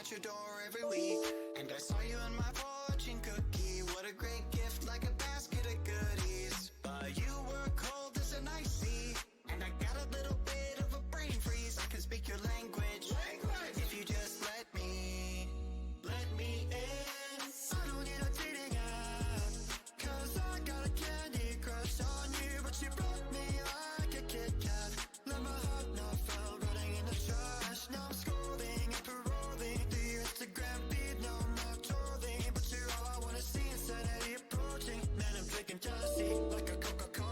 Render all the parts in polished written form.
at your door every week. And I saw you in my fortune cookie. What a great gift, like a basket of goodies. But you were cold as an ice sea. And I got a little bit of a brain freeze. I can speak your language. If you just let me in. I don't need a dating app, 'cause I got a candy crush on you. But you broke me like a Kit Kat. Let my heart not fell, rotting in the trash. Now I'm scrolling and paroling through your Instagram feed. No more trolling, but you're all I wanna see. Insanity approaching, man, I'm drinking jealousy like a Coca-Cola.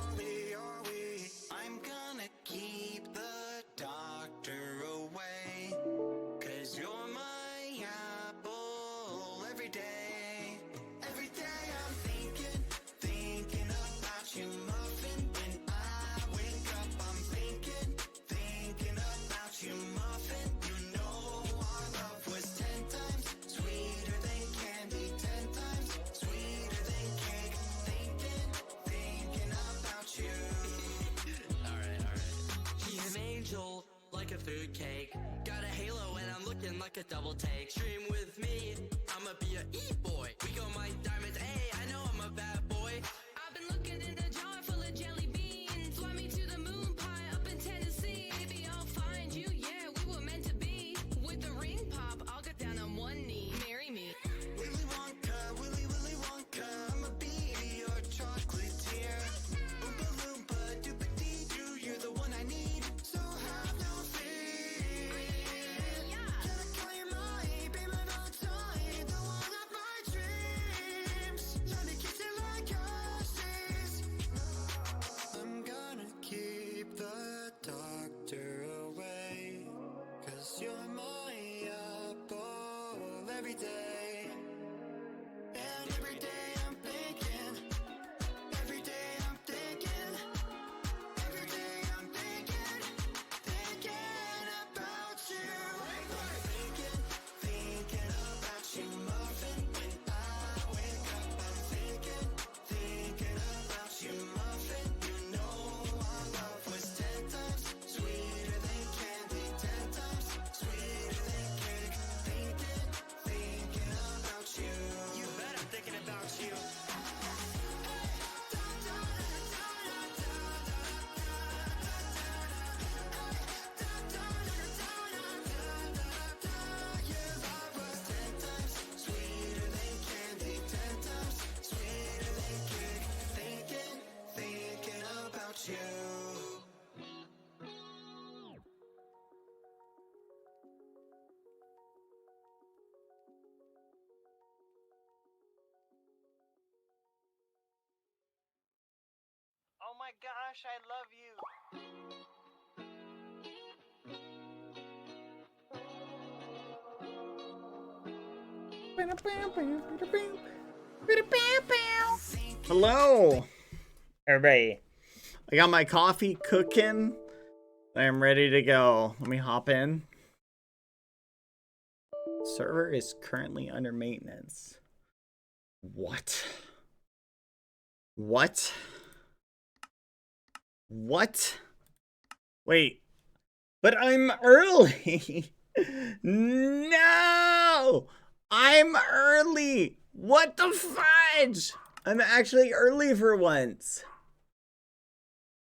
Are we? I'm gonna keep the doctor away, 'cause you're my apple every day. Every day I'm thinking about you, muffin. When I wake up, I'm thinking about you, muffin. You know our love was 10 times sweeter than candy, 10 times sweeter than cake. Thinking about you. Alright. He's an angel, like a fruitcake. Got a halo and I'm looking like a double take. Stream with me, I'ma be a E-boy. We go my diamonds, hey, I know I'm a bad boy. I've been looking in a jar full of jelly beans. Fly me to the moon pie up in Tennessee. Maybe I'll find you, yeah, we were meant to be. With the ring pop, I'll get down on one knee. Marry me. Willy Wonka, Willy Wonka, I'ma be your chocolatier. Oompa Loompa, Doopa-Dee-Doo, you're the one I need, so have no fear. Can I call you mine, be my Valentine, the one of my dreams? Let me kiss you like horses. I'm gonna keep the doctor away, 'cause you're my apple every day. And every day I'm thinking, every day I'm thinking, every day I'm thinking about you. Thinking about you, muffin. When I wake up, I'm thinking about you, muffin. You know our love was 10 times sweeter than candy, 10 times sweeter than cake. Thinking about you. You bet I'm thinking about you. Your love was 10 times sweeter than candy, 10 times sweeter than cake. Thinking about you. Oh my gosh, I love you. Hello, everybody. I got my coffee cooking. I'm ready to go. Let me hop in. Server is currently under maintenance. What? What? What? Wait. But I'm early. No! I'm early. What the fudge? I'm actually early for once.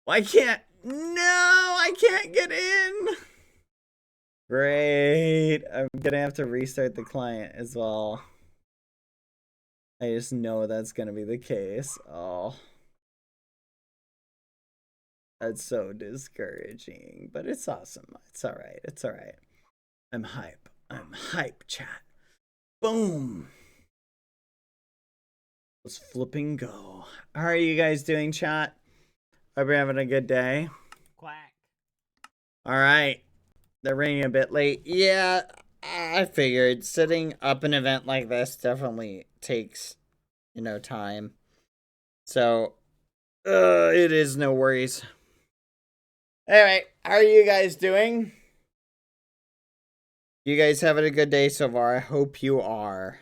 Why can't... No, I can't get in. Great. I'm gonna have to restart the client as well. I just know that's gonna be the case. Oh. That's so discouraging, but it's awesome. It's alright. It's alright. I'm hype. I'm hype, chat. Boom. Let's flipping go. How are you guys doing, chat? Hope you're having a good day. Quack. Alright. They're ringing a bit late. Yeah, I figured setting up an event like this definitely takes, time. So, it is no worries. Anyway, how are you guys doing? You guys having a good day so far? I hope you are.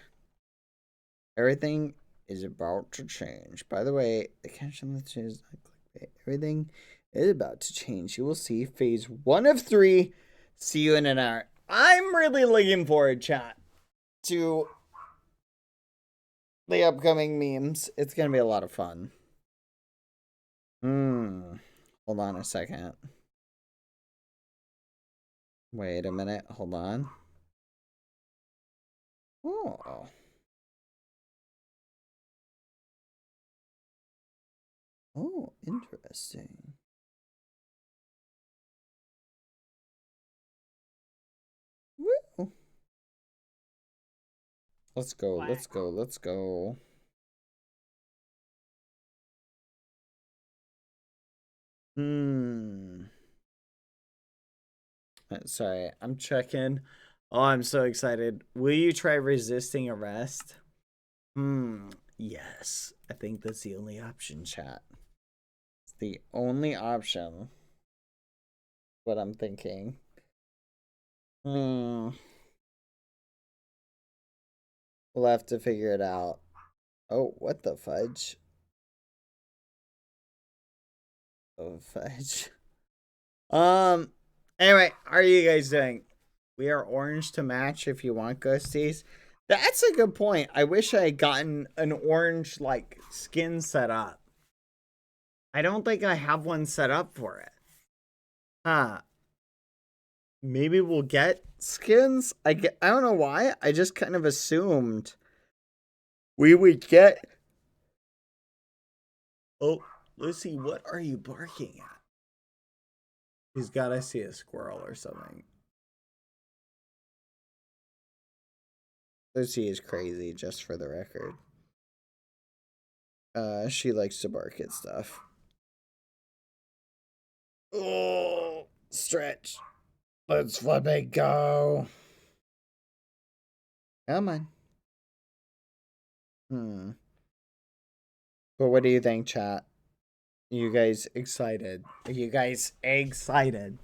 Everything is about to change. By the way, the caption that is not clickbait. Everything is about to change. You will see phase 1 of 3. See you in an hour. I'm really looking forward, chat. to the upcoming memes. It's gonna be a lot of fun. Hold on a second. Wait a minute. Hold on. Oh. Oh, interesting. Woo. Let's go, let's go, let's go. Sorry, I'm checking. Oh, I'm so excited. Will you try resisting arrest? Yes. I think that's the only option, chat. It's the only option. What I'm thinking. We'll have to figure it out. Oh, what the fudge? Oh, fudge. Anyway, how are you guys doing? We are orange to match if you want, ghosties. That's a good point. I wish I had gotten an orange, like, skin set up. I don't think I have one set up for it. Huh. Maybe we'll get skins? I don't know why. I just kind of assumed we would get... Oh, Lucy, what are you barking at? He's gotta see a squirrel or something. Lucy is crazy, just for the record. She likes to bark at stuff. Oh, stretch. Let's flip it, go. Come on. But what do you think, chat? You guys excited? Are you guys excited?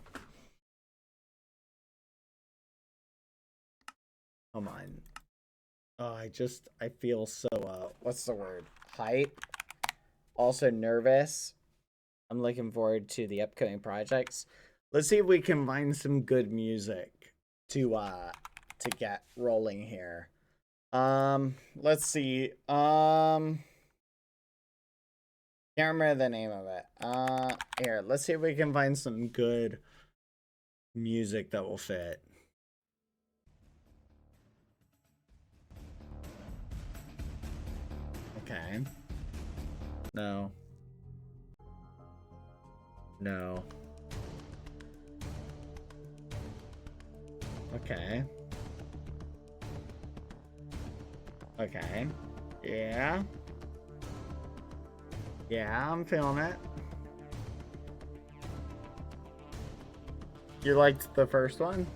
Come on. Oh, I feel so, what's the word? Hype. Also nervous. I'm looking forward to the upcoming projects. Let's see if we can find some good music to get rolling here. Let's see. Can't remember the name of it. Here, let's see if we can find some good music that will fit. Okay. No. No. Okay. Okay. Yeah. Yeah, I'm feeling it. You liked the first one?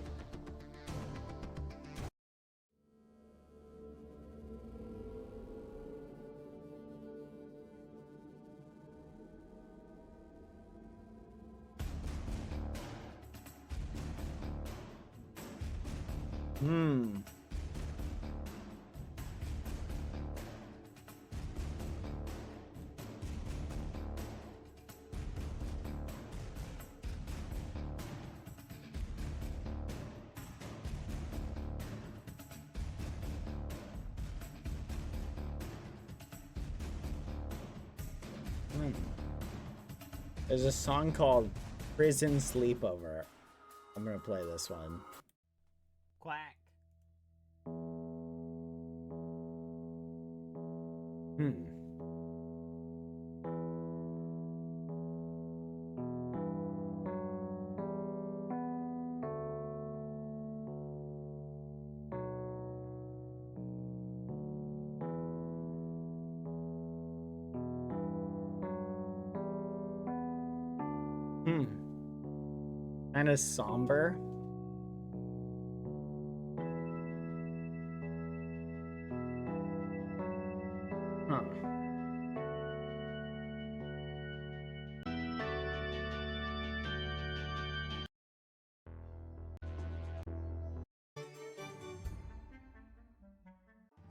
There's a song called Prison Sleepover. I'm gonna play this one. Quack. Kind of somber. Huh.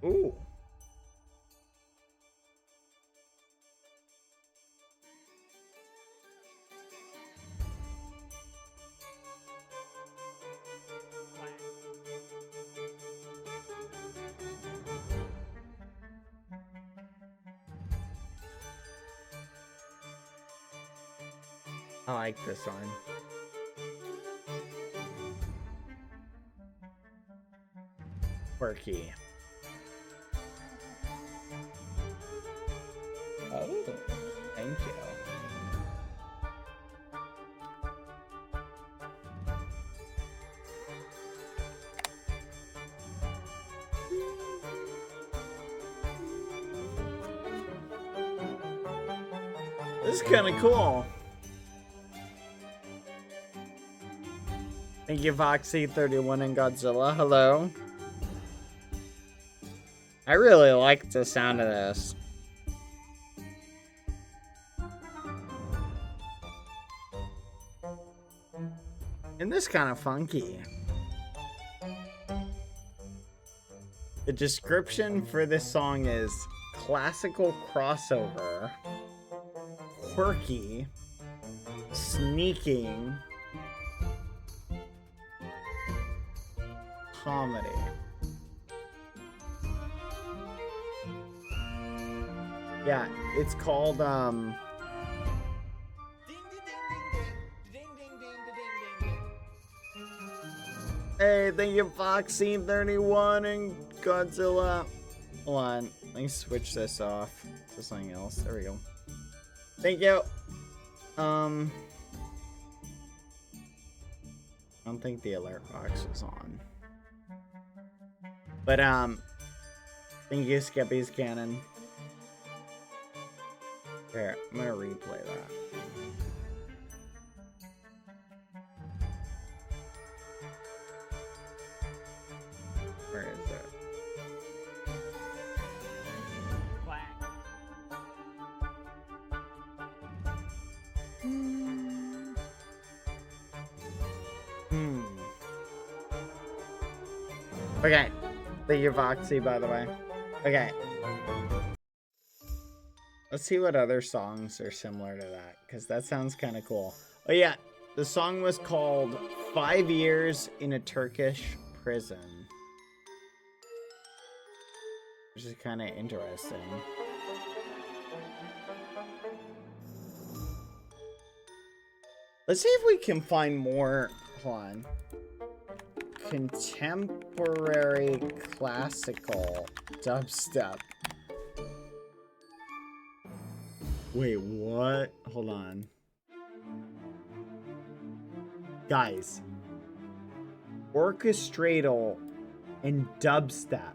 Ooh. I like this one. Quirky. Oh, thank you. This is kind of cool. Thank you, Foxy31 and Godzilla. Hello. I really like the sound of this. And this kind of funky. The description for this song is classical crossover, quirky, sneaking, comedy. Yeah, it's called Hey, thank you, Foxy31 and Godzilla. Hold on, let me switch this off to something else. There we go. Thank you. I don't think the alert box was on. But thank you, Skippy's Cannon. Here, I'm gonna replay that. Where is it? Quack. Okay. Thank you, Voxy, by the way. Okay. Let's see what other songs are similar to that, because that sounds kind of cool. Oh yeah, the song was called 5 Years in a Turkish Prison. Which is kind of interesting. Let's see if we can find more. Hold on. Contemporary classical dubstep. Wait, what? Hold on. Guys. Orchestratal and dubstep.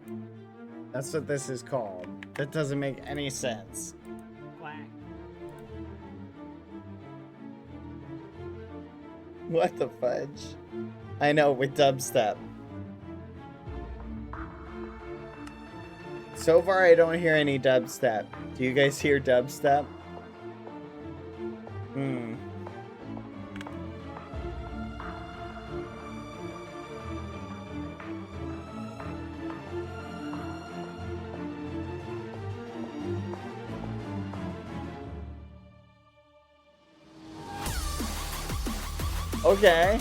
That's what this is called. That doesn't make any sense. Quack. What the fudge? I know, with dubstep. So far, I don't hear any dubstep. Do you guys hear dubstep? Okay.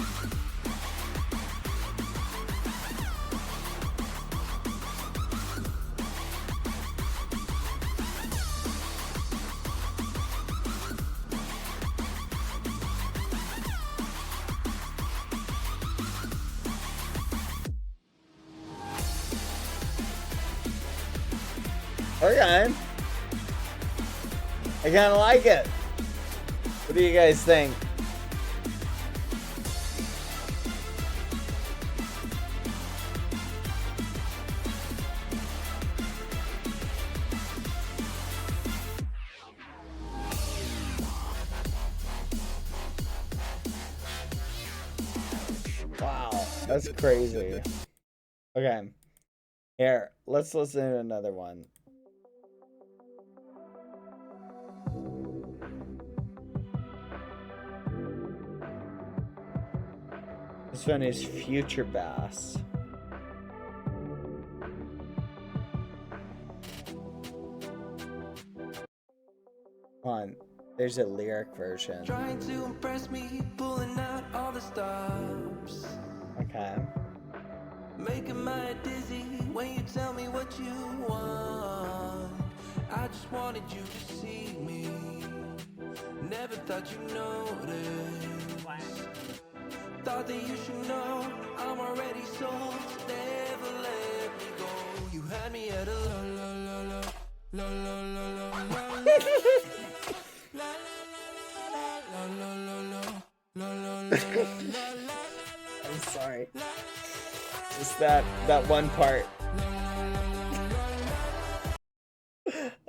Okay. I kind of like it. What do you guys think? Wow, that's crazy. Okay. Here, let's listen to another one. This one is Future Bass. Hold on, there's a lyric version. Trying to impress me, pulling out all the stops. Okay. Making my dizzy when you tell me what you want. I just wanted you to see me. Never thought you noticed. Quack. Thought that you should know I'm already sold. Never let me go. You had me at a la la la la la la la la la la. I'm sorry. Just that one part.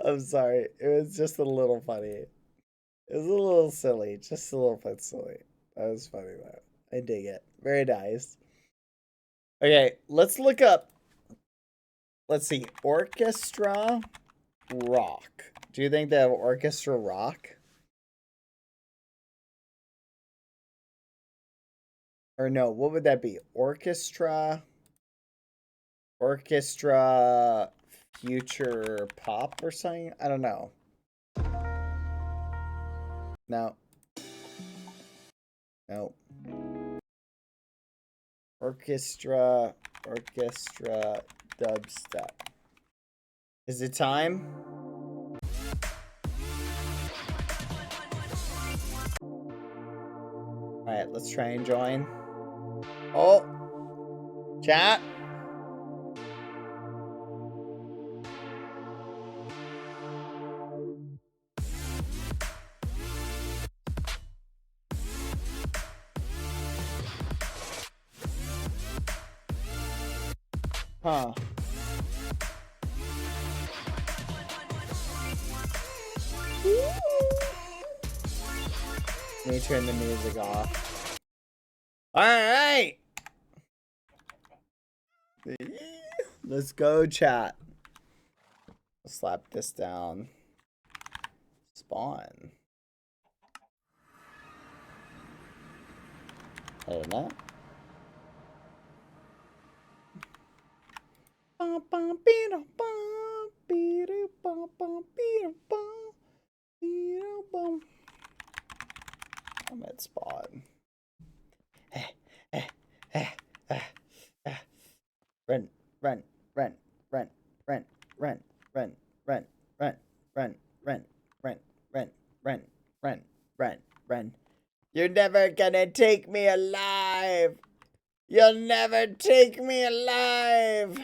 I'm sorry. It was just a little funny. It was a little silly. Just a little bit silly. That was funny though. I dig it. Very nice. Okay, let's look up. Let's see. Orchestra rock. Do you think they have orchestra rock? Or no, what would that be? Orchestra future pop or something? I don't know. No. No. Orchestra dubstep. Is it time? Alright, let's try and join. Oh! Chat! Huh. Let me turn the music off. Alright! Let's go, chat. Slap this down. Spawn. I don't know. I'm at spawn. Run. You're never gonna take me alive. You'll never take me alive.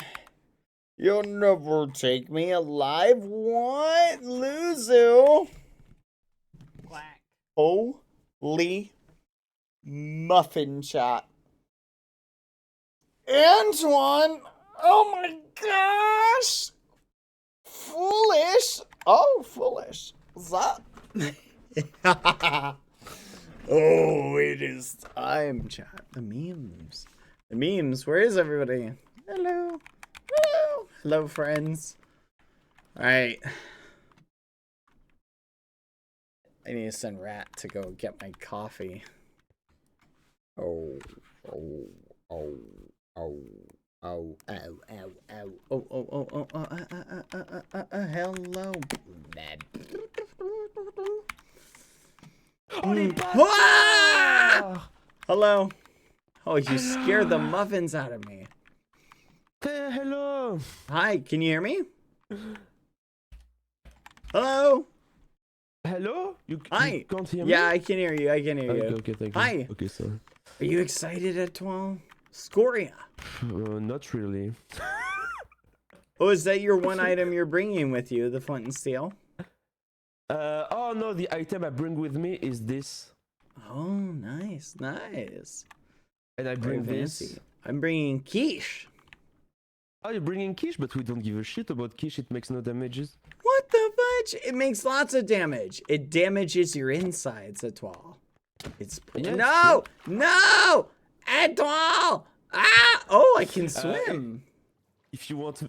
You'll never take me alive. What? Luzu? Quack. Holy muffin shot. Antoine! Oh my gosh! Foolish! Oh, foolish. What's up? Oh, it is time, chat. The memes. The memes. Where is everybody? Hello. Hello. Hello, friends. Alright. I need to send Rat to go get my coffee. Oh, hello. Ah! Hello. Oh, you scared the muffins out of me. Hello. Hi, can you hear me? Hello. Hello? Hi. You can't hear me? Yeah, I can hear you. I can hear you. Okay, thank you. Hi. Okay, sorry. Are you excited at 12? Scoria. Not really. Oh, is that your one item you're bringing with you, the flint and steel? Oh no, the item I bring with me is this. Oh, nice, nice. And I Very bring this. fancy. I'm bringing quiche. Oh, you're bringing quiche, but we don't give a shit about quiche. It makes no damages. What the fudge? It makes lots of damage. It damages your insides, Etoile. It's Yeah, no, no, Etoile. Ah! Oh, I can swim. If you want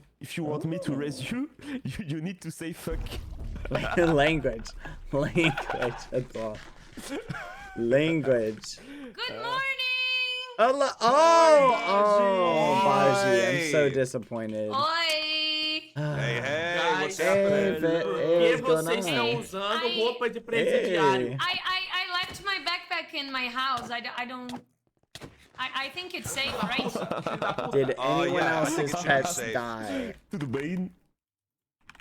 me to raise you, you need to say fuck. Language, Etoile. Language. Good morning! Hello. Oh, Baji. I'm so disappointed. Oi! Hey, what's Hey, happening? what's que going vocês estão on? usando Ai. roupa de presidiário? Hey. I left my backpack in my house. I don't. I think it's safe, right? Did Oh, anyone yeah, else's it's pets safe. die? Tudo bem?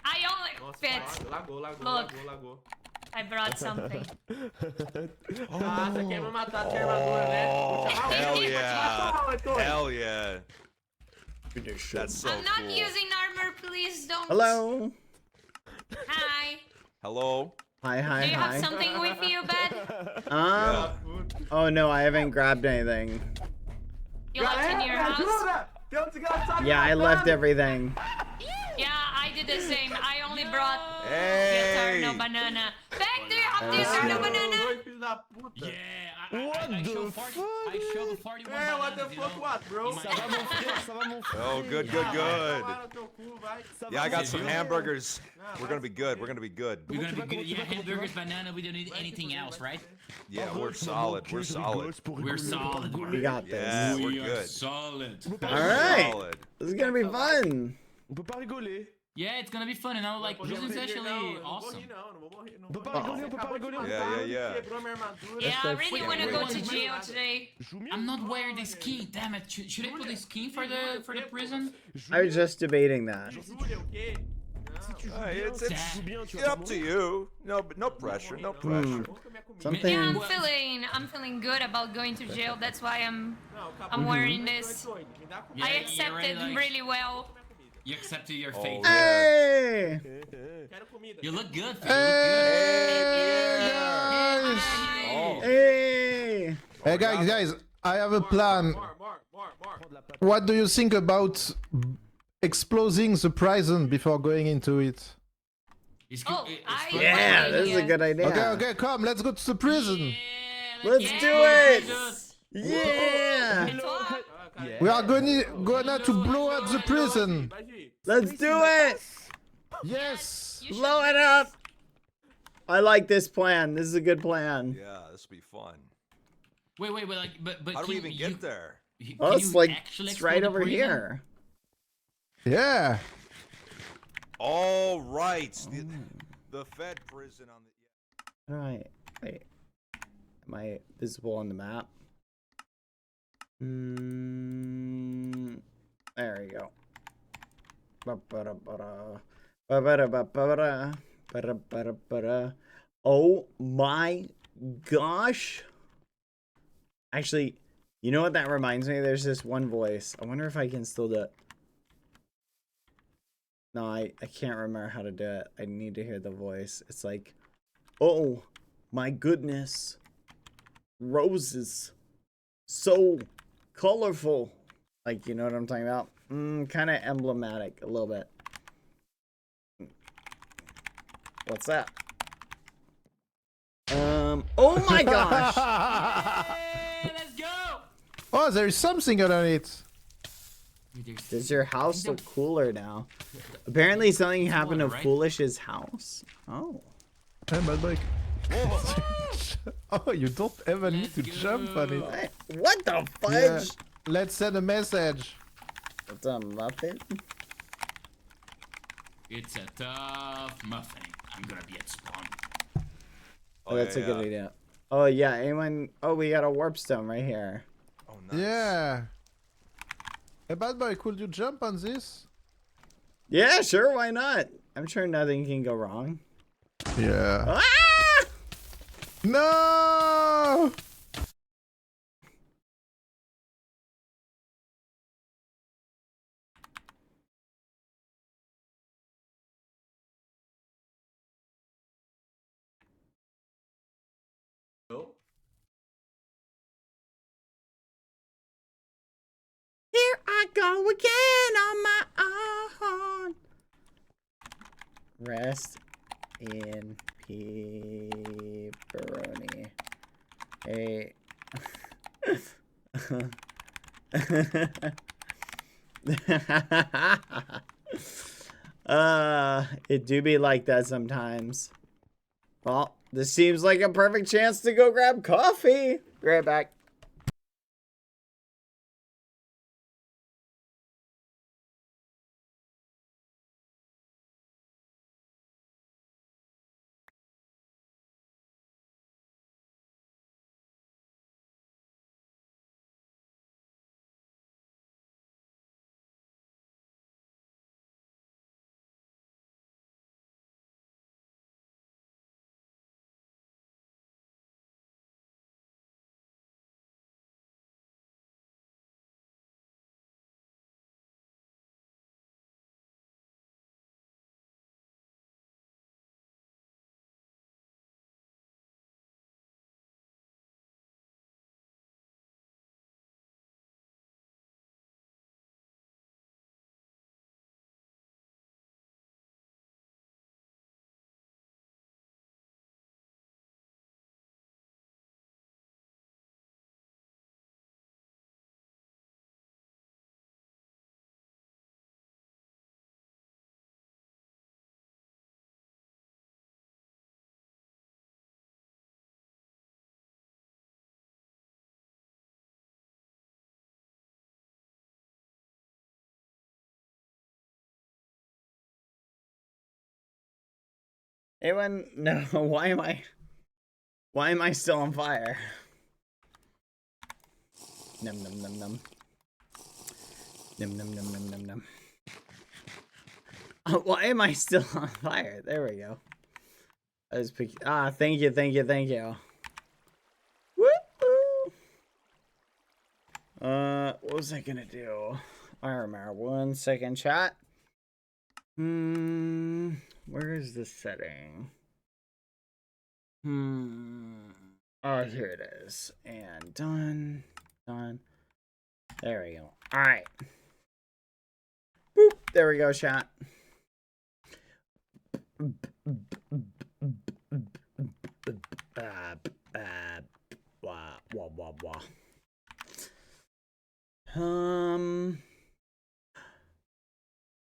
I only Nossa, pets. lagou, Look. lagou. I brought something. Ah, você quer me matar de armadura, né? Vou chamar o Hell Tony pra te yeah. matar, ô, Tony. Hell yeah. That's so I'm not cool. using armor, please don't. Hello. Hi. Hello. Hi, hi, Do you have hi. something with you, Bad? Yeah. Oh no, I haven't grabbed anything. You left in your house? Ajuda! Tem um desgraçado Yeah, I left matando. everything. Yeah, I did the same. I only brought Hey. no banana. Bag, do you have the no banana? Dois filhos da puta. Yeah, I showed 40. I showed 41 É, what the bananas, you fuck, know? what, bro? Ça va, mon frère? Ça va, mon frère? Oh, good, good, good. Tomar no teu cu, vai. Yeah, I got some hamburgers. We're gonna be good. We're gonna be good. We're gonna be good. Yeah, hamburgers, banana. We don't need anything else, right? Yeah, we're solid. We're solid. We're solid. We got this. Yeah, we're We are good. solid. All right. Solid. This is gonna be fun. On peut pas rigoler. Yeah, it's gonna be fun, you know. Like, Podemos this is rir, actually não, eu não vou awesome. rir, não, não vou morrer, não On peut vou pas rir. rigoler, on peut pas Acabou de rigoler. matar, Yeah, yeah. quebrou minha armadura. Yeah, I really so want to funny. go to jail today. I'm not wearing the skin. Damn it! Should I put the skin for the prison? I was just debating that. Júlia, o quê? It's up to you. No pressure. No pressure. Vamos comer comida. Something. Yeah, I'm feeling good about going to jail. That's why I'm wearing this. Doido, me dá comida. Yeah, I you're accepted right, like- really well. You accepted your Oh, fate. yeah. Hey. Quero comida. You look good. Phil. Oh. Hey. Hey guys, I have a plan. More. What do you think about exploding the prison before going into it? It's Oh, good. I- Yeah, this is a good idea. Okay, come, let's go to the prison. Let's do it. Yeah. Talk. We are gonna to blow up the prison. Vai, Gi. Let's do it. Yes. You should- Blow it up. I like this plan. This is a good plan. Yeah, this will be fun. Wait, like, but How do we can even you- get there? can Oh, it's you like actually it's explode right the over prison? here. Yeah. All right. The Fed prison on the. All right. Wait. Am I visible on the map? There we go. Oh my gosh. Actually, you know what that reminds me? There's this one voice. I wonder if I can still do it. No, I can't remember how to do it. I need to hear the voice. It's like, oh my goodness. Roses. So colorful. Like, you know what I'm talking about? Kind of emblematic a little bit. What's that? Oh my gosh. Hey, let's go! Oh, there is something on it. Does your house look cooler now? Apparently something happened to right? Foolish's house. Oh. Hey, BadBoy. Oh, you don't ever need to Let's jump on it. What the fudge? Yeah. Let's send a message. What's a muffin? It's a tough muffin. I'm gonna be at spawn. Oh, that's yeah, a good yeah. idea. Oh, yeah. Anyone? Oh, we got a warp stone right here. Oh, nice. Yeah. Hey, BadBoy, could you jump on this? Yeah, sure. Why not? I'm sure nothing can go wrong. Yeah. Ah! No! Here I go again on my own. Rest in pepperoni. Hey. It do be like that sometimes. Well, this seems like a perfect chance to go grab coffee. Be right back. Anyone? No. Why am I still on fire? Num num num num. Num num num num num num. Why am I still on fire? There we go. I was thank you, thank you, thank you. Woo! What was I gonna do? I remember. 1 second, chat. Where is the setting? Oh, here it is. And done. There we go. All right. Boop. There we go, chat.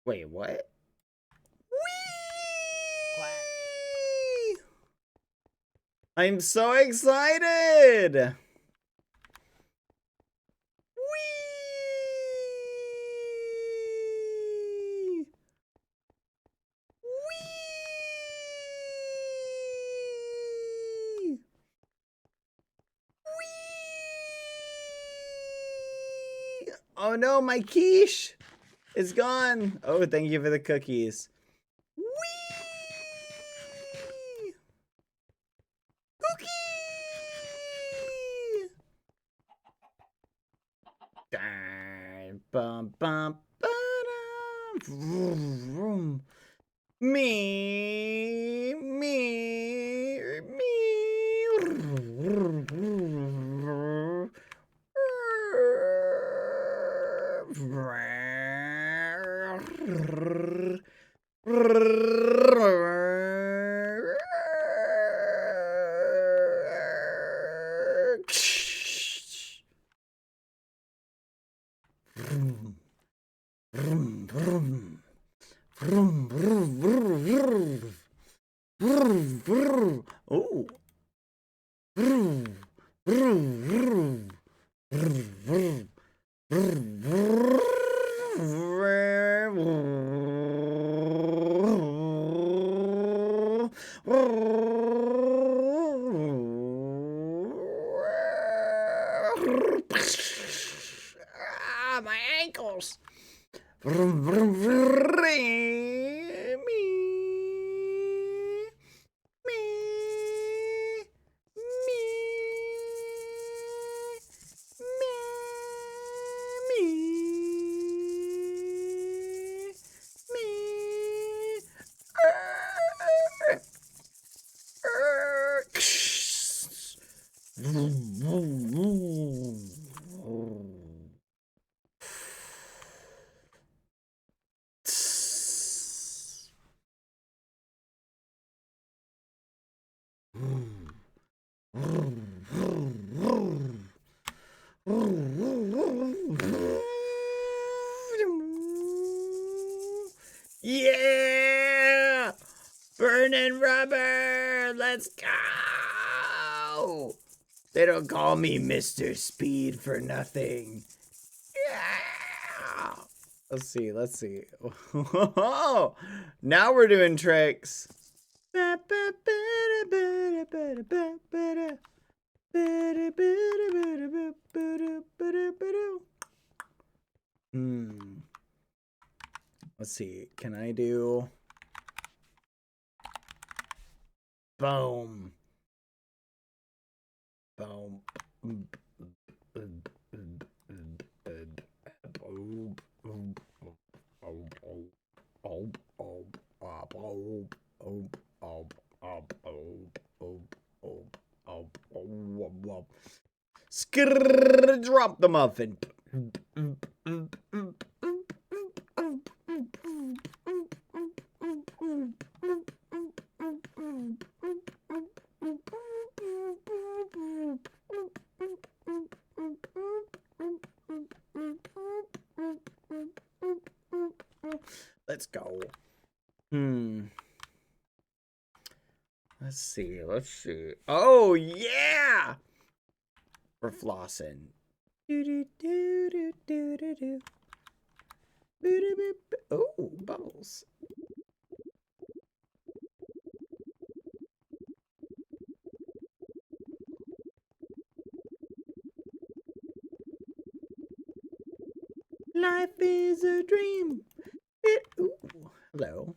Wait, what? Whee! I'm so excited! Whee! Whee! Whee! Oh no, my quiche is gone. Oh, thank you for the cookies. Whee! Cookie! Dun, bum, bum, ba-dum. Vroom, vroom. Me. Vroom, vroom. Vroom, vroom, vroom, vroom. Vroom, vroom. Oh. Vroom, vroom, vroom. Vroom, vroom. Vroom, vroom. Ah, my ankles. Vroom, vroom, vroom. Me. Yeah! Burning rubber! Let's go! They don't call me Mr. Speed for nothing. Yeah! Let's see. Now we're doing tricks. Let's see. Can I do... Boom. Boom. Skrrr, drop the muffin. Let's go. Let's see. Oh, yeah! We're flossing. Oh, bubbles. Life is a dream. Ooh, hello.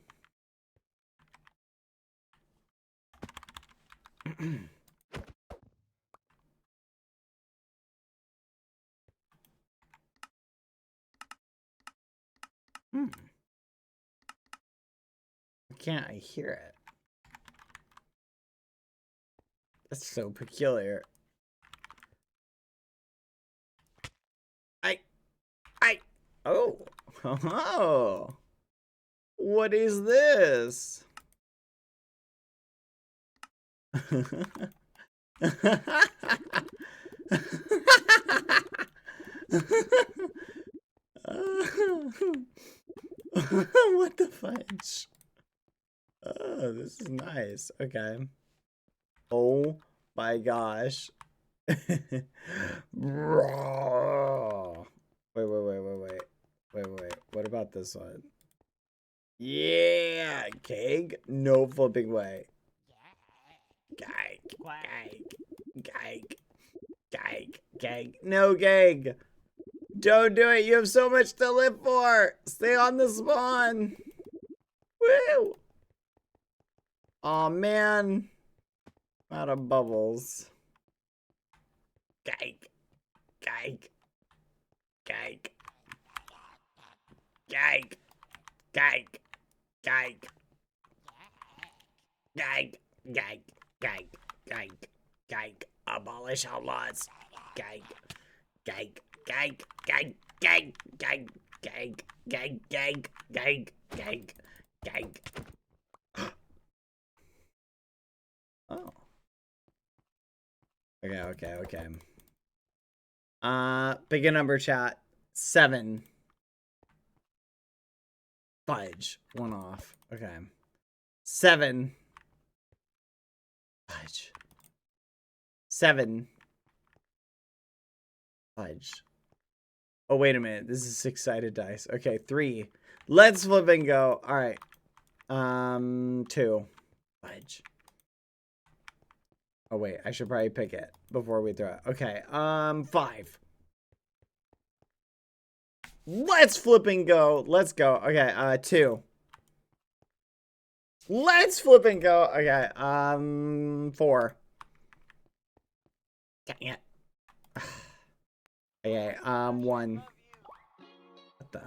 Why can't I hear it? That's so peculiar. Oh. Oh. What is this? What the fudge? Oh, this is nice. Okay. Oh my gosh. Wait. What about this one? Yeah, keg. No flipping way. Gag. No gag. Don't do it. You have so much to live for. Stay on the spawn. Woo. Aw, man. Out of bubbles. Gag. Abolish outlaws. Gag. Oh. Okay. Pick a number, chat. 7. Fudge. 1 off. Okay. 7. Fudge. 7. Fudge. Oh, wait a minute. This is 6-sided dice. Okay, 3. Let's flip and go. All right. 2. Fudge. Oh, wait. I should probably pick it before we throw it. Okay. 5. Let's flip and go. Let's go. Okay. 2. Let's flip and go. Okay. 4. Dang it. Okay. 1. What the?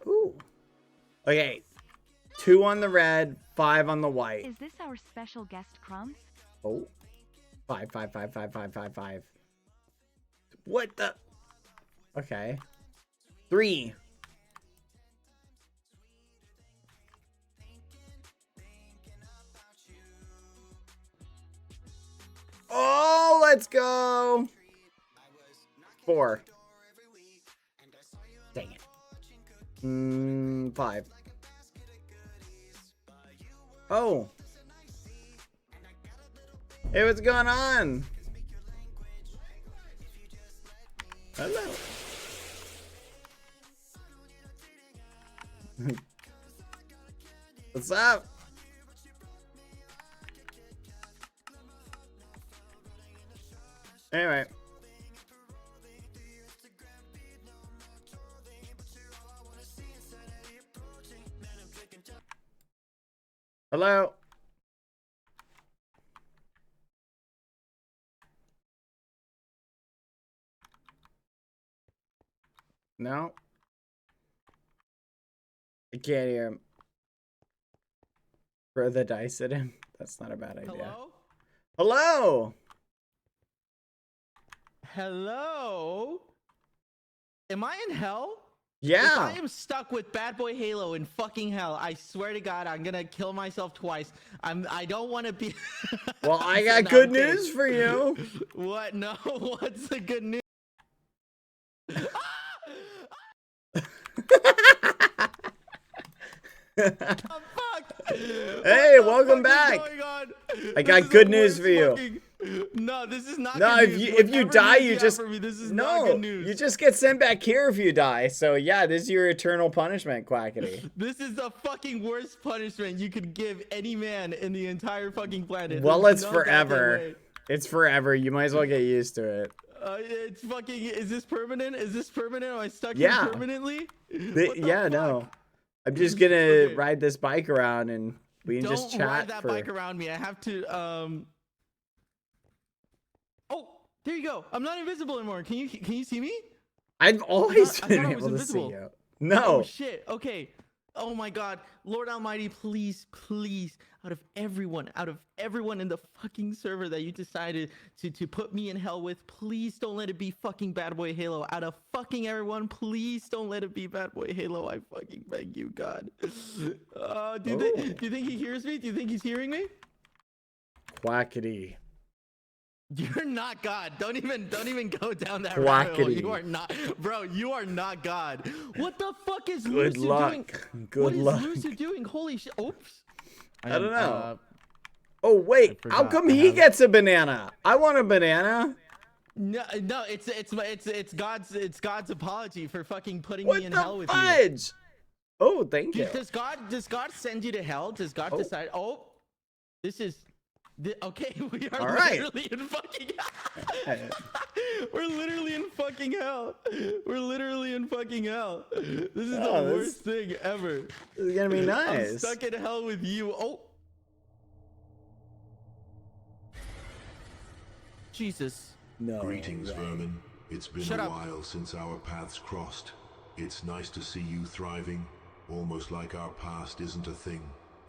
Ooh. Okay. 2 on the red, 5 on the white. Is this our special guest, Crumbs? Oh. 5. What the? Okay. 3. Oh, let's go. 4. Dang it. 5. Oh. Hey, what's going on? Hello. What's up? Anyway. Hello. No. I can't hear him. Throw the dice at him. That's not a bad idea. Hello? Hello? Am I in hell? Yeah. If I am stuck with BadBoyHalo in fucking hell, I swear to God, I'm gonna kill myself twice. I don't want to be. Well, I got good news for you. What? No. What's the good news? I'm fucked. Hey, welcome back. I got good news for you. No, this is not No, good if news. you Whatever die, news you have just for me, this is no. not good news. You just get sent back here if you die. So yeah, this is your eternal punishment, Quackity. This is the fucking worst punishment you could give any man in the entire fucking planet. Well, There's it's no goddamn forever. way. It's forever. You might as well get used to it. It's fucking. Is this permanent? Is this permanent? Am I stuck Yeah. here permanently? Yeah, no. I'm just gonna ride this bike around and we can just Don't chat ride that for. bike around me. I have to. Oh, there you go. I'm not invisible anymore. Can you see me? I've always I been thought I was able to see invisible. you. No. Oh shit. Okay. Oh my God, Lord Almighty, please, out of everyone in the fucking server that you decided to put me in hell with, please don't let it be fucking BadBoyHalo. Out of fucking everyone, please don't let it be BadBoyHalo. I fucking beg you, God. Do you think he hears me? Do you think he's hearing me? Quackity. You're not God. Don't even go down that rabbit hole. Quackity. You are not, bro. You are not God. What the fuck is Good Lucy luck. doing? Good luck. What is Lucy doing? Holy shit! Oops. I don't know. Oh wait, how come he gets a banana? I want a banana. No, it's God's apology for fucking putting What me in the hell with you. fudge? Oh, thank you. Does God send you to hell? Does God decide? Oh, this is. Okay, we are All right. literally in fucking hell. We're literally in fucking hell. We're literally in fucking hell. This is the worst thing ever. This is gonna be nice. I'm stuck in hell with you. Oh. Jesus. No. Greetings, vermin. It's been Shut a up. while since our paths crossed. It's nice to see you thriving, almost like our past isn't a thing.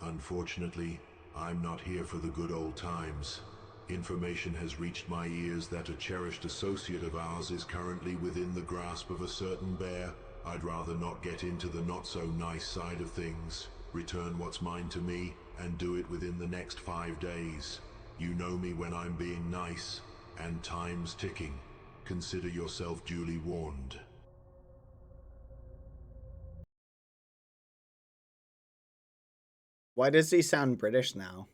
Unfortunately, I'm not here for the good old times. Information has reached my ears that a cherished associate of ours is currently within the grasp of a certain bear. I'd rather not get into the not-so-nice side of things. Return what's mine to me, and do it within the next 5 days. You know me when I'm being nice, and time's ticking. Consider yourself duly warned. Why does he sound British now?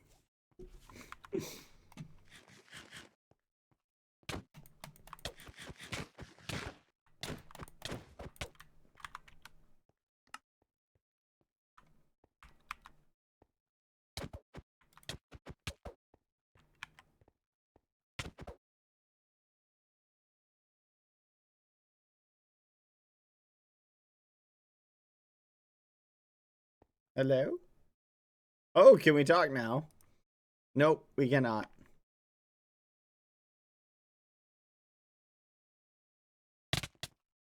Hello? Oh, can we talk now? Nope, we cannot.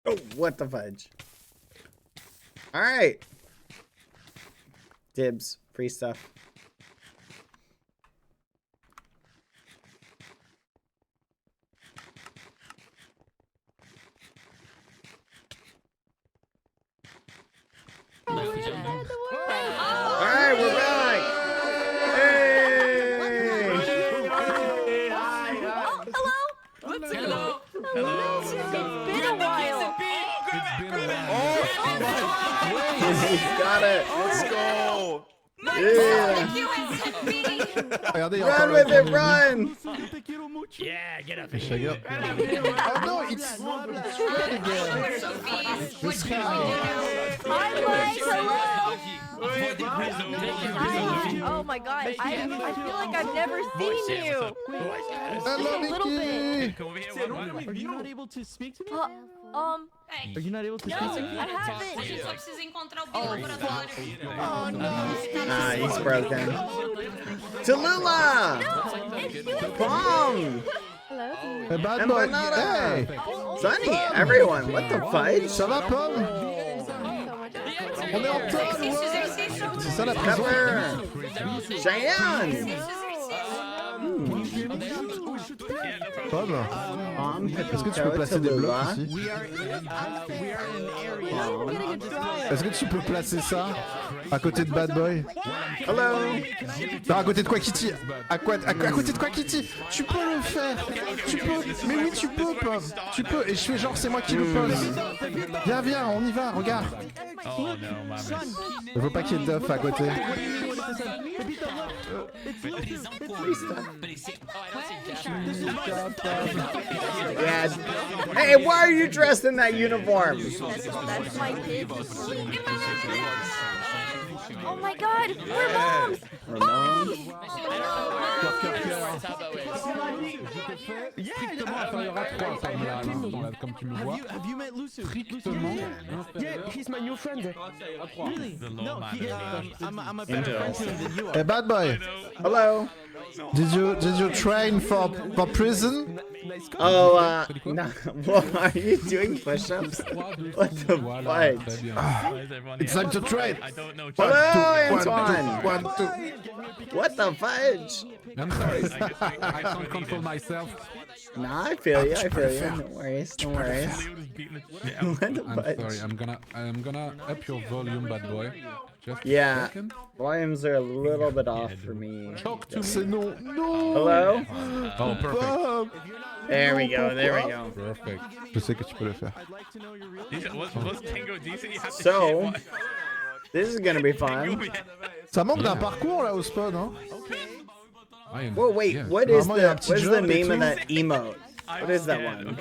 Oh, what the fudge? All right. Dibs, free stuff. Alright, we're back! Hey! Hello. Hello. It's been a while. He's got it! Let's go! Yeah! Regardez, il y a Run encore with le it, tour run! Yeah, get up de here. Shaggy. Oh no, it's red again. It's Oh my god, I feel like I've never seen you. Hello, A little bit. Mickey. Come over here. Are you not able to speak to me? Are you not able to speak to me? I haven't. A gente só precisa encontrar o laboratório. Oh no. Ah, he's broken. Tallulah! Pong! Hey, bad And boy. banana. Hey, Sunny, everyone, what the fudge? ça va, Pomme? On est en tonne, c'est ça la prison. Cover! Cheyenne! Pomme, Mom, est-ce que tu peux placer des blocs ici? Est-ce que tu peux placer ça à côté de Bad Boy? Hello! Non, à côté de Quackity. À côté de Quackity. Tu peux le faire. Tu peux. Mais oui, tu peux, Pomme. Tu peux. Et je fais genre c'est moi qui le pose. Viens, on y va, regarde. Oh no, my Son, Il faut pas qu'il y ait Duff à côté. what do you mean what is the son? Maybe the look. It's Yeah. Hey, why are you dressed in that uniform? That's my kid. Oh my god, we're moms! Ramon? Comme tu me vois. Have you met Lucy? Strictement. Yeah, he's my new friend. Really? No, I'm a better friend to him than you are. Hey, bad boy. Hello. Did you train for prison? Oh, no. What, are you doing push-ups? What the fudge? It's time to train. I don't know. Hello, Antoine. 1, 2. What the fudge? I'm sorry. I can't control myself. Nah, I feel you. No worries. No worries. What the I'm fudge? sorry. I'm gonna up your volume, bad boy. Just Yeah, a second. volumes are a little bit off for me. Talk to C'est non. No. Hello? Oh, perfect. There we go. Perfect. Je sais que tu peux le faire. So, this is gonna be fun. Ça manque d'un parcours là au spawn, hein? Whoa, wait, Yes. what is Normalement, il y a un the petit what is the jump et name of tout. that emote? What is that one?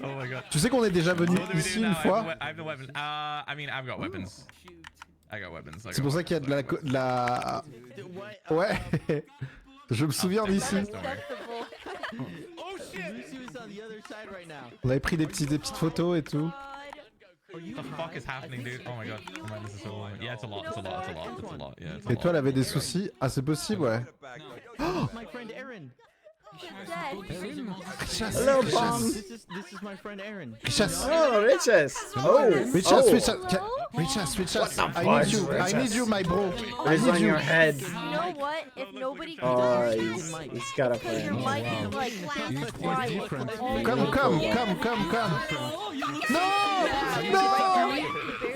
Oh my god. Tu sais qu'on est déjà venu ici une fois? I have the weapon. I mean, I've got weapons. I got weapons. C'est pour ça qu'il y a de la... Ouais. Je me souviens d'ici. On avait pris des petites photos et tout. What the fuck is happening, dude? Oh my god. Oh man, this is so long. Yeah, it's a lot. Yeah, it's a Et lot. toi, elle avait des soucis? Ah, c'est possible, ouais. My friend Aaron. Hello, Bomb. This is my friend Aaron. Richas. Oh, Richas. Richas. What the I need you, my bro. What is on your head? You know what? If nobody can Oh, he's got a your friend. mic is like quiet. Come. No!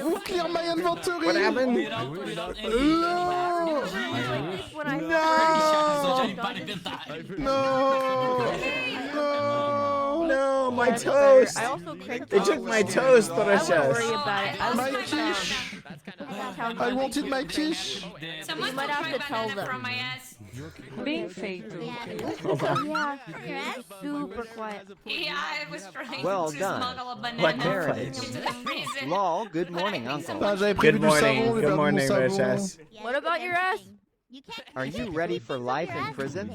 Vous clear my inventory! What happened? No, my toast! I also cranked They took my toast, I wouldn't Precious. worry about it. My quiche! I wanted my quiche! Someone might have to tell them. from my ass. Being faithful. Yeah, super quiet. Yeah, I was trying Well to done. smuggle a banana Heritage. into the freezer. Lol, good morning, uncle. Ah, j'avais prévu Good du savon, morning. j'ai Good perdu mon morning, savon. Richas. What about your ass? Are you ready for life in prison?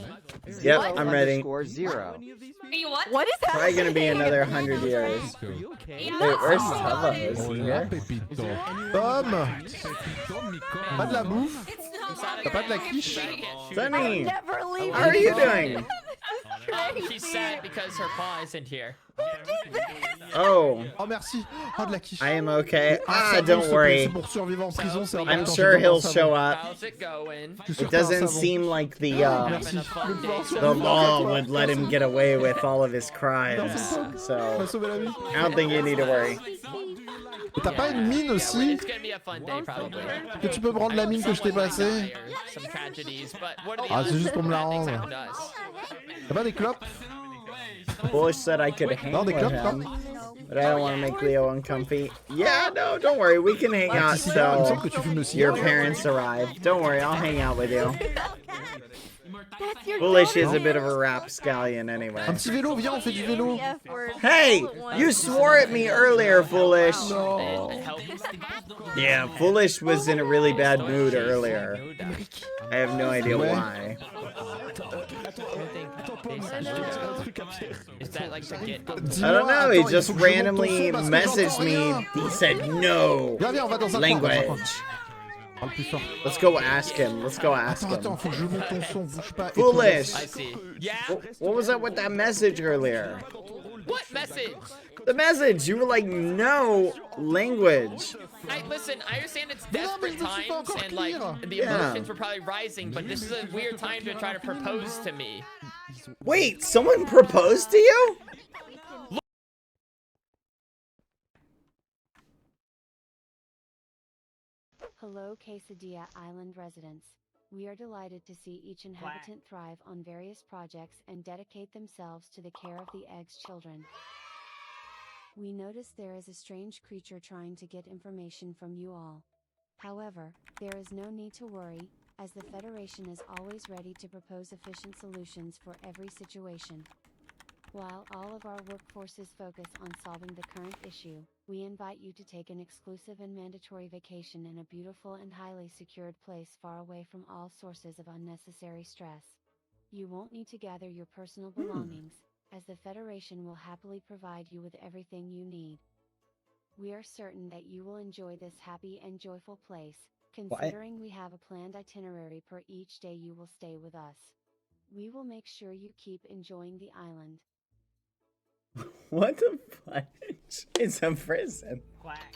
Yep, I'm ready. _0. Hey, what? What is that? Probably gonna be another 100 years. Wait, where's Tava? Is he here? Tom! Pas de la bouffe? It's not T'as pas de la quiche? Sunny, Never leave. how are you doing? She's sad because her paw isn't here. Oh, Oh, merci. Oh, de la quiche. I am okay. Ah, Ah, savon, don't s'il te plaît, worry. C'est pour survivre en prison, c'est I'm important, sure j'ai besoin he'll d'un show savon. up. How's it going? Je suis sûr It que t'as un doesn't savon. seem like the Merci. the law would let him get away with all of his crimes. Ça So m'a sauvé la vie. I don't think you need to worry. Et t'as pas une mine aussi? It's gonna be a fun day, probably. Que tu peux me rendre la mine que je t'ai passée? Some tragedies, but what are the Ah, c'est juste pour me la rendre. us? T'as pas des clopes? Bullish said I could hang Non, des with clopes, him, non? but I don't want to make Leo uncomfy. Yeah, no, don't worry. We can hang out Il me semble till que tu fumes le your cigare. parents arrive. Don't worry, I'll hang out with you. That's your Bullish is a bit of a rapscallion anyway. Un petit vélo, viens, on fait du vélo. Hey, you swore at me earlier, Foolish. Yeah, Foolish was in a really bad mood earlier. I have no idea why. Is that like to get? I don't know, he just randomly messaged me. He said no Viens, viens, on va dans un coin, language. Parle plus fort. Let's go ask him. Let's go ask Attends, him. attends, faut que je monte ton son, bouge pas. Foolish. I see. Yeah. What was up with that message earlier? What message? The message. You were like, no language. Listen, I understand it's desperate times and like the Yeah. emotions were probably rising, but this is a weird time to try to propose to me. Wait, someone proposed to you? Hello, Quesadilla Island residents. We are delighted to see each inhabitant thrive on various projects and dedicate themselves to the care of the egg's children. We notice there is a strange creature trying to get information from you all. However, there is no need to worry, as the Federation is always ready to propose efficient solutions for every situation. While all of our workforces focus on solving the current issue, we invite you to take an exclusive and mandatory vacation in a beautiful and highly secured place far away from all sources of unnecessary stress. You won't need to gather your personal belongings, as the Federation will happily provide you with everything you need. We are certain that you will enjoy this happy and joyful place, considering we have a planned itinerary per each day you will stay with us. We will make sure you keep enjoying the island. What the fuck? It's a prison. Quack.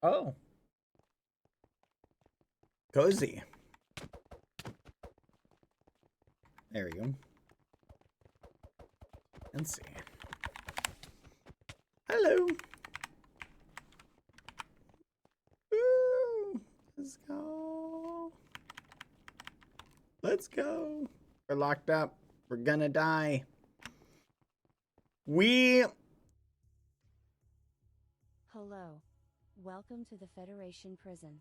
Oh. Cozy. There we go. Let's see. Hello. Woo. Let's go. Let's go. We're locked up. We're gonna die. Hello. Welcome to the Federation Prison.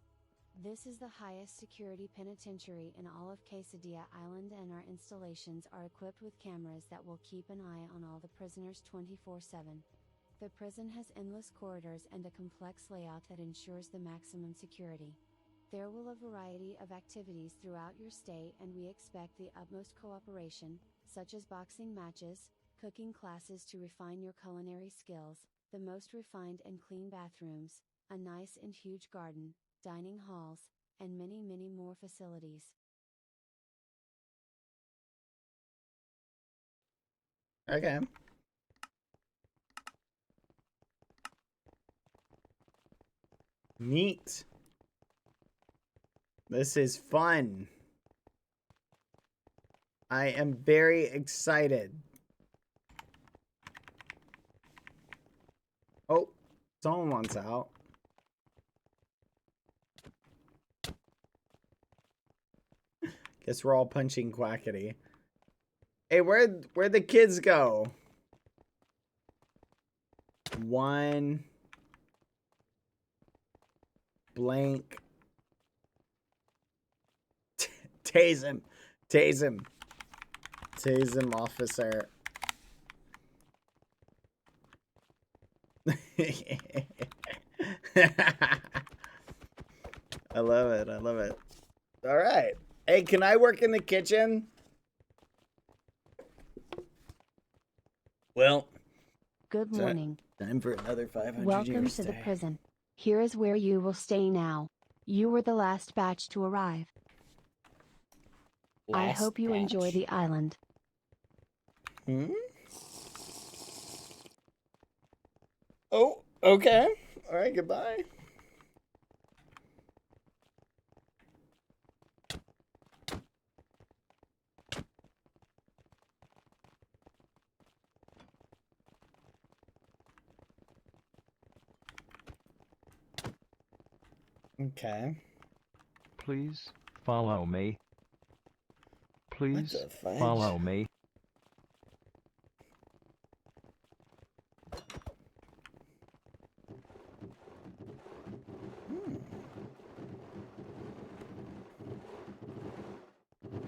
This is the highest security penitentiary in all of Quesadilla Island, and our installations are equipped with cameras that will keep an eye on all the prisoners 24/7. The prison has endless corridors and a complex layout that ensures the maximum security. There will be a variety of activities throughout your stay, and we expect the utmost cooperation, such as boxing matches, cooking classes to refine your culinary skills, the most refined and clean bathrooms, a nice and huge garden, dining halls, and many more facilities. Okay. Neat. This is fun. I am very excited. Oh, someone wants out. Guess we're all punching Quackity. Hey, where'd the kids go? One blank. Tase him. Tase him. Tase him, officer. I love it. I love it. All right. Hey, can I work in the kitchen? Well, Good morning. Time for another 500 Welcome years to the stay. prison. Here is where you will stay now. You were the last batch to arrive. I Last hope you enjoy batch. the island. Hmm? Oh, okay. All right, goodbye. Okay. Please follow me. Please the fudge? follow me.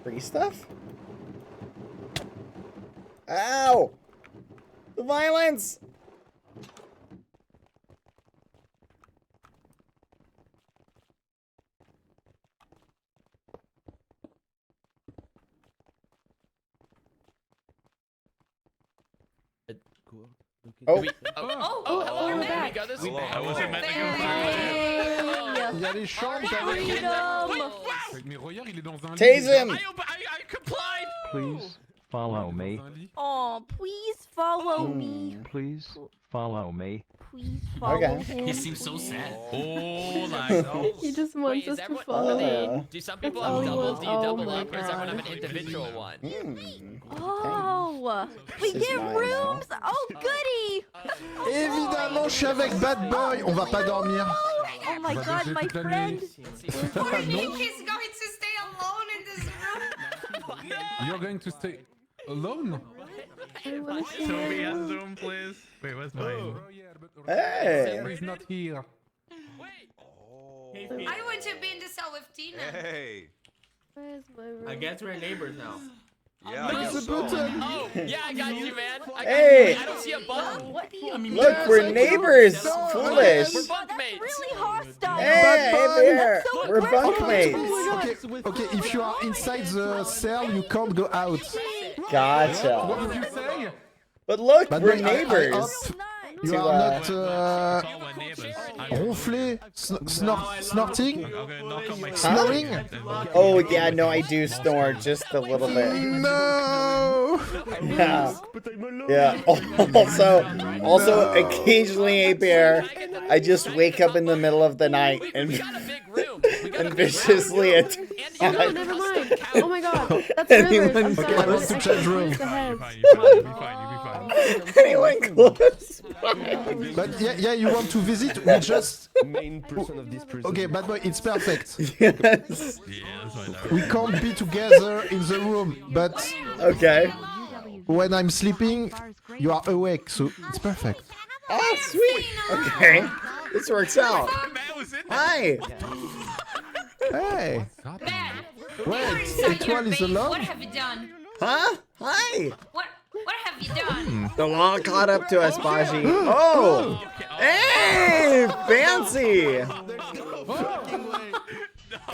Free stuff? Ow! The violence! Oh. we're back. I wasn't meant to go Il y a les chambres Freedom! Mais regarde, il est dans un Tase him! I complied! Please follow me. Oh, please follow me. Please follow me. Please follow Okay. him. He seems so sad. Oh, like. He just wants us to everyone, follow. do some people All have he double? wants- Do you oh double my up, or does everyone have God. an individual one? Oh, we This is get mine rooms. Oh, goody. Évidemment, je suis avec Bad Boy. On va pas dormir. Oh my God, my friend. Poor Nick is going to stay alone in this room. You're going to stay alone? I wanna see Show my me a room. zoom, please. Wait, where's mine? Hey. He's not here. I want to be in the cell with Tina. Hey. Where's my room? I guess we're neighbors now. Yeah, I Press guess the so. button. Oh, yeah, I got you, man. I got Hey. you. I don't see a button. What? Look, we're neighbors. Foolish. We're bunkmates. Really hostile. Hey, Bad here. That's so We're aggressive. bunkmates. Okay, if you are inside the cell, you can't go out. Gotcha. What did you say? But look, Bad we're Boy, neighbors. You To, are not Call my neighbors. ronflé, snorting, I'm gonna knock on my snoring. Oh yeah, no, I do snore just a little bit. No. Yeah. Yeah. Also, occasionally, APR, I just wake up in the middle of the night and viciously No, attack. never mind. Oh my God, that's Anyone Rivers. I'm Okay, I sorry. want to change room. It's ahead. You'll be fine. Anyone close? But yeah, you want to visit? We just. Main person of this prison. Okay, Bad Boy, it's perfect. Yes. Yeah, that's what I know. We can't be together in the room, but Okay. when I'm sleeping, you are awake, so it's perfect. Oh, sweet. Okay. This works out. Hi. Hey, Bad. wait, Inside your Etoile is base, alone? what have you done? Huh? Hi. What have you done? The law caught up to us, Baji. Oh. Hey, fancy.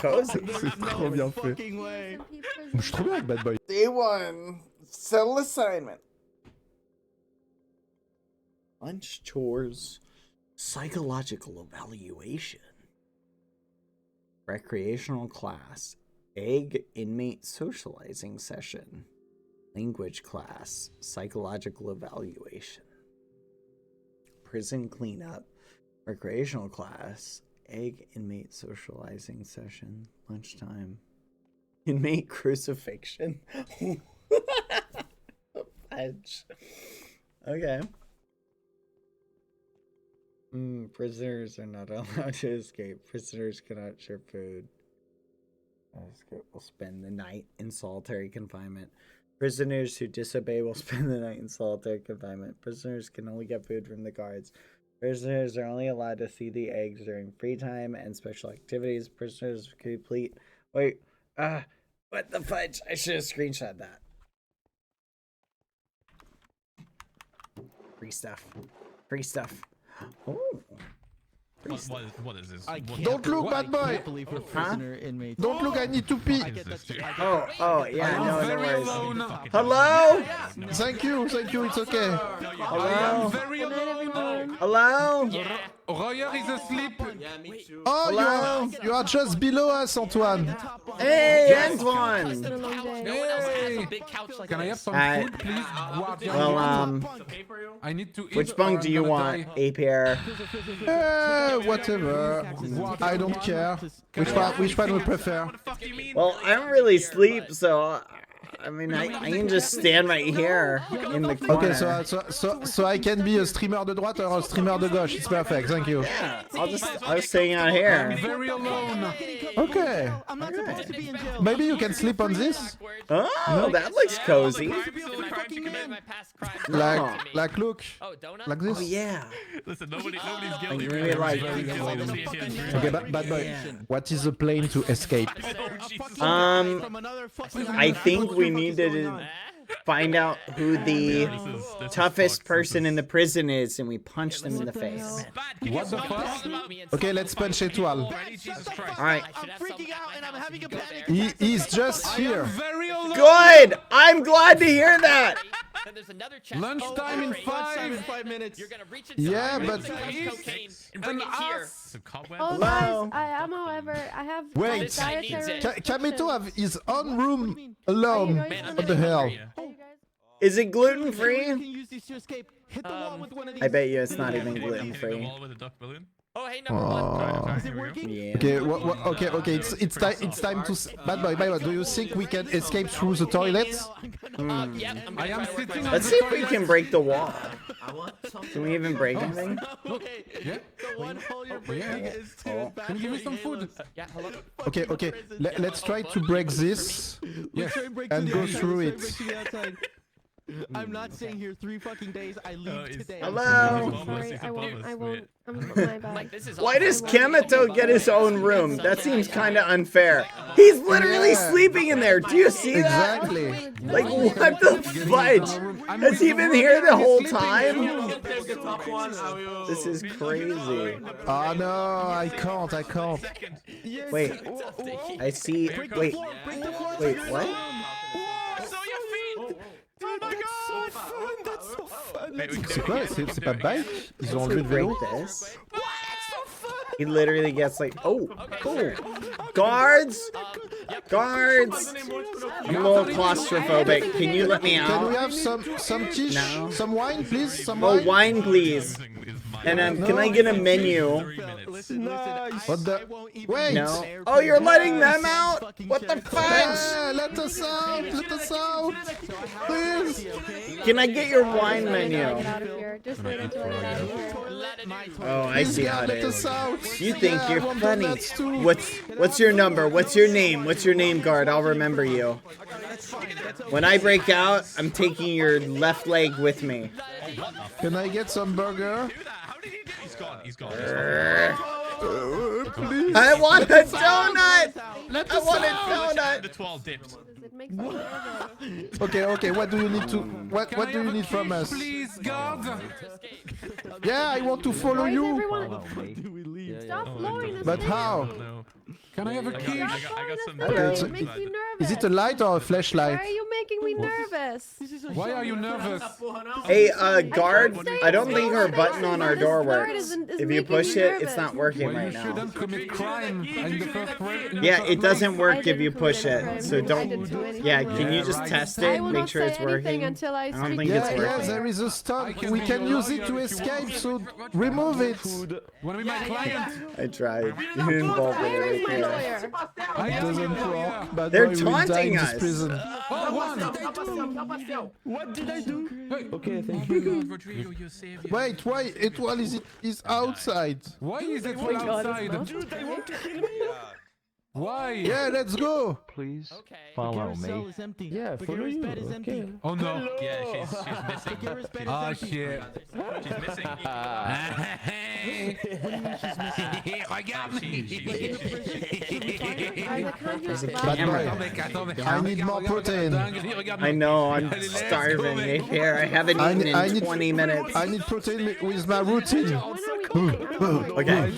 Cozy. C'est trop bien fait. Je suis trop bien avec Bad Boy. Day 1. Settle assignment. Lunch chores. Psychological evaluation. Recreational class. Egg inmate socializing session. Language class. Psychological evaluation. Prison cleanup. Recreational class. Egg inmate socializing session. Lunchtime. Inmate crucifixion. Fudge. Okay. Prisoners are not allowed to escape. Prisoners cannot share food. Will spend the night in solitary confinement. Prisoners who disobey will spend the night in solitary confinement. Prisoners can only get food from the guards. Prisoners are only allowed to see the eggs during free time and special activities. Prisoners complete. Wait. What the fudge? I should have screenshot that. Free stuff. Free stuff. Oh. What is this? Don't look, Bad Boy! believe we're prisoner inmates. Don't look, I need to pee! Oh, yeah, no worries. alone. Hello? Thank you, it's okay. Hello? Very alone. Hello? Royer is asleep. Yeah, me too. Oh, you are just below us, Antoine. Hey, Antoine! It's been a long day. Hey. Can I have some Alright. food, please? Guardian? Well, Okay for you? I need to eat. which or bunk I'm do you gonna want, die. APR? Whatever. I don't care. Which one we prefer? Well, I don't really sleep, so I mean, I can just stand right here in the corner. Okay, so I can be a streamer de droite or a streamer de gauche. It's perfect. Thank you. Yeah, I'll just hang out here. I'm very alone. Okay. I'm not supposed to be in jail. Maybe you can sleep on this. Oh, that looks cozy. Like look, like this. Oh yeah. Listen, nobody's guilty. Really like. Okay, Bad Boy. What is the plane to escape? I think we need to find out who the toughest person in the prison is, and we punch them in the face. What the fuck? Okay, let's punch Etoile. All right. I'm freaking out and I'm having a panic. He's just here. Very alone. Good. I'm glad to hear that. Lunchtime in 5 minutes. Yeah, but Oh, guys, I am, however, I have wait. dietary Kameto have his own room alone. What the hell? Are you guys Is it gluten free? You can use these to escape. Hit the wall with one of these. I bet you it's not even gluten Hitting the free. wall with a duck balloon. Oh, hey, number one. Is it working? Yeah. Okay, okay. It's time to. Bad boy. Do you think we can escape through the toilets? Yep, I'm I am sitting on Let's the see if we toilet. can break the wall. I want something. Can we even break anything? Okay. Yeah. The one hole you're breaking is to Oh. Can you give me some food? Yeah, hello. Okay. Let's try to break this Yes. and go through it. I'm not staying here 3 fucking days. I leave today. Hello? Sorry, I won't. My bad. Like, this is Why does awesome. Kamato get his own room? That seems kind of unfair. He's literally sleeping in there. Do you see that? Exactly. Like, what the fudge? Has he been here the whole time? Take the top one. I will. This is crazy. Oh no, I can't. Wait, I see. Wait, what? C'est quoi? C'est pas bike? Ils ont enlevé le Break vélo? this. He literally gets like, oh, cool. Guards! Guards! I'm a little claustrophobic. Can you let me Can we out? have some quiche? No. Some wine, please? Some Oh, wine? wine, please. And can I get a menu? What the? Wait! No. Oh, you're letting them out? What the fudge? Let us out! Let us out! Please! Can I get your wine menu? Get out of here. Just wait until I get out of here. Oh, I see how it Let us is. out! You think Yeah, you're I want funny. donuts too. What's your number? What's your name? What's your name, guard? I'll remember you. When I break out, I'm taking your left leg with me. Can I get some burger? He's gone. He's gone. Please. I want a donut! I want a donut! The 12 dipped. Does it make me nervous? Okay. What do you need to? What do you need from us? Please, God. Yeah, I want to follow Why is you. everyone... Stop blowing us But how? No. Can I have a key? I got some. It makes me nervous. Is it a light or a Why flashlight? are you making me nervous? Why are you nervous? Hey, guard, stay I don't in think this our place. button on our This door guard works. is If you making push me it, it's nervous. not working Well, right you now. shouldn't commit crime in the first place. Yeah, it doesn't work if didn't you commit push any it, crime. so I don't. didn't do anything Yeah, wrong. can you just test I it, will make not sure say it's anything working? until I don't speak think to it's my working. Yeah, lawyer. there is a stop. We can use it to escape, so remove it. Wanna be my client? I tried. You involved Where is it. my Yeah. lawyer? I It am doesn't your lawyer. work. Bad They're boy will die in taunting this us. prison. Oh, one. What did I do? Okay, thank Rodrigo, you saved you. Wait, why? Étoile is outside. Why is it Oh my God, outside? it's not. Why? Yeah, let's go. Please Okay. follow me. Cell is empty. Yeah, The follow Garrett's you. bed is empty. Okay. Oh no. Yeah, she's missing. Garrett's bed is Ah empty. shit. She's missing. Regarde. I can't use the Bad bathroom. boy. I need more protein. I know, I'm starving. Here, I haven't I eaten need- in 20 minutes. I need protein with my routine. When are we eating? Okay.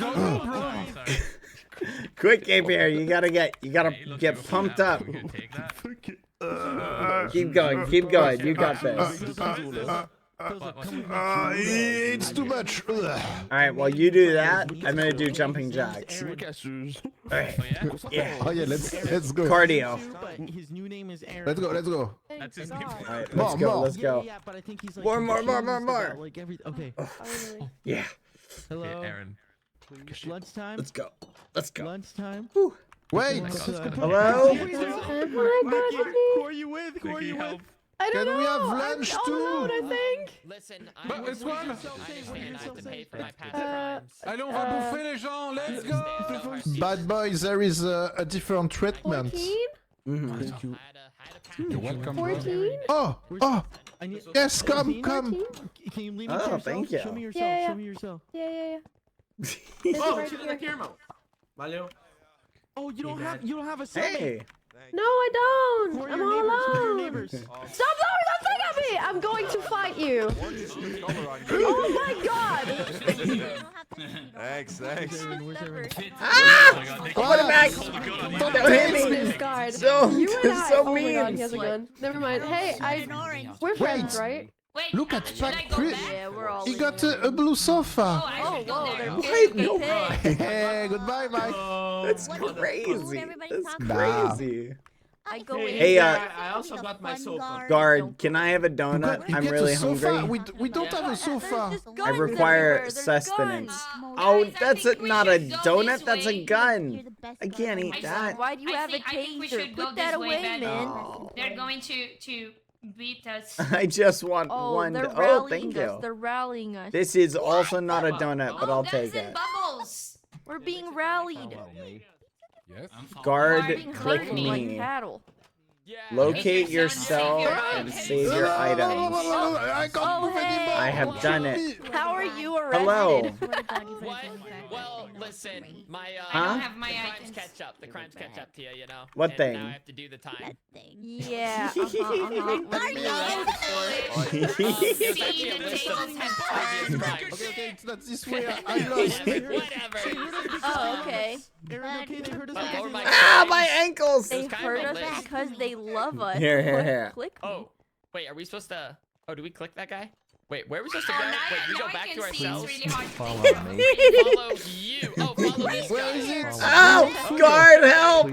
Quick, Gabriel, you gotta get pumped up. Keep going, you got this. It's too much. Alright, while you do that, I'm gonna do jumping jacks. Alright. Yeah. Oh yeah, let's go. Cardio. But his new name is Aaron. Let's go. That's his name. Alright, More, let's go, more. let's go. Yeah, but I think he's like More, confused more. about, like every. Okay. Yeah. Hello. Aaron. Lunchtime. Let's go. Let's go. Lunchtime. Wait. Hello? Who are you with? Who are you with? I don't Can know. we have I'm lunch all too? alone, I think. Listen, But it's one. I understand I have to pay for my past crimes. Allons, va bouffer les gens. Let's go. Bad boy, there is a different treatment. 14? Thank you. You're welcome. 14? Oh. Yes, come. Can you leave me to Oh, yourself? thank you. Show me yourself. Yeah. Show me yourself. Yeah. Oh, right shit, here. the camera. Valeu. Oh, you don't have a cellmate. Hey. No, I don't. Who are I'm your all neighbors? Who are your alone. neighbors? Stop blowing that thing at me! I'm going to fight you. Oh my god! Thanks. Ah! Put it back! Don't hit me! This guard. So- You and I. so Oh my god, mean. he has a gun. Never mind. Hey, we're friends, right? Wait, Look at should I Pac. go back? Yeah, we're all. He got a blue sofa. I Oh, should go whoa, there. they're Wait, no. Hey, goodbye, Mike. That's crazy. That's Nah. crazy. I go in. Hey, I also got my sofa. guard, can I have a donut? You I'm get really a sofa. hungry. We don't have a sofa. I require sustenance. Oh, that's not a donut. That's a gun. I can't eat that. Why do you have a I think we taser? should go Put that this way, away, Bad man. Boy. They're going to beat us. I just want Oh, one. they're Oh, rallying thank us. you. They're rallying us. This is also not a donut, but I'll take it. Bubbles. We're being rallied. Yes. Guard, Being click herded like me. cattle. Locate yourself and save your items. I can't move anymore. I have done it. How are you arrested? Hello. Well, listen, my Huh? I don't have my crimes items. catch up. The crimes catch up to you, you know. What and thing? Now I have to do the time. Yeah. Let me It was actually a list of previous crimes. Okay, it's not this way. I lost. Whatever. Oh, okay. Ah, my ankles! They hurt us because they love us. Here. Click me. Oh, wait, are we supposed to... Oh, do we click that guy? Wait, where are we supposed to go? Wait, we go back to ourselves? Follow me. Follow you. Oh, follow this guy. Ow! Guard, help!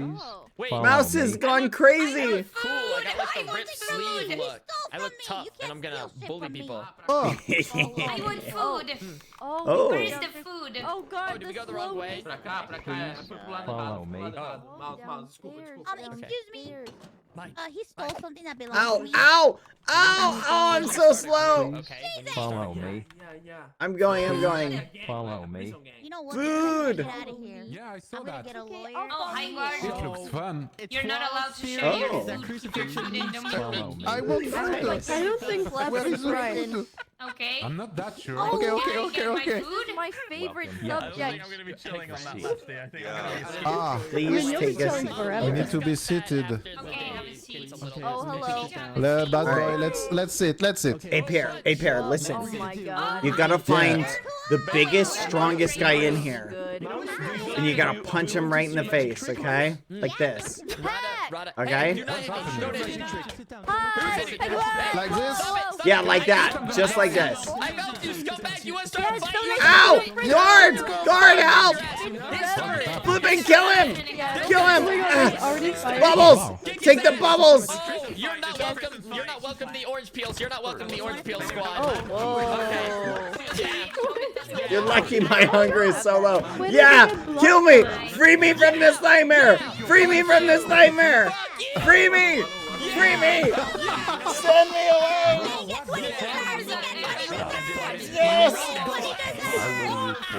Wait, Mouse has gone crazy. cool. I got like the ripped sleeve look. I look tough, and I'm gonna bully people. Oh. I want food. Oh. Where is the food? Oh God, Oh, did we go the wrong way? Pra cá, é pro lado Follow errado. me. Mouse, desculpa. Excuse me. He stole something that belongs Ow! to me. Ow! Ow! Oh, I'm so slow. Okay. Follow me. I'm going. Follow me. You know what? Food. Get out of here. Yeah, I saw I'm gonna that. get a lawyer. Oh, hi, It guard. looks fun. You're not allowed to show your Oh. food. Keep your food in the Follow middle. me. I want food. I don't think Where left is is the right. food? Okay. I'm not that sure. Oh, Okay. can I get my food? My favorite Yeah. subject. I'm gonna be chilling on that left day. I think I'm gonna be Ah, Please take a seat. we need to be seated. Okay, have a seat. Oh, hello. Bad boy, let's sit. Hey, Pear, listen. Oh my God. You gotta find the biggest, strongest guy in here. Good. And you gotta punch him right in the face, okay? Like this. Rada. Okay? Hey, do not hit me. Don't hit me. Like this? Yeah, like that. Just like this. I helped you, scumbag. You want to start fighting? Ow! Guard, help! Flipping, kill him! Kill him! Bubbles! Take the bubbles! You're not welcome. You're not welcome to the orange peels. You're not welcome to the orange peel squad. Whoa. You're lucky my hunger is so low. Yeah! Kill me! Free me from this nightmare! Free me from this nightmare! Free me! Free me! Send me away!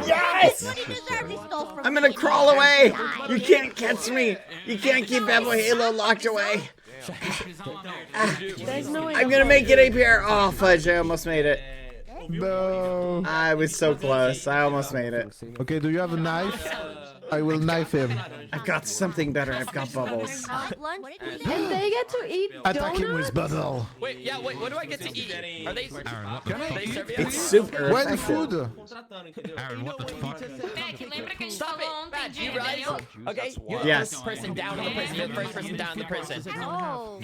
Yes! I'm gonna crawl away! You can't catch me! You can't keep BadBoyHalo locked away! I'm gonna make it APR! Oh, fudge, I almost made it. No. I was so close. I almost made it. Okay, do you have a knife? I will knife him. I've got something better. I've got bubbles. And they get to eat Attack him with donuts? bubble. Wait, yeah, wait, what do I get to eat? Are they serving It's super When effective. food? Aaron, what the fuck? Stop it! Bad, you rise. Okay, you're Yes. the first person down in the prison. You're the first person down in the prison. Oh.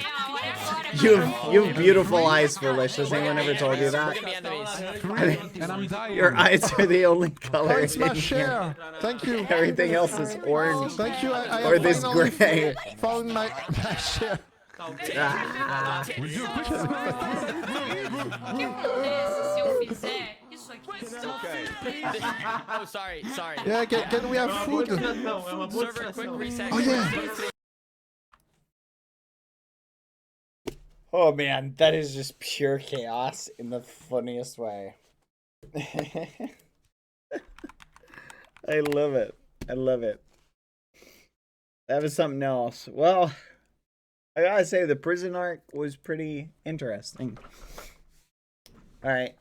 You have beautiful eyes, Foolish. Has anyone ever told you We're that? gonna be enemies. And I'm dying. Your eyes are the only Oh, color it's my in here. share. Thank you. Everything else is orange. Thank you. I Or have this finally gray. found my share. Ah. Se eu fizer isso aqui. Oh, sorry. Yeah, can we have food? Server, quick reset. Oh yeah. Oh man, that is just pure chaos in the funniest way. I love it. I love it. That was something else. Well, I gotta say the prison arc was pretty interesting. Alright.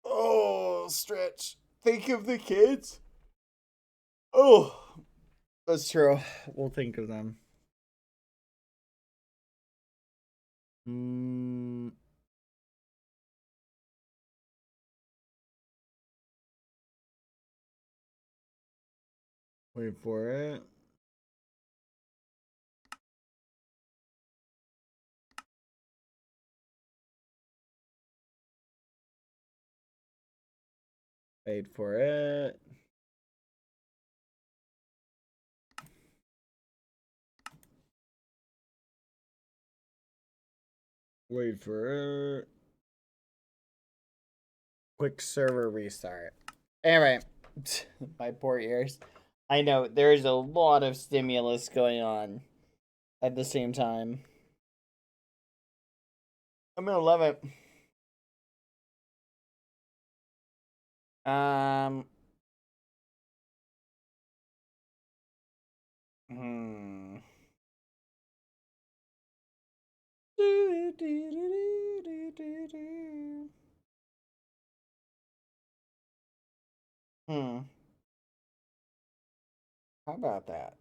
Oh, stretch. Think of the kids. Oh, that's true. We'll think of them. Wait for it. Wait for it. Wait for it. Quick server restart. Anyway, my poor ears. I know there's a lot of stimulus going on at the same time. I'm gonna love it. How about that?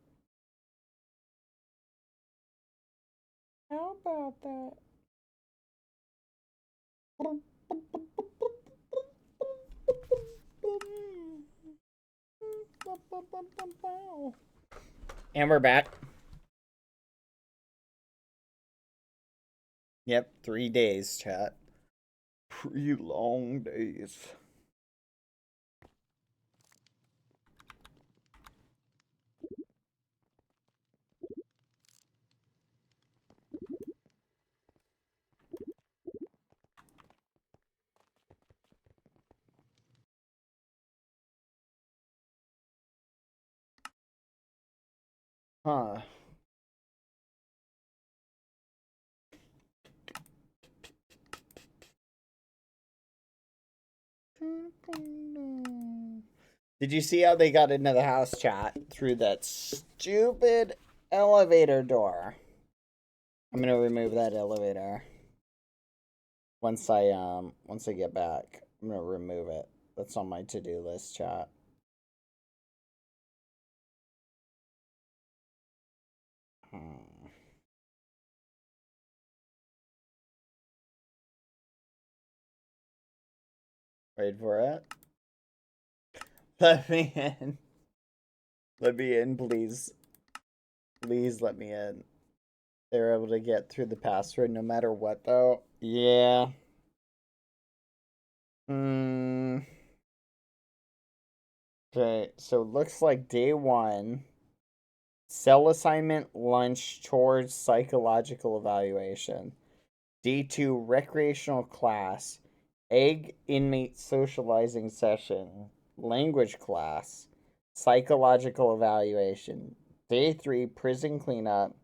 How about that? And we're back. Yep, 3 days, chat. Pretty long days. Huh. Did you see how they got into the house, chat? Through that stupid elevator door. I'm gonna remove that elevator. Once I get back, I'm gonna remove it. That's on my to-do list, chat. Wait for it. Let me in. Let me in, please. Please let me in. They were able to get through the password no matter what, though. Yeah. Okay, so it looks like day 1. Cell assignment, lunch, chores, psychological evaluation. Day 2, recreational class. Egg inmate socializing session. Language class. Psychological evaluation. Day 3, prison cleanup.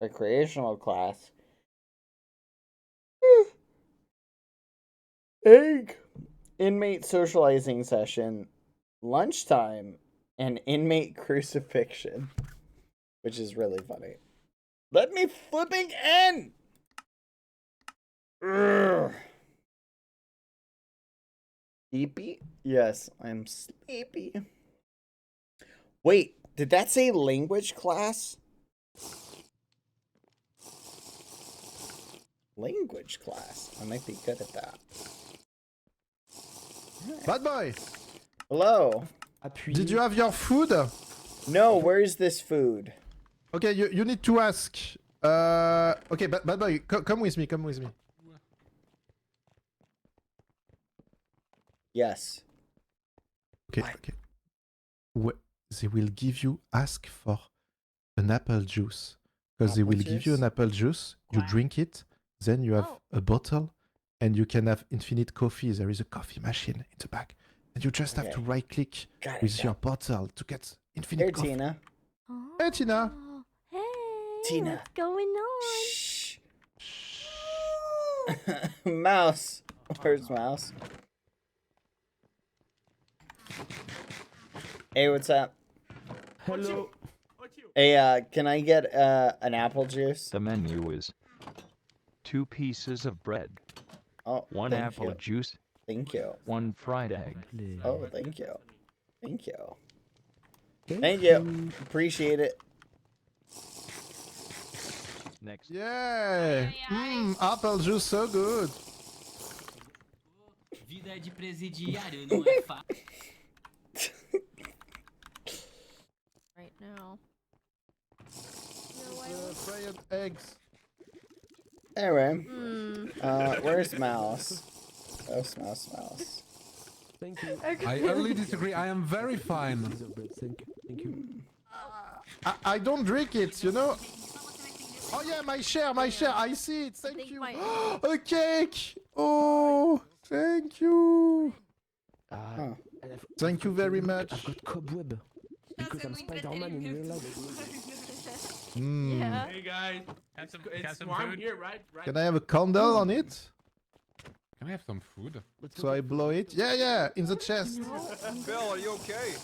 Recreational class. Egg inmate socializing session. Lunchtime. And inmate crucifixion. Which is really funny. Let me flipping in! Urgh. Sleepy? Yes, I'm sleepy. Wait, did that say language class? Language class. I might be good at that. Right. Bad boy! Hello. Did you have your food? No, where is this food? Okay, you need to ask. Okay, bad boy, come with me, come with me. Yes. Okay, okay. They will give you, ask for an apple juice. Because they will give you an apple juice, you drink it, then you have a bottle, and you can have infinite coffee. There is a coffee machine in the back. And you just have to right click with your bottle to get infinite coffee. Tina. Hey, Tina. Hey, Tina. what's going on? Shh. Mouse. Where's Mouse? Hey, what's up? Hello. Hey, can I get an apple juice? The menu is 2 pieces of bread. Oh, 1 thank apple you. juice. Thank you. 1 fried egg. Oh, thank you. Thank you. Thank you. Appreciate it. Next. Yeah. Apple juice, so good. Vida de presidiário não é fácil. Right now. Fried eggs. Anyway, where's Mouse? Oh, Mouse. Thank you. I only disagree. I am very fine. I don't drink it, you know. Oh yeah, my share, my share. I see it. Thank you. A cake. Oh, thank you. Thank you very much. I've got cobweb because I'm Spider-Man in real life. Mm. Hey guys, Have it's some warm food? here, right? Can I have a candle on it? Can I have some food? So I blow it? Yeah, yeah, in the chest. Bill, are you okay?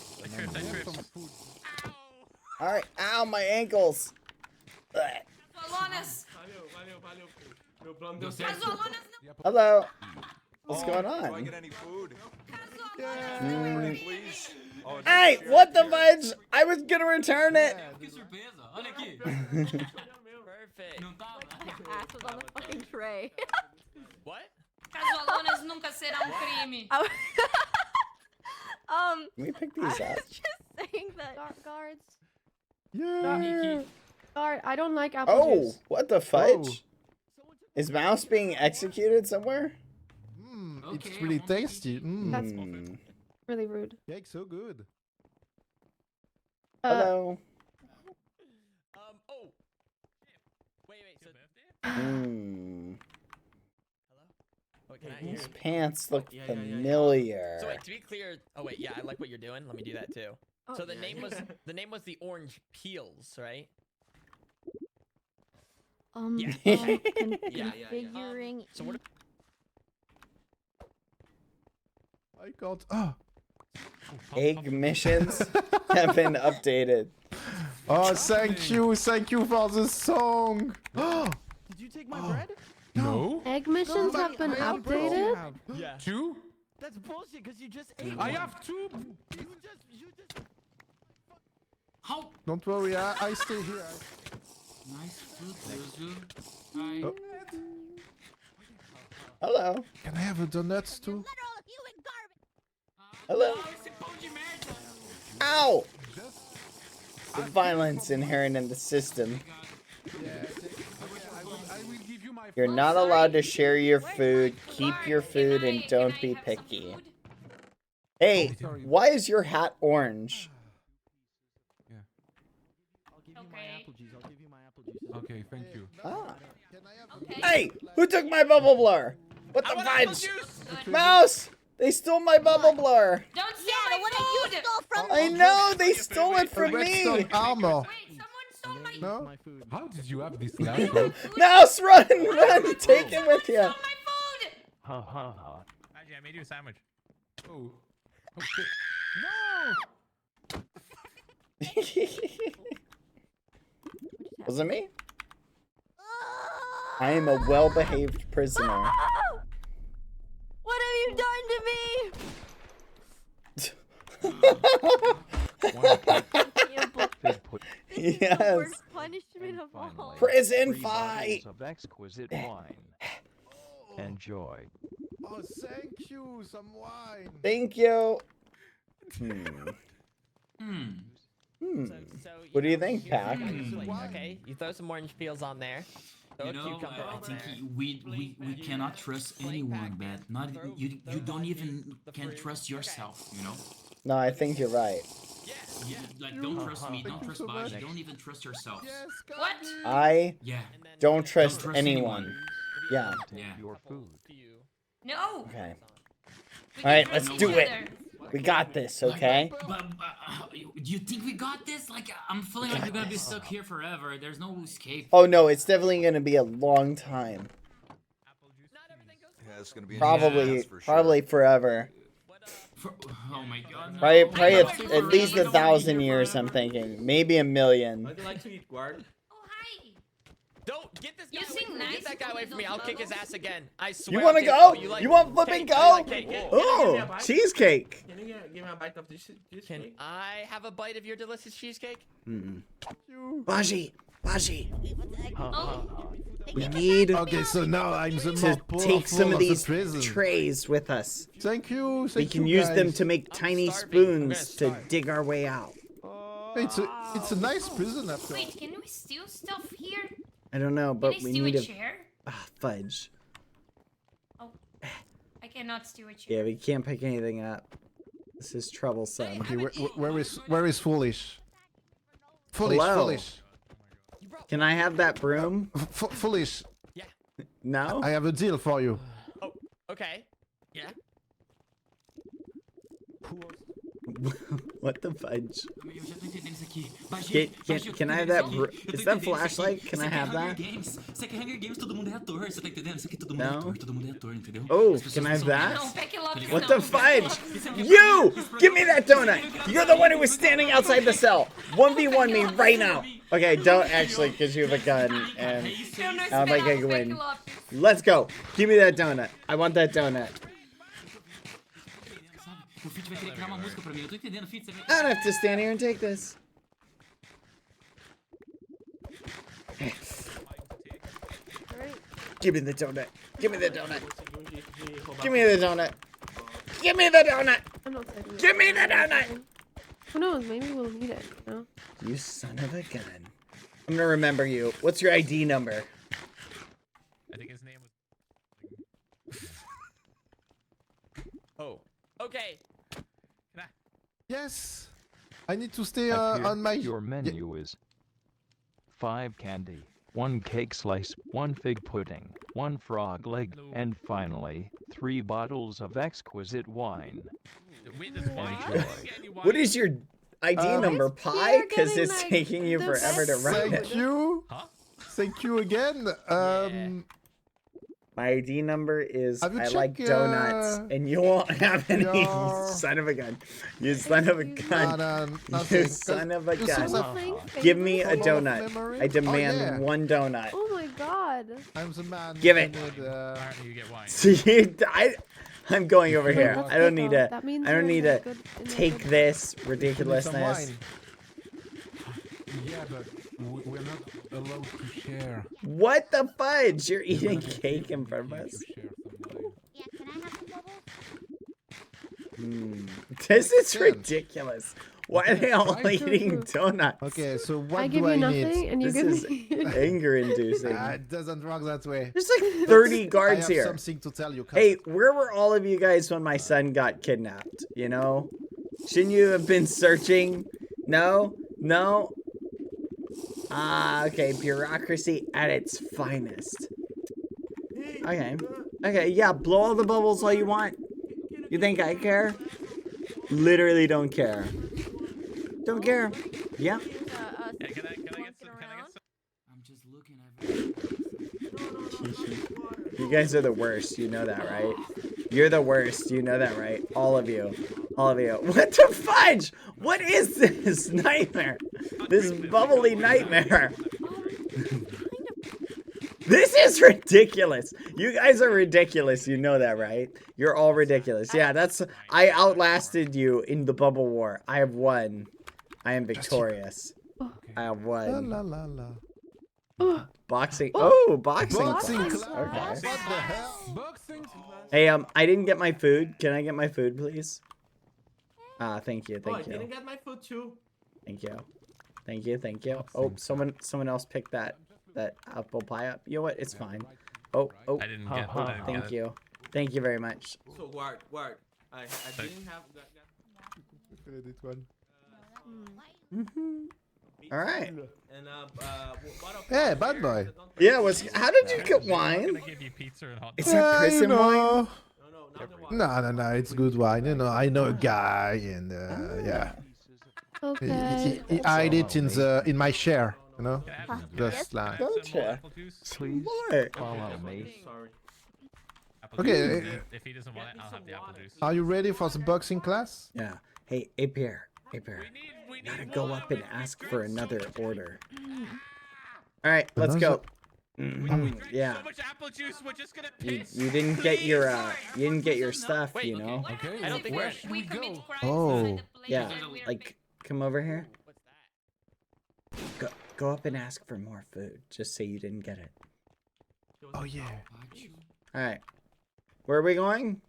Alright, ow, my ankles. Ugh. Solonas. Meu plano deu certo. Hello. What's going Do I on? get any food? Mm. Please. Oh, Hey, what the fudge? I was gonna return it. Perfect. Ass was on the fucking tray. What? Casolonas nunca serão crime. Can we pick I these was up? just saying that. Guards. Yeah. Guard, I don't like apple Oh, juice. what the fudge? Is Mouse being executed somewhere? It's really tasty. That's Mm. really rude. Cake so good. Hello. Oh. Wait. So. Mm. Oh, can I hear? These pants look Yeah. familiar. So wait, to be clear. Oh wait, yeah, I like what you're doing. Let me do that too. So the name was the orange peels, right? Yeah. Yeah. Configuring. So what? I got. Oh. Egg missions have been updated. Oh, thank you for the song. Did you take my bread? No. Egg missions have been updated? Yeah. 2? That's bullshit because you just ate I one. have 2. You just. How? Don't worry, I stay here. Nice food, Zuzu. Hi. Oh. Hello. Can I have a donuts too? Hello. Ow! The violence inherent in the system. You're not allowed to share your food. Keep your food and don't be picky. Hey, why is your hat orange? Okay, thank you. Ah. Hey, who took my bubble blur? What the fudge? Mouse! They stole my bubble blur. Don't steal my food. I know, they stole it from me. Redstone armor. No? How did you have this last one? Mouse, run! Take it with you. Actually, I made you a sandwich. Oh. Okay. Was it me? I am a well-behaved prisoner. What have you done to me? Yes. The worst punishment of all. Prison 3 fight. bottles of exquisite wine. Enjoy. Oh, thank you. Some wine. Thank you. What do you think, Pac? Okay, you throw some orange peels on there. You know, I think we cannot trust anyone, but not you don't even can trust yourself, you know? No, I think you're right. Like don't trust me, don't trust Baji, don't even trust yourself. What? I Yeah. don't trust anyone. Yeah. Your food. No. Okay. Alright, let's do it. We got this, okay? But do you think we got this? Like, I'm feeling like we're gonna be stuck here forever. There's no escape. Oh no, it's definitely gonna be a long time. Yeah, it's gonna be Probably forever. Oh my god. No. Probably at least 1,000 years, I'm thinking. Maybe a million. I'd like to eat guard. Don't get this guy You away sing from me. nice Get that guy away from me. I'll kick his ass again. I swear. You wanna I'll kick- go? Oh, You want flipping cake? go? You like cake? Oh, cheesecake. Can you give me a bite of this Can cheesecake? I have a bite of your delicious cheesecake? Baji. Oh. We need Okay, so now I'm the to more take some powerful of these the prison. trays with us. Thank you. We Thank can you, use them guys. to make tiny spoons to dig our way out. It's a nice prison after. Wait, can we steal stuff here? I don't know, Can but I we steal need a a chair? fudge. Oh, I cannot steal a chair. Yeah, we can't pick anything up. This is troublesome. Okay, where is foolish? Foolish, Hello. foolish. You brought Can I have that broom? Foolish. Yeah. No? I have a deal for you. Oh, okay. Yeah. What the fudge? Eu já tô entendendo isso aqui. Can I have that is that flashlight? Can I have that? Isso aqui é Hunger Games, todo mundo é ator, você tá entendendo? Isso aqui todo mundo é No. ator, todo mundo é ator, entendeu? Oh, As pessoas can I have são that? reais. What the fudge? You! Give me that donut! You're the one who was standing outside the cell! 1v1 me right now! Okay, don't actually, because you have a gun, and I don't think I can win. Let's go! Give me that donut. I want that donut. O Fit vai querer criar uma música pra mim, eu tô entendendo, Fit, você vai... I don't have to stand here and take this. Give me the donut. Give me the donut. Give me the donut. Give me the donut. I'm not taking it. Give me the donut. Who knows? Maybe we'll need it. You know? You son of a gun. I'm gonna remember you. What's your ID number? I think his name was. Oh. Okay. Yes. I need to stay Up here, on my. Your menu is 5 candy, 1 cake slice, 1 fig pudding, 1 frog leg, and finally 3 bottles of exquisite wine. Wait, there's wine? Enjoy. What is your ID number, Pie? Because getting, it's like, taking you the forever to best write Thank it. you. Huh? Thank you again. My ID number is Have you I like checked, donuts, and you won't have any. your- Son of a gun! You son of a gun! You nothing. son of a You gun! something Give me a Full of donut. memory? I demand Oh, yeah. one donut. Oh my god. I'm the man. Give who it. need, Apparently you get wine. See, I'm going over here. That's I don't good, need though. to. That means I don't you're need in a to good- in a take good- this you need some ridiculousness. wine. Yeah, but we're not allowed to share. What the fudge? You're eating cake in front of us. Yeah, can I have some bubbles? This is sense. ridiculous. Why are they all Try to eating donuts? Okay, so what I do give I you need? nothing and you This give is me. anger-inducing. It doesn't work that way. There's like 30 I guards have here. something to tell you. Hey, where were all of you guys when my son got kidnapped? You know? Shouldn't you have been searching? No? No? Ah, okay. Bureaucracy at its finest. Okay. Okay, yeah, blow all the bubbles all you want. You think I care? Literally don't care. Don't care. Yeah? Yeah, can I get some? I'm just looking at... You guys are the worst. You know that, right? You're the worst. You know that, right? All of you. All of you. What the fudge? What is this nightmare? This bubbly nightmare. This is ridiculous. You guys are ridiculous. You know that, right? You're all ridiculous. Yeah, that's... I outlasted you in the bubble war. I have won. I am victorious. I have won. La la la. Boxing. Oh, boxing. Boxing class. class. Okay. What the hell? Boxing. Hey, I didn't get my food. Can I get my food, please? Thank you, Oh, I thank didn't you, get my food too. thank you, thank you, thank you. Oh, someone else picked that apple pie up. You know what? It's fine. Oh, I didn't get. oh, I didn't get thank it. you, thank you very much. So word. I didn't have that. All right. And what of Hey, bad boy. Yeah, how did you get I'm wine? gonna give you pizza and hot Is dogs. that you prison wine? know. no, It's good wine. You know, I know a guy, and yeah, Okay. he hide it in my share. You know, just like. Some more Gotcha. apple juice? Please What? follow me. sorry. Apple Okay, juice. If he doesn't want it, I'll have the apple juice. Are you ready for the boxing class? Yeah. Hey, Pierre. Hey, Pierre. We Gotta need go more up and with ask drinks. for another order. All right, let's go. Yeah. So much apple juice, we're just gonna You, piss. you didn't get your stuff, Wait, you know. Okay. I don't think where we're- should we go? Oh. Yeah, like come over here. Go up and ask for more food. Just say you didn't get it. Oh yeah. All right. Where are we going?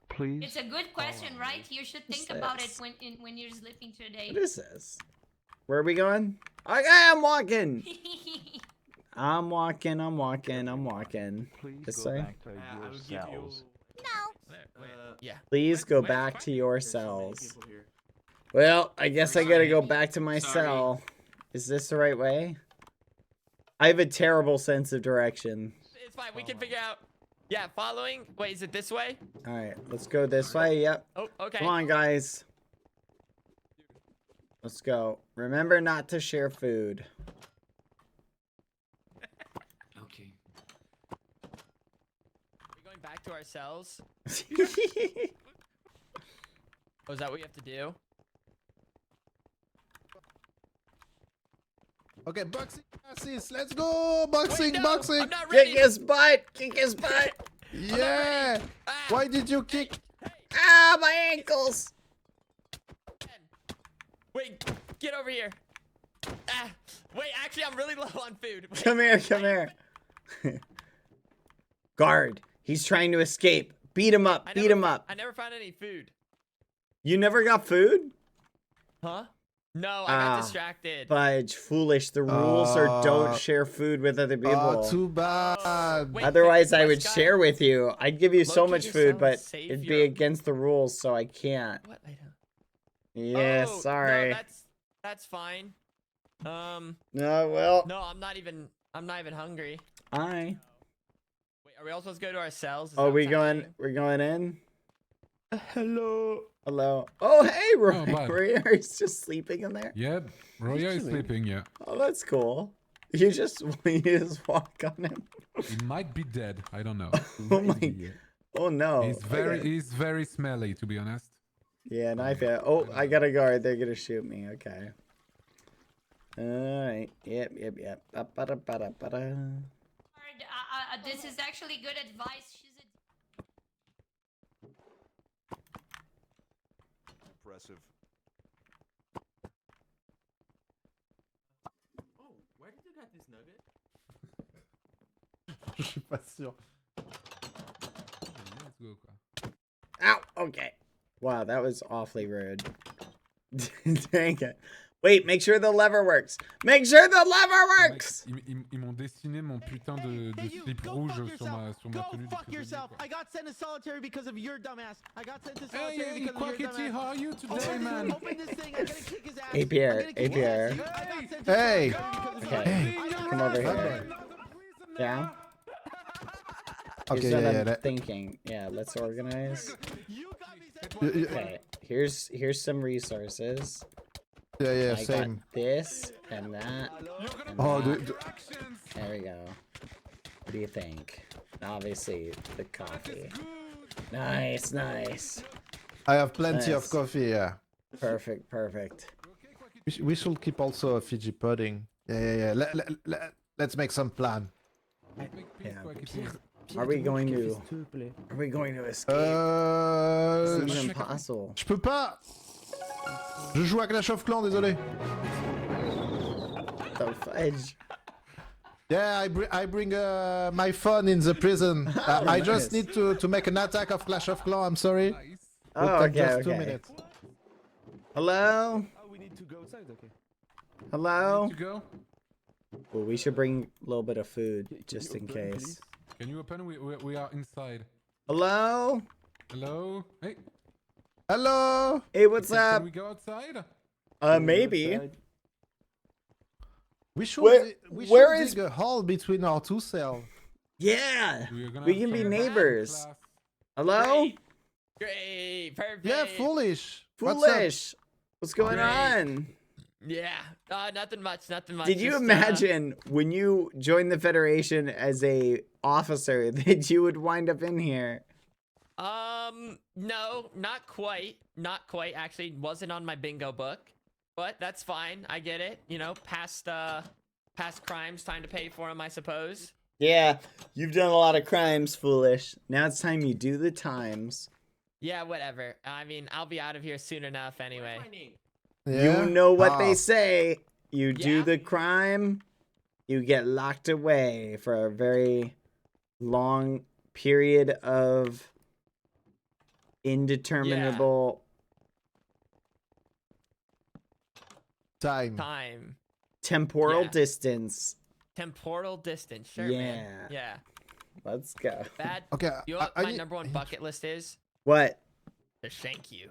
Please. It's a good question, right? You should think What's about this? it when you're sleeping today. What is this? Where are we going? Okay, I'm walking. I'm walking. Please This go way. back to I your will give you. cells. Yeah. Please go back to your cells. Well, I guess I gotta go back to my cell. Is this the right way? I have a terrible sense of direction. It's fine. We can figure out. Yeah, following. Wait, is it this way? All right, let's go this way. Yep. Oh, okay. Come on, guys. Let's go. Remember not to share food. Okay. Are we going back to our cells? Oh, is that what you have to do? Okay, boxing classes. Let's go. Boxing, Wait, no, boxing. I'm not ready. Kick his butt. Kick his butt. Yeah. Why did you kick? Ah, my ankles. Wait, get over here. Ah, wait, actually, I'm really low on food. Wait, Come here. Come here. Guard. He's trying to escape. Beat him up. Beat him up. I never found any food. You never got food? Huh? No, I got distracted. Fudge, foolish. The rules are don't share food with other people. Oh, too bad. Wait, Otherwise, I West would guy? share with you. I'd give you so Loki much yourself, food, but save it'd be your- against the rules, so I can't. What? I don't. Yeah, Oh, sorry. No, that's fine. No, well. No, I'm not even hungry. Wait, are we all supposed to go to our cells? Is Oh, that we what's going? happening? We're going in. Hello. Hello. Oh, hey, Roy. bud. Roy's just sleeping in there. Yeah, Roya is sleeping, yeah. Oh, that's cool. You just walk on him. He might be dead, I don't know. Oh my. Oh no. He's very smelly, to be honest. Yeah, knife it. Oh, I got a guard. They're gonna shoot me. Okay. Alright. Yep. Ba-ba-da-ba-da-ba-da. This is actually good advice. Impressive. Oh, where did you get this nugget? Je suis pas sûr. Let's go, quoi. Ow. Okay. Wow, that was awfully rude. Dang it. Wait, make sure the lever works. Make sure the lever works. Ils m'ont dessiné mon putain de slip rouge sur ma tenue. Go fuck yourself. I got sent to solitary because of your dumbass. I got sent to Hey, solitary because of your Quackity, dumbass. how are you today, man? Open this thing. I'm gonna kick his ass. APR. Hey. Okay. Come over here. Yeah. Okay, Here's what yeah, I'm that- thinking. Yeah, let's organize. Yeah. Okay. Here's some resources. Yeah, I same. got this and that. And Oh, that. dude. There we go. What do you think? Obviously, the coffee. Nice, nice. I have plenty of Nice. coffee, yeah. Perfect. We should keep also a Fiji pudding. Yeah. Let's make some plan. Yeah. Are we going to escape? It's even impossible. Je peux pas. Je joue à Clash of Clans, désolé. The fudge. Yeah, I bring my phone in the prison. I just nice. need to make an attack of Clash of Clans. I'm sorry. Oh, It'll take okay, just 2 okay. minutes. Hello? Oh, we need to go outside. Okay. Hello? To go? Well, we should bring a little bit of food just in case. Can you open? We are inside. Hello? Hello? Hey. Hello. Hey, what's Can up? we go outside? Maybe. We should where is- dig a hole between our two cells. Yeah. We're gonna We have can be some neighbors. class. Hello? Great, perfect. Yeah, foolish. What's up? Foolish. What's going Great. on? Yeah, nothing much. Did you just, imagine when you joined the Federation as a officer that you would wind up in here? No, not quite. Actually, wasn't on my bingo book, but that's fine. I get it. You know, past crimes, time to pay for them, I suppose. Yeah, you've done a lot of crimes, Foolish. Now it's time you do the times. Yeah, whatever. I mean, I'll be out of here soon enough anyway. Yeah? You know what they Ah. say. You do Yeah. the crime, you get locked away for a very long period of indeterminable time. temporal Yeah. distance. Temporal distance, sure, Yeah. man. Yeah. Let's go. Bad. Okay, You know what I my need- number one bucket list is? What? To shank you.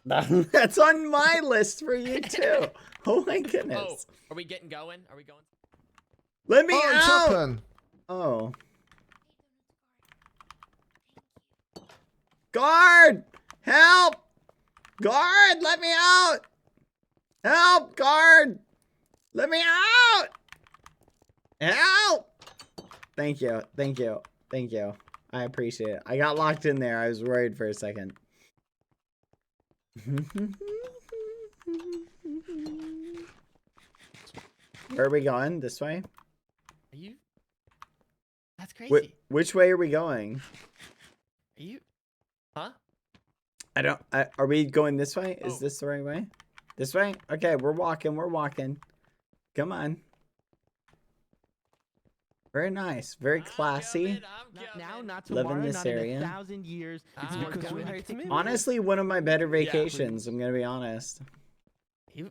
That's on my list for you too. Oh my goodness. Oh, are we getting going? Are we going? Let me Oh, it's out! open. Oh. Guard! Help! Guard, let me out! Help, guard! Let me out! Help! Thank you, thank you, thank you. I appreciate it. I got locked in there. I was worried for a second. Where are we going? This way? Are you? That's crazy. Which way are we going? Are you? Huh? I don't. Are we going this way? Is this the right way? This way? Okay, we're walking. We're walking. Come on. Very nice. Very classy. Now, not Live tomorrow, in this not area. in 1,000 years. It's because we hired him. Honestly, one of my better vacations. I'm gonna be honest.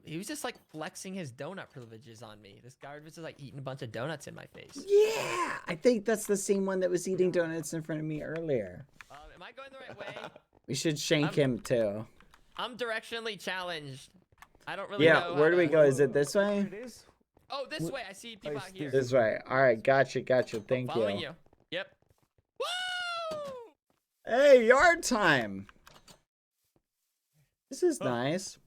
He was just like flexing his donut privileges on me. This guard was just like eating a bunch of donuts in my face. Yeah, I think that's the same one that was eating donuts in front of me earlier. Am I going the right way? We should shank him too. I'm directionally challenged. I don't really know. Yeah, where do we go? Is it this way? Oh, this way. I see people out here. This way. All right, gotcha, gotcha. Thank Following you. you. Yep. Hey, yard time. This is nice.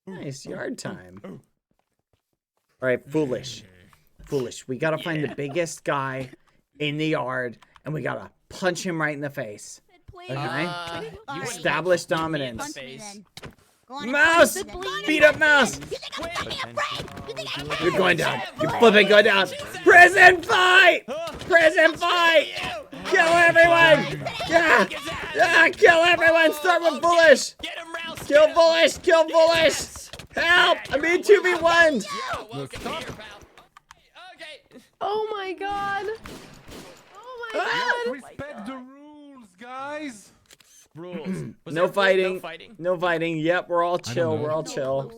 Nice yard time. All right, foolish. Foolish. We gotta find the biggest guy in the yard, and we gotta punch him right in the face. Okay? Establish dominance. Mouse! Beat up Mouse! You're going down. You're flipping going down. Prison fight! Prison fight! Kill everyone! Yeah! Yeah! Kill everyone! Start with Foolish! Kill Foolish! Kill Foolish! Help! I'm being 2v1'd! Oh my god! Oh my god! Respect the rules, guys. Rules. No fighting. No fighting. Yep, we're all chill. We're all chill.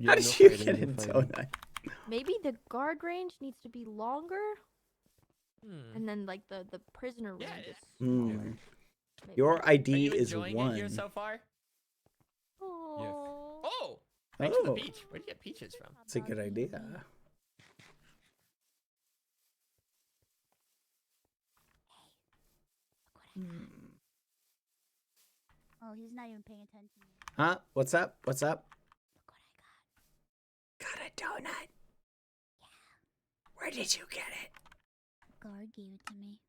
How did you get in donut? Maybe the guard range needs to be longer, and then like the prisoner range. Hmm. Your ID is enjoying 1. it here so far? Oh! Thanks for the peach. Where'd you get peaches from? That's a good idea. Oh, he's not even paying attention. Huh? What's up? What's up? Got a donut. Where did you get it? Guard gave it to me.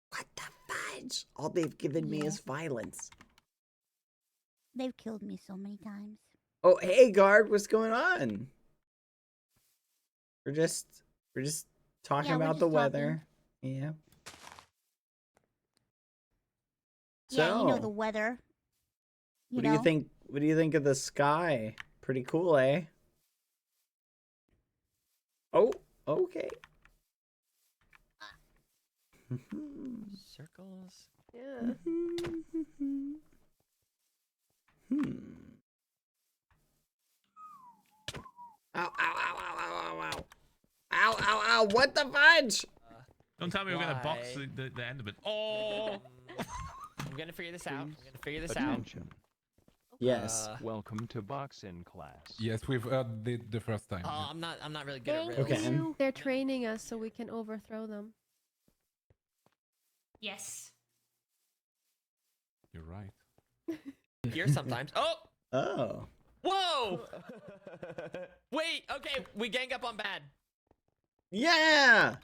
What the fudge? All they've given me is violence. They've killed me so many times. Oh, hey guard, what's going on? We're just talking Yeah, we're about just the talking. weather. Yeah. Yeah, you know the weather. What do you think? What do you think of the sky? Pretty cool, eh? Oh, okay. Circles. Yeah. Ow, ow, ow, ow, ow, ow, ow. Ow, ow, ow, what the fudge? Don't tell me we're gonna box the end of it. Oh! I'm gonna figure this out. I'm gonna figure this Attention. Yes. Welcome to box-in class. Yes, we've heard the first time. Oh, I'm not really good at Thank riddles. you. They're training us so we can overthrow them. Yes. You're right. Here sometimes. Oh! Oh. Whoa! Wait, okay, we gang up on bad. Yeah!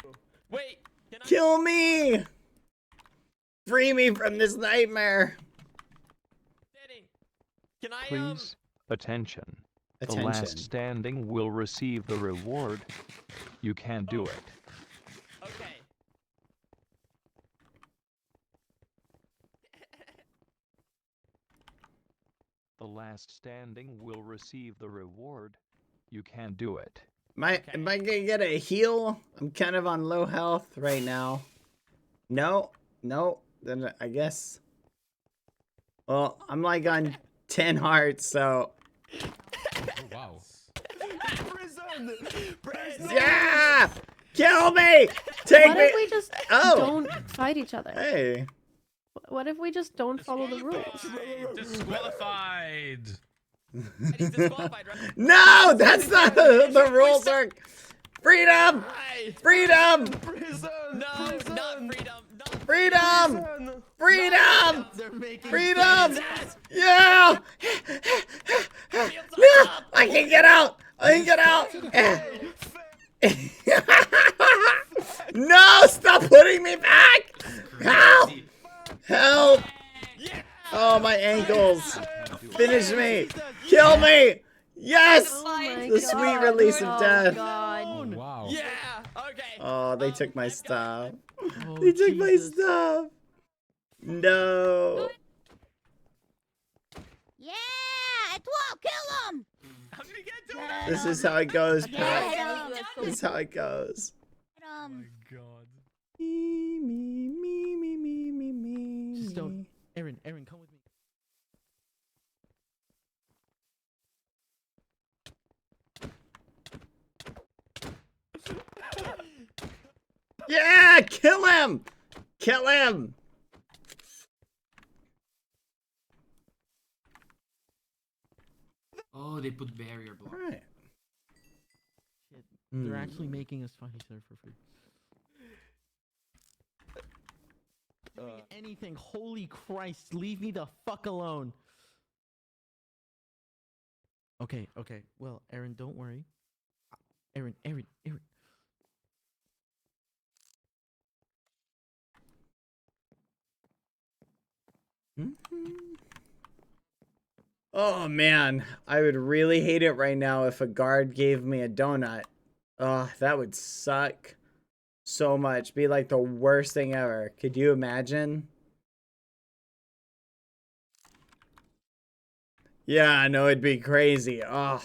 Wait, Kill me! Free me from this nightmare! Can I, Please, attention. The Attention. last standing will receive the reward. You can do it. Okay. The last standing will receive the reward. You can do it. Am I gonna get a heal? I'm kind of on low health right now. No, then I guess. Well, I'm like on 10 hearts, so. Oh, wow. Yeah! Kill me! Take What me! if we just don't fight each other? Hey. What if we just don't follow the rules? Disqualified. No, that's not the rules are. Freedom! Freedom! Prison! No, not freedom. Not Freedom! Freedom! They're making Freedom! Yeah! No! I can get out! I can get out! No! Stop putting me back! Help! Help! Oh, my ankles! Finish me! Kill me! Yes! The sweet release of death. Wow. Yeah. Okay. Oh, they took my stuff. They took my stuff. No. Yeah, at 12, kill him. How did he get to This is how it goes, Get Pat. him. This is how it goes. Get him. God. Just don't. Aaron, come with me. Yeah, kill him! Kill him! Oh, they put barrier block. Alright. Shit, they're actually making us fight each other for free. Anything, holy Christ, leave me the fuck alone. Okay, well, Aaron, don't worry. Aaron. Oh man, I would really hate it right now if a guard gave me a donut. Oh, that would suck so much. Be like the worst thing ever. Could you imagine? Yeah, I know it'd be crazy. Oh,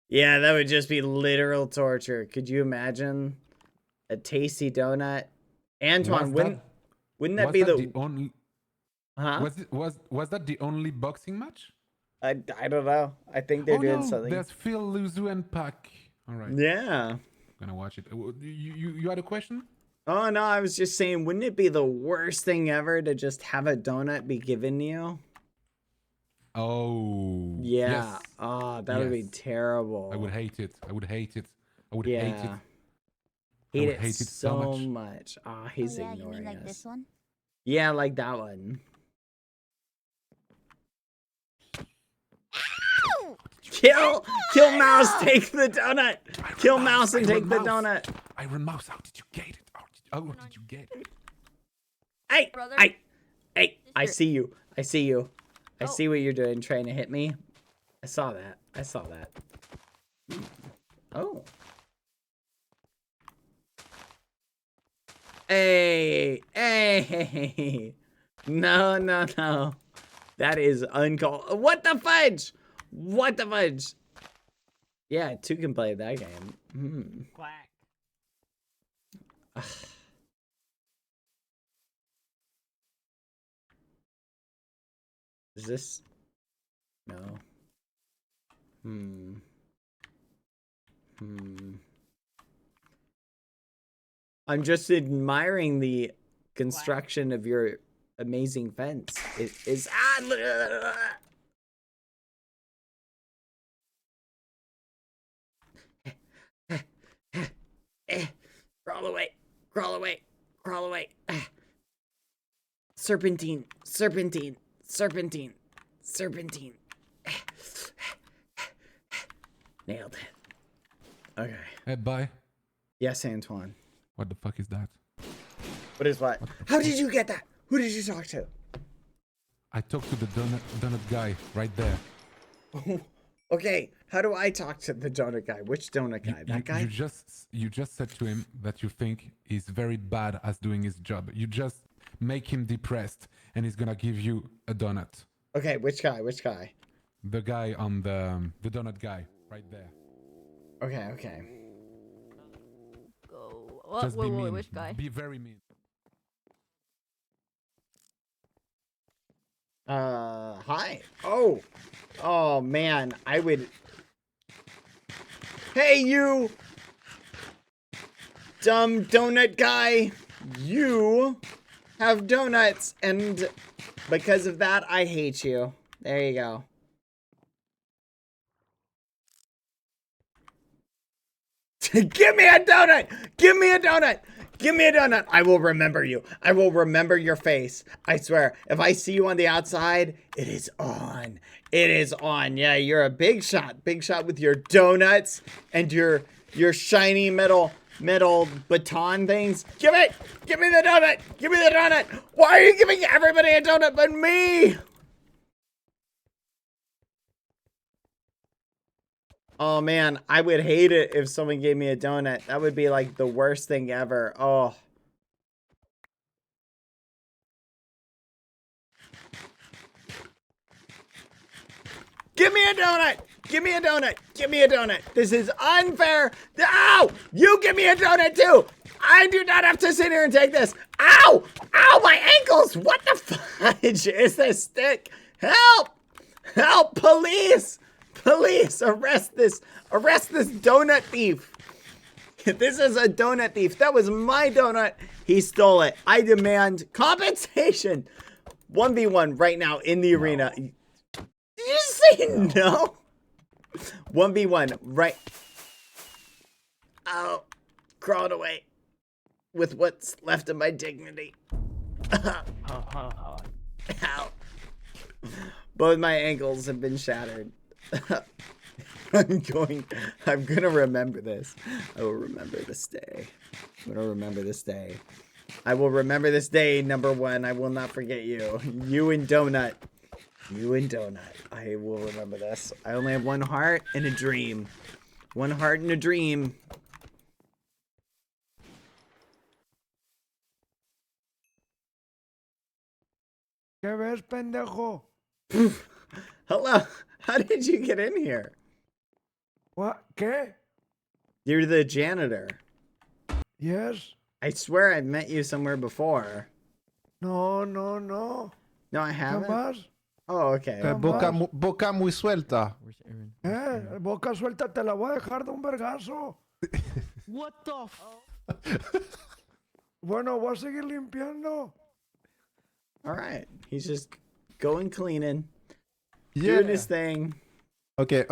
yeah, that would just be literal torture. Could you imagine a tasty donut? Antoine, wouldn't that be the only? Huh? Was that the only boxing match? I don't know. I think they're doing something. There's Phil, Luzu, and Pac. All right. Yeah. Gonna watch it. You had a question? Oh no, I was just saying, wouldn't it be the worst thing ever to just have a donut be given to you? Oh. Yeah. Yes. Oh, that would be terrible. I would hate it. I would hate it. I would Yeah. hate it. Hate would it, hate it so much. Ah, he's Yeah, you ignoring mean like us. this one? Yeah, like that one. Kill Mouse, take the donut. Kill Mouse and take the donut. Iron Mouse, how did you get it? How did you get it? Hey, Brother? hey, I see you. I see you. I Oh. see what you're doing, trying to hit me. I saw that. I saw that. Oh. Hey, hey. No, no, no. That is uncalled. What the fudge? What the fudge? Yeah, two can play that game. Quack. Is this? No. I'm just admiring the construction of your amazing fence. It is crawl away, crawl away, crawl away. Serpentine, serpentine, serpentine, serpentine. Nailed it. Okay. Hey, bye. Yes, Antoine. What the fuck is that? What is what? How did you get that? Who did you talk to? I talked to the donut guy right there. Okay, how do I talk to the donut guy? Which donut guy? That guy? You just said to him that you think he's very bad at doing his job. You just make him depressed, and he's gonna give you a donut. Okay, which guy? Which guy? The guy on the donut guy right there. Okay, okay. Go. What? Just be mean. Which guy? Be very mean. Hi. Oh man, I would. Hey, you dumb donut guy. You have donuts, and because of that, I hate you. There you go. Give me a donut! Give me a donut! Give me a donut! I will remember you. I will remember your face. I swear. If I see you on the outside, it is on. It is on. Yeah, you're a big shot. Big shot with your donuts and your shiny metal baton things. Give it! Give me the donut! Give me the donut! Why are you giving everybody a donut but me? Oh man, I would hate it if someone gave me a donut. That would be like the worst thing ever. Oh. Give me a donut! Give me a donut! Give me a donut! This is unfair! Ow! You give me a donut too! I do not have to sit here and take this! Ow! Ow, my ankles! What the fudge is this stick? Help! Help! Police! Police! Arrest this! Arrest this donut thief! This is a donut thief. That was my donut. He stole it. I demand compensation. 1v1 right now in the arena. Did you say no? 1v1 right. Oh, crawled away with what's left of my dignity. Ow. Both my ankles have been shattered. I'm gonna remember this. I will remember this day. I'm gonna remember this day. I will remember this day, number one. I will not forget you. You and Donut. You and Donut. I will remember this. I only have one heart and a dream. One heart and a dream. ¿Qué ves, pendejo? Hello. How did you get in here? What? ¿Qué? You're the janitor. Yes. I swear I've met you somewhere before. No, no, no. No, I haven't. Jamás. Oh, okay. Boca muy suelta. Boca suelta, te la voy a dejar de un vergazo. What the f... Bueno, voy a seguir limpiando. All right. He's just going cleaning. Yeah. Doing his thing. Okay.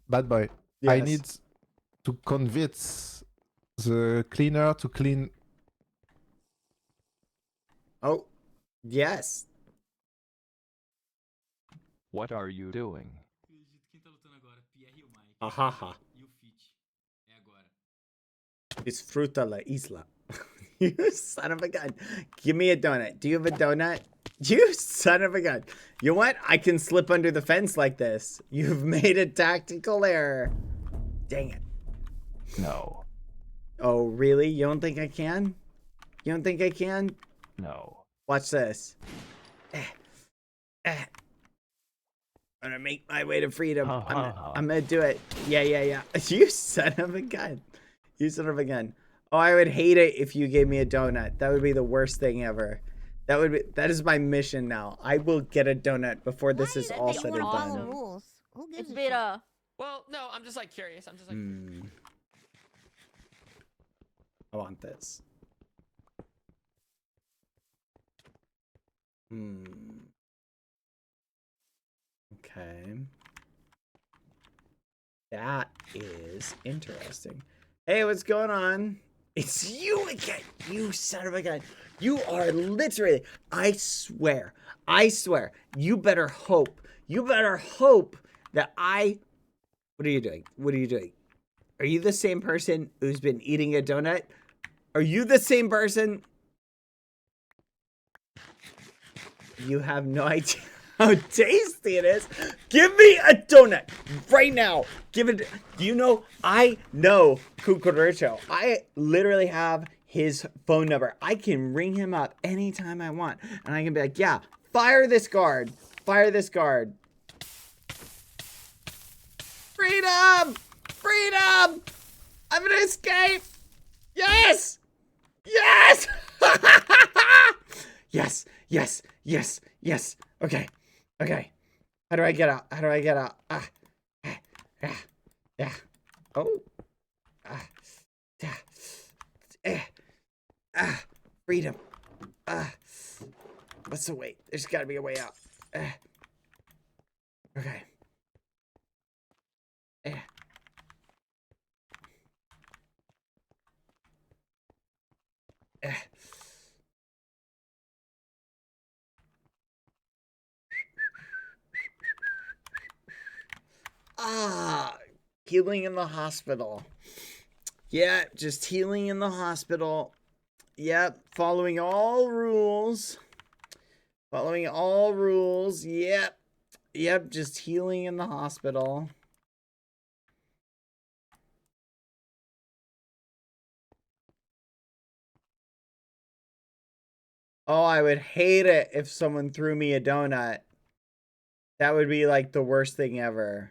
Bad boy. Yes. I need to convince the cleaner to clean. Oh, yes. What are you doing? Ahaha. Disfruta la isla. You son of a gun. Give me a donut. Do you have a donut? You son of a gun. You know what? I can slip under the fence like this. You've made a tactical error. Dang it. No. Oh, really? You don't think I can? You don't think I can? No. Watch this. I'm gonna make my way to freedom. I'm gonna do it. Yeah. You son of a gun. You son of a gun. Oh, I would hate it if you gave me a donut. That would be the worst thing ever. That is my mission now. I will get a donut before this is all said and done. Rules. Who gives It's a beta. Well, no, I'm just like curious. I'm just like. I want this. Okay. That is interesting. Hey, what's going on? It's you again, you son of a gun. You are literally, I swear, you better hope that what are you doing? What are you doing? Are you the same person who's been eating a donut? Are you the same person? You have no idea how tasty it is. Give me a donut right now. Give it. Do you know? I know Cucurricho. I literally have his phone number. I can ring him up anytime I want. And I can be like, yeah, fire this guard. Fire this guard. Freedom! Freedom! I'm gonna escape! Yes! Yes! Yes! Okay. How do I get out? Yeah. Oh. Freedom. What's the way? There's gotta be a way out. Okay. Healing in the hospital. Yeah, just healing in the hospital. Yep, following all rules. Following all rules. Yep. Yep, just healing in the hospital. Oh, I would hate it if someone threw me a donut. That would be like the worst thing ever.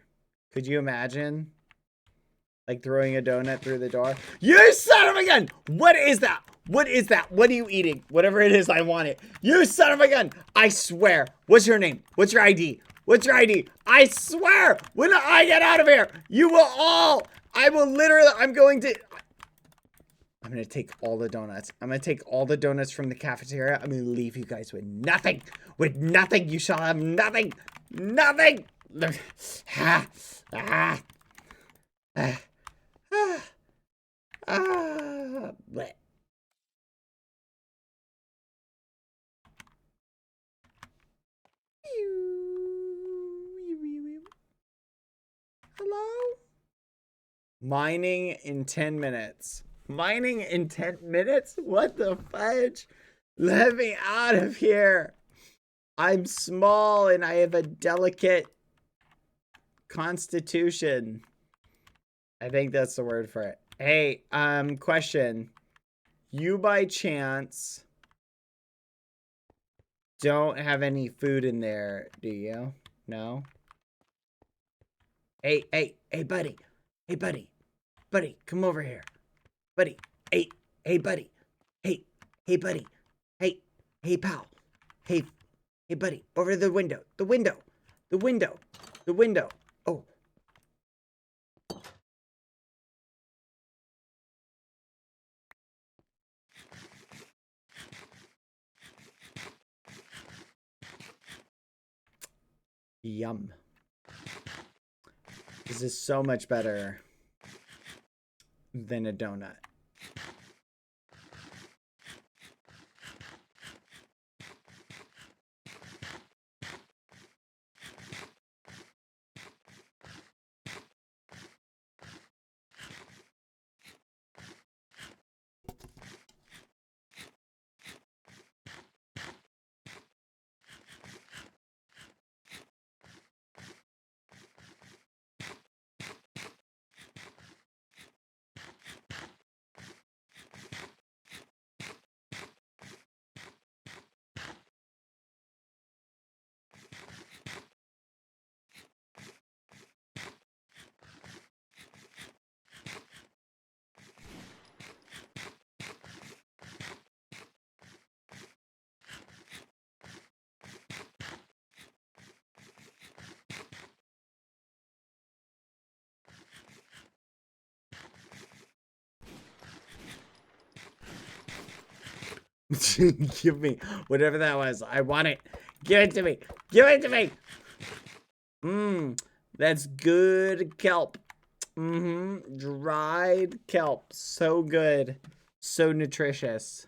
Could you imagine? Like throwing a donut through the door. You son of a gun! What is that? What is that? What are you eating? Whatever it is, I want it. You son of a gun! I swear. What's your name? What's your ID? What's your ID? I swear! When I get out of here, you will all... I will literally... I'm going to take all the donuts. I'm going to take all the donuts from the cafeteria. I'm going to leave you guys with nothing. With nothing. You shall have nothing. Nothing. Bleh. Hello? Mining in 10 minutes. Mining in 10 minutes? What the fudge? Let me out of here. I'm small and I have a delicate constitution. I think that's the word for it. Hey, question. You by chance don't have any food in there, do you? No? Hey, buddy. Hey, buddy. Buddy, come over here. Buddy. Hey, buddy. Hey, buddy. Hey, pal. Hey, buddy. Over to the window. The window. Oh. Yum. This is so much better than a donut. Give me whatever that was. I want it. Give it to me. Give it to me. That's good kelp. Dried kelp. So good. So nutritious.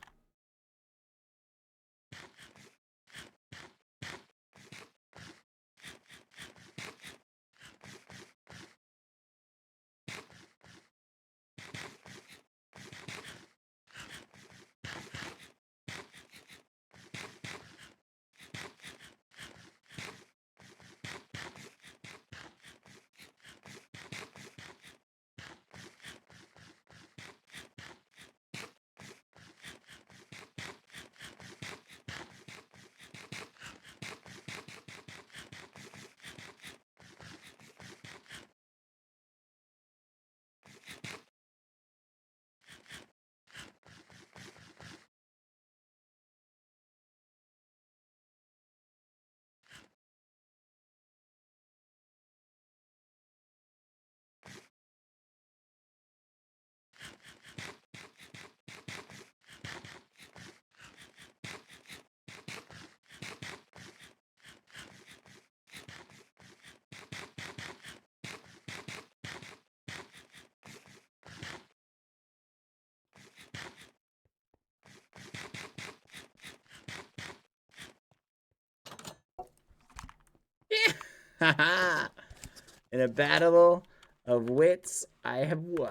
In a battle of wits, I have won.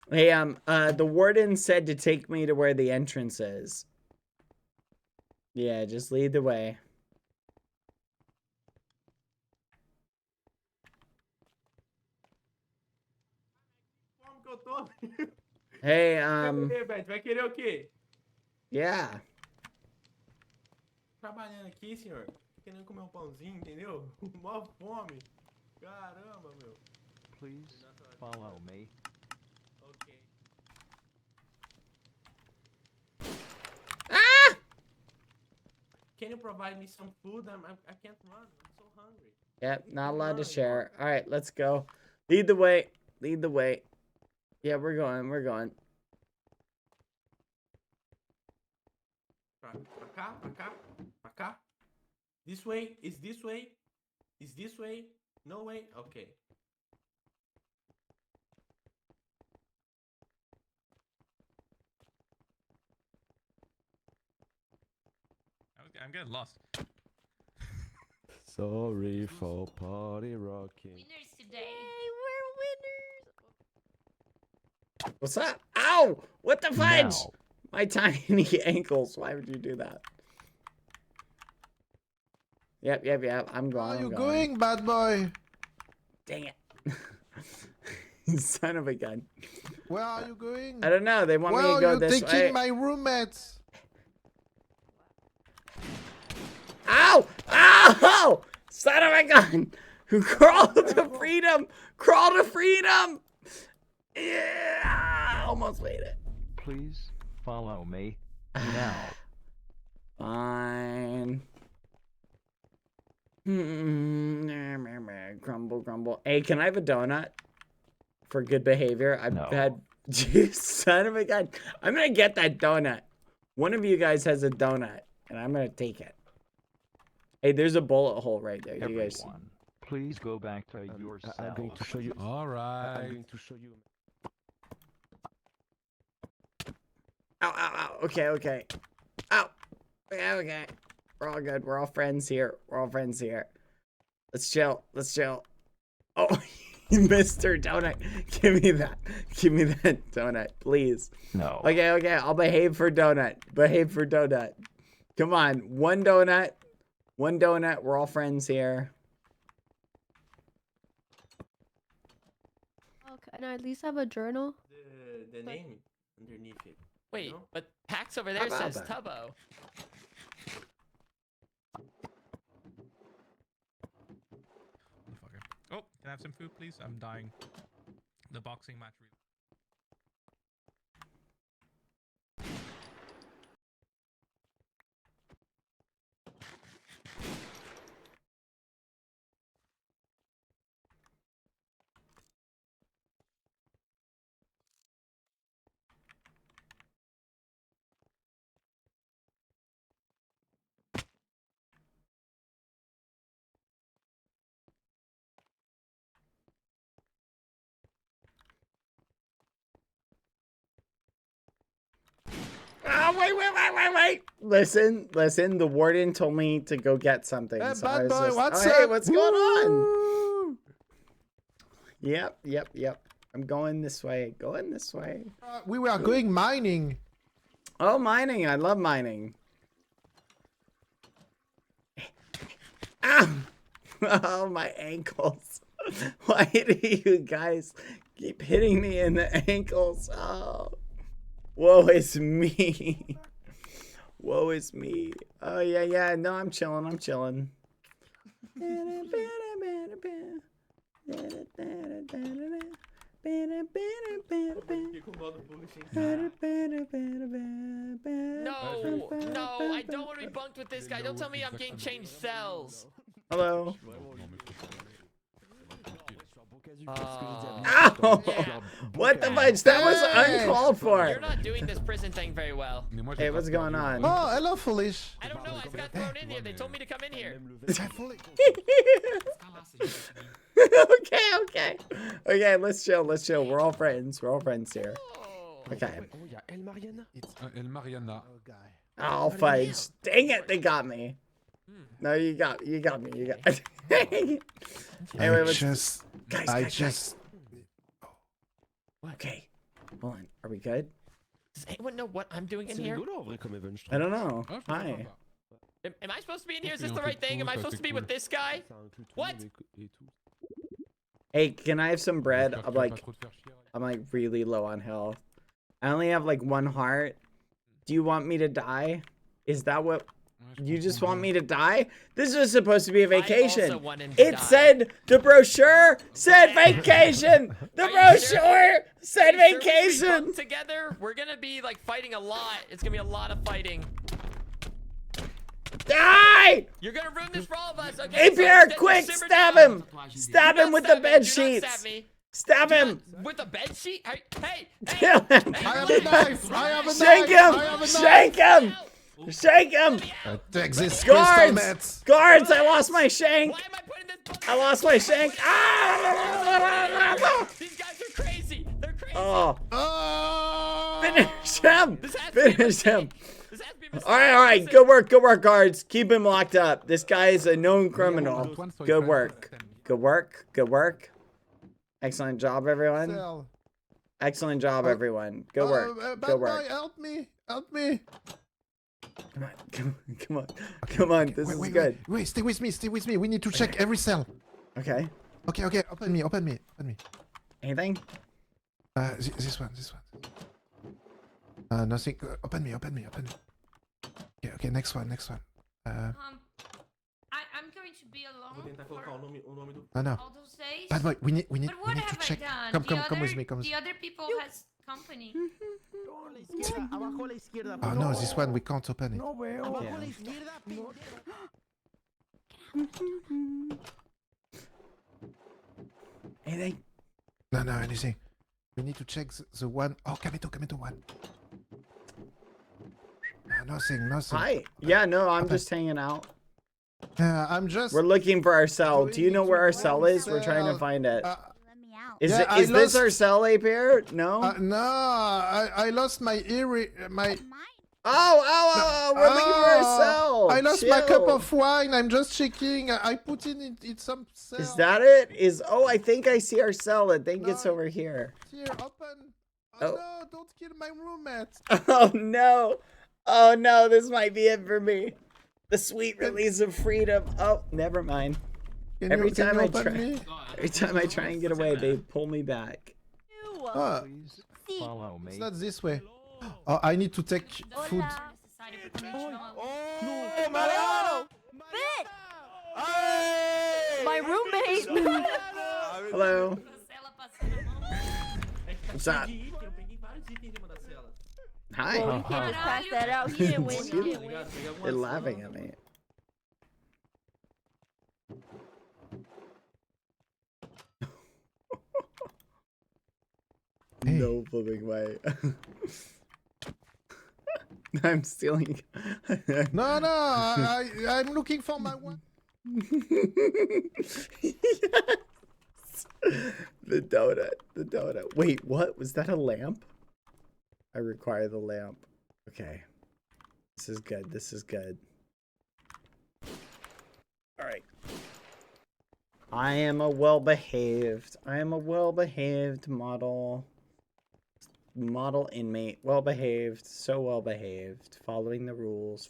Hey, the warden said to take me to where the entrance is. Yeah, just lead the way. Hey, Vai querer o quê? yeah. Trabalhando aqui, senhor. Querendo comer pãozinho, entendeu? Mó fome. Caramba, meu. Please follow me. Okay. Ah! Can you provide me some food? I can't run. I'm so hungry. Yep, not allowed to share. All right, let's go. Lead the way. Lead the way. Yeah, we're going. We're going. Pra cá, pra cá, pra cá. This way? Is this way? Is this way? No way? Okay. I'm getting lost. Sorry for party rocking. Winners today. Hey, we're winners. What's up? Ow! What the fudge? Now. My tiny ankles. Why would you do that? Yep. I'm going. Where are you I'm going, bad boy? Dang it. Son of a gun. Where are you going? I don't know. They want Where me to go are you this taking way. my roommates? Ow! Ow! Son of a gun! Who crawled to freedom? Crawl to freedom! Yeah! Almost made it. Please follow me now. Fine. Grumble, grumble. Hey, can I have a donut for good behavior? I've had... Son of a gun. I'm gonna get that donut. One of you guys has a donut, and I'm gonna take it. Hey, there's a bullet hole right there. You guys. Everyone, please go back to your cell. I'm going to show you. All right. I'm going to show you. Ow, ow, ow. Okay, okay. Ow. Okay. We're all good. We're all friends here. We're all friends here. Let's chill. Let's chill. Oh, Mr. Donut. Give me that. Give me that donut, please. No. Okay, okay. I'll behave for donut. Behave for donut. Come on. One donut. One donut. We're all friends here. Oh, can I at least have a journal? The name underneath it. Wait, but Pax over there says Tubbo. Motherfucker. Oh, can I have some food, please? I'm dying. The boxing match. Oh, wait. Listen. The warden told me to go get something. Hey, so bad boy, what's hey, up? what's going on? Yep. I'm going this way. We were going mining. Oh, mining. I love mining. Ow! Oh, my ankles. Why do you guys keep hitting me in the ankles? Oh. Woe is me. Woe is me. Oh, yeah. No, I'm chilling. No, I don't want to be bunked with this guy. Don't tell me I'm getting changed cells. Hello. Ow! Yeah. What the fudge? That was uncalled for. You're not doing this prison thing very well. Hey, what's going on? Oh, hello, Foolish. I don't know. I got thrown in here. They told me to come in here. Okay, let's chill. We're all friends here. Okay. Oh, yeah, El Mariana. It's El Mariana. Oh, fudge. Dang it, they got me. No, you got me. You got. Anyway, guys. Okay, hold on. Are we good? Does anyone know what I'm doing in here? I don't know. Hi. Am I supposed to be in here? Is this the right thing? Am I supposed to be with this guy? What? Hey, can I have some bread? I'm like really low on health. I only have like 1 heart. Do you want me to die? Is that what? You just want me to die? This was supposed to be a vacation. It said, the brochure said vacation. The brochure said vacation. Together, we're gonna be like fighting a lot. It's gonna be a lot of fighting. Die! You're gonna ruin this for all of us. Okay? Hey, Pierre, quick, stab him! Stab him with the bed sheets. Stab him! With a bed sheet? Hey! Kill him! I have a knife! I have a Shake knife! him! Shake him! Shake him! Take this crystal mats! Guards! I lost my shank! I lost my shank! Ah! These guys are crazy! They're crazy! Oh! Finish him! Finish him! Alright, good work, guards. Keep him locked up. This guy is a known criminal. Good work. Good work. Excellent job, everyone. Excellent job, everyone. Good work. Good work. Help me! Help me! Come on. This is good. Wait, stay with me. We need to check every cell. Okay. Okay. Open me. Anything? This one. Nothing. Open me. Okay, next one. I'm going to be alone for No. all those days. Bad boy, we need But what to have check. I done? Come with me. The other people has company. Oh no, this one we can't open it. No veo. Anything? No, anything. We need to check the one. Oh, Kameto one. Nothing. Hi. Yeah, no, I'm just hanging out. I'm just. We're looking for our cell. Do you know where our cell is? We're trying to find it. Is this our cell, Apier? No? No, I lost my my. Oh, we're looking for our cell. I lost my cup of wine. I'm just checking. I put in some cell. Is that it? I think I see our cell. I think it's over here. Here, open. Oh no, don't kill my roommate. Oh no, this might be it for me. The sweet release of freedom. Oh, never mind. Every time I try and get away, they pull me back. Follow me. It's not this way. Oh, I need to take food. My roommate! Hello. What's up? Hi. Well, you can't just pass that out. You didn't win. They're laughing at me. No flipping way. I'm stealing. No, I'm looking for my one. Yes. The donut. Wait, what? Was that a lamp? I require the lamp. Okay. This is good. Alright. I am a well-behaved model inmate. Well-behaved. So well-behaved. Following the rules.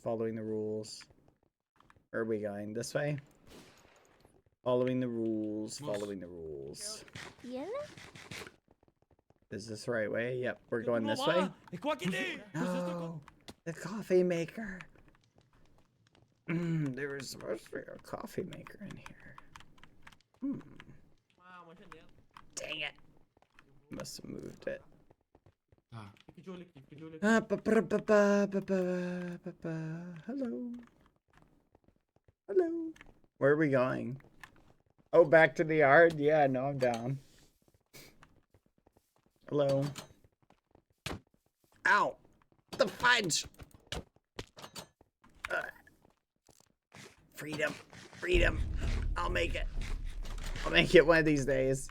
Where are we going? This way? Following the rules. Yeah? Is this the right way? Yep, we're going this way. No, the coffee maker. There was supposed to be a coffee maker in here. Dang it. Must have moved it. Hello. Where are we going? Oh, back to the yard? Yeah, no, I'm down. Hello. Ow! The fudge! Freedom. I'll make it one of these days.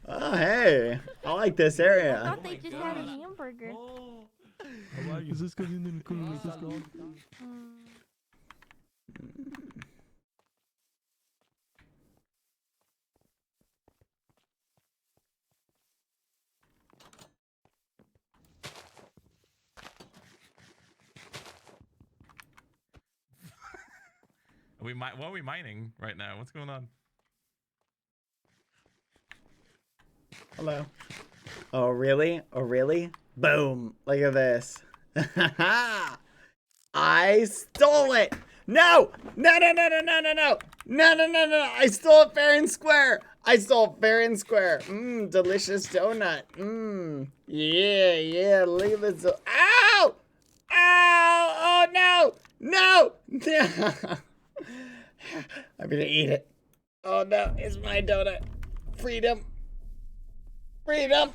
Oh, hey. I like this I area. thought they just had a hamburger. What are we mining right now? What's going on? Hello. Oh, really? Oh, really? Boom. Look at this. I stole it. No. No, no, no, no, no, no, no. No, no, no, no. I stole it fair and square. I stole it fair and square. Mmm, delicious donut. Mmm. Yeah, yeah. Look at this. Ow! Ow! Oh, no. No. No. I'm gonna eat it. Oh, no. It's my donut. Freedom. Freedom.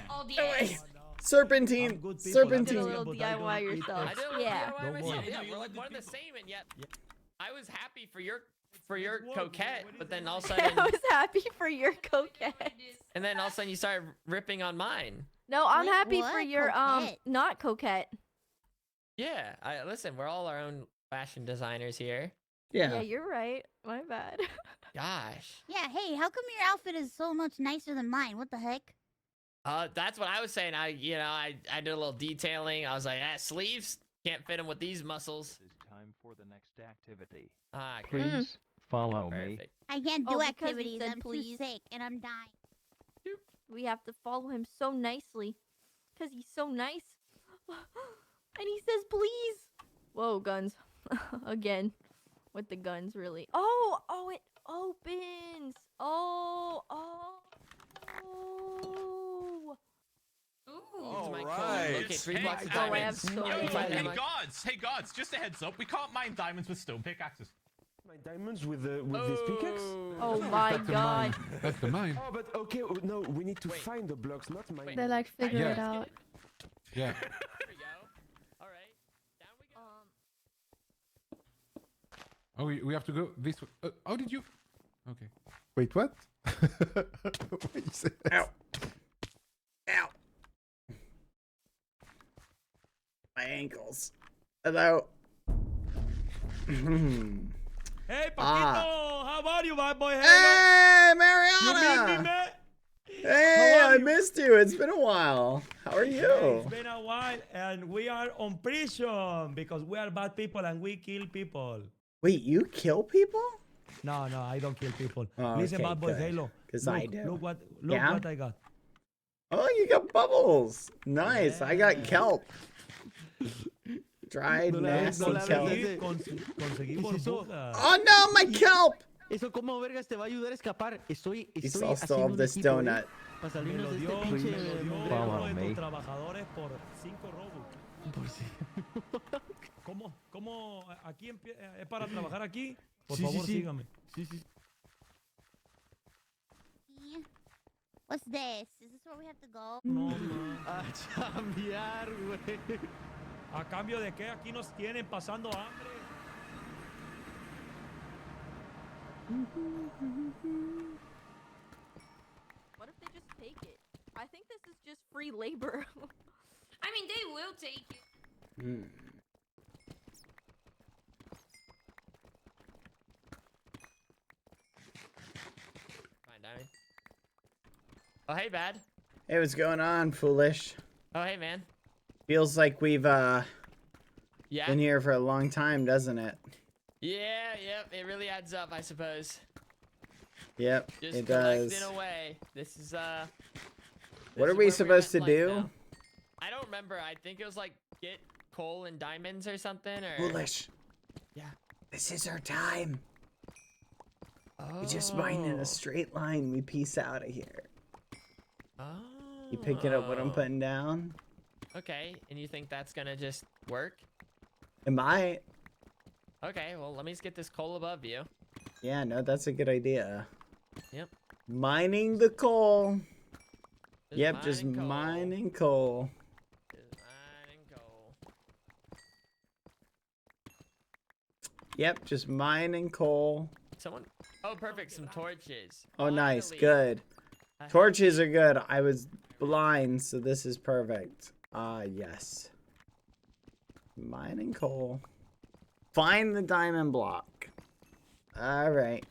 All the No way. eggs. Serpentine. Did a Serpentine. little DIY yourself. I did a little Yeah. DIY myself. Yeah, we're like one of the same, and yet I was happy for your coquette, but then all of a sudden, I was happy for your coquette. and then all of a sudden you started ripping on mine. No, I'm Wait, happy what? for your Coquette? not coquette. Yeah, listen, we're all our own fashion designers here. Yeah, you're right. My bad. Gosh. Yeah, hey, how come your outfit is so much nicer than mine? What the heck? That's what I was saying. I did a little detailing. I was like, sleeves can't fit them with these muscles. It's time for the next activity. Ah, great. Please follow me. Perfect. I can't Oh, do because he activities. said I'm please. too sick and I'm dying. We have to follow him so nicely. Because he's so nice. And he says, please. Whoa, guns. Again. With the guns, really. Oh, it opens. Oh. Use my right. code. Okay, 3 blocks of Oh, I have diamonds. so Yo, many hey diamonds. gods, just a heads up. We can't mine diamonds with stone pickaxes. My diamonds with this pickaxe? Oh my That's a god. mine. That's the mine. Oh, but okay, no, we need to find the blocks, not mine. They like figure Yeah. it out. Yeah. There we go. All right, down we go. Oh, we have to go this way. How did you? Okay. Wait, what? What you say? Ow. Ow. My ankles. Hello. Hey, Paquito, Ah. how are you, bad boy? Hey, You miss me, Mariana. man? Hey, How are I you? missed you. It's been a while. How are Hey, you? it's been a while, and we are on prison because we are bad people and we kill people. Wait, you kill people? No, I don't kill people. Oh, Listen, okay, bad boy good. Halo. 'Cause Look, I do. Look what Yeah? I got. Oh, you got bubbles. Nice. I got Yeah. kelp. Dried, nasty kelp. Conseguí ¿Qué es eso? burbujas. Oh no, my kelp! Eso como vergas te va a ayudar a escapar. Estoy You still haciendo have un this equipo, donut. Para Me salirnos lo de dio, este me pinche lo dio Follow uno de me. tus trabajadores por 5 Robux. Por si- ¿Cómo? Aquí es para trabajar aquí. Por Sí, favor, sí. sígame. Sí, sí. What's this? Is this where we have to go? No, man. A chambear, güey. ¿A cambio de qué? Aquí nos tienen pasando hambre. What if they just take it? I think this is just free labor. I mean, they will take it. Hmm. Fine, Diamond. Oh, hey, bad. Hey, what's going on, foolish? Oh, hey, man. Feels like we've Yeah. been here for a long time, doesn't it? Yeah, yep. It really adds up, I suppose. Yep, Just it collecting does. away. This is What are is we where we're supposed at to in life do? now. I don't remember. I think it was like get coal and diamonds or something. Or Foolish. Yeah. This is our time. We just mine in a straight line. We peace out of here. Oh. You picking up what I'm putting down? Okay, and you think that's gonna just work? It might. Okay, well, let me just get this coal above you. Yeah, no, that's a good idea. Yep. Mining the coal. Just Just mining coal. mining coal. Just mining coal. Yep, just mining coal. Someone. Oh, perfect. Some torches. Oh, nice. Finally. Good. I- Torches are good. I was blind, so this is perfect. Ah, yes. Mining coal. Find the diamond block. Alright.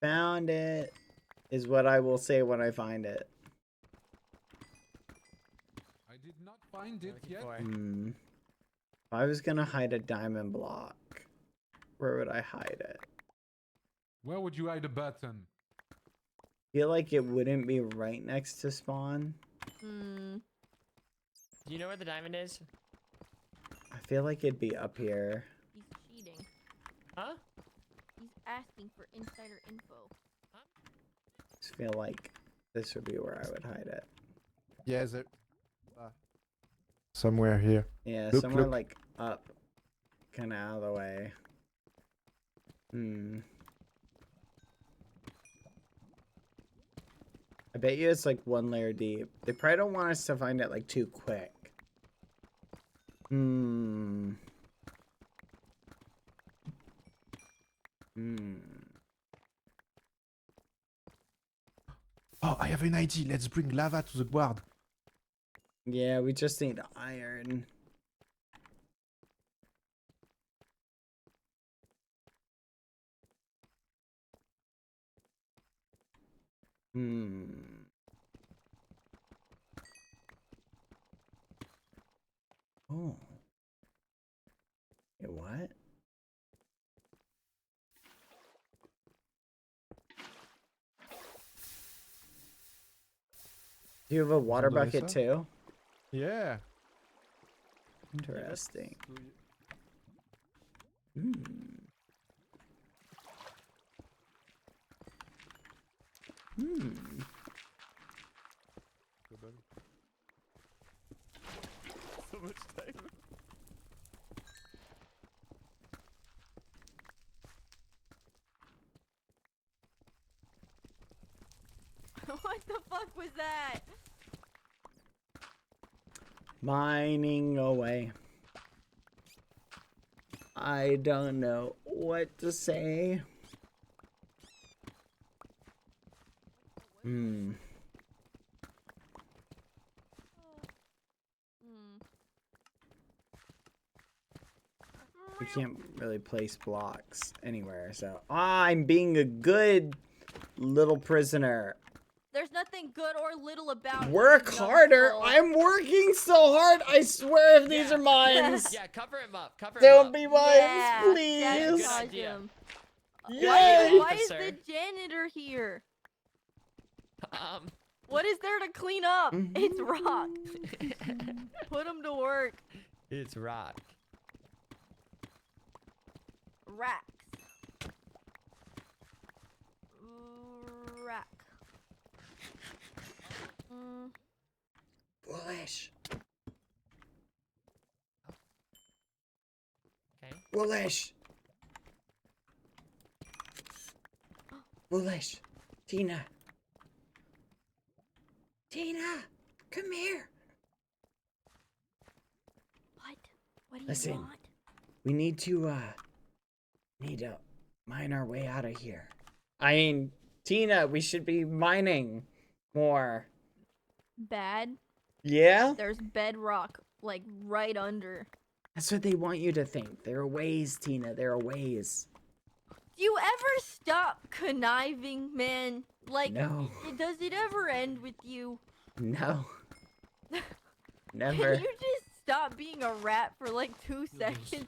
Found it, is what I will say when I find it. I did not find it yet. If I was gonna hide a diamond block, where would I hide it? Where would you hide a button? I feel like it wouldn't be right next to spawn. Do you know where the diamond is? I feel like it'd be up here. He's cheating. Huh? He's asking for insider info. I just feel like this would be where I would hide it. Yeah, is it? Somewhere here. Yeah, Look, somewhere look. like up. Kind of out of the way. I bet you it's like one layer deep. They probably don't want us to find it like too quick. Oh, I have an idea. Let's bring lava to the guard. Yeah, we just need iron. Oh. Wait, what? Do you have a water bucket too? Yeah. Interesting. So much time. What the fuck was that? Mining away. I don't know what to say. We can't really place blocks anywhere, so I'm being a good little prisoner. There's nothing good or little about Work harder. I'm working so hard. I swear, if these are mines, Yeah, cover him up. Cover him don't up. be mines, please. Good idea. Yay! Why is the janitor here? What is there to clean up? It's rock. Put him to work. It's rock. Racks. Rack. Foolish. Okay. Foolish. Foolish. Tina. Tina, come here. What? What do you Listen, want? we need to mine our way out of here. I mean, Tina, we should be mining more. Bad? Yeah? There's bedrock, like, right under. That's what they want you to think. There are ways, Tina. There are ways. Do you ever stop conniving, man? Like, No. Does it ever end with you? No. Can Never. you just stop being a rat for like 2 seconds?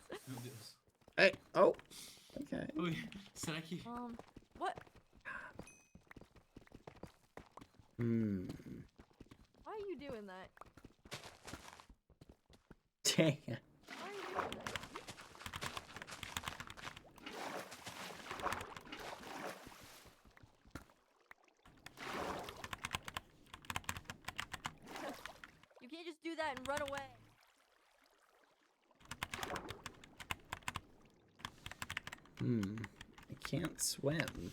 Hey, oh. Okay. Será que... What? Why are you doing that? Dang it. Why are you doing that? You can't just do that and run away. I can't swim.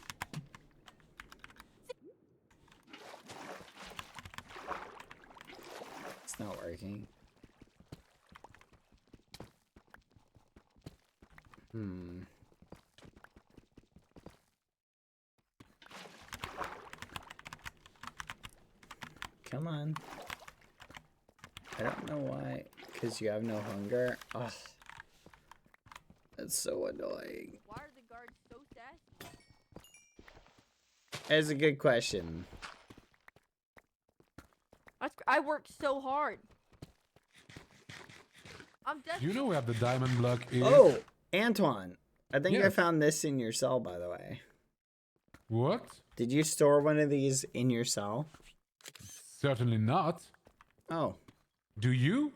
It's not working. Come on. I don't know why. Because you have no hunger. Ugh. That's so annoying. Why are the guards so sassy? That's a good question. I worked so hard. I'm You know where the diamond block is? Oh, Antoine. I think I Yes. found this in your cell, by the way. What? Did you store one of these in your cell? Certainly not. Oh. Do you?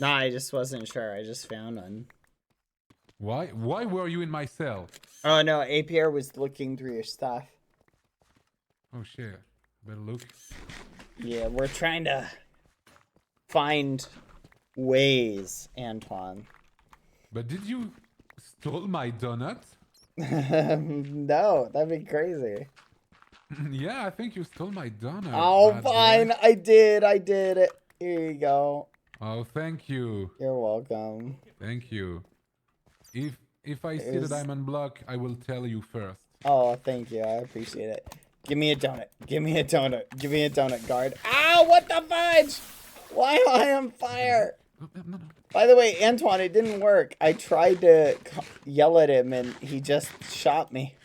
Nah, I just wasn't sure. I just found one. Why? Why were you in my cell? Oh, no. APR was looking through your stuff. Oh shit. Better look. Yeah, we're trying to find ways, Antoine. But did you stole my donut? No, that'd be crazy. Yeah, I think you stole my donut. Oh, bad fine. boy. I did it. Here you go. Oh, thank you. You're welcome. Thank you. If I see It the was- diamond block, I will tell you first. Oh, thank you. I appreciate it. Give me a donut. Give me a donut. Give me a donut, guard. Ow, what the fudge? Why am I on fire? By the way, Antoine, it didn't work. I tried to yell at him and he just shot me.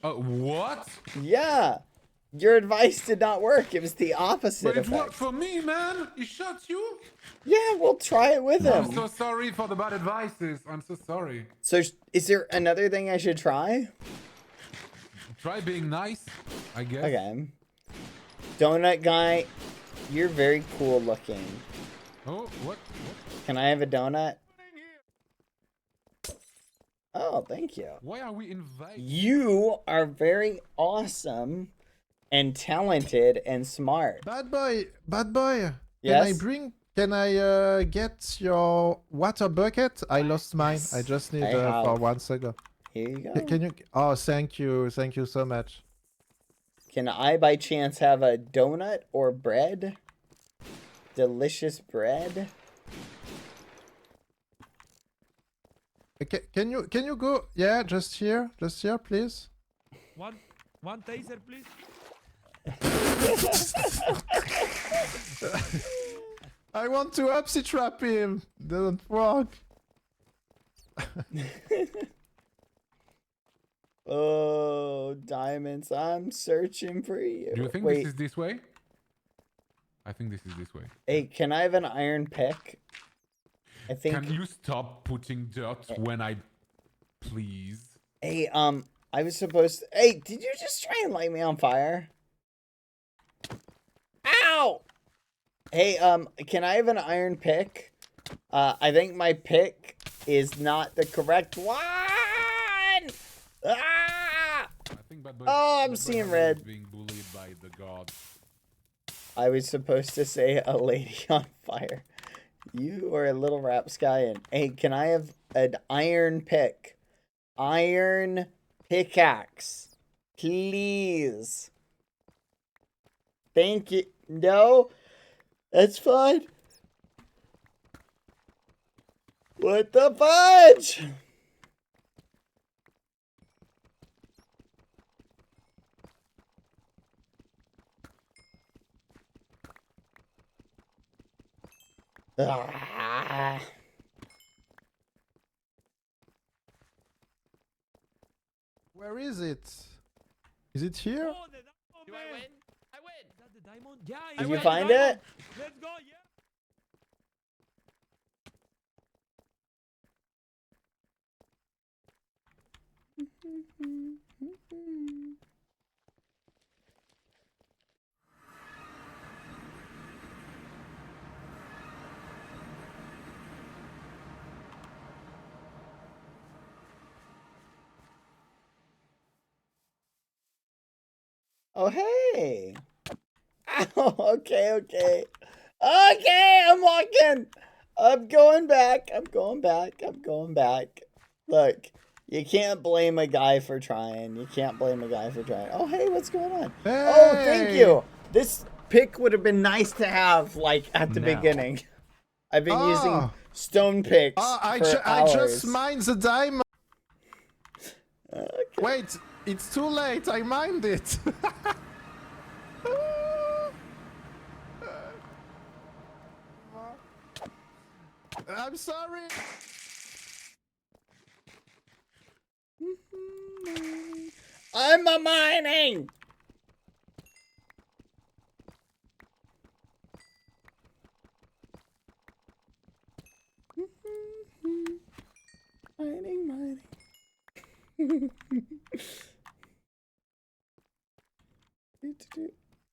What? Yeah. Your advice did not work. It was the opposite But it effect. worked for me, man. He shot you. Yeah, we'll try it with him. I'm so sorry for the bad advices. I'm so sorry. So, is there another thing I should try? Try being nice, I guess. Okay. Donut guy, you're very cool looking. Oh, what? Can I have a donut? Oh, thank you. Why are we invited? You are very awesome and talented and smart. Bad boy. Yes? Can I get your water bucket? I lost mine. I just need for 1 second. Here you go. Can you? Oh, thank you so much. Can I by chance have a donut or bread? Delicious bread? Can you go? Yeah, just here, please. One taser, please. I want to upsy trap him. Doesn't work. Oh, diamonds! I'm searching for you. Do you think Wait, this is this way? I think this is this way. hey, can I have an iron pick? I think. Can you stop putting dirt when I... Please? Hey, I was supposed to... Hey, did you just try and light me on fire? Ow! Hey, can I have an iron pick? I think my pick is not the correct one! Ah! Oh, I'm seeing red. Being bullied by the gods. I was supposed to say a lady on fire. You are a little rapscallion. Hey, can I have an iron pick? Iron pickaxe. Please. Thank you. No? That's fine. What the fudge? Ah. Where is it? Is it here? Do I win? I win. Is that the diamond? Yeah. Did you find it? Let's go. Yeah. Oh, hey. Ow, okay. Okay, I'm walking. I'm going back. Look, you can't blame a guy for trying. Oh, hey, what's going on? Oh, thank you. This pick would have been nice to have, like, at the beginning. I've been using stone picks I for hours. just mined the diamond. Wait, it's too late. I mined it. I'm sorry. I'm a mining. Mining.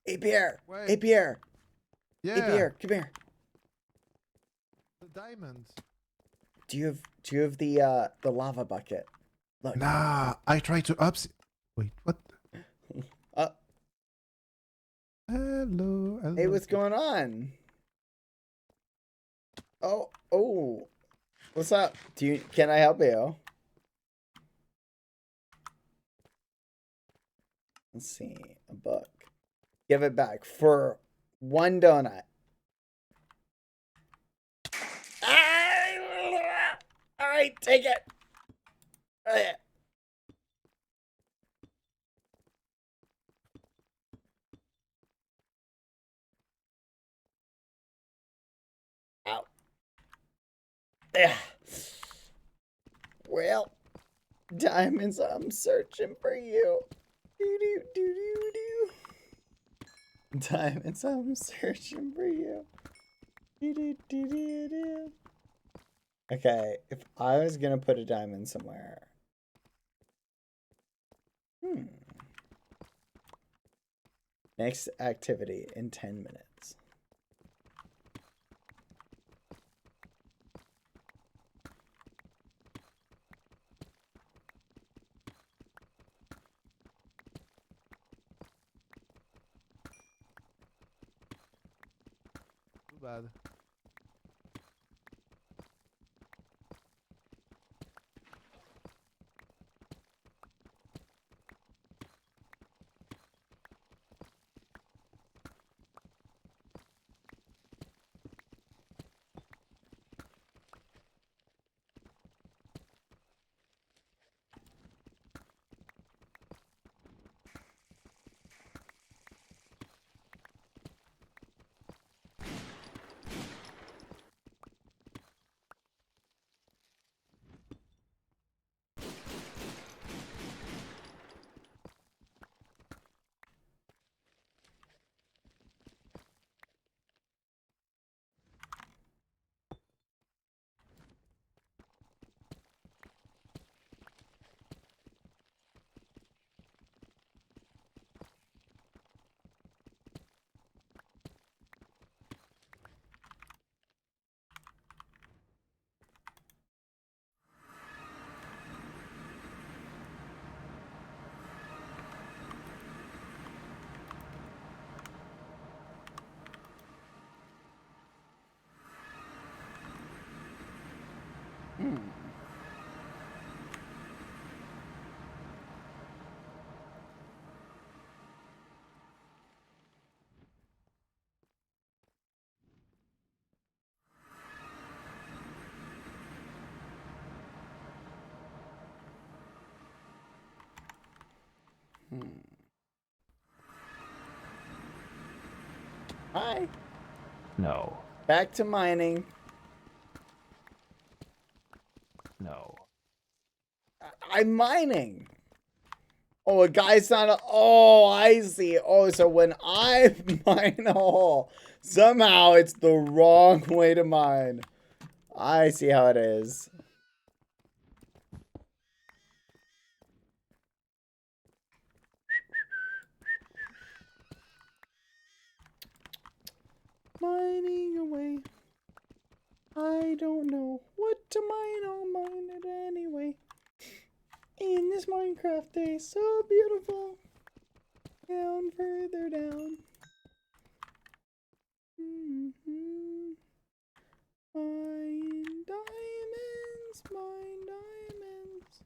Hey Pierre. Wait. Hey Pierre. Yeah. Hey Pierre, come here. The diamonds. Do you have the lava bucket? Look. Nah, I try to Wait, what? Hello. Hey, what's going on? Oh. What's up? Can I help you? Let's see. A book. Give it back for 1 donut. All right, take it. Ow. Yeah. Well, diamonds, I'm searching for you. Do. Diamonds, I'm searching for you. Do. Okay, if I was gonna put a diamond somewhere. Next activity in 10 minutes. Too bad. Hi. No. Back to mining. No. I'm mining. Oh, a guy's not a... Oh, I see. Oh, so when I mine a hole, somehow it's the wrong way to mine. I see how it is. Mining away. I don't know what to mine. I'll mine it anyway. In this Minecraft day, so beautiful. Down, further down. Mine diamonds, mine diamonds.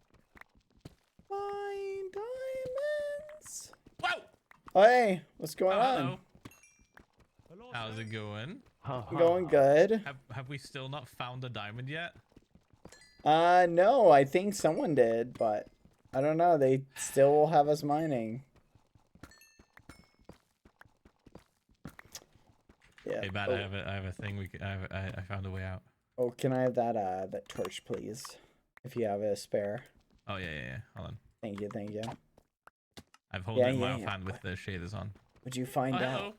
Mine diamonds. Whoa! Hey, what's going on? How's it going? Going good. Have we still not found a diamond yet? No, I think someone did, but I don't know. They still will have us mining. Yeah. Hey, Bad, I have a thing. I found a way out. Oh, can I have that torch, please? If you have a spare. Oh yeah. Hold on. Thank you. I've held it in my hand with the shaders on. What'd you find Uh-oh. out?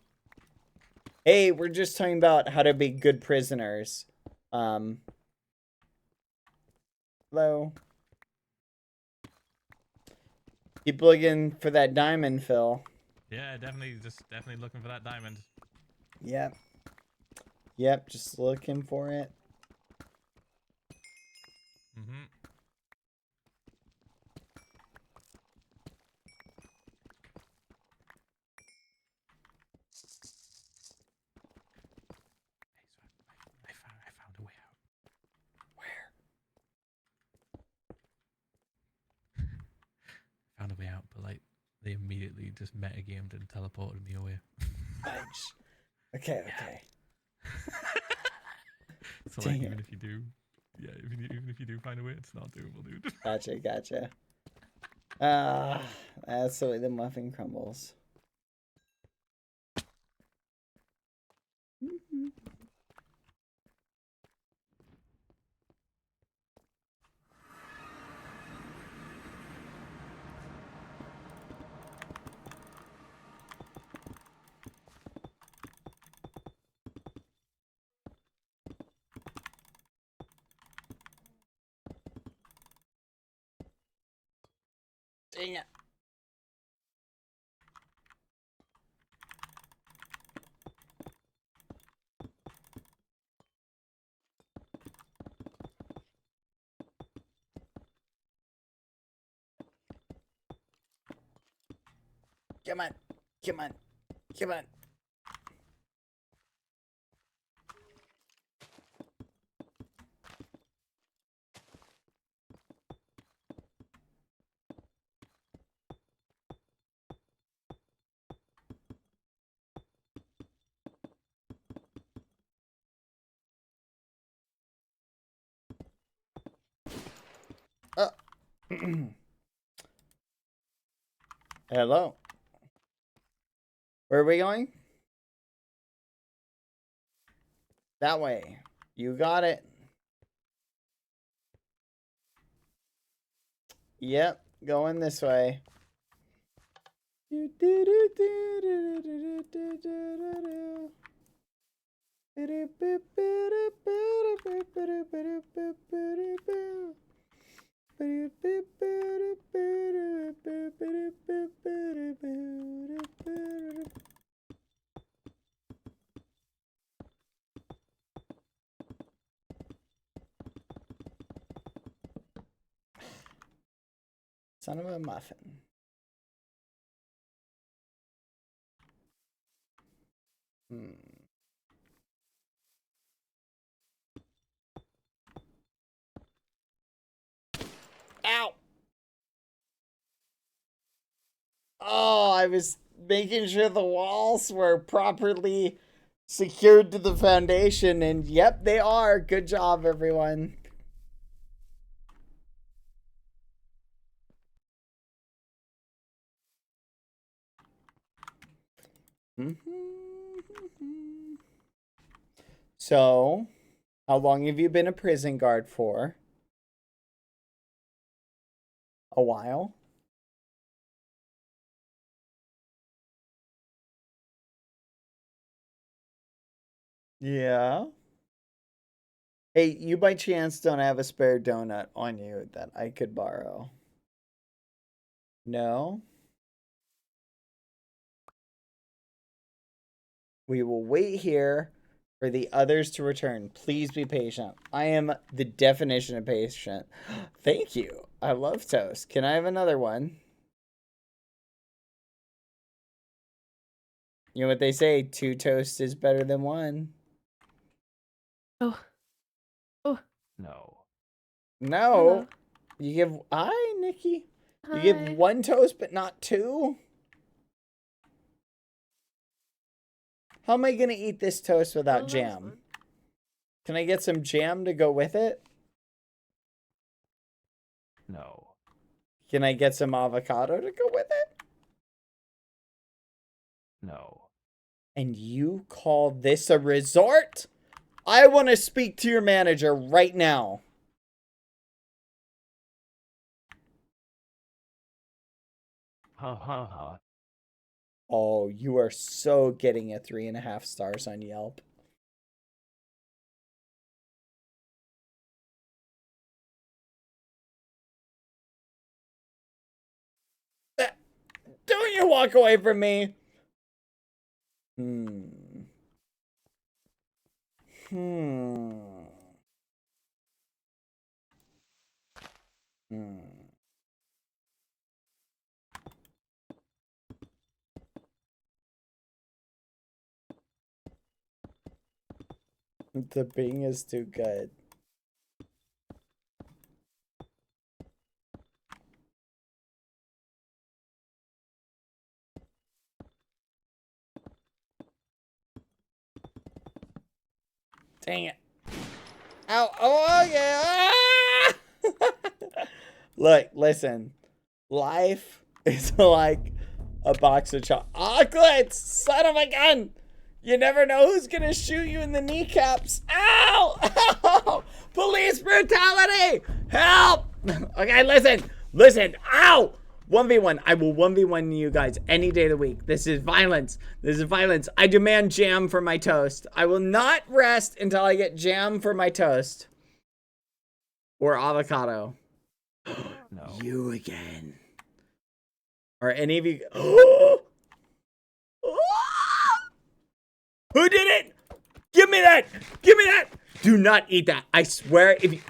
Hey, we're just talking about how to be good prisoners. Hello. Keep looking for that diamond, Phil. Yeah, definitely looking for that diamond. Yep. Yep, just looking for it. Mm-hmm. I found a way out. Where? Found a way out, but like they immediately just metagamed and teleported me away. Fudge. Okay, okay. So like, even if you do, yeah, even if you do find a way, it's not doable, dude. Gotcha, gotcha. That's the way the muffin crumbles. Dang it. Come on. Come on. Come on. Hello. Where are we going? That way. You got it. Yep, going this way. Son of a muffin. Ow! Oh, I was making sure the walls were properly secured to the foundation, and yep, they are. Good job, everyone. So, how long have you been a prison guard for? A while? Yeah. Hey, you by chance don't have a spare donut on you that I could borrow? No? We will wait here for the others to return. Please be patient. I am the definition of patient. Thank you. I love toast. Can I have another one? You know what they say, 2 toasts is better than 1. Oh. Oh. No. No. Hello. You give... Hi, Nikki. Hi. You give 1 toast, but not 2? How am I going to eat this toast without jam? Can I get some jam to go with it? No. Can I get some avocado to go with it? No. And you call this a resort? I want to speak to your manager right now. Ha ha ha. Oh, you are so getting a 3.5 stars on Yelp. Don't you walk away from me. Hmm. The Bing is too good. Dang it. Ow. Oh, yeah. Look, listen. Life is like a box of chocolates. Son of a gun. You never know who's going to shoot you in the kneecaps. Ow. Ow. Police brutality. Help. Okay, listen. Ow. 1v1. I will 1v1 you guys any day of the week. This is violence. I demand jam for my toast. I will not rest until I get jam for my toast. Or avocado. No. You again. Are any of you... Who did it? Give me that. Do not eat that. I swear if you...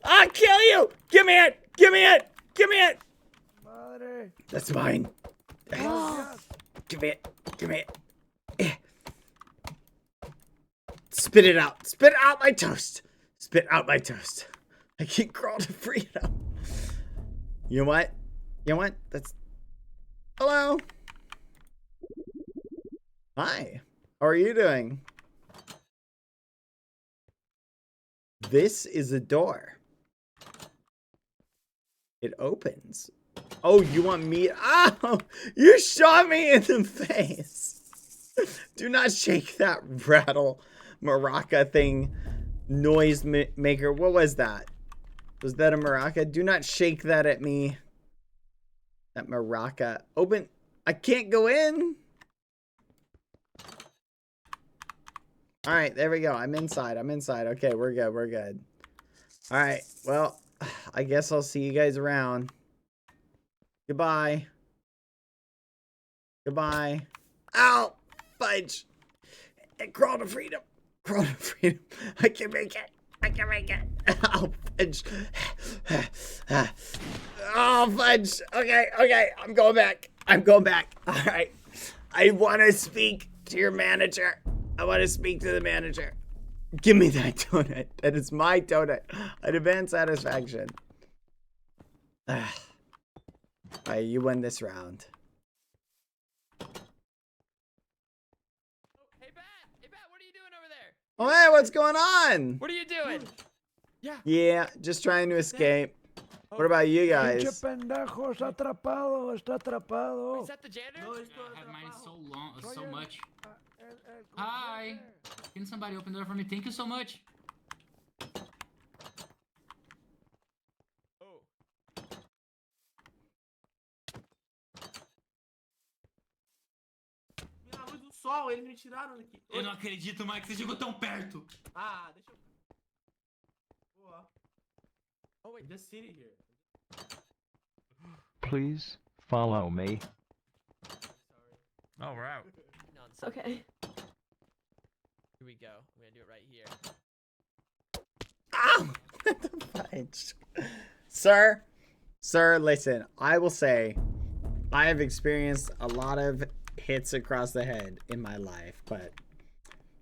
I'll kill you. Give me it. Madre. That's mine. Give me it. Spit it out my toast. I can't crawl to freedom. You know what? That's... Hello. Hi. How are you doing? This is a door. It opens. Oh, you want me? Oh, you shot me in the face. Do not shake that rattle maraca thing. Noise maker. What was that? Was that a maraca? Do not shake that at me. That maraca. Open. I can't go in. All right, there we go. I'm inside. Okay, we're good. All right, well, I guess I'll see you guys around. Goodbye. Ow! Fudge! And crawl to freedom. I can make it. Ow, fudge. Oh, fudge. Okay. I'm going back. All right. I want to speak to your manager. I want to speak to the manager. Give me that donut. That is my donut. I demand satisfaction. Alright, you win this round. Hey, Bat, what are you doing over there? Oh, hey, what's going on? What are you doing? Yeah, just trying to escape. What about you guys? Pinche pendejo, está atrapado. Is that the janitor? I have mine so much. Hi. Can somebody open the door for me? Thank you so much. Oh. Minha luz do sol, eles me tiraram daqui. Eu não acredito mais que você chegou tão perto. Ah, deixa eu... Boa. Oh, wait, just sitting here. Please follow me. Oh, we're out. Okay. Here we go. We're gonna do it right here. Ow! Sir, listen. I will say, I have experienced a lot of hits across the head in my life, but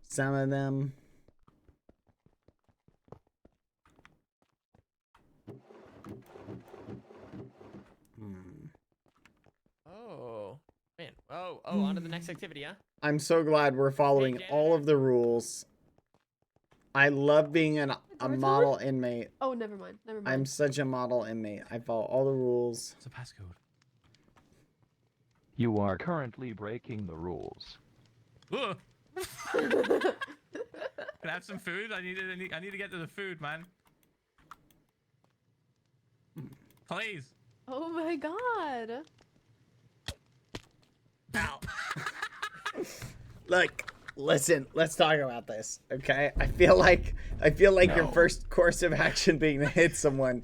some of them... Oh, man. Oh, on to the next activity, huh? I'm so glad we're following all of the rules. I love being a model inmate. Oh, never mind. I'm such a model inmate. I follow all the rules. It's a passcode. You are currently breaking the rules. Ugh. Can I have some food? I need to get to the food, man. Please. Oh my god. Look, listen, let's talk about this, okay? I feel like your first course of action being to hit someone.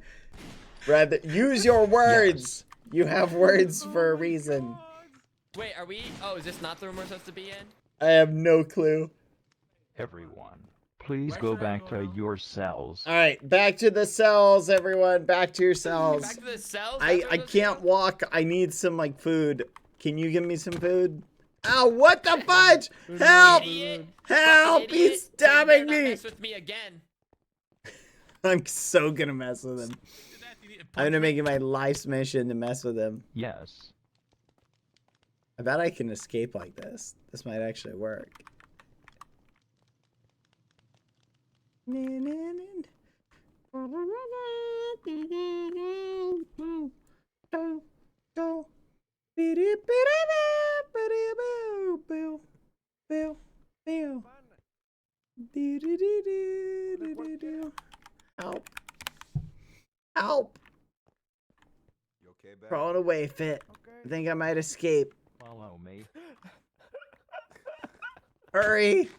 Rather, use your words. You have words for a reason. Wait, are we? Oh, is this not the room we're supposed to be in? I have no clue. Everyone, please go back to your cells. All right, back to the cells, everyone. Back to your cells. Back to the cells? I can't walk. I need some like food. Can you give me some food? Ow, what the fudge? Help! Help! He's stabbing me! Mess with me again. I'm so gonna mess with him. I'm gonna make it my life's mission to mess with him. Yes. I bet I can escape like this. This might actually work. Help. Help. You okay, Bad? Crawling away, Fit. I think I might escape. Follow me. Hurry.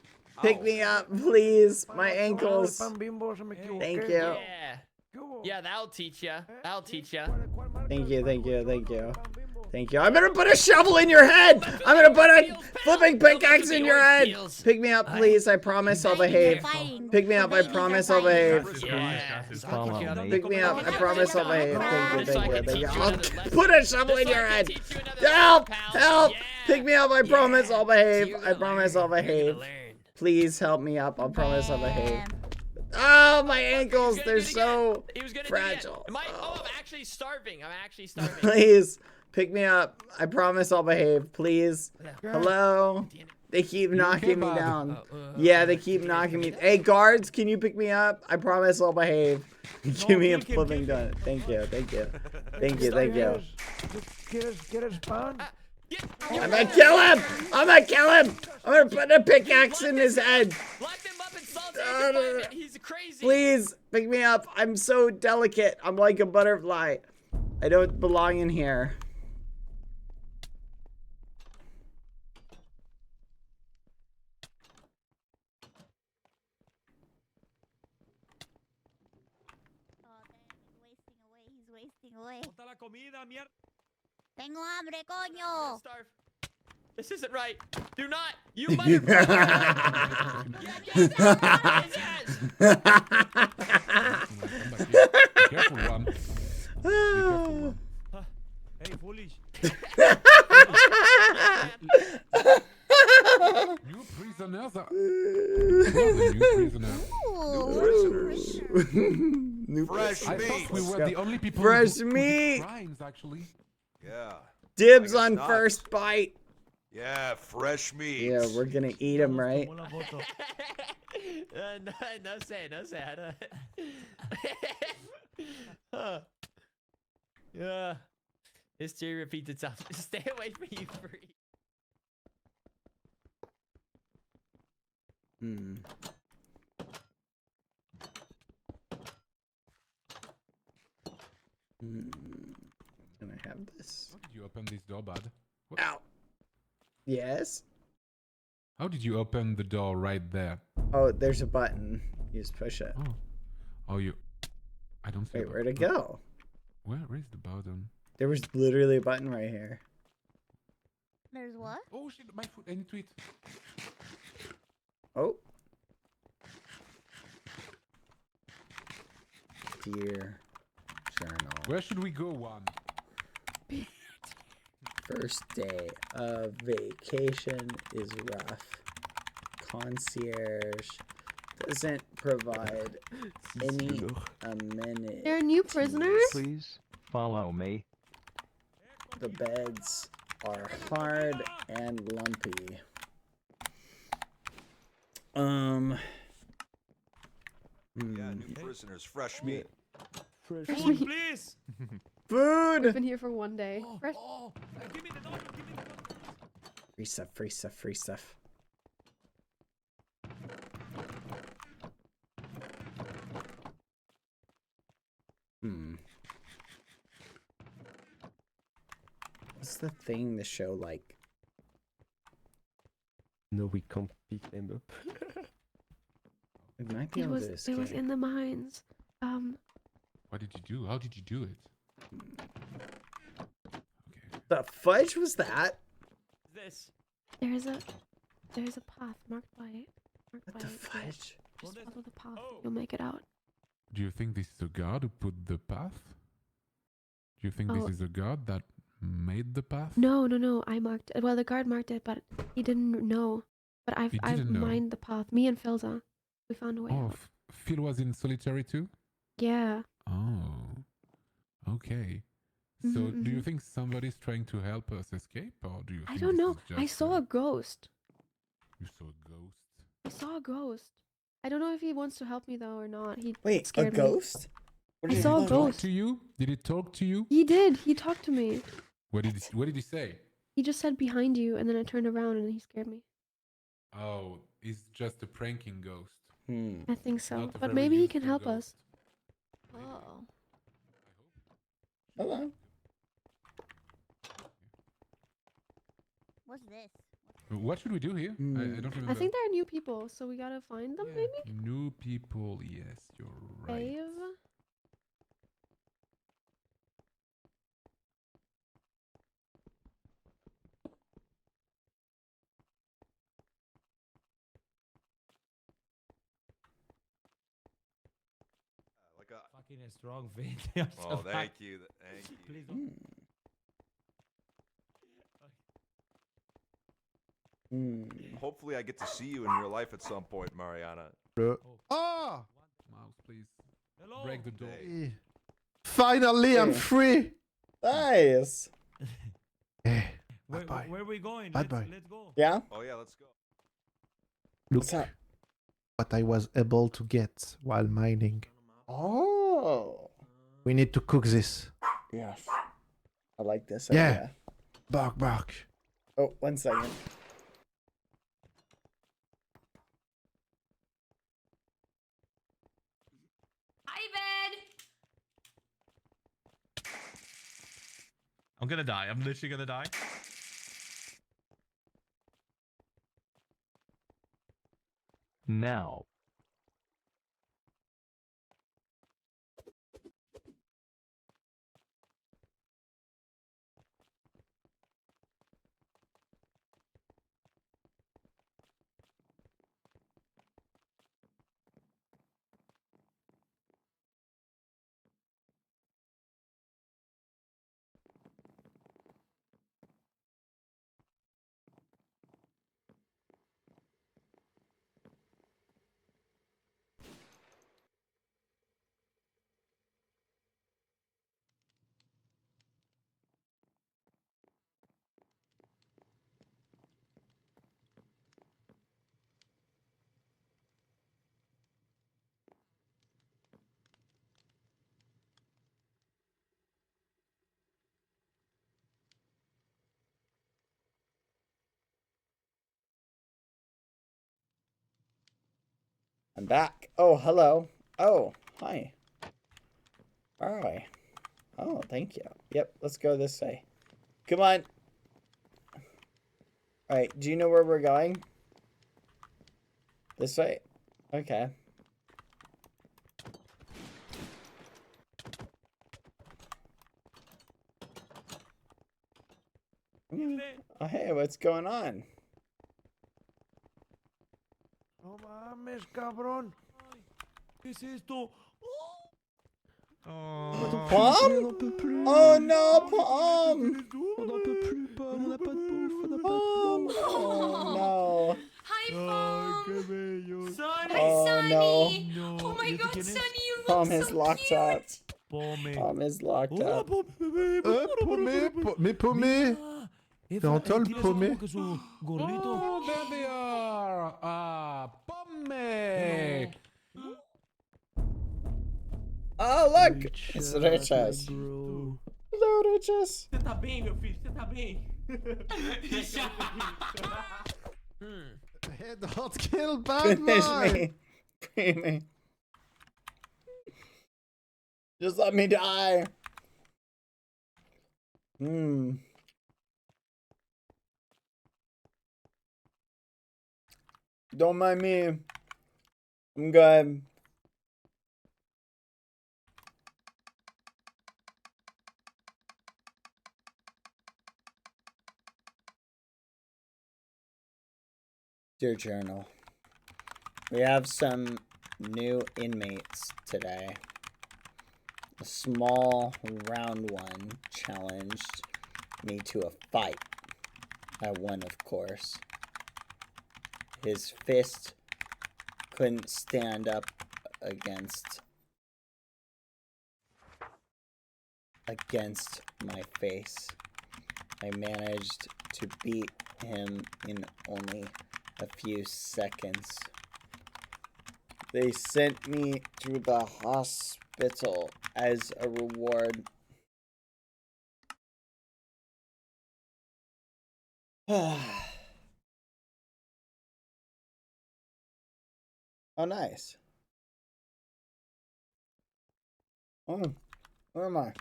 Pick me up, please. My ankles. Pan Bimbo, se me Thank equivoqué. you. Yeah, that'll teach ya. That'll teach ya. Thank you, thank you, thank you. Thank you. I'm gonna put a shovel in your head! I'm gonna put a flipping pickaxe in your head! Pick me up, please. I promise I'll behave. Pick me up, I promise I'll behave. Pick me up, I promise I'll behave. Thank you, thank you, thank you. I'll put a shovel in your head! Help! Help! Pick me up, I promise I'll behave. I promise I'll behave. Please help me up, I promise I'll behave. Oh, my ankles, they're so fragile. Oh, I'm actually starving. I'm actually starving. Please, pick me up. I promise I'll behave. Please. Hello? They keep knocking me down. Yeah, they keep knocking me. Hey, guards, can you pick me up? I promise I'll behave. Give me a flipping gun. Thank you, thank you. Thank you, thank you. ¿Quieres pan? I'm gonna kill him! I'm gonna kill him! I'm gonna put a pickaxe in his head. He's crazy. Please, pick me up. I'm so delicate. I'm like a butterfly. I don't belong in here. He's wasting away. ¿Dónde está la comida, mierda? Tengo hambre, coño. Starve. This isn't right. Do not. You motherfucker. Careful, one. Hey, foolish. New prisoners are... New prisoners. New Fresh I meat. thought we were the only people Fresh who meat. did crimes, actually. Yeah. Dibs I guess on not. first bite. Yeah, fresh meat. Yeah, we're gonna eat him, right? No say. Yeah. History repeats itself. Stay away from you free. Can I have this? How did you open this door, bud? What? Ow. Yes? How did you open the door right there? Oh, there's a button. You just push it. Oh, you... I don't see. Wait, where'd it go? Where is the button? There was literally a button right here. There's what? Oh shit, my foot. I need to eat. Oh. Dear journal. Where should we go, one? First day of vacation is rough. Concierge doesn't provide any amenities. There are new prisoners? Please follow me. The beds are hard and lumpy. Yeah, new prisoners, fresh meat. Food, please. Food! We've been here for one day. Fresh. Give me the dollar. Give me the dollar. Free stuff, free stuff, free stuff. What's the thing the show like? No, we can't pick them up. We might be It able was to escape. it was in the mines. What did you do? How did you do it? The fudge was that? This. There's a path marked by What the fudge? Just follow the path. You'll make it out. Do you think this is a god who put the path? Do you think Oh. this is a god that made the path? No. I marked it. Well, the guard marked it, but he didn't know. But I've didn't know. mined the path. Me and Filza, we found a way Oh, out. Phil was in solitary too? Yeah. Oh, okay. So, do you think somebody's trying to help us escape, or do you? I think don't this know. is just I saw a ghost. You saw a ghost. I saw a ghost. I don't know if he wants to help me though or not. He Wait, a scared me. ghost? I saw a Talk ghost. to you? Did he talk to you? He did. He talked to me. What did he say? He just said behind you, and then I turned around and he scared me. Oh, he's just a pranking ghost. I think so. Not a But very maybe he can useful help ghost. us. Oh. Hello. What's this? What should we do here? I don't remember. I think there are new people, so we gotta find them maybe? New people, yes, you're right. Dave? Like a Fucking a strong faith. Oh, thank you. Thank you. Please don't. Hopefully, I get to see you in real life at some point, Mariana. Oh! Mouse, please. Hello. Break the door. Finally, I'm Hey. free. Nice. Where are we going? Bad boy. Let's go. Yeah? Oh yeah, let's go. Look What's up? what I was able to get while mining. Oh. We need to cook this. Yes. I like this Yeah. idea. Bark, bark. Oh, 1 second. Hi, bed. I'm gonna die. I'm literally gonna die. Now. I'm back. Oh, hello. Oh, hi. Where are we? Oh, thank you. Yep, let's go this way. Come on. Alright, do you know where we're going? This way? Okay. Oh, hey, what's going on? No mames, cabrón. ¿Qué es esto? Pom? Oh no, Pom! Pom! Oh no. Hi, Pom. Sonny. Hi, Oh, Sonny. no. Oh my God, Sonny, you look Pom so is locked cute. up. Pome. Pom is locked up. Mais paumé. T'entends le paumé? Oh, there they are! Ah, Pomme! Oh, look! It's Richas. Hello, Richas. Você tá bem, meu filho? Você tá bem? Don't kill bad Finish boy. me. Free me. Just let me die. Don't mind me. I'm good. Dear Journal, we have some new inmates today. A small round one challenged me to a fight. I won, of course. His fist couldn't stand up against my face. I managed to beat him in only a few seconds. They sent me to the hospital as a reward. Oh, nice. Oh, where am I?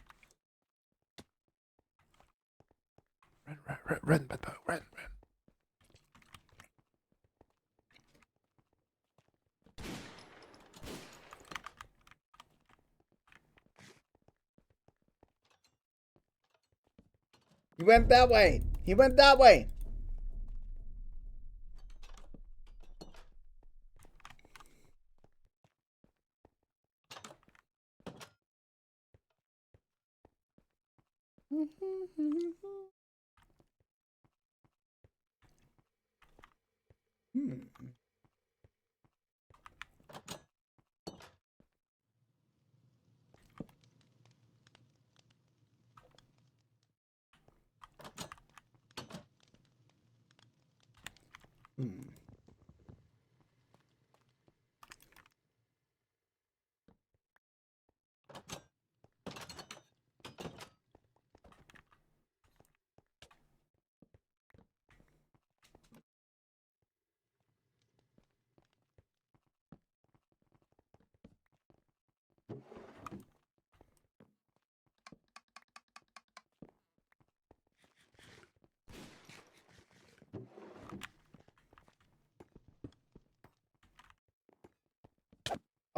Run, bad boy, run. He went that way. He went that way.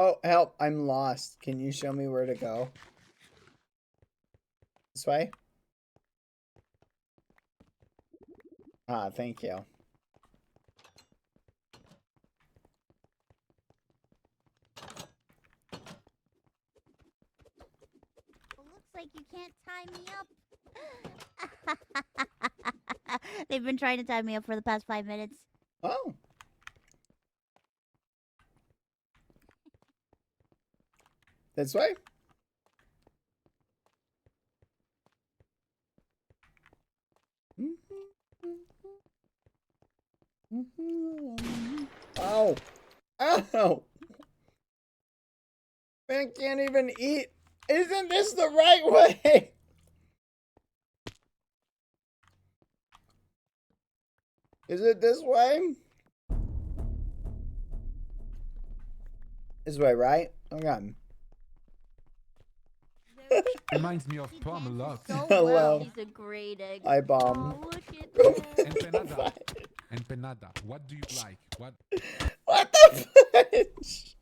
Oh, help. I'm lost. Can you show me where to go? This way? Ah, thank you. Looks like you can't tie me up. They've been trying to tie me up for the past 5 minutes. Oh. This way? Oh. Oh. Man can't even eat. Isn't this the right way? Is it this way? This way, right? Okay. Reminds me of Palm a lot. Hello. He's a great egg. I bomb. Oh, look at that. Empanada. Empanada. What do you like? What? What the fudge?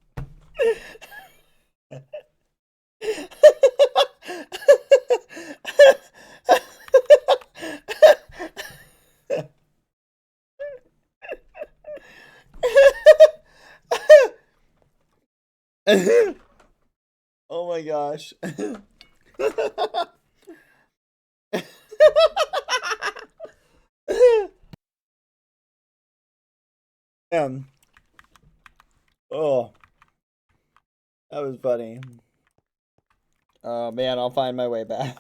Oh my gosh. Oh, that was funny. Oh man, I'll find my way back.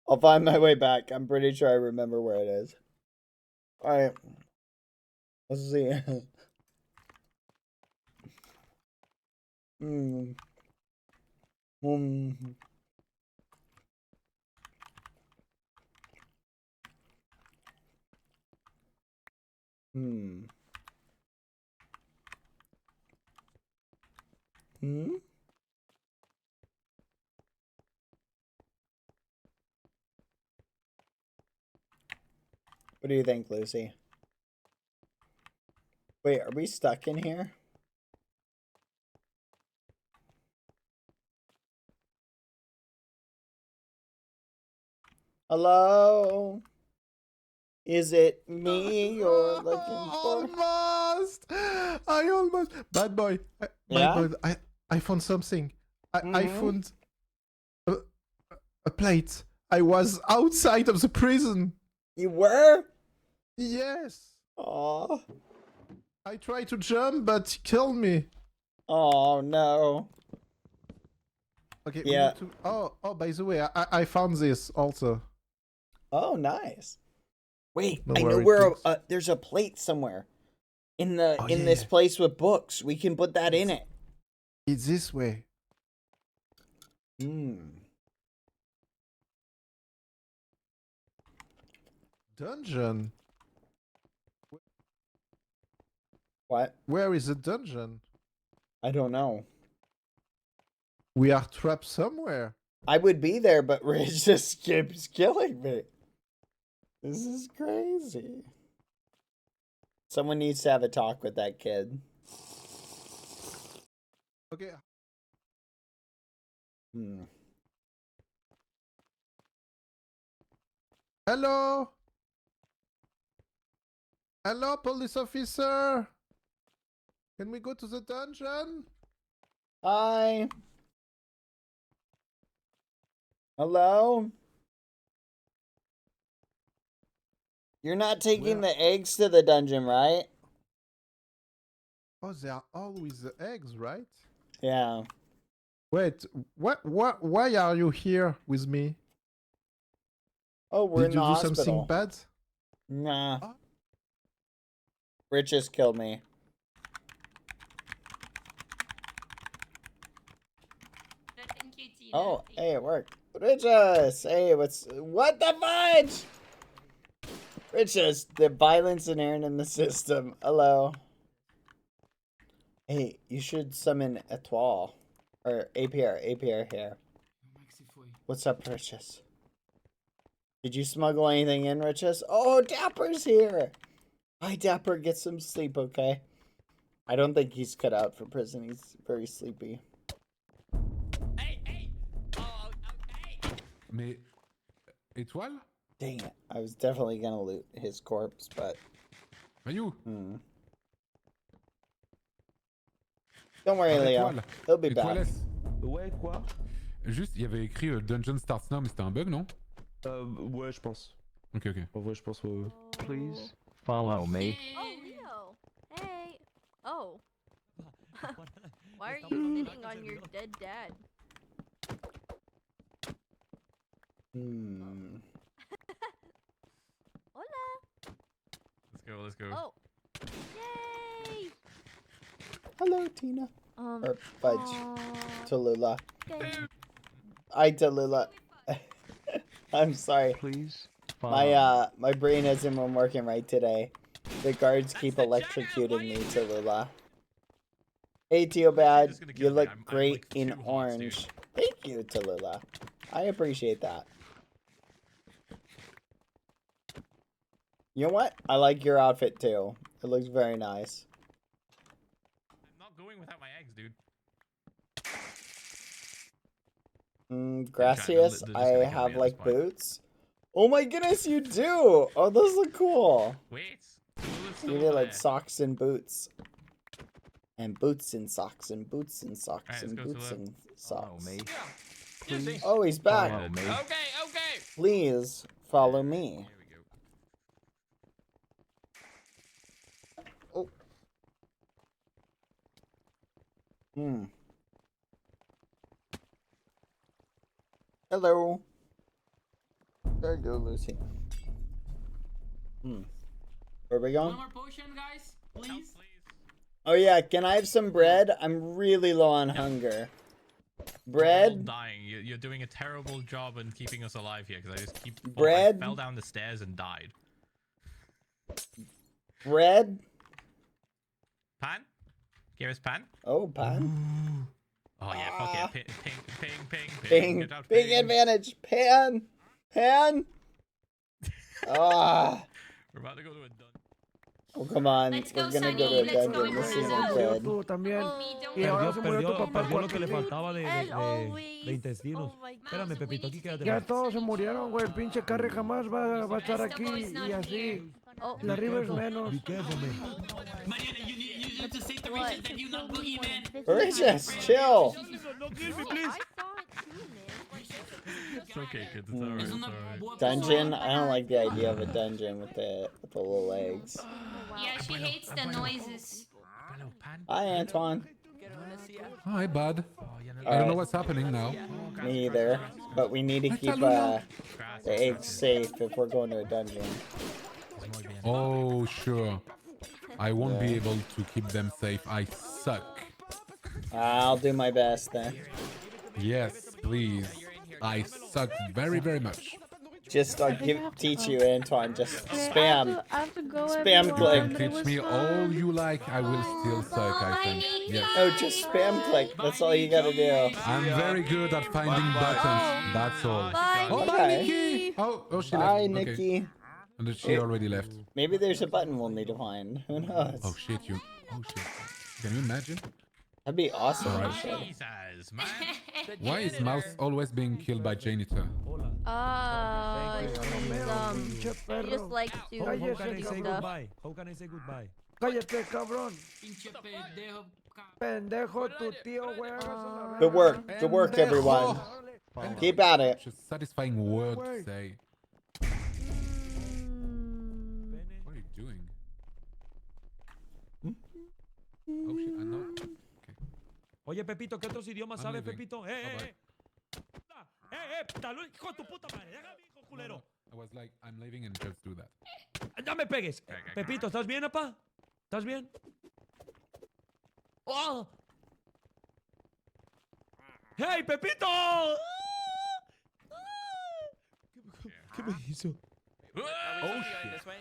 I'll find my way back. I'm pretty sure I remember where it is. Alright. Let's see. Hmm. What do you think, Lucy? Wait, are we stuck in here? Hello? Is it me you're looking for? Almost! I almost. Bad boy. Yeah? Bad boy. I found something. I found a plate. I was outside of the prison. You were? Yes. Aw. I tried to jump, but he killed me. Oh no. Okay. Yeah. We need to... Oh, by the way, I found this also. Oh, nice. Wait, No I know worries, where please. there's a plate somewhere in this place with books. We can put that in it. It's this way. Dungeon. What? Where is the dungeon? I don't know. We are trapped somewhere. I would be there, but Rich just keeps killing me. This is crazy. Someone needs to have a talk with that kid. Okay. Hello? Hello, police officer? Can we go to the dungeon? Hi. Hello? You're not taking the eggs to the dungeon, right? Oh, they are always the eggs, right? Yeah. Wait, why are you here with me? Oh, we're in Did the you do hospital. something bad? Nah. Rich just killed me. Thank you, Tina. Oh, hey, it worked. Riches! Hey, what the fudge? Riches, the violence inherent in the system. Hello. Hey, you should summon Etoile. Or APR here. What's up, Riches? Did you smuggle anything in, Riches? Oh, Dapper's here! Hi, Dapper, get some sleep, okay? I don't think he's cut out for prison. He's very sleepy. Mais étoile? Dang it. I was definitely gonna loot his corpse, but... Are you? Don't worry, Leo. Étoile. He'll be back. Étoilesse. Ouais, quoi? Juste, il y avait écrit Dungeon Starts Now, mais c'était un bug, non? Ouais, je pense. Ok. En vrai, je pense. Please follow me. Oh, Leo. Hey. Oh. Why are you sitting on your dead dad? Hola. Let's go. Oh. Yay. Hello, Tina. Or Fudge. Tallulah. Okay. Hi, Tallulah. I'm sorry. Please My brain hasn't been working right today. The guards keep electrocuting me, Tallulah. Hey, Teobad, you look great in orange. Thank you, Tallulah. I appreciate that. You know what? I like your outfit too. It looks very nice. I'm not going without my eggs, dude. Gracias. I have like boots. Oh my goodness, you do! Oh, those look cool. Wait. You did like socks and boots. And boots and socks and boots and socks and boots and socks. Oh, he's back. Okay. Please follow me. Oh. Hello. There you go, Lucy. Where are we going? One more potion, guys, please. Oh yeah, can I have some bread? I'm really low on hunger. We're all Bread? dying. You're doing a terrible job in keeping us alive here because I just keep. Bread? I fell down the stairs and died. Bread? Pan? Give us pan? Oh, pan. Oh yeah, fuck yeah. Ping. Ping. Get out, Big advantage. Pan. Pan. Ah. We're about to go to a dun. Oh, come on. Let's We're go, gonna go to Sunny. a Let's go dungeon. This and isn't Murió good. tú también. Oh, Y ahora se murió tu Perdió, papá perdió lo que le 4. faltaba de As always. intestinos. Oh my God. Espérame, Pepito, aquí quédate. Ya todos se murieron, güey. El pinche Carrie jamás va a estar aquí y así. Oh, La arriba es menos. Be careful, man. Mariana, you need to say to Richard that you're not boogeyman. Mauritius, chill. No kill me, please. I saw it too, man. It's okay, kids. It's alright. It's alright. Dungeon? I don't like the idea of a dungeon with the little legs. Yeah, she hates the noises. Hi, Antoine. Hi, bud. I don't know what's happening now. Me either. But we need to keep the eggs safe if we're going to a dungeon. Oh, sure. I won't be able to keep them safe. I suck. I'll do my best then. Yes, please. I suck very, very much. Just teach you, Antoine. Just spam. I have to go. Spam everyone, click. but it Teach was me fun. all you like. I will still suck, I think. Yes. Oh, just spam click. That's all you gotta do. I'm very good at finding buttons. That's all. Bye, Oh, bye, Okay. Nikki. Oh, she left. Hi, Okay. Nikki. And then she already left. Maybe there's a button we'll need to find. Who knows? Oh shit, you. Oh shit. Can you imagine? That'd be awesome. Alright. actually. Jesus, man. Why is Mouse always being killed by janitor? He just likes to How can I do say stuff. goodbye? How can I say goodbye? Cállate, cabrón. Pendejo, tu tío, güey. Good work. Good work, everyone. Keep at it. Just satisfying word to say. What are you doing? Oh shit, I know. Oye, Pepito, ¿qué otros idiomas I'm sabes, leaving. Pepito? Talón, hijo de tu puta madre. Déjame, hijo culero. I was like, I'm leaving and just do that. No me pegues. Pepito, ¿estás bien, apa? ¿Estás bien? ¡Oh! ¡Hey, Pepito! ¿Qué me hizo? Oh, shit. This way?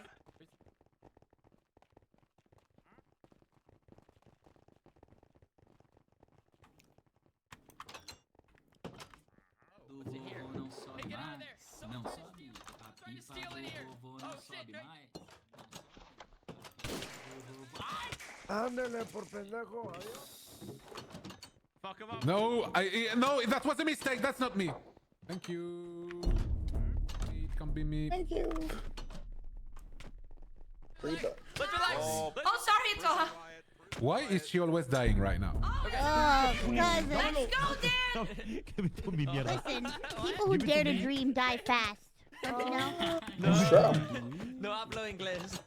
O vovô não sobe mais. Não sobe. A pipa do vovô não sobe mais. Ándale, por pendejo. No, no, that was a mistake. That's not me. Thank you. It can be me. Thank you. Oh, sorry, Toha. Why is she always dying right now? Because Let's go there. listen, people who dare to dream die fast. Don't you know? No hablo inglés.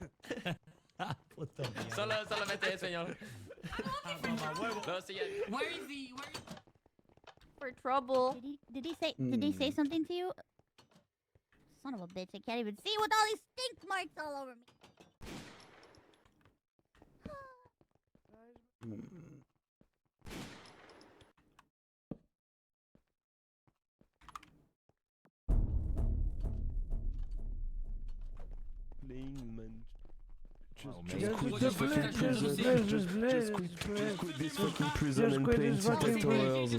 Solamente eso, señor. Lo siguiente. Where is he? For trouble. Did he say something to you? Son of a bitch, I can't even see with all these stink marks all over me. Playing, man. Just quit this fucking prison and play in tutorials.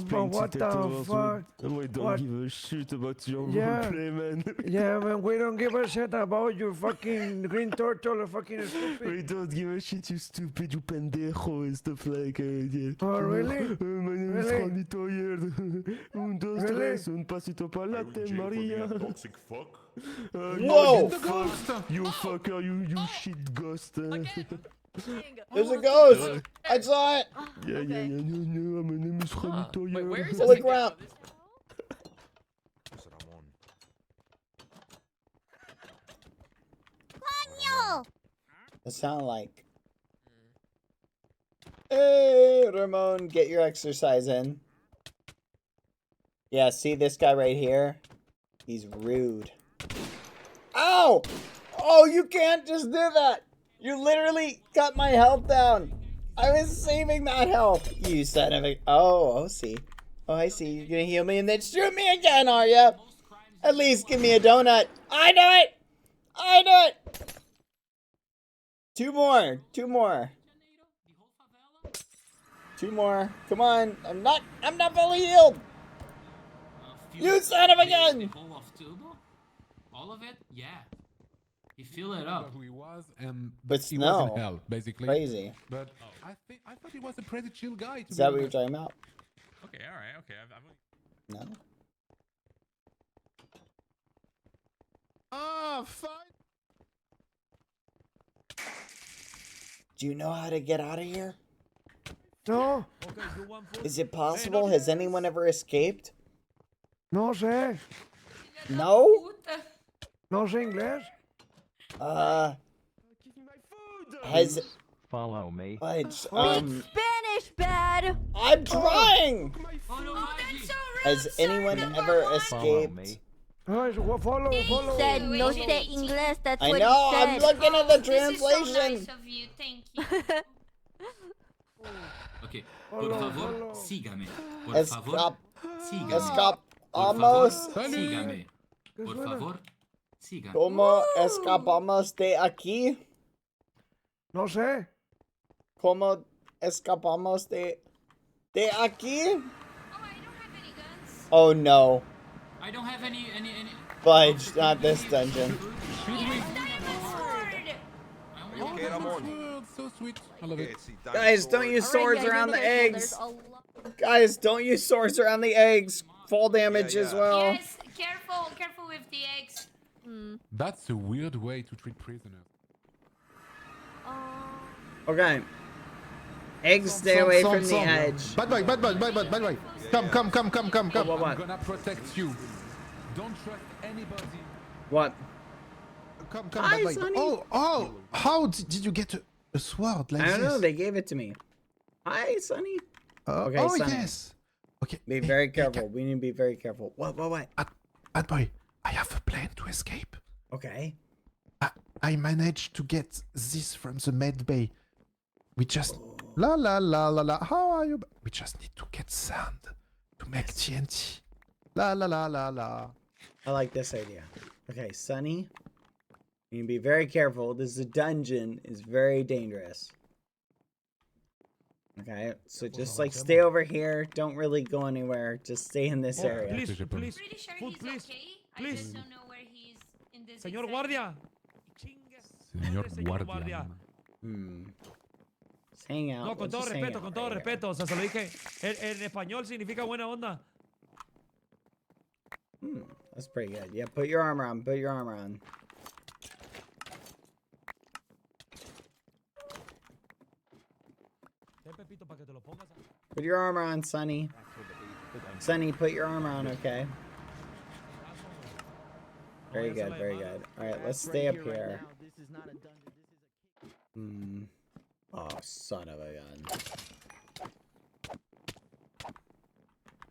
But what the fuck? And we don't give a shit about your Yeah. roleplay, man. Yeah, man, we don't give a shit about your fucking green turtle or fucking stupid. We don't give a shit, you stupid, you pendejo, and stuff like yeah. Oh, really? My name is Really? Juanito Ayer. Un, dos, Really? tres, un pasito pa'late, Maria. Toxic fuck. Whoa! You fucker, you shit ghost. There's a ghost! I saw it! Yeah, no, my name is Juanito Ayer. Wait, where is Holy this crap! Coño! That sound like. Hey, Ramon, get your exercise in. Yeah, see this guy right here? He's rude. Ow! Oh, you can't just do that! You literally cut my health down! I was saving that health! You son of a... Oh, I see. Oh, I see. You're gonna heal me and then shoot me again, are ya? At least give me a donut. I do it! I do it! Two more. Two more. Two more. Come on. I'm not fully healed! You son of a gun! The whole of Turbo? All of it? Yeah. He filled it up. Who he was, and But he was snow. in hell, basically. Crazy. But I thought he was a pretty chill guy. Is that what you're talking about? Okay, all right, okay. No. Ah, fine. Do you know how to get out of here? No. Is it possible? Has anyone ever escaped? No sé. No? No sé inglés. Has Follow me. Spanish, bad. I'm trying. Oh, that's so rude. Has anyone ever escaped? Follow. He said no sé inglés. That's I what know. he said. I'm looking at the This is so translation. nice of you. Thank you. Okay. Por favor, sígame. Por favor, Escap. sígame. Escapamos. Sígame. Por favor, sígame. ¿Cómo escapamos de aquí? No sé. ¿Cómo escapamos de aquí? Oh, I don't have any guns. Oh no. I don't have any. Fudge, not this dungeon. Okay, I'm on. So sweet. I love it. Guys, don't use swords around the eggs. Guys, don't use swords around the eggs. Fall damage as well. Yes, careful with the eggs. That's a weird way to treat prisoners. Okay. Eggs stay away from the edge. Bad boy. Come. I'm gonna protect you. Don't trust anybody. What? Come, Hi, bad boy. Sonny. Oh, how did you get a sword like I this? don't know. They gave it to me. Hi, Sonny. Okay, Sonny. Yes. Okay. Be very careful. We need to be very careful. What? Bad boy, I have a plan to escape. Okay. I managed to get this from the med bay. We just la. How are you? We just need to get sand to make TNT. La. I like this idea. Okay, Sonny. You need to be very careful. This is a dungeon. It's very dangerous. Okay, so just like stay over here. Don't really go anywhere. Just stay in this area. Please. Pretty sure he's okay. I just don't know where he is in this. Señor exact- Guardia. Señor Guardia. Just hang out. No, con Let's todo just hang respeto, out con todo right here. respeto. O sea, se lo dije. En español significa buena onda. That's pretty good. Yeah, put your armor on. Put your armor on. Put your armor on, Sonny. Sonny, put your armor on, okay? Very good, very good. Alright, let's stay up here. Oh, son of a gun.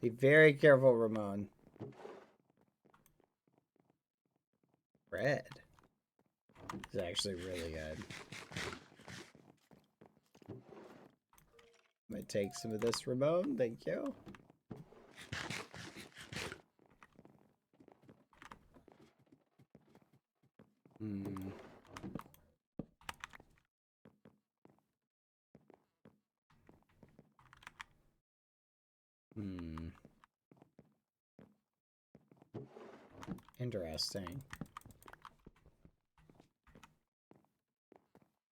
Be very careful, Ramon. Bread. It's actually really good. I'm gonna take some of this, Ramon. Thank you. Interesting.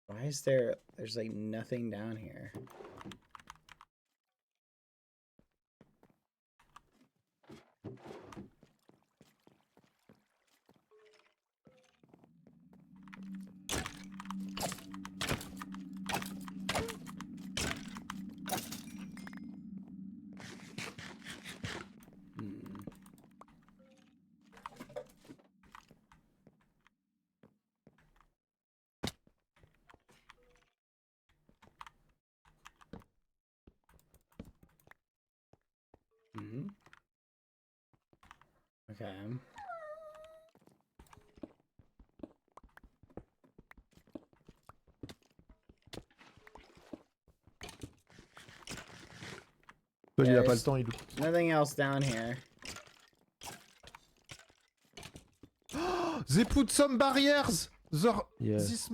Why is there's like nothing down here? Okay. Il a pas le There's temps, il loupe. nothing else down here. They put some barriers. Yeah. This...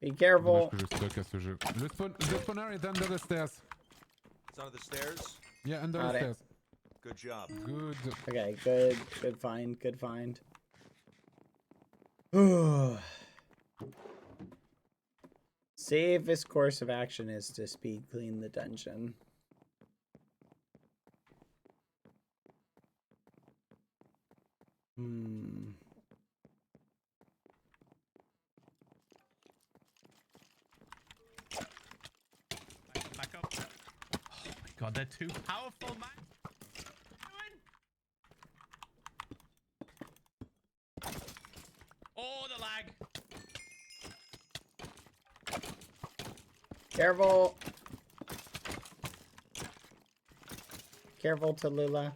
Be careful. Dommage que je stocke à ce jeu. The spawner is under the stairs. It's under the stairs. Yeah, under Got the it. stairs. Good job. Good. Okay, good. Good find. Good find. Safest course of action is to speed clean the dungeon. Back up. Oh my god, they're too powerful, man. Oh, the lag. Careful. Careful, Tallulah.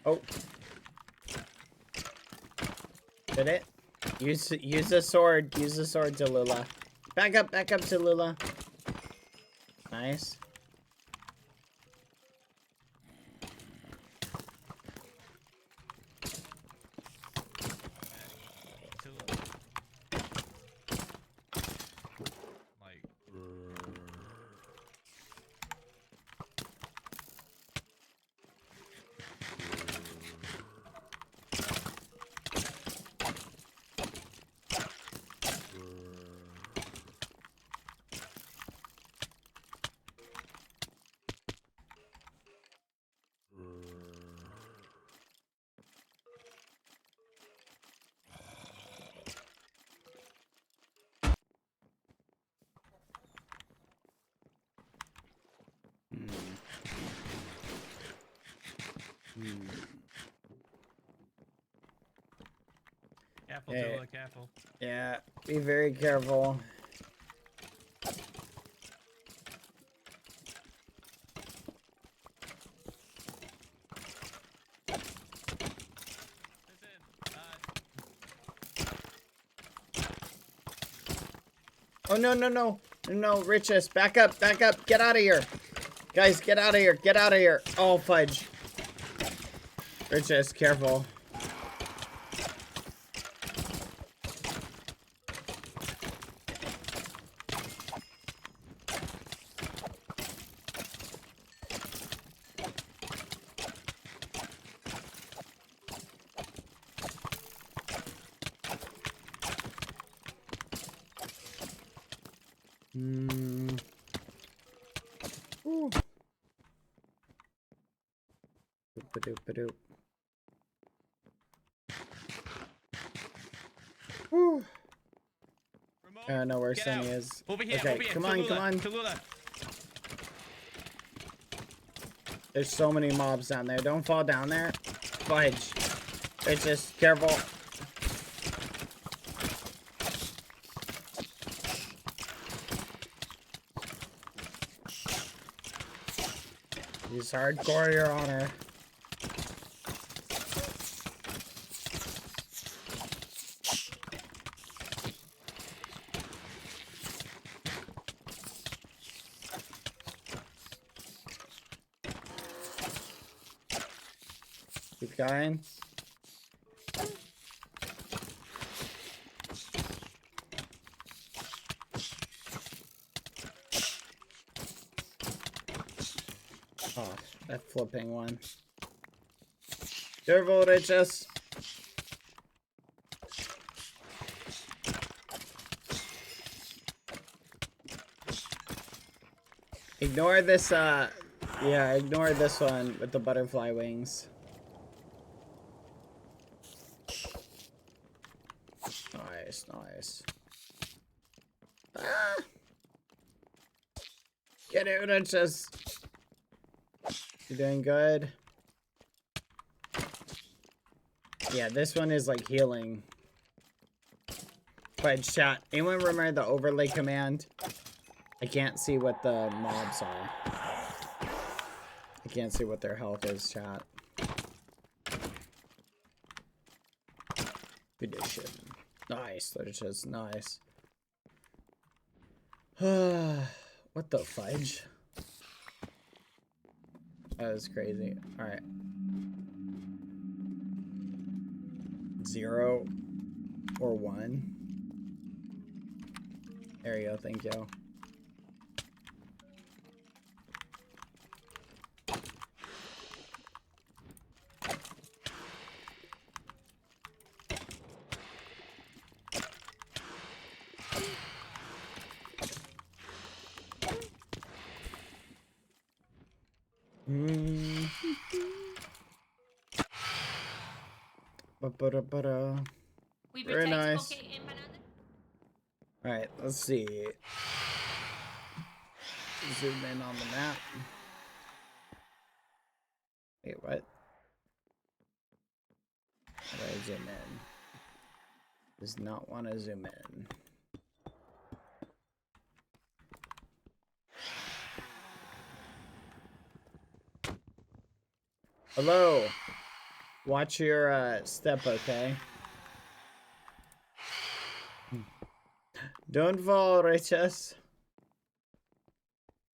Oh. Did it? Use the sword. Use the sword, Tallulah. Back up, Tallulah. Nice. Careful, Yeah. Tula, careful. Yeah, be very careful. Oh, no, no, no. No, Richest, back up, get out of here. Guys, get out of here. Oh, fudge. Richest, careful. Ooh. Doop-a-doop-a-doop. Whew. I don't know where Sunny is. Over here, okay, over here. come on. Tallulah. There's so many mobs down there. Don't fall down there. Fudge. It's just careful. He's hardcore, Your Honor. Keep going. Oh, that flipping one. Careful, Richest. Ignore this, yeah, ignore this one with the butterfly wings. Nice. Ah! Get it, Richest. You're doing good. Yeah, this one is like healing. But chat, anyone remember the overlay command? I can't see what the mobs are. I can't see what their health is, chat. Condition. Nice, that's just nice. What the fudge? That was crazy. Alright. 0 or 1. There you go, thank you. Ba-da-ba-da. We Very protect nice. okay empanada. Alright, let's see. Zoom in on the map. Wait, what? How do I zoom in? Does not want to zoom in. Hello. Watch your step, okay? Don't fall, Riches.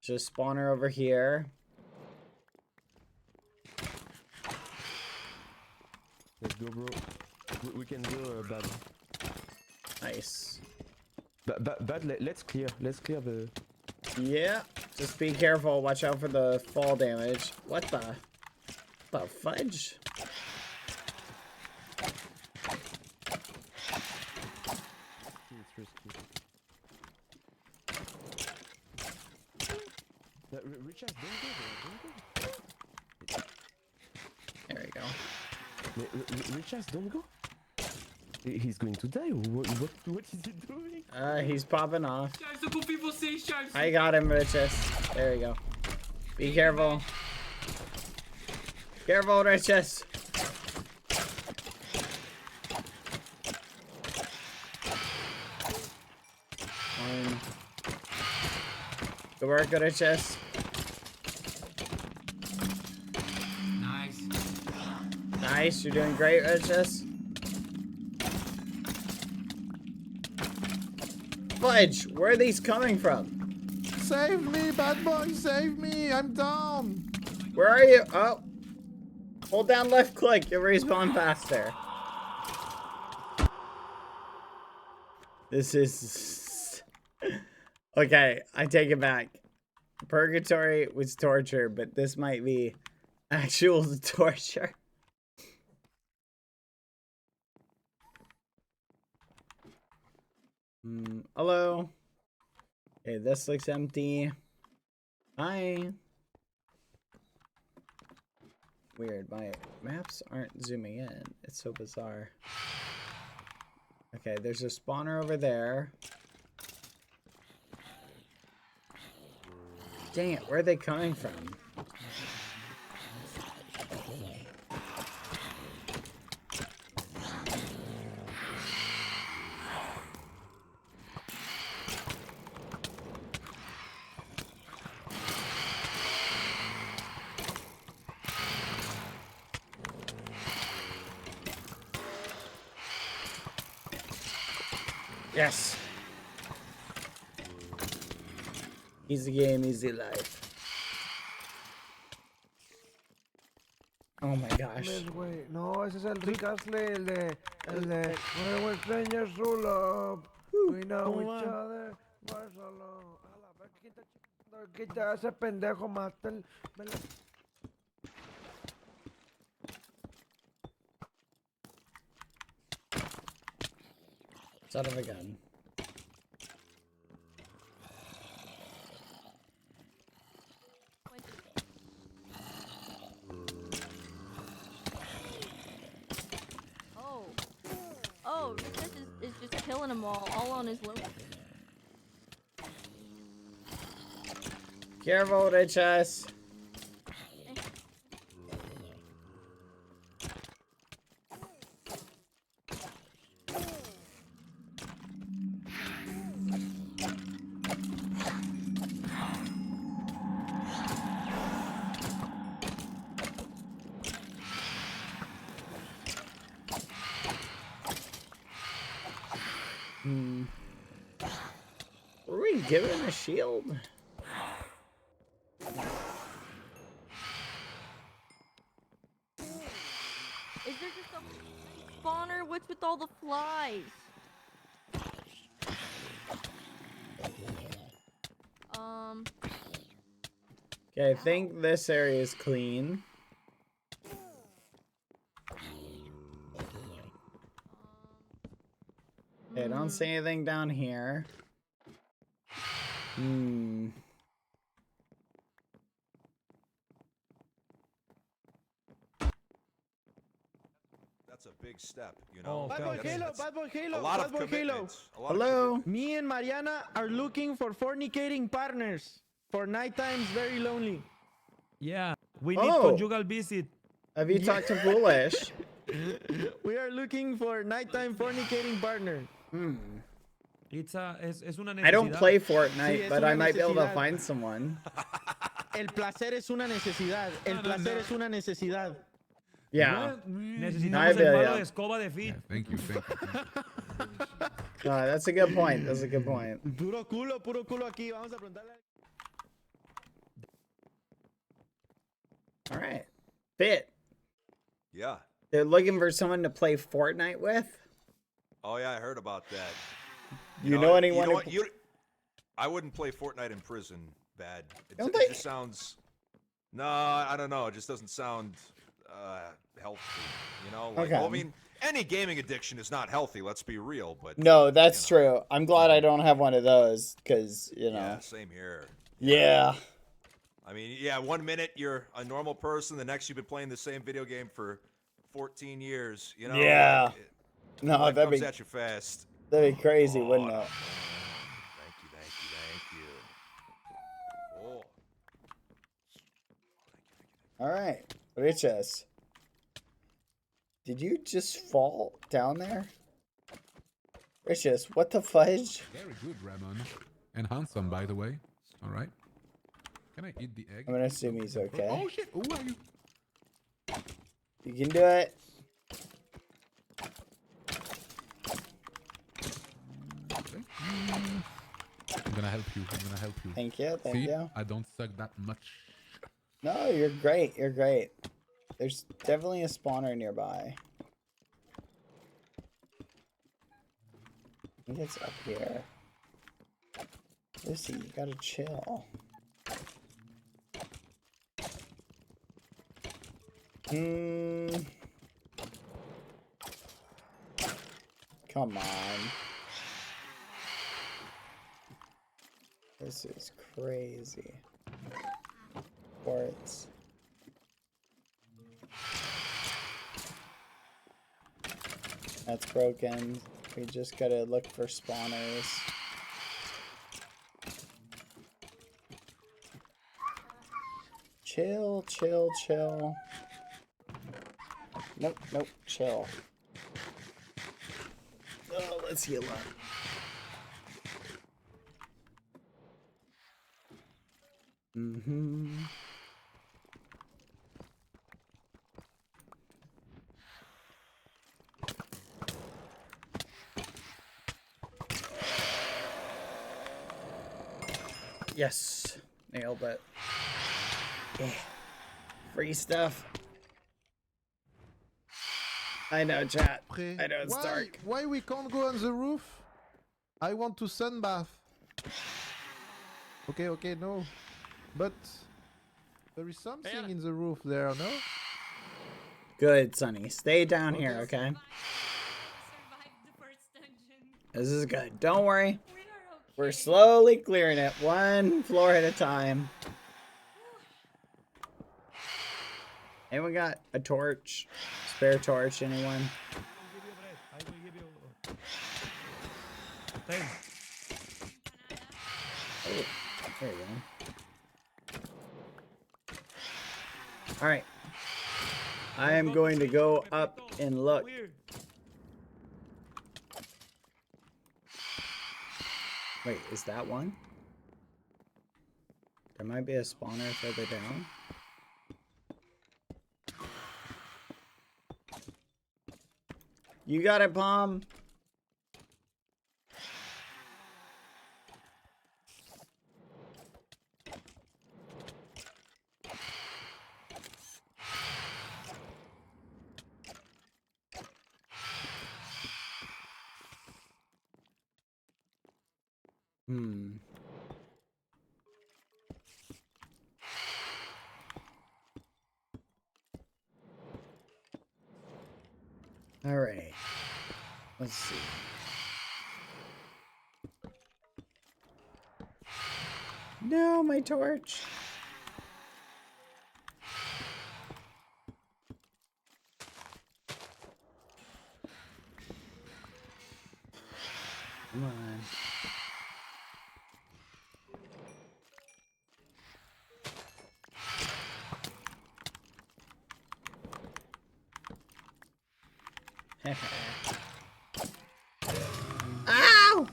Just spawner over here. Let's go, bro. We can go, Bad. Nice. Bad, let's clear. Let's clear the... Yeah. Just be careful. Watch out for the fall damage. What the fudge? It's risky. Richard, don't go there. Don't go. There we go. Richard, don't go. He's going to die. What is he doing? He's popping off. Charles, eu confio em vocês, Charles. I got him, Riches. There we go. Be careful. Careful, Riches. Good work, Riches. Nice. Nice, you're doing great, Riches. Fudge, where are these coming from? Save me, bad boy, save me! I'm down! Where are you? Oh. Hold down left click, you'll respawn faster. This is... Okay, I take it back. Purgatory was torture, but this might be actual torture. Hello. Okay, this looks empty. Hi. Weird, my maps aren't zooming in. It's so bizarre. Okay, there's a spawner over there. Dang it, where are they coming from? Yes. Easy game, easy life. Oh my gosh. No, ese es el Rick Astley, el de When we're strangers rule up. We know each other. We're solo. A la vez, quita ese pendejo, mata el... Son of a gun. Oh, Riches is just killing them all on his low. Careful, Riches. Were we given a shield? Is there just a spawner? What's with all the flies? Okay, I think this area is clean. Okay, I don't see anything down here. That's a big step, you know. Oh, okay, BadBoyHalo, That's- that's BadBoyHalo, a lot of BadBoyHalo. commitments. A lot of Hello. Me and Mariana are looking for fornicating partners for night times. Very lonely. Yeah, we need Oh. conjugal visit. Have you talked to Foolish? We are looking for nighttime fornicating partner. Es una necesidad. I don't play Sí, Fortnite, es but una I might be able to necesidad. find someone. El placer es una necesidad. El placer es una necesidad. Yeah. Necesitamos el palo de escoba de fit. Thank you, thank you. That's a good point. That's a good point. Puro culo aquí. Vamos a preguntarle. All right. Fit. Yeah. They're looking for someone to play Fortnite with. Oh yeah, I heard about that. You know anyone? I wouldn't play Fortnite in prison. Bad. It Don't just sounds. No, I don't know. It just doesn't sound healthy. You know. Like, Okay. well, I mean, any gaming addiction is not healthy. Let's be real. But No, that's true. I'm glad I don't have one of those, because you know. yeah, same here. Yeah. I mean, yeah. 1 minute you're a normal person. The next you've been playing the same video game for 14 years. You know. Yeah. Like, No, life that'd comes be at you fast. that'd be crazy, wouldn't it? Thank you. Oh. All right, Riches. Did you just fall down there? Riches, what the fudge? Very good, Ramon. And handsome, by the way. All right. Can I eat the egg? I'm gonna assume he's okay. Oh shit! Who are you? You can do it. I'm gonna help you. I'm gonna help you. Thank you, thank See? you. I don't suck that much. No, you're great. You're great. There's definitely a spawner nearby. I think it's up here. Lucy, you gotta chill. Come on. This is crazy. Quartz. That's broken. We just gotta look for spawners. Chill, chill, chill. Nope, nope, chill. Oh, let's heal up. Yes, nailed it. Yeah. Free stuff. I know, chat. I know it's dark. Why we can't go on the roof? I want to sunbath. Okay, okay, no. But there is something in the roof there, no? Good, Sonny. Stay down here, okay? This is good. Don't worry. We're slowly clearing it, one floor at a time. Anyone got a torch? Spare torch, anyone? I will give you. Thanks. Oh, there you go. Alright. I am going to go up and look. Wait, is that one? There might be a spawner further down. You got it, Palm. All right. Let's see. No, my torch. Ow!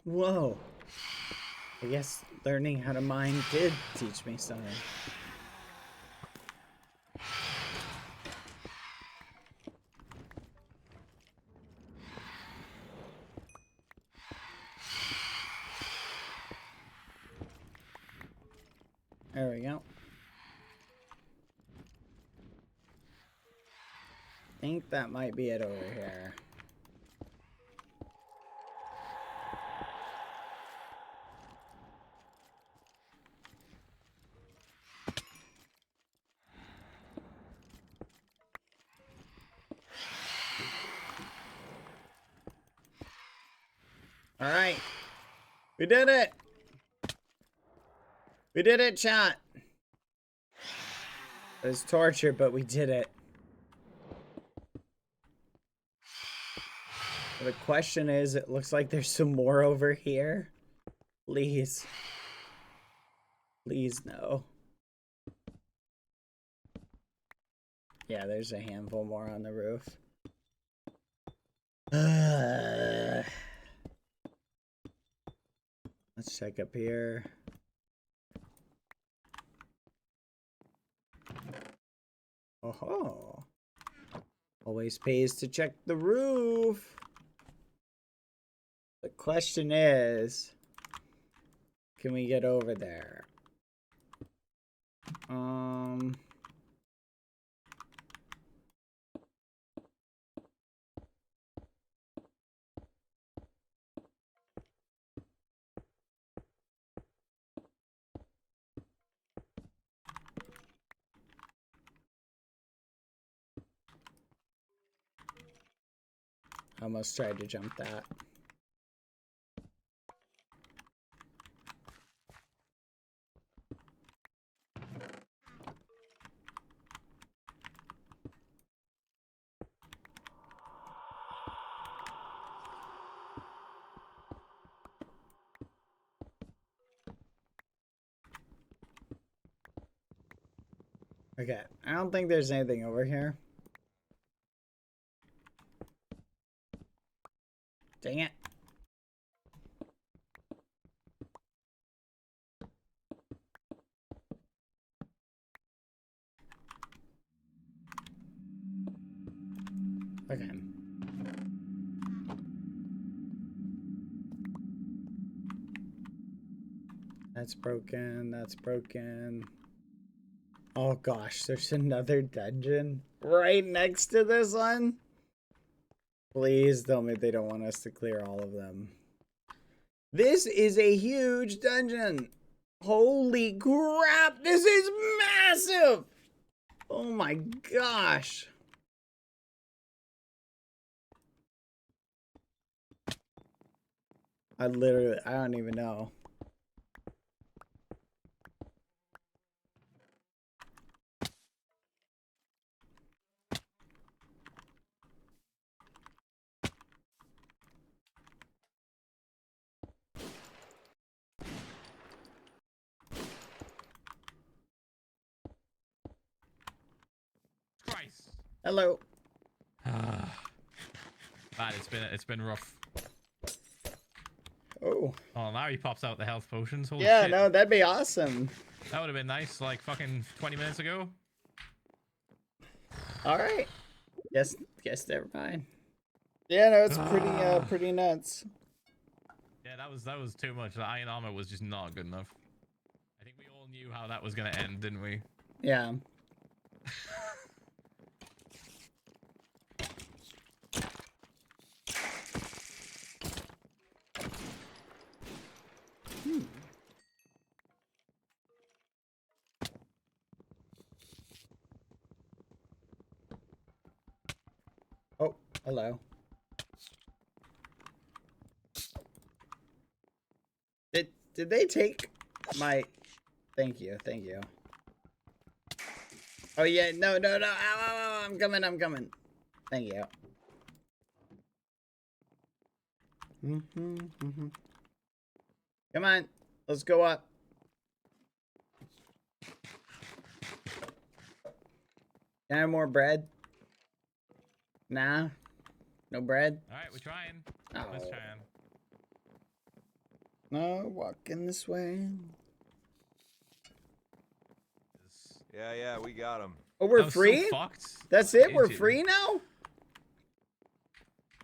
Whoa. I guess learning how to mine did teach me something. There we go. I think that might be it over here. All right. We did it. We did it, chat. It was torture, but we did it. The question is, it looks like there's some more over here. Please. Please, no. Yeah, there's a handful more on the roof. Let's check up here. Oh, always pays to check the roof. The question is, can we get over there? I almost tried to jump that. Okay, I don't think there's anything over here. Dang it. Okay. That's broken, that's broken. Oh gosh, there's another dungeon right next to this one. Please tell me they don't want us to clear all of them. This is a huge dungeon. Holy crap, this is massive. Oh my gosh. I don't even know. Christ. Hello. Man, it's been rough. Oh. Oh, now he pops out the health potions. Holy Yeah, shit. no, that'd be awesome. That would have been nice, like fucking 20 minutes ago. All right. Guess never mind. Yeah, no, it's pretty nuts. Yeah, that was too much. The iron armor was just not good enough. I think we all knew how that was gonna end, didn't we? Yeah. Oh, hello. Did they take my... Thank you, thank you. Oh yeah, no. Ow, I'm coming. Thank you. Come on, let's go up. Can I have more bread? Nah, no bread. All right, we're trying. Oh. Let's try him. No, walking this way. Yeah, we got him. Oh, we're free? That's it? We're free now?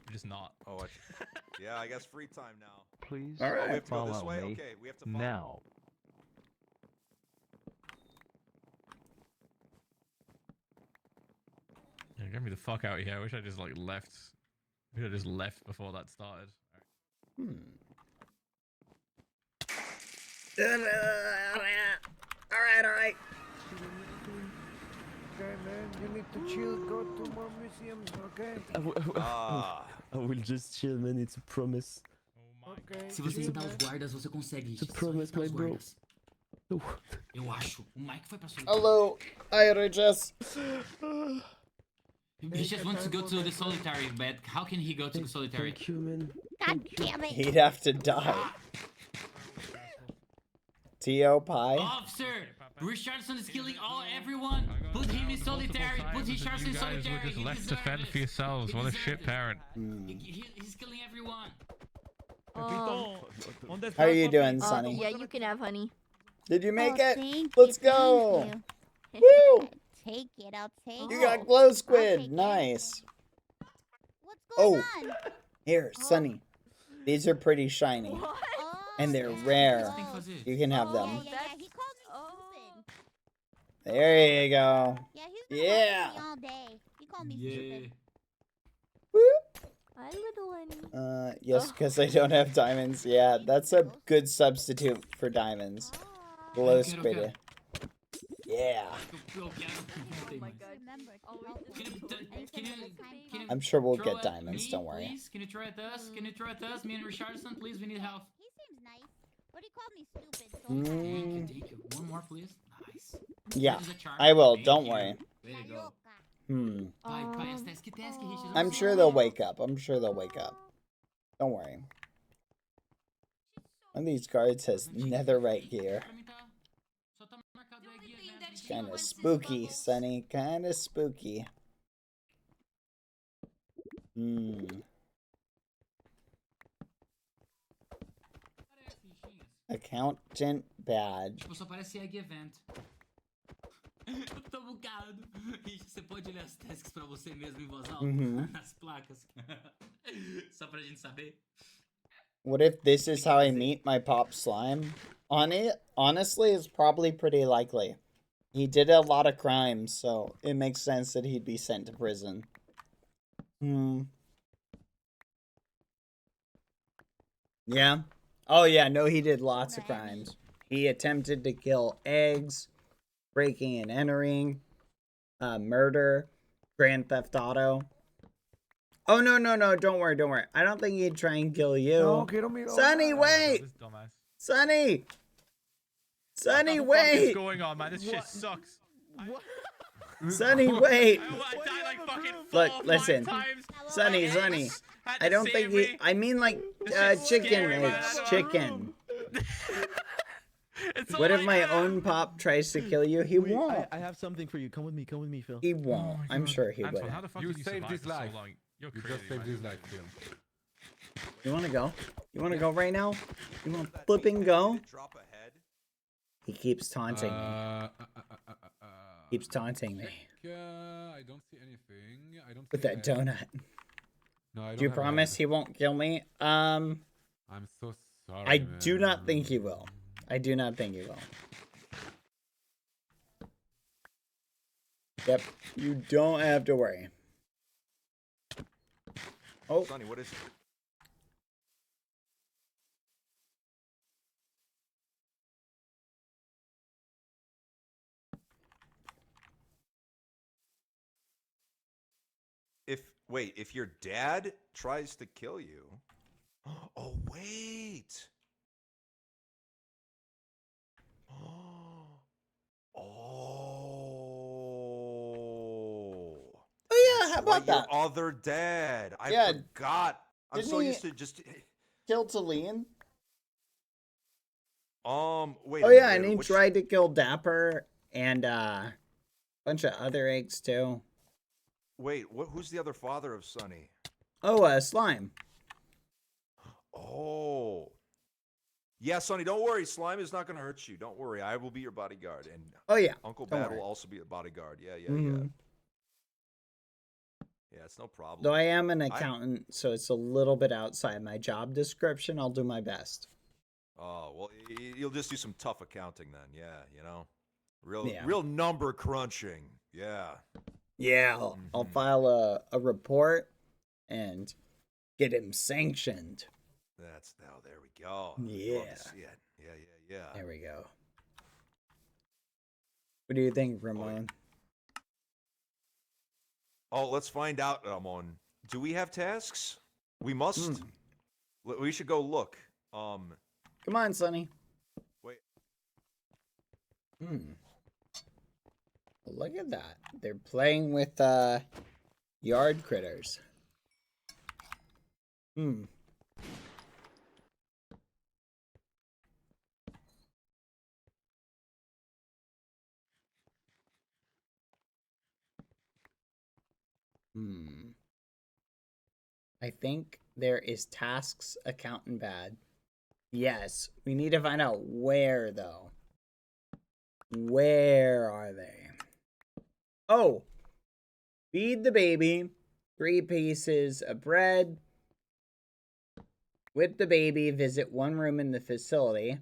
We're just not. Oh, yeah, I guess free time now. Please All right. We have to go this follow way? me Okay, we have to follow. now. Yeah, get me the fuck out of here. I wish I just like left. I wish I just left before that started. All right. Okay, man, you need to chill. Go to more museums, okay? I will just chill, man. It's a promise. Okay. Se você sentar os guardas, você consegue. It's a promise, my bro. Eu acho. O Mike foi pra sua. Hello, IRHS. He just wants to go to the solitary bed. How can he go to the solitary? Thank you, man. God damn it. He'd have to die. T.O. Pie. Officer! Richardson is killing everyone! Put him in solitary! Put Richardson in You guys solitary! were just He left to deserved fend it. for yourselves. He What a deserved shit it. parent. He's killing everyone. How are you doing, Sonny? Yeah, you can have honey. Did you make Oh, it? thank Let's you, go. thank Woo! Take it, I'll take it. You got glow squid. Nice. What's going Oh, on? here, Sonny. These are pretty shiny. And they're rare. You can have them. Yeah, he called me stupid. There you go. Yeah, he's been Yeah. watching me all day. He called me stupid. Hi, little honey. Yes, because I don't have diamonds. Yeah, that's a good substitute for diamonds. Glow squid. Yeah. I'm sure we'll get diamonds, don't worry. Please, can you try at us? Can you try at us? Me and Richardson, please, we need help. He seems nice, but he called me stupid. So Thank you. One more, please. Nice. Yeah, That is a charm. I will, Thank don't you. worry. Way to go. Hmm. Richardson. I'm sure they'll wake up. Don't worry. One of these guards has netherite gear. Kinda spooky, Sonny. Kinda spooky. Accountant badge. Tipo, só parece egg event. Eu tô bugado. Você pode ler as tasks pra você mesmo em voz alta? Nas placas. Só pra gente saber. What if this is how I meet my pop slime? Honestly, it's probably pretty likely. He did a lot of crimes, so it makes sense that he'd be sent to prison. Yeah. Oh yeah, no, he did lots of crimes. He attempted to kill eggs, breaking and entering, murder, Grand Theft Auto. Oh no, don't worry. I don't think he'd try and kill you. No, quiero mi Sonny, wait! Sonny! Sonny, What is wait! going on, man? This shit sucks. Sonny, wait! I died like fucking Look, 4 or 5 listen. times. Sonny. I don't think he... I mean like, chicken eggs. Chicken. What if my own pop tries to kill you? He won't. I have something for you. Come with me, Phil. He won't. I'm sure he Antoine, will. how the fuck You did you saved survive his for so life. long? You're You crazy, just saved man. his life, Phil. You want to go? You want to go right now? You want to flip and go? Drop a head. He keeps taunting me. Keeps taunting me I don't see anything. I don't with see that a head. donut. No, I don't Do you have a promise head. he won't kill me? I'm so sorry. I do man. not think he will. I do not think he will. Yep, you don't have to worry. Oh, Sonny, what is it? If your dad tries to kill you. Oh, wait. about your that. other dad. I Yeah. forgot. I'm Didn't so he used to just. kill Taline? Wait. Oh a yeah, minute, and he which- tried to kill Dapper and a bunch of other eggs too. Wait, who's the other father of Sonny? Oh, Slime. Oh. Yeah, Sonny, don't worry. Slime is not going to hurt you. Don't worry. I will be your bodyguard. And Oh yeah, Uncle don't Bad worry. will also be a bodyguard. Yeah. Mhm. Yeah, it's no problem. Though I am an accountant, so it's a little bit outside my job description. I'll do my best. Oh, well, you'll just do some tough accounting then. Yeah, Real Yeah. real number crunching. Yeah. Yeah, I'll file a report and get him sanctioned. There we go. Yeah. Love to see it. Yeah. There we go. What do you think, Ramon? Oh, let's find out, Ramon. Do we have tasks? We must. We should go look. Come on, Sonny. Wait. Look at that. They're playing with yard critters. I think there is tasks accountant bad. Yes, we need to find out where though. Where are they? Oh, feed the baby 3 pieces of bread. With the baby, visit one room in the facility.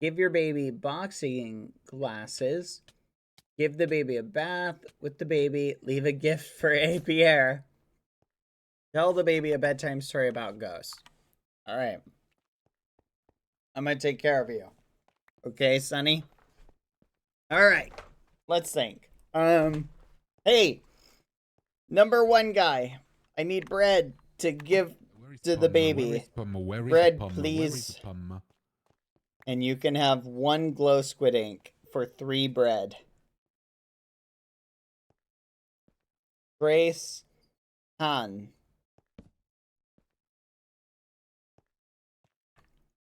Give your baby boxing glasses. Give the baby a bath with the baby. Leave a gift for A. Pierre. Tell the baby a bedtime story about ghosts. All right. I'm going to take care of you. Okay, Sonny? All right. Let's think. Hey, number 1 guy. I need bread to give to the baby. Bread, please. And you can have 1 glow squid ink for 3 bread. Grace Han.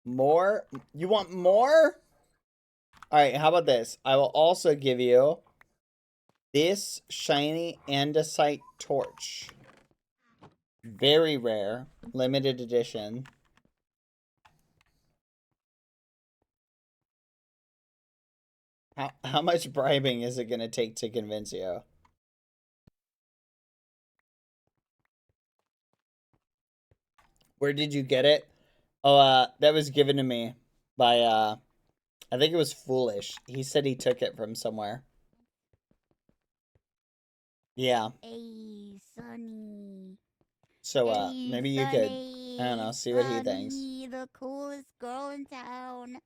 More? You want more? Alright, how about this? I will also give you this shiny andesite torch. Very rare. Limited edition. How much bribing is it going to take to convince you? Where did you get it? Oh, that was given to me by, I think it was Foolish. He said he took it from somewhere. Yeah. Hey, Sonny. So, Hey, maybe you could, Sonny. I don't know, see what he thinks. Sonny, the coolest girl in town.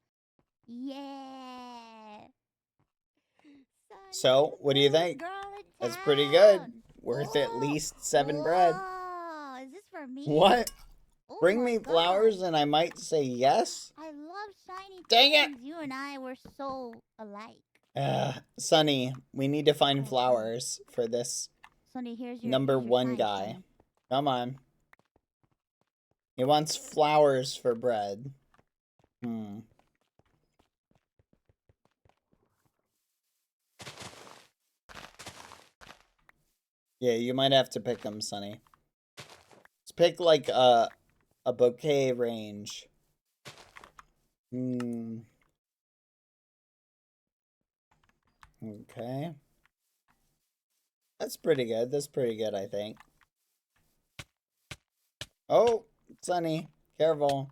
Yeah. So, what do you think? That's pretty good. Worth at least 7 bread. Oh, is this for me? What? Oh Bring my me God. flowers and I might say yes? I love shiny Dang it! things. You and I were so alike. Sonny, we need to find flowers for this Sonny, here's your number here's your 1 sign, guy. Sonny. Come on. He wants flowers for bread. Yeah, you might have to pick them, Sonny. Let's pick like a bouquet range. Okay. That's pretty good. That's pretty good, I think. Oh, Sonny, careful.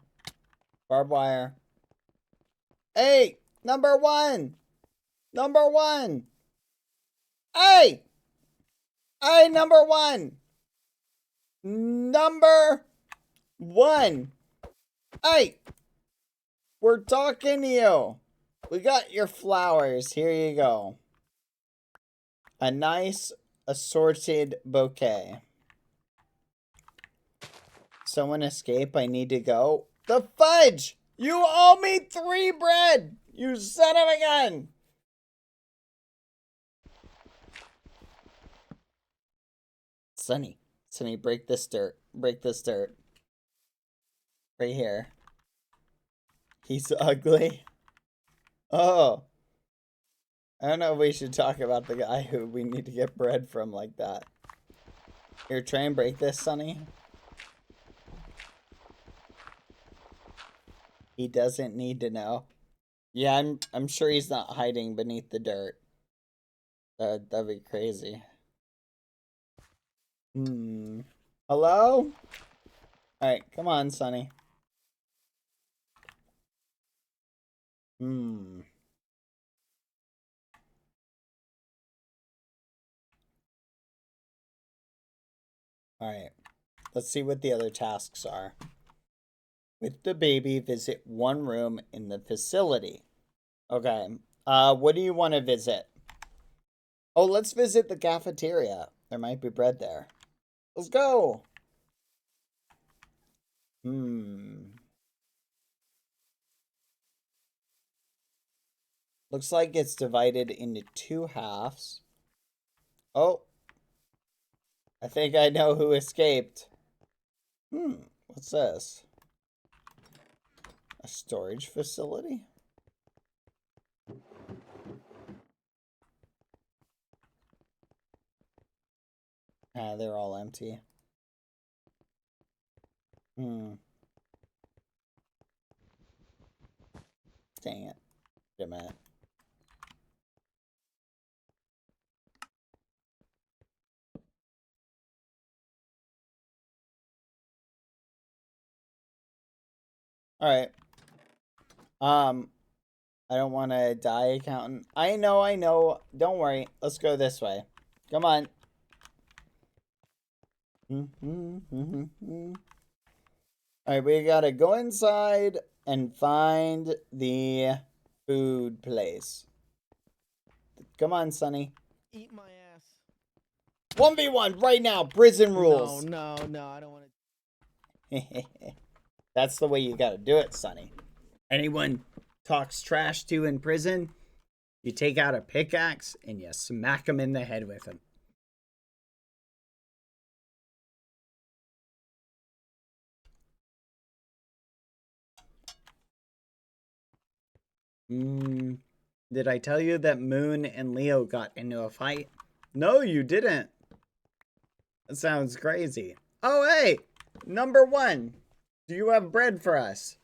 Barbed wire. Hey, number 1. Number 1. Hey! Hey, number 1. Number 1. Hey! We're talking to you. We got your flowers. Here you go. A nice assorted bouquet. Someone escape. I need to go. The fudge! You owe me 3 bread! You son of a gun! Sunny, break this dirt. Break this dirt. Right here. He's ugly. Oh. I don't know if we should talk about the guy who we need to get bread from like that. Here, try and break this, Sunny. He doesn't need to know. Yeah, I'm sure he's not hiding beneath the dirt. That'd be crazy. Hello? Alright, come on, Sunny. Alright. Let's see what the other tasks are. With the baby, visit one room in the facility. Okay. What do you want to visit? Oh, let's visit the cafeteria. There might be bread there. Let's go! Looks like it's divided into 2 halves. Oh. I think I know who escaped. What's this? A storage facility? Ah, they're all empty. Dang it. Wait a minute. Alright. I don't want to die, accountant. I know. Don't worry. Let's go this way. Come on. Alright, we gotta go inside and find the food place. Come on, Sunny. Eat my ass. 1v1 right now. Prison rules. No, I don't want to. That's the way you gotta do it, Sunny. Anyone talks trash to in prison, you take out a pickaxe and you smack them in the head with it. Did I tell you that Moon and Leo got into a fight? No, you didn't. That sounds crazy. Oh, hey! Number 1. Do you have bread for us?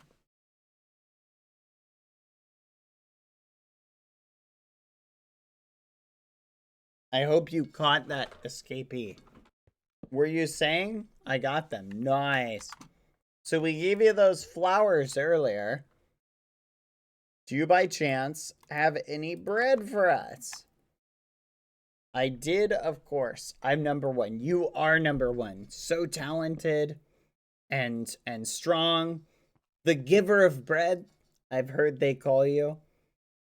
I hope you caught that escapee. Were you saying? I got them. Nice. So we gave you those flowers earlier. Do you by chance have any bread for us? I did, of course. I'm number 1. You are number 1. So talented and strong. The giver of bread, I've heard they call you.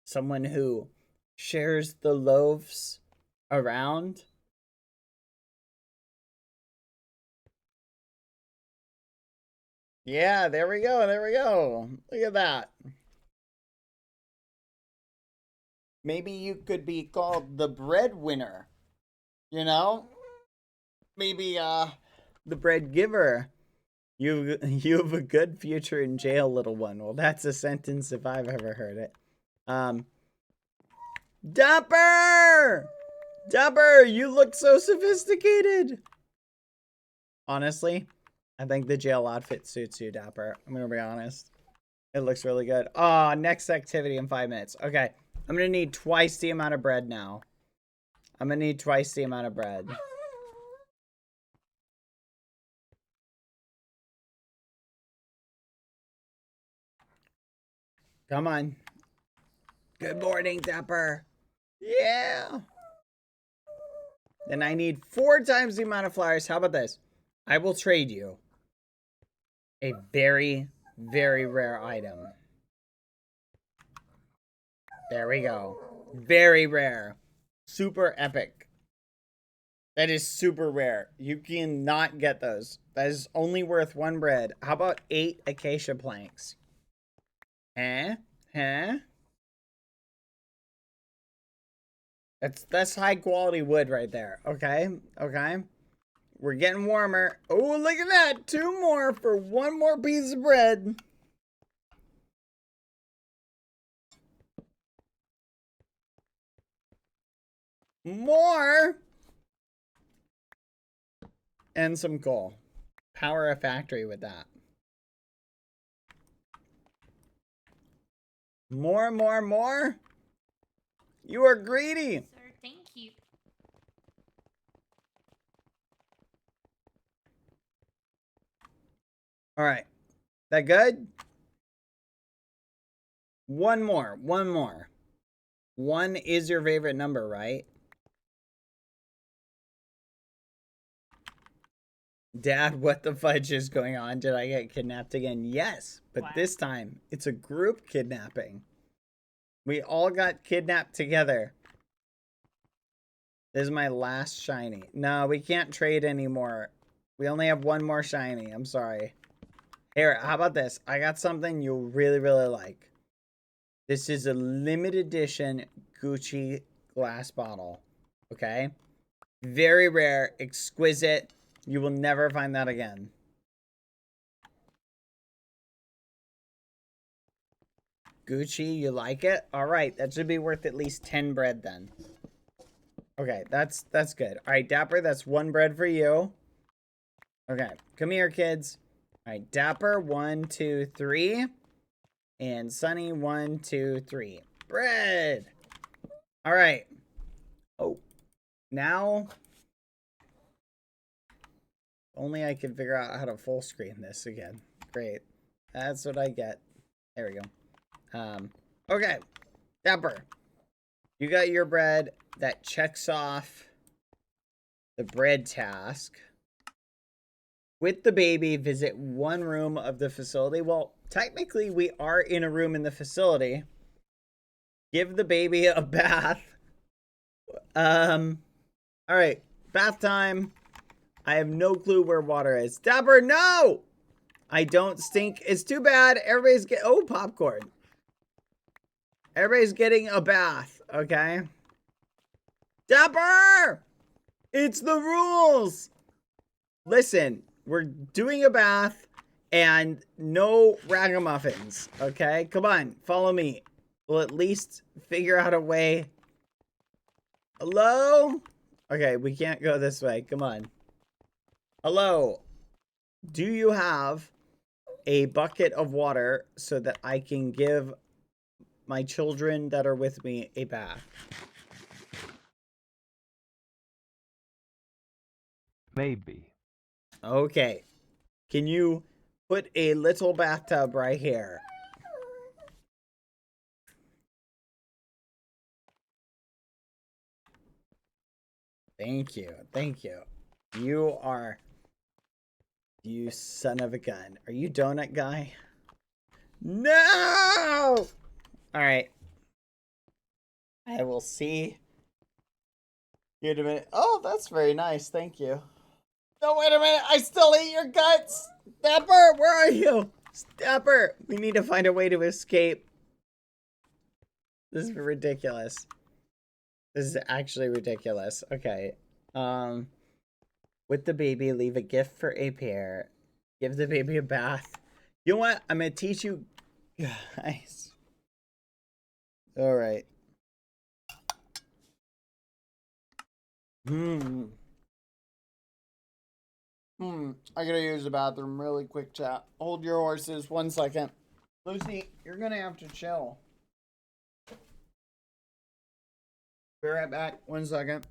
Someone who shares the loaves around. Yeah, there we go. Look at that. Maybe you could be called the breadwinner. You know? Maybe the bread giver. You have a good future in jail, little one. Well, that's a sentence if I've ever heard it. Dapper! Dapper, you look so sophisticated. Honestly, I think the jail outfit suits you, Dapper. I'm gonna be honest. It looks really good. Oh, next activity in 5 minutes. Okay, I'm gonna need twice the amount of bread now. I'm gonna need twice the amount of bread. Come on. Good morning, Dapper. Yeah. Then I need 4 times the amount of flowers. How about this? I will trade you a very, very rare item. There we go. Very rare. Super epic. That is super rare. You cannot get those. That is only worth 1 bread. How about 8 acacia planks? Huh? That's high quality wood right there. Okay. We're getting warmer. Oh, look at that. 2 more for 1 more piece of bread. More. And some coal. Power a factory with that. More, more, more. You are greedy. Sir, thank you. All right. That good? 1 more. 1 more. 1 is your favorite number, right? Dad, what the fudge is going on? Did I get kidnapped again? Yes, but this time it's a group kidnapping. We all got kidnapped together. This is my last shiny. No, we can't trade anymore. We only have 1 more shiny. I'm sorry. Here, how about this? I got something you'll really, really like. This is a limited edition Gucci glass bottle. Okay? Very rare, exquisite. You will never find that again. Gucci, you like it? All right, that should be worth at least 10 bread then. Okay, that's good. All right, Dapper, that's 1 bread for you. Okay, come here, kids. All right, Dapper, 1, 2, 3. And Sunny, 1, 2, 3. Bread! All right. Oh, now... Only I can figure out how to full screen this again. Great. That's what I get. There we go. Okay. Dapper. You got your bread. That checks off the bread task. With the baby, visit 1 room of the facility. Well, technically, we are in a room in the facility. Give the baby a bath. All right. Bath time. I have no clue where water is. Dapper, no! I don't stink. It's too bad. Everybody's oh, popcorn. Everybody's getting a bath, okay? Dapper! It's the rules! Listen, we're doing a bath and no ragamuffins, okay? Come on, follow me. We'll at least figure out a way. Hello? Okay, we can't go this way. Come on. Hello, do you have a bucket of water so that I can give my children that are with me a bath? Maybe. Okay. Can you put a little bathtub right here? Thank you. Thank you. You are... You son of a gun. Are you donut guy? No! Alright. I will see you in a minute. Oh, that's very nice. Thank you. No, wait a minute. I still eat your guts. Dapper, where are you? Dapper, we need to find a way to escape. This is ridiculous. This is actually ridiculous. Okay. With the baby, leave a gift for a pair. Give the baby a bath. You know what? I'm going to teach you guys. All right. I gotta use the bathroom really quick, chat. Hold your horses 1 second. Lucy, you're gonna have to chill. Be right back. 1 second.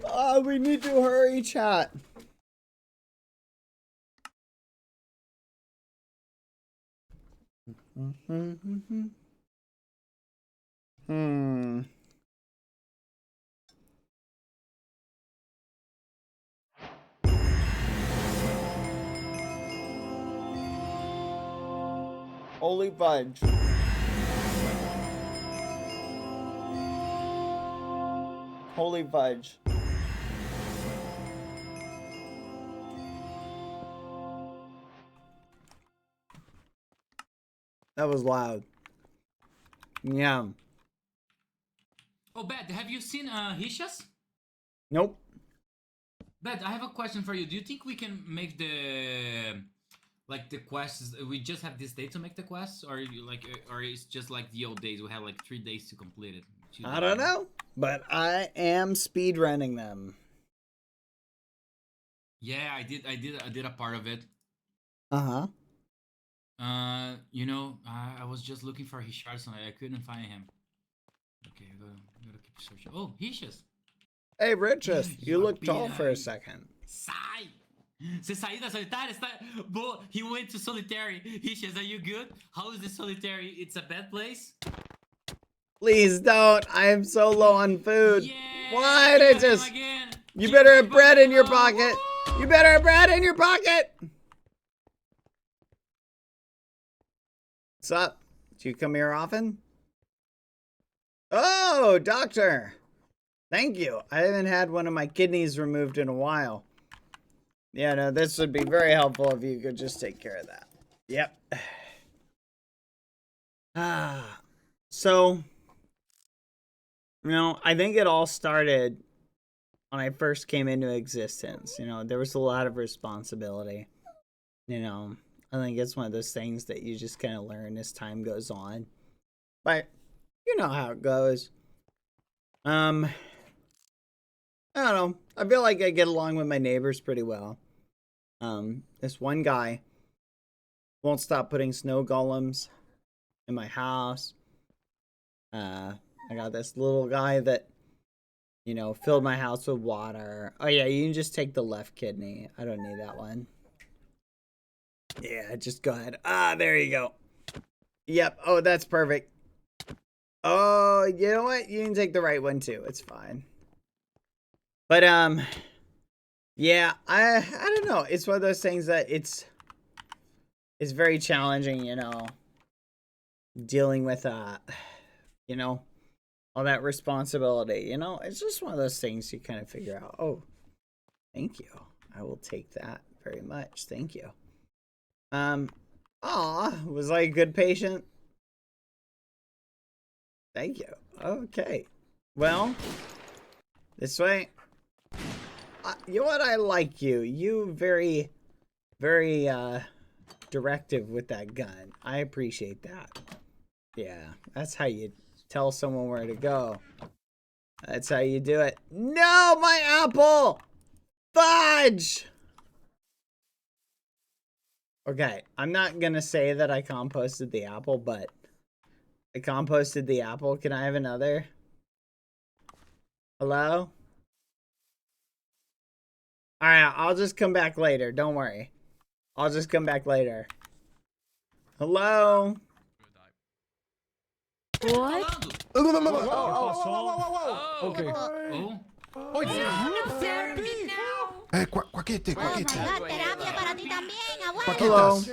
Oh, we need to hurry, chat. Hmm. Holy fudge. Holy fudge. That was loud. Yeah. Oh, Bad, have you seen Hishas? Nope. Bad, I have a question for you. Do you think we can make the quests? We just have this day to make the quests, or or it's just like the old days? We have like 3 days to complete it. I don't know, but I am speed running them. Yeah, I did a part of it. Uh-huh. You know, I was just looking for Hishas and I couldn't find him. Okay, I gotta keep searching. Oh, Hishas. Hey, Richest, you look tall for a second. Sai! Você saiu da solitária? He went to solitary. Hishas, are you good? How is the solitary? It's a bad place? Please don't. I am so low on food. What? It's just... You better have bread in your pocket. You better have bread in your pocket. What's up? Do you come here often? Oh, doctor. Thank you. I haven't had one of my kidneys removed in a while. Yeah, no, this would be very helpful if you could just take care of that. Yep. So, you know, I think it all started when I first came into existence. You know, there was a lot of responsibility. You know, I think it's one of those things that you just kind of learn as time goes on. But you know how it goes. I don't know. I feel like I get along with my neighbors pretty well. This one guy won't stop putting snow golems in my house. I got this little guy that, you know, filled my house with water. Oh yeah, you can just take the left kidney. I don't need that one. Yeah, just go ahead. Ah, there you go. Yep. Oh, that's perfect. Oh, you know what? You can take the right one too. It's fine. But yeah, I don't know. It's one of those things that it's very challenging, you know, dealing with you know, all that responsibility, you know. It's just one of those things you kind of figure out. Oh, thank you. I will take that very much. Thank you. Was I a good patient? Thank you. Okay. Well, this way. You know what? I like you. You very, very directive with that gun. I appreciate that. Yeah, that's how you tell someone where to go. That's how you do it. No, my apple! Fudge! Okay, I'm not gonna say that I composted the apple, but I composted the apple. Can I have another? Hello? Alright, I'll just come back later. Don't worry. I'll just come back later. Hello? What? Okay. Oh, Quaquete, quaquete. Terapia para ti también, abuelo. Quaquetas.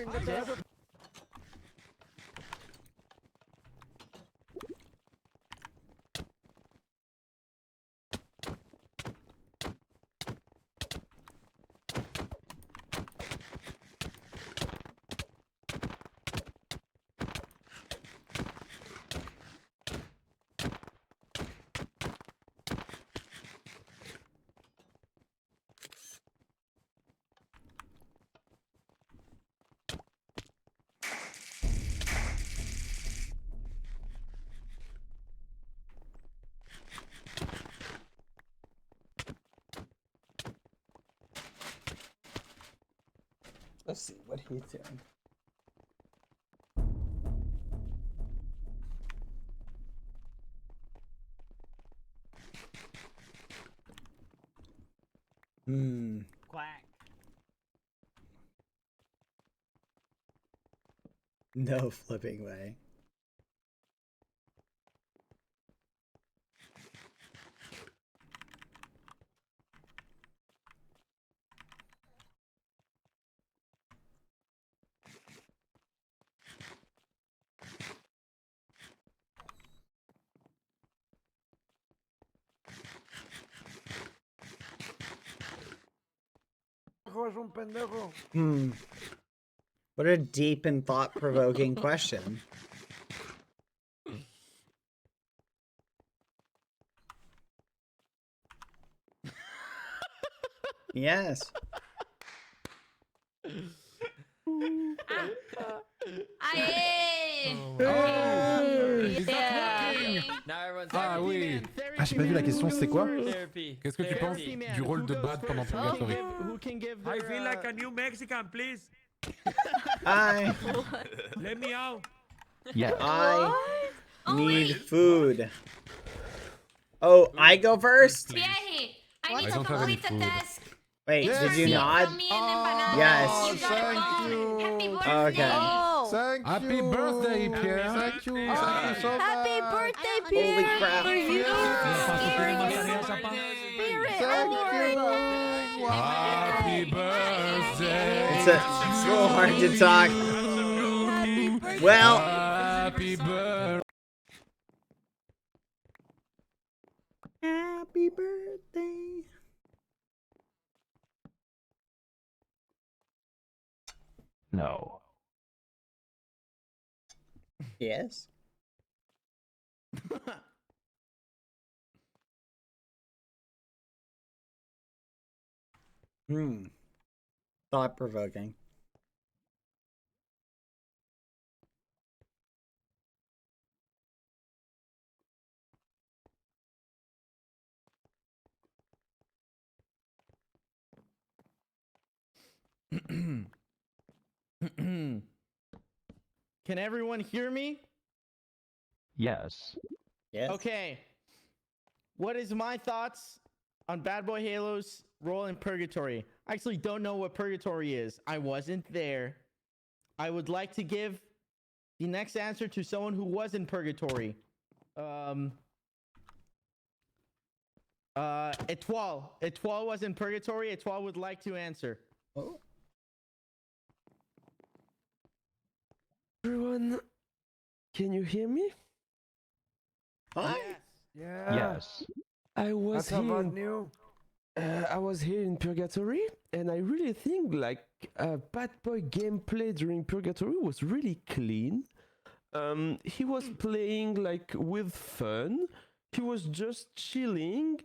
Let's see what he's doing. Hmm. Quack. No flipping way. Es un pendejo. Hmm. What a deep and thought-provoking question. Yes. Aye. Now everyone's Ah oui. Ah, j'ai pas vu la question, c'est quoi? Therapy. Qu'est-ce que tu penses du rôle de Bad pendant Purgatory? Who can give I their, feel like a new Mexican, please. I Let me out. Yeah. I need food. Oh, I go first? Pierre, I need to don't have any complete the food. task. Wait, It's did you received nod? from me and Empanada. Yes. You got Thank it you. Happy birthday. Okay. Oh. Thank Happy you. birthday, Pierre. Thank you. Thank you so much. Happy birthday, I Pierre! Holy crap. For you! Thank Spirit, you. Happy birthday. It's so hard to talk. Well, Happy birthday. happy birthday. No. Yes. Hmm. Thought-provoking. Can everyone hear me? Yes. Yes. Okay. What is my thoughts on Bad Boy Halo's role in Purgatory? I actually don't know what Purgatory is. I wasn't there. I would like to give the next answer to someone who was in Purgatory. Etoile. Etoile was in Purgatory. Etoile would like to answer. Oh. Everyone, can you hear me? Hi. Yeah. Yes. I was That's about here. new. I was here in Purgatory, and I really think like Bad Boy gameplay during Purgatory was really clean. He was playing like with fun. He was just chilling,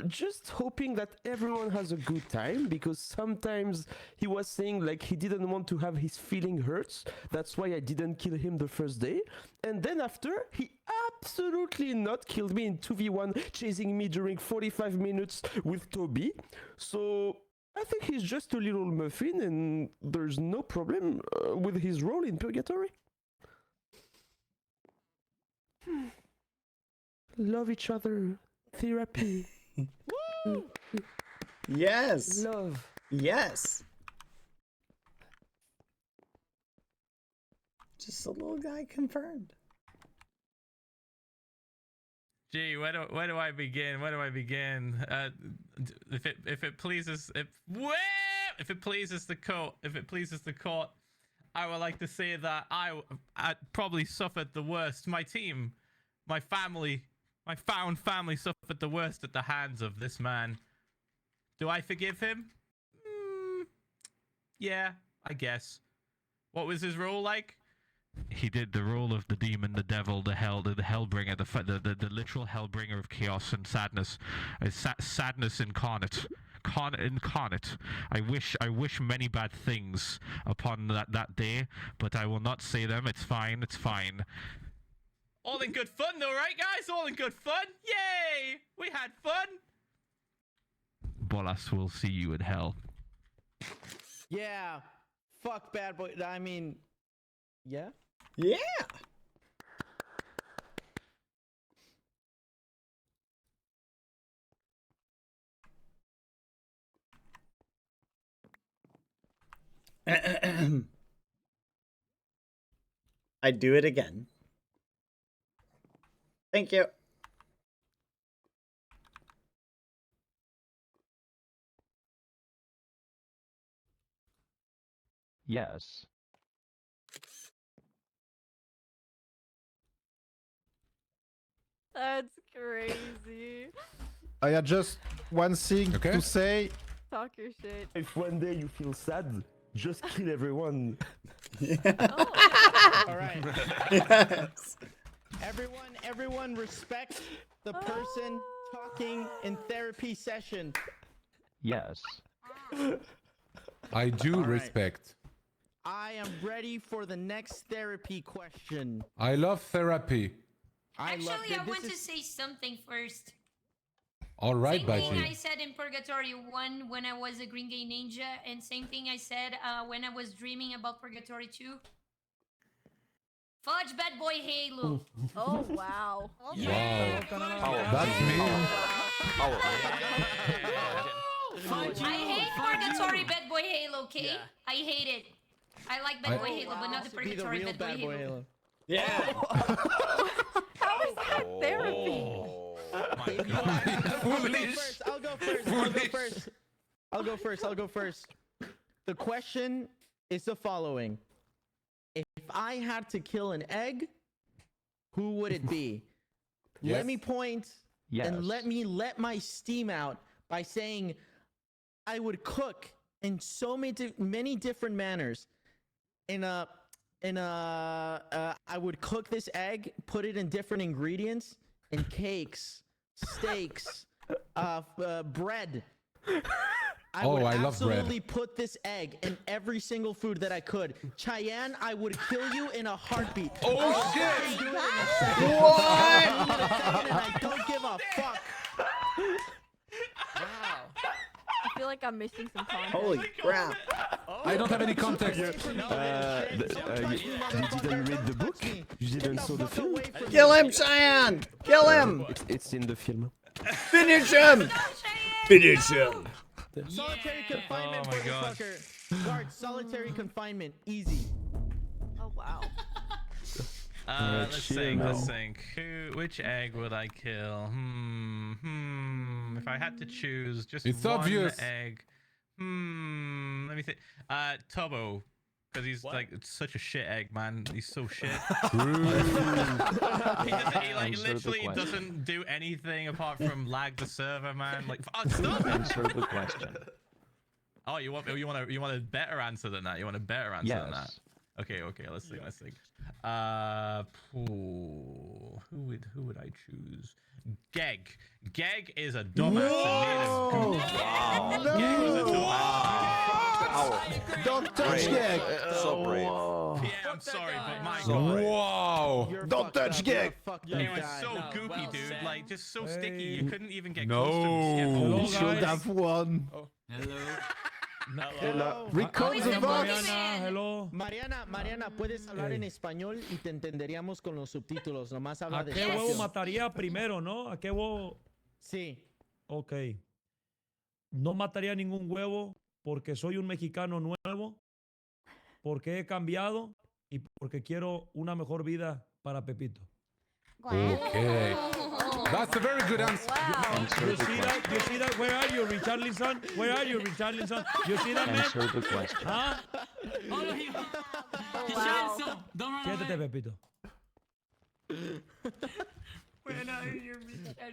just hoping that everyone has a good time, because sometimes he was saying like he didn't want to have his feeling hurts. That's why I didn't kill him the first day. And then after, he absolutely not killed me in 2v1, chasing me during 45 minutes with Toby. So I think he's just a little muffin, and there's no problem with his role in Purgatory. Love each other. Therapy. Yes. Love. Yes. Just a little guy confirmed. Gee, where do I begin? Where do I begin? If it pleases the court, I would like to say that I probably suffered the worst. My team, my family, my found family suffered the worst at the hands of this man. Do I forgive him? Yeah, I guess. What was his role like? He did the role of the demon, the devil, the hellbringer, the literal hellbringer of chaos and sadness, sadness incarnate. Incarnate. I wish many bad things upon that day, but I will not say them. It's fine. It's fine. All in good fun, though, right, guys? All in good fun. Yay! We had fun. Bolas will see you in hell. Yeah. Fuck Bad Boy. I mean, yeah. Yeah. I'd do it again. Thank you. Yes. That's crazy. I had just one thing to say. Talk your shit. If one day you feel sad, just kill everyone. All right. Yes. Everyone respect the person talking in therapy session. Yes. I do All right. respect. I am ready for the next therapy question. I love therapy. Actually, I want to say something first. All right, Same thing I Baji. said in Purgatory 1 when I was a Green Gay Ninja, and same thing I said when I was dreaming about Purgatory 2. Fudge BadBoyHalo. Oh, wow. That's me. I hate Purgatory BadBoyHalo, okay? I hate it. I like BadBoyHalo, but not the Be the Purgatory real bad boy BadBoyHalo. Halo. Yeah. How is that therapy? I'll go first. The question is the following. If I had to kill an egg, who would it be? Yes. Let me point Yes. and let me let my steam out by saying I would cook in so many different manners. I would cook this egg, put it in different ingredients, in cakes, steaks, bread. I would I love bread. absolutely put this egg in every single food that I could. Cheyenne, I would kill you in a heartbeat. Oh, shit! I don't give a fuck. Wow. I feel like I'm missing some context. Holy crap. I don't have any context. Did you read the book? You didn't saw the film? Kill him, Cheyenne! Kill him! It's in the film. Finish him! Finish him! Solitary confinement, Oh my God. motherfucker. Guard, solitary confinement, easy. Oh, wow. Let's think. now. Let's think. Which egg would I kill? If I had to choose just It's one obvious. egg. Let me think. Tubbo, because he's like it's such a shit egg, man. He's so shit. he like Answer the literally question. doesn't do anything apart from lag the server, man. Like, stop it. Answer the question. Oh, you want a better answer than that? You want a better answer than that? Yes. Okay, let's think. Who would I choose? Geg. Geg is a dumbass and made of goop. Wow. Geg was a dumbass. Don't touch Gag. So brave. Yeah, I'm sorry, but my So god. brave. Wow. Don't touch Gag. It was so goopy, dude. Like, just so sticky. You couldn't even get No. close to him. You Hello, should guys. have won. Record Who is the the votes. boogeyman? Hello. Mariana, puedes hablar en español y te entenderíamos con los subtítulos. Nomás habla ¿A de qué huevo espacio. mataría primero, no? ¿A qué huevo? Sí. Ok. No mataría ningún huevo porque soy un mexicano nuevo, porque he cambiado y porque quiero una mejor vida para Pepito. Okay. That's a very good answer. Answer You the see question. that? You see that? Where are you, Richarlison? Where are you, Richarlison? You see that, man? Answer the question. Huh? Oh, no, he shot himself. Don't run Siéntate, away. Pepito.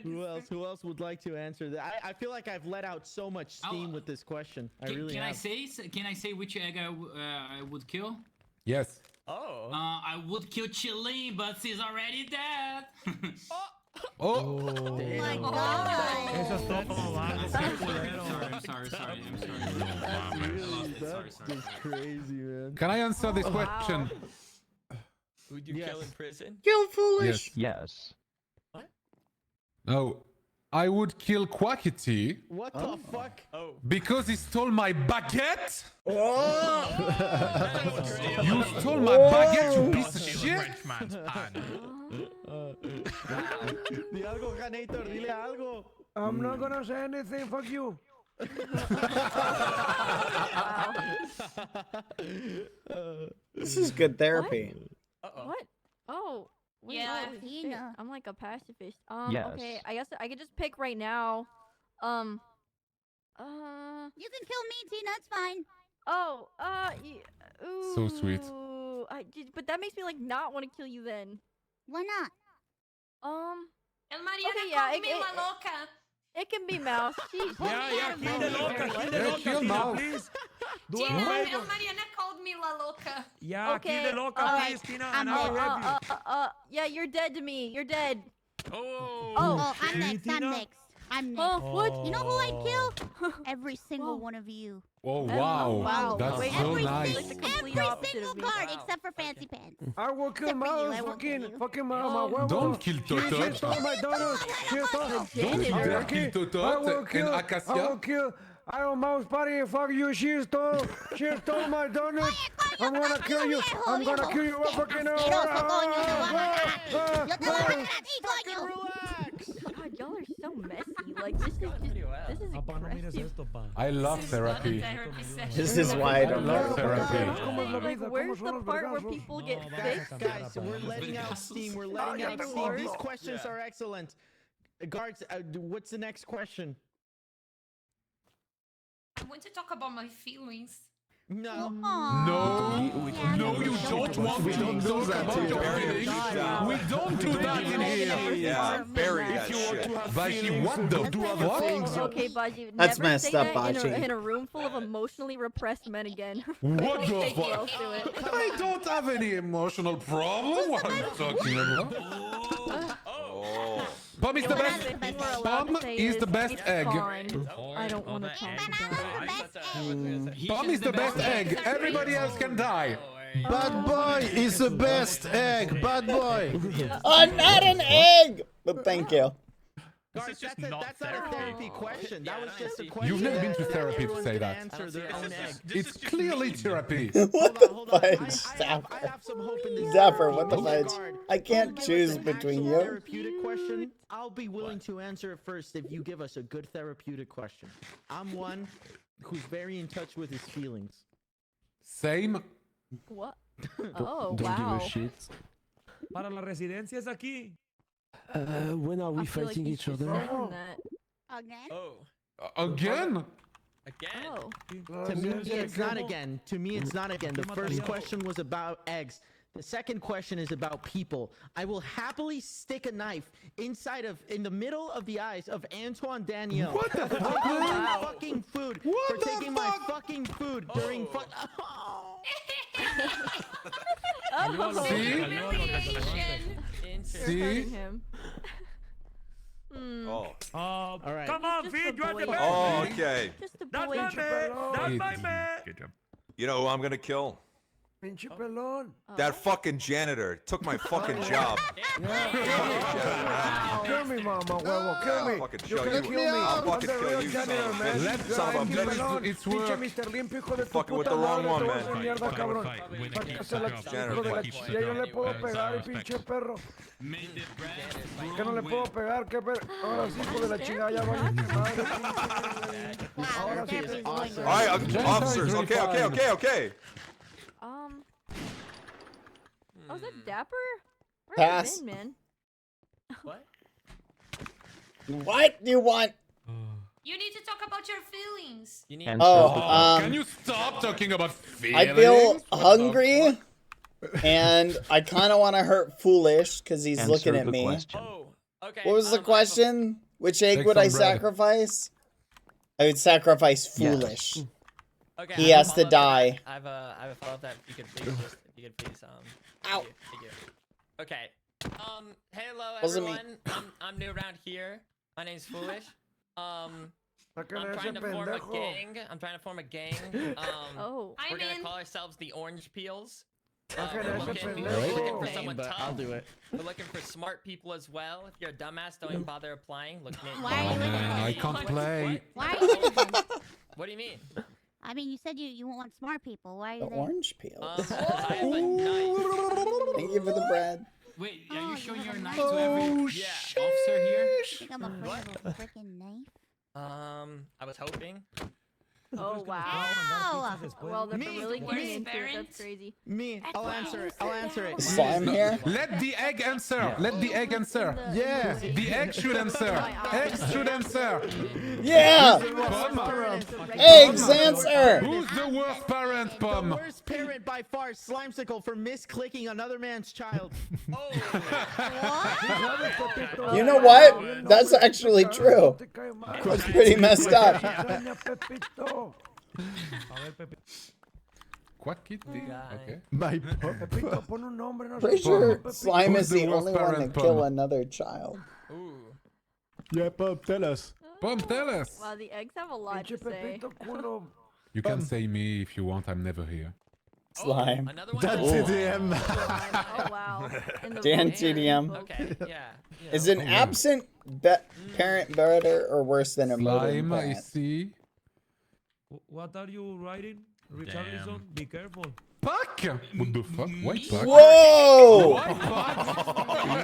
Who else would like to answer that? I feel like I've let out so much steam with this question. I really Can I have. say which egg I would kill? Yes. Oh. I would kill Chile, but she's already dead. Oh. My God. Eso es todo, mano. I'm sorry. That's just crazy, man. Can I answer this question? Would you kill in prison? Kill foolish! Yes. No. I would kill Quackity What the fuck? Oh. because he stole my baguette. Oh! You stole my baguette, you piece of shit. Frenchman's pan. Di algo, Janator, dile algo. I'm not gonna say anything, fuck you. This is good therapy. What? Oh. Wait, Yeah. holy shit. Tina. I'm like a pacifist. Yes. Okay. I guess I could just pick right now. You can kill me, Tina. It's fine. Oh. Ooh. So sweet. But that makes me like not want to kill you then. Why not? El Mariana Okay, yeah, called me la loca. It can be Mouse. She's Yeah, kill the loca, kill the Yeah, loca, kill Tina, Mouse. please. Do Tina, a El favor. Mariana called me la loca. Yeah, Okay, kill the loca, please, Tina, and I will help you. Yeah, you're dead to me. You're dead. Oh. Oh, I'm next. I'm Tina? next. I'm next. Oh, what? You know who I'd kill? Every single one of you. Oh wow, wow. that's Wait, so every nice. Like the complete Every opposite single of me. card except for Fancy Pants. I will kill Except for you, Mouse. I won't kill you. Fucking my huevo. Don't kill She Totot. stole my donuts. She stole. Don't you dare kill Totot and I will Acacia. kill. I don't Mouse Party. Fuck you. She stole my donuts. I'm gonna kill you. I'm gonna kill you. Fucking God, y'all are so messy. Like this is Papá, no mires aggressive. esto, pa. I love therapy. This is why I don't love know. therapy. Like, where's the part where people get fixed? Guys, we're letting out steam. We're letting out steam. These questions are excellent. Guards, what's the next question? I want to talk about my feelings. No. No, you don't want me to talk about your feelings. We don't do that in here. Yeah, bury that shit. Baji, what the fuck? Okay, Baji. That's never messed say up, that Baji. in a room full of emotionally repressed men again. What the Take fuck? girls to it. I don't have any emotional problem. What are you talking about? Pom is the best. You are allowed Pom to say is the this. best It's egg. fine. I don't want to talk about it. Pom is the best egg. Everybody else can die. Bad boy is the best egg. Bad boy. I'm not an egg. But thank you. Guards, that's not a therapy question. That was just a question. You've never been to therapy to say that. Answer their own egg. It's clearly therapy. What the fudge, I have some hope in this. Zapper, what the fudge? Guard. I can't choose between you. Therapeutic question. I'll be willing to answer it first if you give us a good therapeutic question. I'm one who's very in touch with his feelings. Same. What? Oh, Don't give wow. a shit. Para la residencia es aquí. When are we I feel like fighting you each should other? learn that. Again? Oh. Again? Again. Oh. To me, it's not again. To me, it's not again. The first question was about eggs. The second question is about people. I will happily stick a knife in the middle of the eyes of Antoine Daniel. What the fuck? For taking my fucking food. What for the taking my fucking food during See? See? Him. Oh. All right. Come on, Feed, you are the best. Oh, okay. Just a That's boy. my man. That's my man. Good job. You know who I'm gonna kill? Pinche pelón. That fucking janitor took my fucking job. Kill me, mama, huevo. Kill me. Fucking You show can you. kill me. I'll I'm fucking the kill real you, janitor, son of a man. bitch. Son of a Pinche bitch. pelón. It's Pinche work. Mr. Limpio, hijo de tu Fucking with puta the wrong madre, one, te voy a man. hacer mierda, Fight, cabrón. fight, win Para que against se la the job. hijo de la Keep ch- ya yo le puedo pegar, el pinche perro. ¿Qué no le puedo pegar? ¿Qué Ahora sí, hijo de la chingada, ya va. Ahora sí. All right, officers. Okay. Oh, is that Dapper? Where Pass. have you been, man? What? What do you want? You need to talk about your feelings. You need. Can you stop talking about feelings? I feel What the hungry, and I kind of want to hurt Foolish because he's Answer looking at the me. question. Oh. Okay. What was the question? Which egg Take would some I bread. sacrifice? I would sacrifice Foolish. Okay, He I have has a to follow-up die. I have a follow-up that if you could please Ow. thank you. Okay. Hello Wasn't me. everyone. I'm new around here. My name's Foolish. I'm Sáquenle trying ese to form a pendejo. gang. Oh. We're gonna in. call ourselves the Orange Peels. Sáquenle We're ese looking pendejo. for someone but I'll tough. do it. We're looking for smart people as well. If you're a dumbass, don't even bother applying. Look me. Why are you in Man, I can't play. Why are you in it? What do you mean? I mean, you said you want smart people. Why are The you there? orange peel. I have a knife. Thank you for the bread. Wait, are Oh, you showing you your have a knife knife. to every Yeah. officer here? I think I'm afraid of a freaking knife. I was hoping. Oh wow. Well, they're really getting into it. That's crazy. Me, I'll answer it. I'll answer it. Slime here? Let the egg answer. Let the egg answer. Yeah, the egg should answer. Eggs should answer. Yeah! Eggs answer! Who's the worst parent, Pom? The worst parent by far, Slimesicle, for misclicking another man's child. You know what? That's actually true. It's pretty messed up. What kid? Okay. My Pepito, pon un nombre, no Pretty sé. sure Pepito. Slime is the Who's the only worst one to parent, kill Pom? another child. Yeah, Pom, tell us. Pom, tell us. Wow, the eggs have a lot to say. You can say me if you want. I'm never here. Slime. That's TDM. Oh wow. Dan TDM. Okay, yeah. Is an absent parent better or worse than a murdered Slime, I parent? see. What are you writing, Richarlison? Be careful. Puck! What the fuck? Why puck? Whoa! Why puck?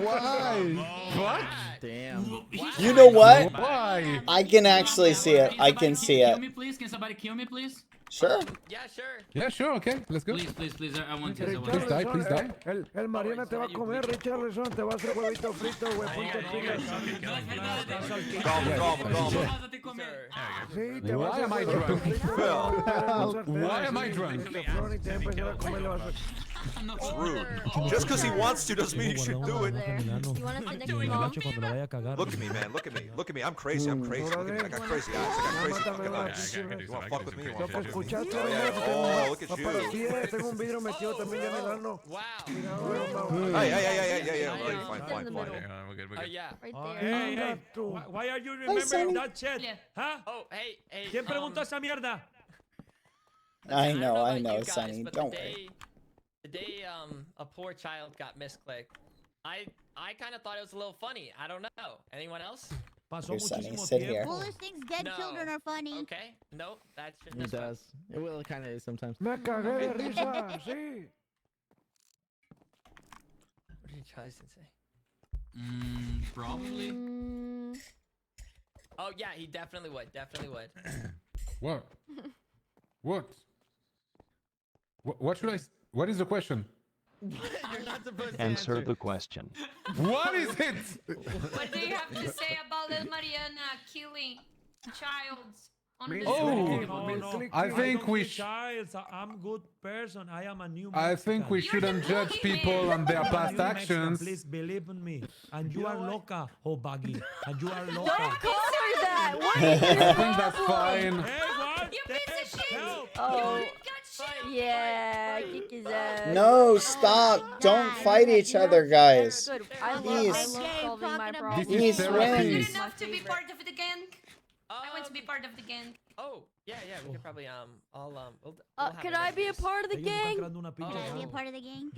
Why? Puck? Damn. You know what? Why? I can actually see it. I can see it. Kill me, please. Can somebody kill me, please? Sure. Yeah, sure. Yeah, sure, okay. Let's go. Please, please, please. I want this. I want Please this. die, please die. El Mariana te va a comer, Richarlison, te va a hacer huevito frito, güey, ponte pilas. Calm. Sí, te va a Why hacer am I huevito drunk? frito. Why am I drunk? De flor y te va a empezar a comer, le vas a... It's rude. Just because he wants to doesn't mean he should do it. You want to sit next to mom? Look at me, man. Look at me. Look at me. I'm crazy. I'm crazy. Look at me. I got crazy eyes. I got crazy fucking eyes. You want to fuck with me? You want to fuck with me? ¿Escuchaste? Oh, look at Va para ti, you. tengo un vidrio metido también ya en el ano. Wow. Hey. Fine. We're good. We're good. Yeah. Right Oh, there. Hey, why are you remembering that shit? Huh? Oh, hey. ¿Quién preguntó esa mierda? I know, about you guys, Sonny. but Don't worry. The day a poor child got misclicked, I kind of thought it was a little funny. I don't know. Anyone else? Pasó Here, Sonny, muchísimo sit here. tiempo. Foolish things, dead No. children are funny. Okay. Nope. That's It just does. It kind of is sometimes. Me cagué de risa, sí. What did you try to say? Probably. Oh yeah, he definitely would. Definitely would. What? What? What should I? What is the question? You're not supposed to Answer the question. What is it? What do you have to say about Lil Mariana killing childs on the Oh, I think we. I'm good person. I am a new. I think we shouldn't judge people on their past actions. Please believe in me. And you are loca, oh baggy. And you are Don't loca. call her that. What I is your think that's fine. Hey, what? You piece of shit! Oh. You got shit! Yeah, kick his ass. No, stop. Don't fight each other, guys. Good. I Please. love solving my problems. This is Good therapy. enough to be part of the gang. I want to be part of the gang. Oh yeah. We could probably we'll Can I be a part of the gang? Can I be a part of the gang?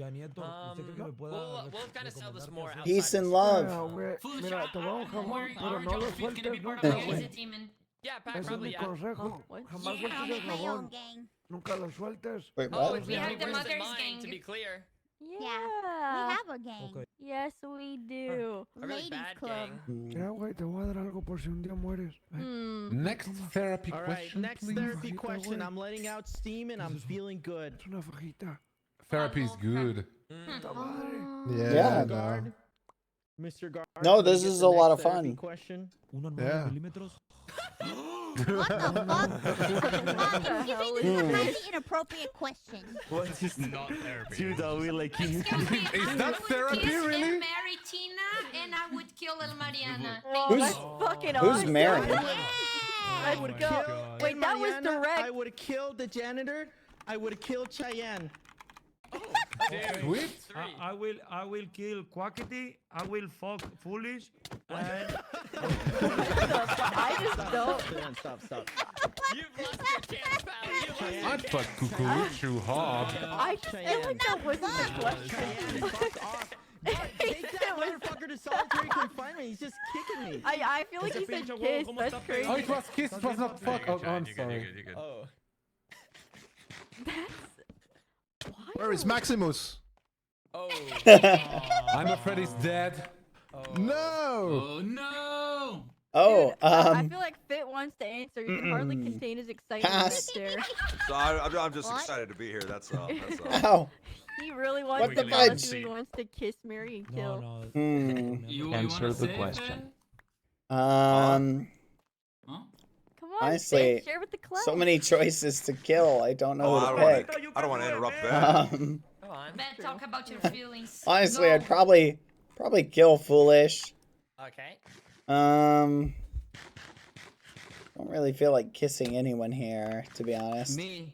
We'll kind of sell this more outside. Peace and Mira, love. güey, mira, te voy a jamón, pero no lo sueltes nunca, Is güey. it demon? Yeah, Pat, Ese es probably mi yeah. consejo. Jamás Yeah, I'll sueltes el make my own jabón. gang. Nunca lo sueltes. Wait, Oh, what? We have the worse than mother's mine, gang. to be clear. Yeah, we have a gang. Yes, we do. A really Ladies bad club. gang. Mira, güey, te voy a dar algo por si un día mueres. Next therapy All right, question, next please. therapy question. I'm letting out steam and I'm feeling good. Es una fajita. Therapy is good. Puta madre. Yeah. Guard, Mr. Guard. No, can we this get is the a lot next of therapy fun. Question? Yeah. What the fuck? Mom, you're giving me some highly inappropriate question. What is Not therapy. Dude, are we like... Excuse me, Is I that would therapy, kiss really? and marry Tina, and I would kill Lil Mariana. Who's- That's fucking Who's awesome. married? Let's go. Wait, that was direct. I would have killed the janitor. I would have killed Cheyenne. Sweet. I will kill Quackity. I will fuck Foolish. And I just don't. Stop. You've lost your chance, pal. You lost I'd fuck Cuckoo too hard. I feel like that wasn't the question. Fuck off. Take that motherfucker to solitary confinement. He's just kicking me. I feel like he said kiss. That's crazy. Oh, it was kiss. It was not fuck. Oh, I'm sorry. Oh. Where is Maximus? Oh. I'm afraid he's dead. No! Oh no! Oh, I feel like Fit wants to answer. You can hardly contain his excitement right Pass. there. So I'm just excited to be here. That's all. That's all. Ow. He really wants What to the tell us fudge? who he wants to kiss, marry, and kill. Answer the question. Um. Come on, Honestly, Fit, share with the class. so many choices to kill. I don't know Oh, who I to don't pick. wanna- I don't want to interrupt that. Um, Come on. Man, talk about your feelings. honestly, Go. I'd probably kill Foolish. Okay. Don't really feel like kissing anyone here, to be honest. Me.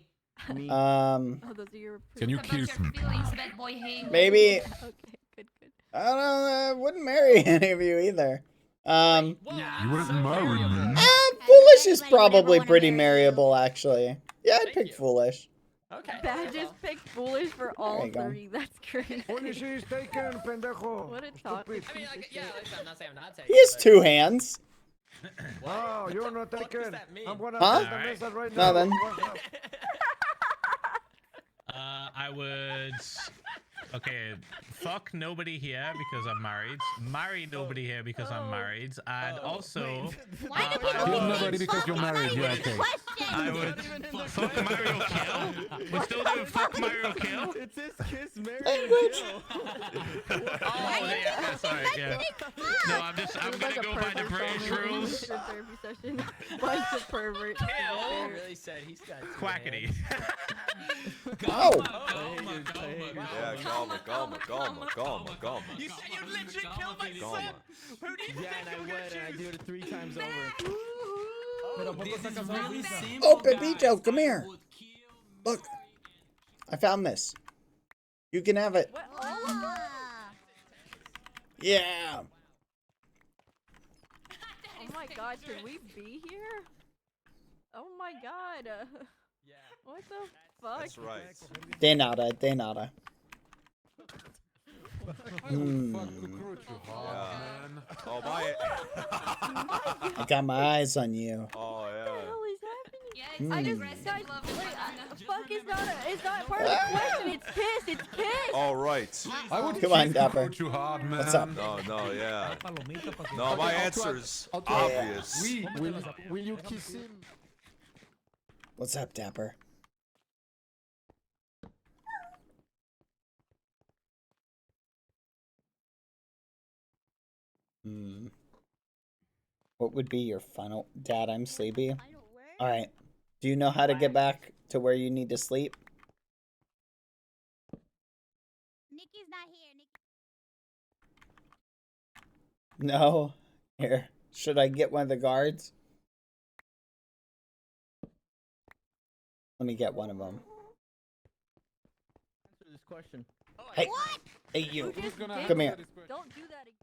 Oh, those are your Can you Talk about kiss your me? feelings, BadBoyHalo. Maybe. Okay, good. I don't know. I wouldn't marry any of you either. You wouldn't marry me. Foolish is probably pretty marryable, actually. Yeah, I'd pick Foolish. Okay. Bad just picked Foolish for all you go. 3. That's crazy. Foolish is taken, pendejo. What a talk. Stupid. I mean, like, yeah, like, I'm not saying I'm not taking He has but- 2 hands. Wow, you're not taken. I'm gonna Huh? send the message right now. Nothing. I would. Okay, fuck nobody here because I'm married. Marry nobody here because I'm married, and also. Why do we Kill keep nobody because you're married. Yeah, okay. I would fuck Mario Kill. We're still doing fuck Mario Kill. It says kiss, marry, and kill. Oh yeah, sorry, yeah. No, I'm gonna go by the British rules. Therapy session. Bunch of perverts. He really said he's got two Quackity. Oh. Yeah, calma. You said you'd literally kill my son. Who do you Yeah, and I would, and I do it 3 times over. Oh, Pepito, come here. Look. I found this. You can have it. Yeah. Oh my god, should we be here? Oh my god. What the fuck? That's right. De nada. Oh my. I got my eyes on you. Oh yeah. What the hell is happening? Yeah, I it's just aggressive guys, love. fuck is not part of the question. It's kiss. It's kiss. All right. I would Come on, kiss Dapper. too hard, man. What's up? No, yeah. No, Okay, my I'll answer's try- I'll try. obvious. Will you kiss him? What's up, Dapper? What would be your final... Dad, I'm sleepy. Alright. Do you know how to get back to where you need to sleep? Nikki's not here. No? Here. Should I get one of the guards? Let me get one of them. Answer this question. Hey, hey you. Who just Come did here. that? Don't do that again.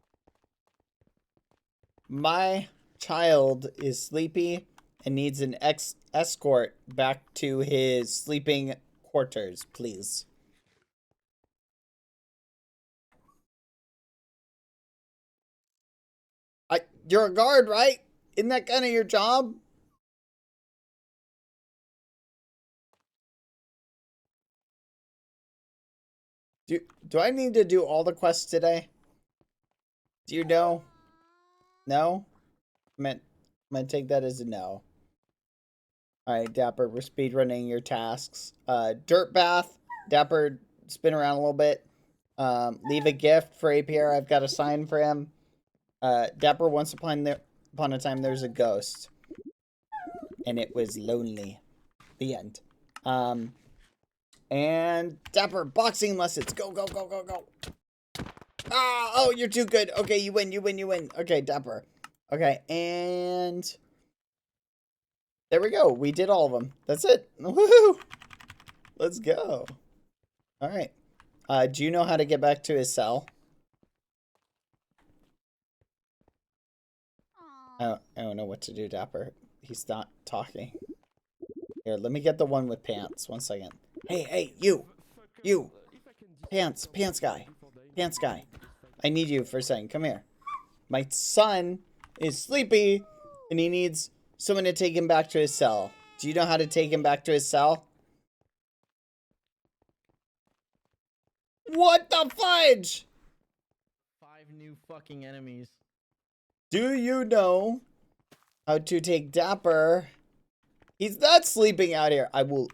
My child is sleepy and needs an escort back to his sleeping quarters, please. You're a guard, right? Isn't that kind of your job? Do I need to do all the quests today? Do you know? No? I'm gonna take that as a no. Alright, Dapper, we're speedrunning your tasks. Dirt bath. Dapper, spin around a little bit. Leave a gift for APR. I've got a sign for him. Dapper, once upon a time, there's a ghost. And it was lonely. The end. And Dapper, boxing lessons. Go. Ah, oh, you're too good. Okay, you win. Okay, Dapper. Okay, and there we go. We did all of them. That's it. Woohoo! Let's go. All right. Do you know how to get back to his cell? I don't know what to do, Dapper. He's not talking. Here, let me get the one with pants. 1 second. Hey, you. Pants guy. I need you for a second. Come here. My son is sleepy, and he needs someone to take him back to his cell. Do you know how to take him back to his cell? What the fudge? 5 new fucking enemies. Do you know How to take Dapper. He's not sleeping out here. I will.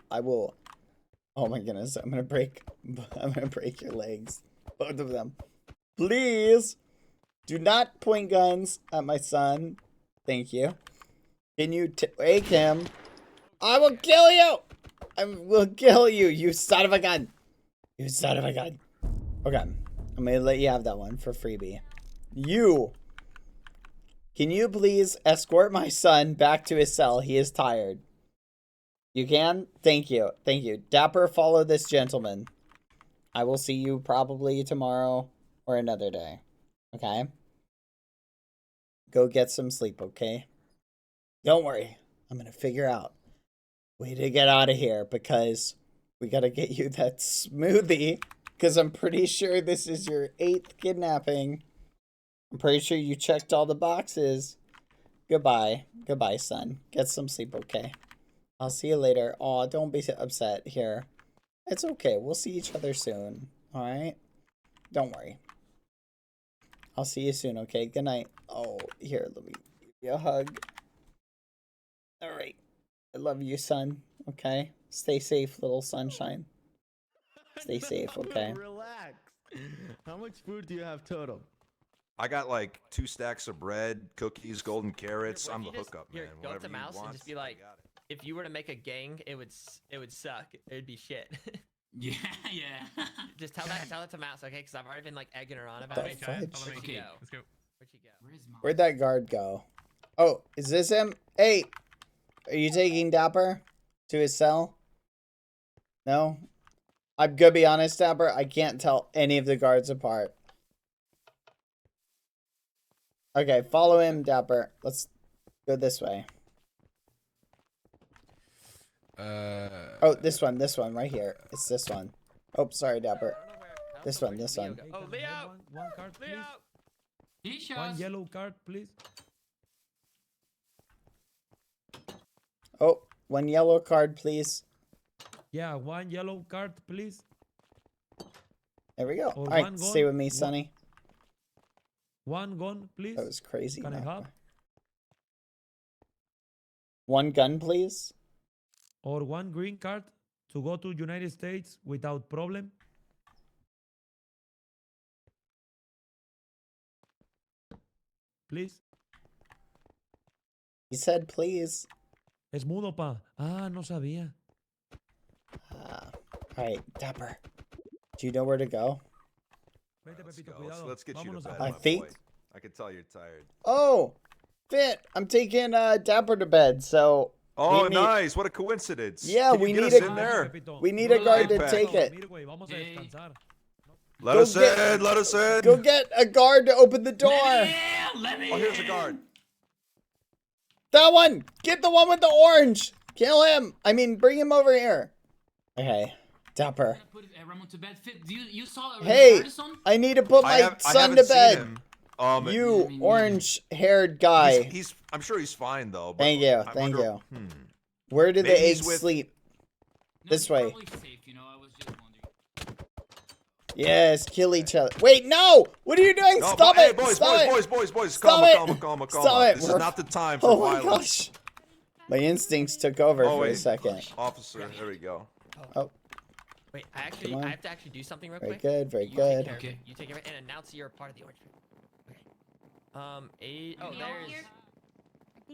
Oh my goodness, I'm gonna break your legs. Both of them. Please do not point guns at my son. Thank you. Can you take him? I will kill you! I will kill you, you son of a gun! You son of a gun. Okay, I'm gonna let you have that one for freebie. You! Can you please escort my son back to his cell? He is tired. You can? Thank you. Thank you. Dapper, follow this gentleman. I will see you probably tomorrow or another day. Okay? Go get some sleep, okay? Don't worry. I'm gonna figure out a way to get out of here because we gotta get you that smoothie because I'm pretty sure this is your 8th kidnapping. I'm pretty sure you checked all the boxes. Goodbye. Goodbye, son. Get some sleep, okay? I'll see you later. Aw, don't be upset here. It's okay. We'll see each other soon. Alright? Don't worry. I'll see you soon, okay? Good night. Oh, here, let me give you a hug. Alright. I love you, son. Okay? Stay safe, little sunshine. Stay safe, okay? Relax. How much food do you have total? I got like 2 stacks of bread, cookies, golden carrots. I'm the hookup, man. Here, go up to Whatever you Mouse and want, just be like, if you were to make a gang, it would suck. It'd be shit. Yeah, yeah. Just tell that to Mouse, okay? Because I've already been like egging her on The about it. fudge? Where'd she go? Let's go. Where'd she go? Where'd that guard go? Oh, is this him? Hey! Are you taking Dapper to his cell? No? I'm gonna be honest, Dapper. I can't tell any of the guards apart. Okay, follow him, Dapper. Let's go this way. Oh, this one, right here. It's this one. Oh, sorry, Dapper. This one. Oh, Leo! One card, please. Leo! One yellow card, please. Oh, one yellow card, please. Yeah, one yellow card, please. There we go. Or All right, one stay gun. with me, Sonny. One gun, please. That was crazy. Can I Knockback. have? One gun, please. Or one green card to go to United States without problem. Please. He said, please. Es mudo, pa. Ah, no sabía. All right, Dapper. Do you know where to go? Let's go. Let's get you to Vámonos bed, a my I think- boy. I can tell you're tired. Oh, Fit. I'm taking Dapper to bed, so. Oh, we need- nice! What a coincidence. Yeah, Can we you get need us a- in there. We need a guard to Impact. take it. Mire, güey, vamos a descansar. Let Go us get- in. Let us in. Go get a guard to open the door. Oh, here's a guard. That one. Get the one with the orange. Kill him. I mean, bring him over here. Okay, Dapper. Put Ramon to bed. Fit, you saw Hey, Richardson? I need to put my I son haven't to seen bed. him. You orange-haired guy. He's I'm sure he's fine though. But Thank you. I Thank wonder- you. Where do the Maybe he's eggs with- sleep? This way. Probably safe, you know. I was just wondering. Yes, kill each other. Wait, no! What are you doing? No, Stop hey, it! boys, Stop it! boys, Stop it! calma. Stop it! This is We're- not the time for Oh my violence. gosh! My instincts took over Oh, for a wait. second. Officer, there we go. Oh, Wait, Come on. I have to actually do something real very quick. good, very You take good. care of it. You take care of it and announce you're a part of the orange group. Okay. Oh,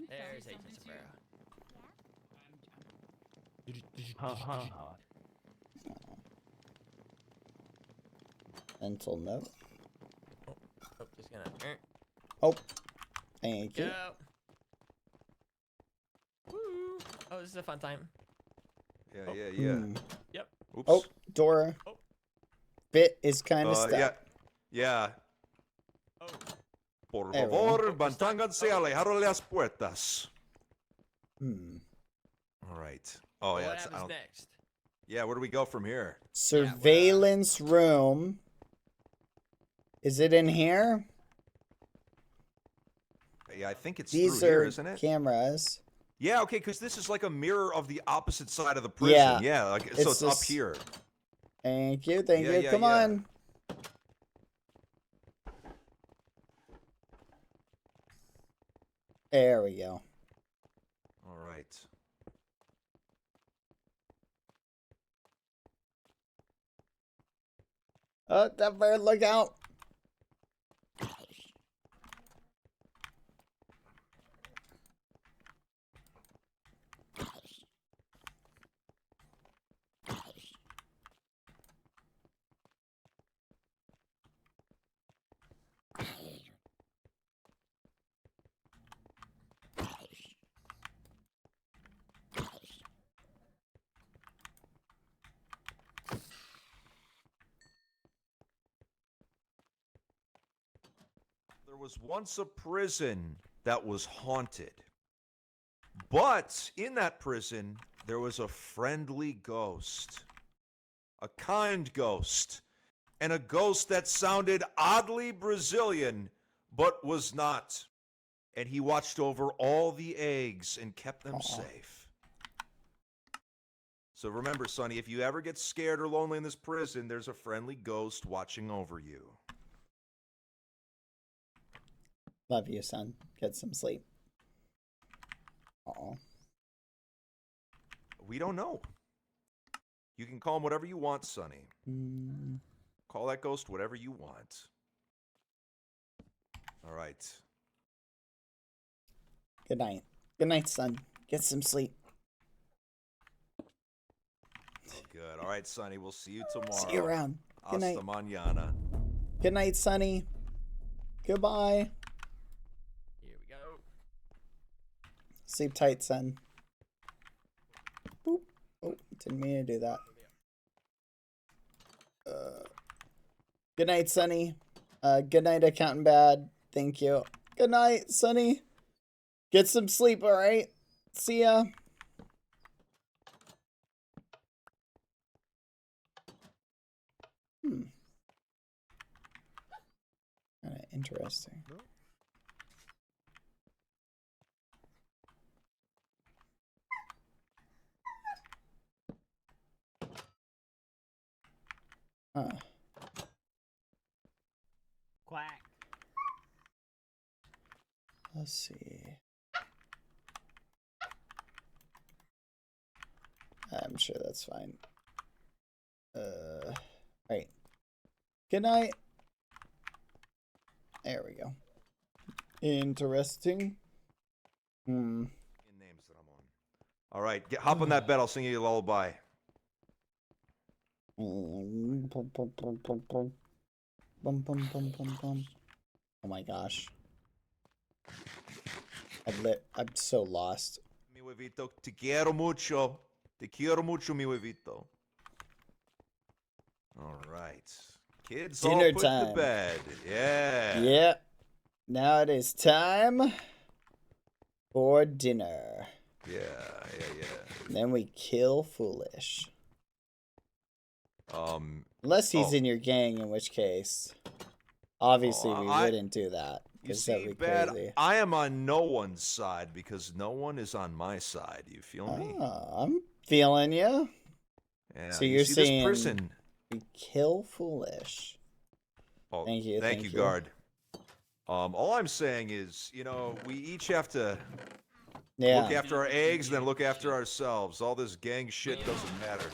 there's Agent Sombrero. Mental note. Oh, just gonna. Oh, thank you. Go. Woo. Oh, this is a fun time. Yeah. Hmm. Yep. Oops. Oh, Dora. Bit is kind of stuck. Yeah. Por There we favor, manténganse alejados de las puertas. All right. Oh, What yeah. happens next? Yeah, where do we go from here? Surveillance room. Is it in here? Yeah, I think it's These through here, are isn't it? cameras. Yeah, okay, because this is like a mirror of the opposite side of the prison. Yeah. Yeah, like, so it's up this- here. Thank you, thank Yeah, you. yeah, Come yeah. on. There we go. right. Oh, that bird, look out. There was once a prison that was haunted. But in that prison, there was a friendly ghost. A kind ghost. And a ghost that sounded oddly Brazilian, but was not. And he watched over all the eggs and kept them safe. So remember, Sonny, if you ever get scared or lonely in this prison, there's a friendly ghost watching over you. Love you, son. Get some sleep. Aw. We don't know. You can call him whatever you want, Sonny. Call that ghost whatever you want. All right. Good night. Good night, son. Get some sleep. Oh, good. All right, Sonny. We'll see you tomorrow. See you around. Good night. Hasta mañana. Good night, Sonny. Goodbye. Here we go. Sleep tight, son. Boop. Oh, didn't mean to do that. Good night, Sonny. Good night, Accountant Bad. Thank you. Good night, Sonny. Get some sleep, alright? See ya. Kinda interesting. Huh. Quack. Let's see. I'm sure that's fine. Right. Good night. There we go. Interesting. Names that I'm on. All right, hop on that bed. I'll sing you a lullaby. Oh my gosh. I'm so lost. Mi huevito, te quiero mucho. Te quiero mucho, mi huevito. All right. Kids Dinner all put time. to bed. Yeah. Yep. Now it is time for dinner. Yeah. Then we kill Foolish. Unless he's in your gang, in which case, obviously we wouldn't do that. You Because that'd see, be Bad, crazy. I am on no one's side because no one is on my side. You feel me? I'm feeling you. Yeah. So you you're see saying this prison? we kill Foolish. Oh, Thank you. Thank you, guard. All I'm saying is, you know, we each have to look after our eggs and then look after ourselves. All this gang shit doesn't matter.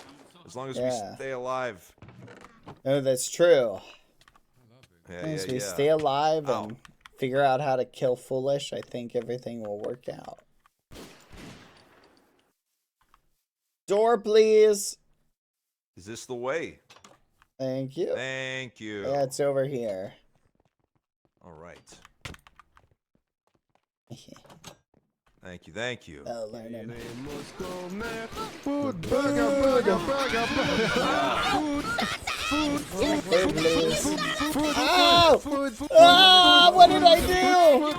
As long as we stay alive. Oh, that's true. Yeah, As long as yeah, we yeah. stay alive and figure out how to kill Foolish, I think everything will work out. Door, please. Is this the way? Thank you. Thank you. Yeah, it's over here. All right. Thank you. I'll learn him. Food, burger, Ow! Ah! What did I do?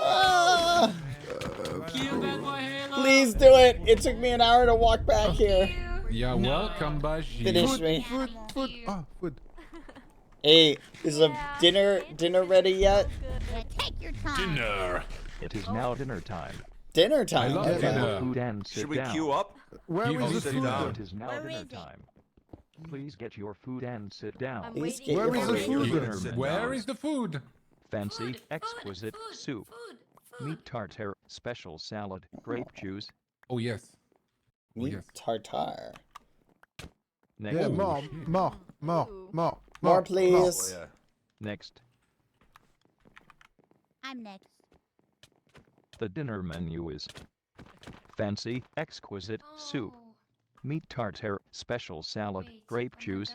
Ah! Please do it. It took me an hour to walk back here. You're welcome, Bashi. Finish me. Food. Oh, food. Hey, is the dinner ready yet? Take your time. It is now dinner time. Dinner time. I love okay. dinner. Food and sit Should we down. queue up? Where You is the sit food? down. It is now Where dinner is it? time. Please get your food and sit down. Please get Where your is the food. Dinner, food? sit Where down. is the food? Fancy, exquisite soup. Meat tartare, special salad, grape juice. Oh yes. Meat tartare. Next. Yeah, more, More, please. Oh, yeah. Next. I'm next. The dinner menu is fancy, exquisite soup, meat tartare, special salad, grape juice.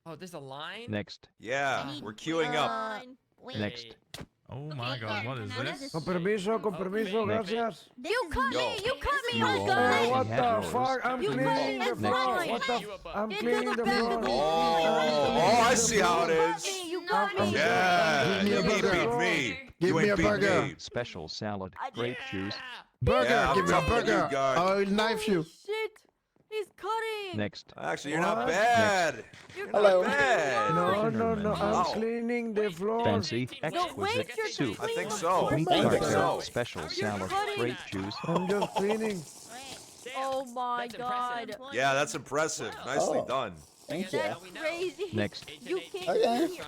Oh, there's a line? Next. Yeah, we're queuing up. Next. Oh my god, what is this? Con permiso, gracias. You cut Yo. me! You cut me! You Oh, all God! What had the yours. fuck? I'm You cleaning cut the me. floor. That's What fine. the? I'm Into cleaning the the back floor. of me. Oh, I see how it is. You cut me! Yeah, Give me a you ain't burger. beat me. Give You me ain't a beat burger. me. Special salad, grape juice. Burger, Yeah, give me a I'm tougher than you burger. guys. I will knife you. Shit! He's cutting! Next. Actually, you're not What? bad. You're Hello. not bad. No. I'm Wow. cleaning the floor. Fancy, No, wait, exquisite you're soup. I think so. Meat I think tartare, so. special salad, cutting. grape juice. I'm just cleaning. Oh my God! Yeah, that's impressive. Nicely Oh. done. Thank you. That's crazy. Next. You can't. Okay.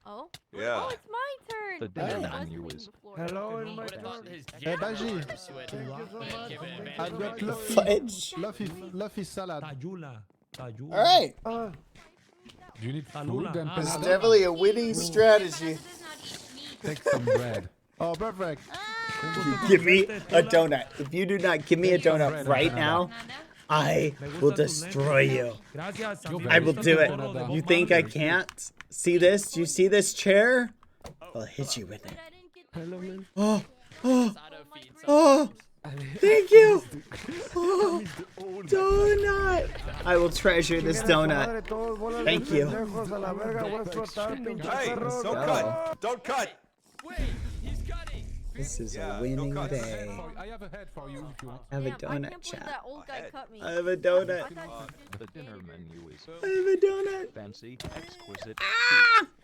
Oh. Yeah. Oh, it's my turn. The dinner Oh. menu is Hello, it's my Would've thought turn. his Hey, Baji. Thank you so much. I got Fudge. fluffy salad. Tajula. Tajula. All right. Do you need Talula. food and Ah, It's penicillin? definitely a winning strategy. Take some bread. Oh, perfect. Give me a donut. If you do not give me a donut right now, I will destroy you. Gracias. I will do it. You think I can't? See this? Do you see this chair? I'll hit you with it. Hello, man. Oh, thank you. Oh, donut. I will treasure this donut. Thank you. Hey, don't cut. Don't cut. Wait, he's cutting. This is Yeah, a winning no cuts. day. I have a head for you if you want. I have a Damn, I donut, can't believe chat. that old guy cut me. I have a donut. the dinner menu is I have a donut. fancy, exquisite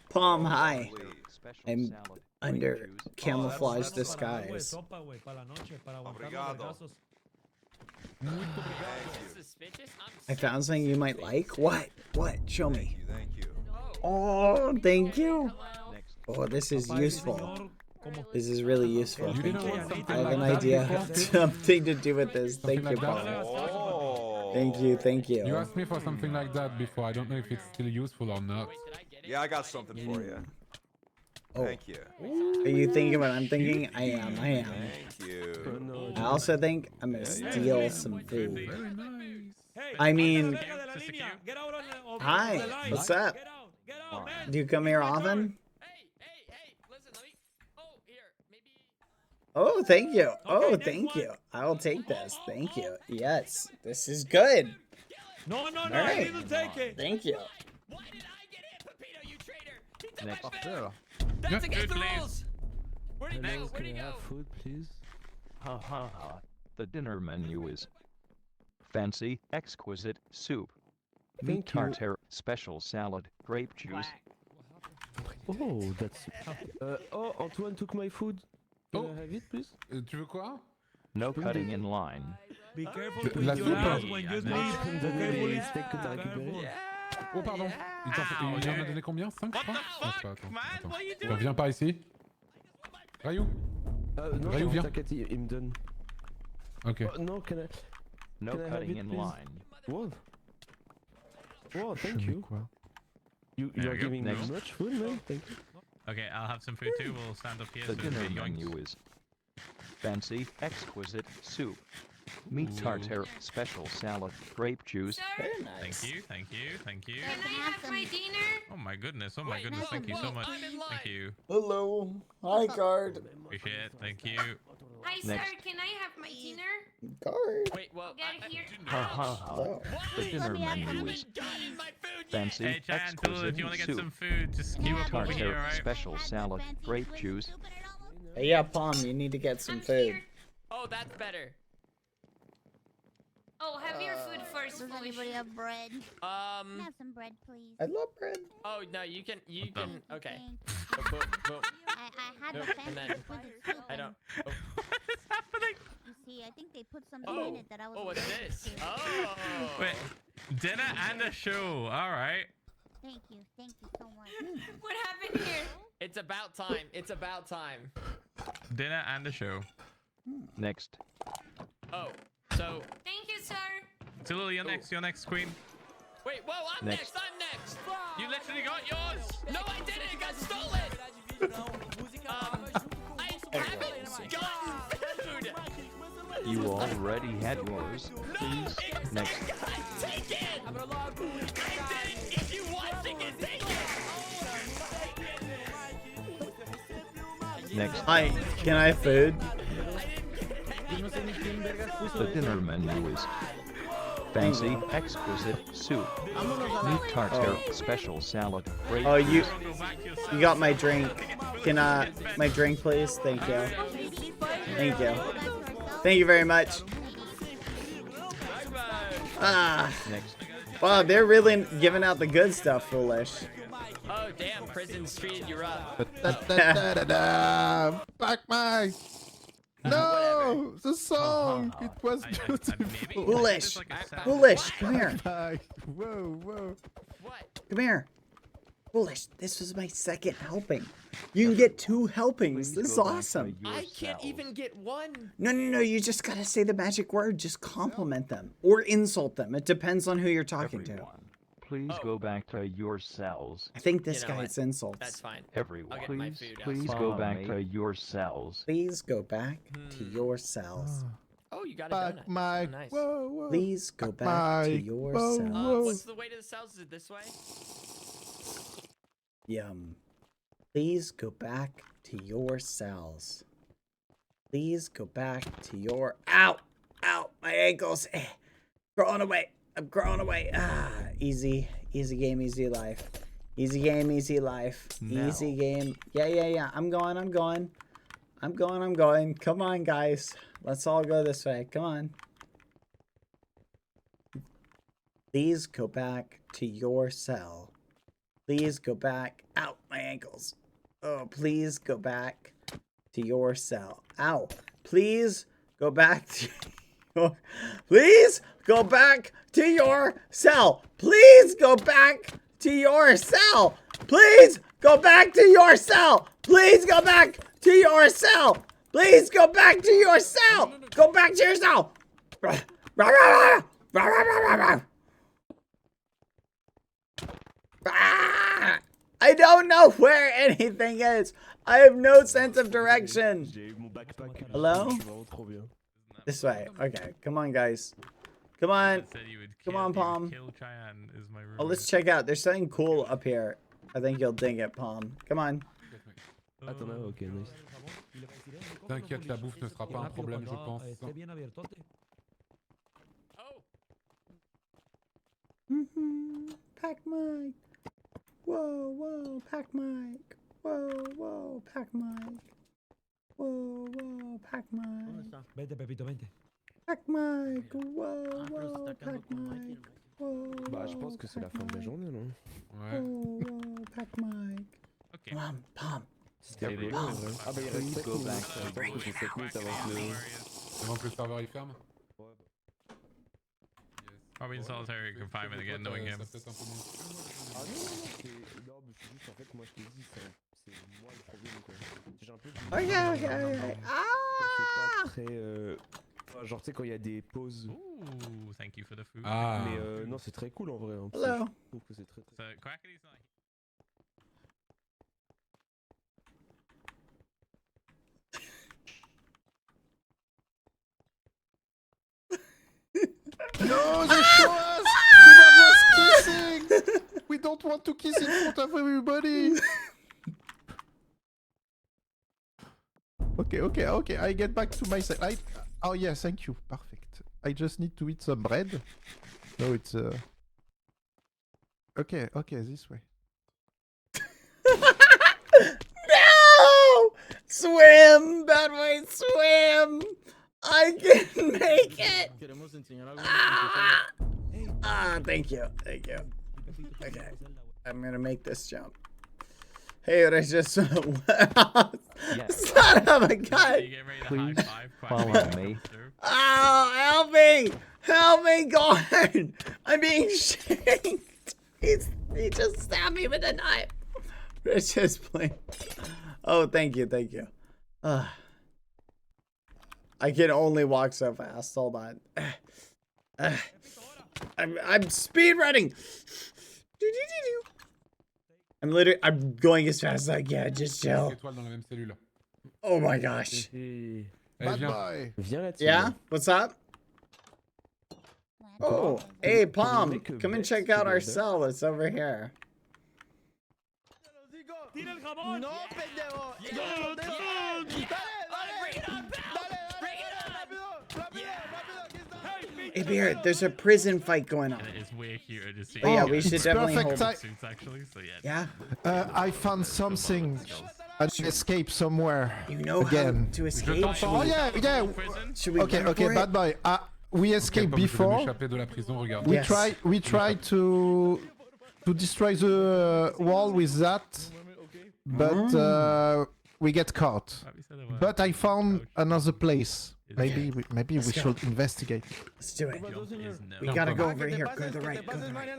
Palm high. soup, special I'm salad, grape under juice. camouflage Güey, disguise. sopa, güey, para la noche, para aguantar los Obrigado. vergazos. Suspicious? I found something you might like. What? What? Show me. Thank you. Oh, thank you. Next. Oh, this is useful. Señor, como This is really useful. You Thank didn't you. want something I have like an that idea. before? Something to do with this. Thank Something you, like that? Paul. Oh. Thank you. Thank You you. asked me for something like that before. I don't know if it's still useful or not. Yeah, I got something for you. Oh, Thank you. are you thinking what I'm thinking? I am. Thank Oh, you. no. I also think I'm gonna steal some food. Very nice. Hey, I mean, salga de la línea. Get out of the hi. line. What's up? Get out, man. Do you come here often? Hey, listen, let me. Oh, here, maybe. Oh, thank you. Oh, next thank one. you. I'll take this. Thank you. Yes, this is good. No, I Alright. didn't take it. Thank you. Why did I get it, Pepito, you traitor? He took Next. my food. There. That's Yeah. against the Food, please. rules. Where'd he go? Hello, Where'd he can I go? have food, please? Ha ha ha. The dinner menu is fancy, exquisite soup, meat Thank you. tartare, special salad, grape juice. Oh, that's. Oh, Antoine took my food. Can Oh. I have it, please? Tu veux quoi? No cutting in line. Be careful La with your soupe. ass when you sleep. Okay, bullies? Steak que t'as récupéré. Oh, pardon. Il t'en a donné combien? 5, je crois? What the fuck, man? What are you doing? Viens par ici. Rayou. Non, Rayou, viens. t'inquiète, il me donne. Ok. Oh, no, can I... No Can I have cutting it, in please? line. Whoa. Whoa, Je thank mets you. quoi? You There are we go. giving me Next. much food, man. Thank you. Okay, I'll have some food too. We'll stand up here The so we dinner can menu yoink. is fancy, exquisite soup, meat tartare, special salad, grape juice. Very Thank nice. you, thank you, thank you. Can I have my dinner? Oh my goodness, oh my goodness, thank you so much. Thank you. Hello. Hi, guard. Appreciate it, thank you. Hi, sir. Next. Can I have my dinner? Guard. Wait, well, Get here. Ha ha ha. Oh. The dinner menu is fancy, Hey, Chan, Tula, exquisite if you want to get soup, some food, just keep up over here, tartare, alright? special salad, grape juice. Hey, yeah, Palm, you need to get some food. Oh, that's better. Oh, have your food first, Does foolish. anybody have bread? Can I have some bread, please? I love bread. Oh no, you can. Okay. Thank Boom, boom. I had Nope, the and fancy then- exquisite soup. I don't. Oh, You see, I think they put something oh. in it that I was. Oh, what's allergic this? to. Oh. Wait, dinner and a show, alright. Thank you so much. What happened here? It's about time. It's about time. Dinner and the show. Next. Oh, so Thank you, sir. Tilly, you're next, queen. wait, whoa, I'm Next. next. I'm next. You literally got yours. No, I didn't. It got stolen. I haven't gotten food. You already had yours. Please. Next. Take it. I didn't. If you want to get take it. Next. Hi, can I have food? The dinner menu is fancy, exquisite soup, meat tartare, special salad, great Oh, you juice. got my drink. Can my drink, please? Thank you. Thank you. Thank you very much. Next. Wow, they're really giving out the good stuff, foolish. Oh damn, prison's treated you rough. Back my. No, the song. It was beautiful. Foolish. Foolish, come here. Whoa. Come here. Foolish, this was my second helping. You can get 2 helpings. This is awesome. I can't even get one. No, you just gotta say the magic word. Just compliment them. Or insult them. It depends on who you're talking to. Please go back to your cells. I think this guy's insults. That's fine. Everyone, I'll get my please, food please outside. go back to your cells. Please go back to your cells. Oh, you got a donut. Mike. Oh, nice. Whoa. Please go back to your cells. What's the way to the cells? Is it this way? Yum. Please go back to your cells. Please go back to your... Ow! Ow! My ankles! Crawling away. I'm crawling away. Easy. Easy game, easy life. Easy game, easy life. Now. Easy game. Yeah. I'm going. Come on, guys. Let's all go this way. Come on. Please go back to your cell. Please go back. Ow, my ankles. Oh, please go back to your cell. Ow. Please go back to your... Please go back to your cell. Please go back to your cell. Please go back to your cell. Please go back to your cell. Please go back to your cell. Go back to your cell. I don't know where anything is. I have no sense of direction. Hello? This way. Okay, come on, guys. Come on. Come on, Palm. Oh, let's check out. There's something cool up here. I think you'll dig it, Palm. Come on. Attends, là, ok, nice. T'inquiète, la bouffe ne sera pas un problème, je pense. Pack Mike. Whoa, Pack Mike. Whoa, Pack Mike. Whoa, Pack Mike. Vente, Pepito, vente. Pack Mike. Whoa, Pack Mike. Whoa. Bah, je pense que c'est la fin de la journée, non? Whoa, Pack Mike. Okay. Palm. C'était rigolo, en vrai. Ah bah il reste 7 minutes. Je pense que c'est 7 minutes Avant que le serveur il ferme. Probably in solitary confinement again, knowing him. Ah non, c'est... Non, mais c'est juste en fait, moi je te dis, c'est moi le problème quoi. J'ai un peu... Ok. C'est pas très... Enfin, genre tu sais quand il y a des pauses... Ooh, thank you for the food. Ah. Mais non, c'est très cool en vrai. Hein. Hello. Je trouve que c'est très... So, Quackity's not here. No, they show us! We were just kissing! We don't want to kiss in front of everybody! Okay, I get back to my side. Oh yeah, thank you. Perfect. I just need to eat some bread. No, it's Okay, this way. No! Swim! Bad way, swim! I can make it! Thank you. Okay, I'm gonna make this jump. Hey, I just... Son of a gun! Please follow me. Oh, help me! Help me, God! I'm being shanked! He just stabbed me with a knife. Rich is playing. Oh, thank you, thank you. I can only walk so fast. Hold on. I'm speed running. I'm going as fast as I can. Just chill. Oh my gosh. Bad boy. Yeah? What's up? Oh, hey, Palm. Come and check out our cell. It's over here. ¡Tira el jamón! ¡No, pendejo! ¡Yo no lo tengo! Hey, Beard, there's a prison fight going on. It's way cuter to see. Oh, yeah, we should it's definitely perfect hold time. Actually, so yeah. Yeah? I found something. An escape somewhere. You know again. how to escape? Oh yeah, yeah. Should we Okay, go okay, for bad boy. We escaped before. We Yes. tried to destroy the wall with that, but we get caught. But I found another place. Maybe we should investigate. Let's do it. We gotta go over here. Go to the right. Go to the right.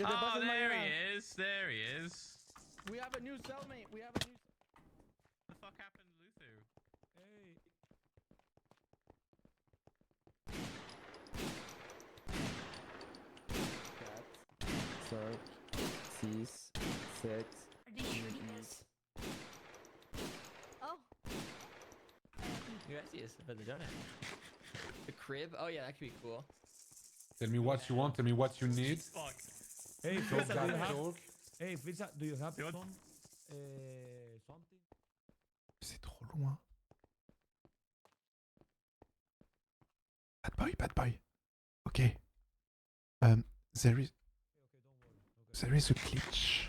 Oh, there he is. There he is. We have a new cellmate. We have a new. What the fuck happened to Luther? Hey. Oh. You guys see this for the donut. The crib? Oh yeah, that could be cool. Tell me what you want. Tell me what you need. Hey, Talk Pizza, do that you have? talk. Hey, Pizza, do you have some? Something? C'est trop loin. Bad boy. Okay. There is a glitch.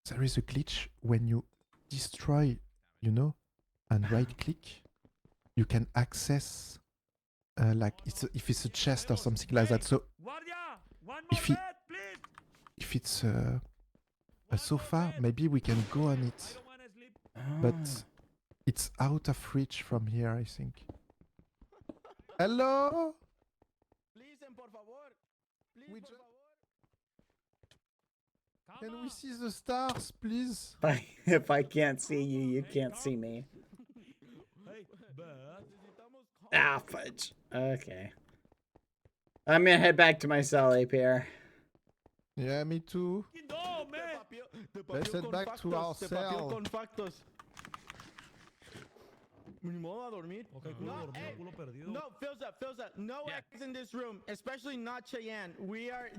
There is a glitch when you destroy, you know, and right click, you can access, like if it's a chest or something like that. So if it's a sofa, maybe we can go on it, but it's out of reach from here, I think. Hello? Can we see the stars, please? If I can't see you, you can't see me. Ah, fudge. Okay. I'm gonna head back to my cell, APR. Yeah, me too. Let's head back to our cell. No, Philza, no X in this room, especially not Cheyenne.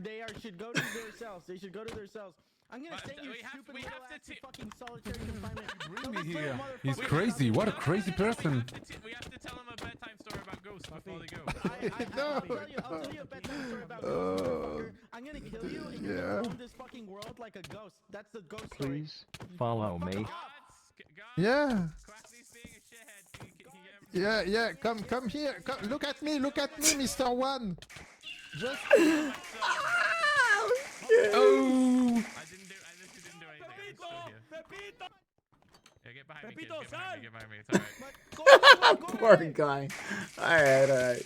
They should go to their cells. They should go to their cells. I'm gonna send you stupid little ass to fucking solitary confinement. Bring me here. He's crazy. What a crazy person. We have to tell him a bedtime story about ghosts before they go. I'll tell you a bedtime story about ghosts, motherfucker. I'm gonna kill you and you're gonna roam this fucking world like a ghost. That's the ghost story. Please follow me. Yeah. Yeah, come here. Come, look at me, Mr. One. Just. I literally didn't do anything. Pepito! Yeah, get behind me, kids. Get behind me. It's alright. Poor guy. Alright.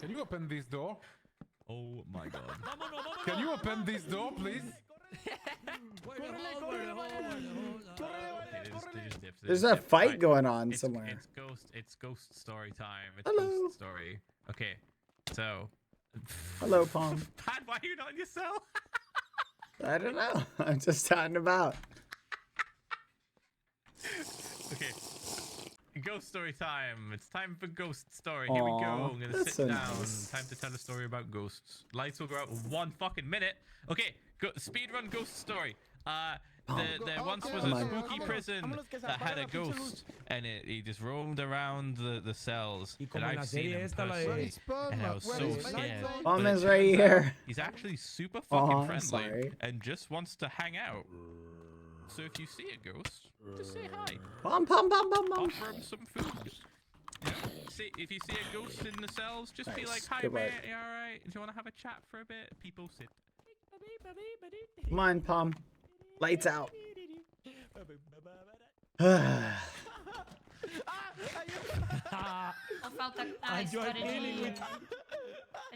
Can you open this door? Oh my god. Can you open this door, please? There's a fight going on somewhere. It's ghost story time. It's Hello. ghost story. Okay, so. Hello, Palm. Pat, why are you not in your cell? I don't know. I'm just talking about. Okay. Ghost story time. It's time for ghost story. Here we go. I'm gonna sit so down. nice. Time to tell a story about ghosts. Lights will go out in 1 fucking minute. Okay, speedrun ghost story. There once was a spooky prison that had a ghost, and he just roamed around the cells. And I've seen him personally, and I was so scared. Palm But it is right turns out here. He's actually super fucking I'm friendly sorry. and just wants to hang out. So if you see a ghost, just say hi. Palm. Offer him some food. You know, if you see a ghost in the cells, just be like, hi, Good mate, work. you alright? Do you want to have a chat for a bit? People sit. Come on, Palm. Lights out. Ho fatto a Enjoy storia dealing with-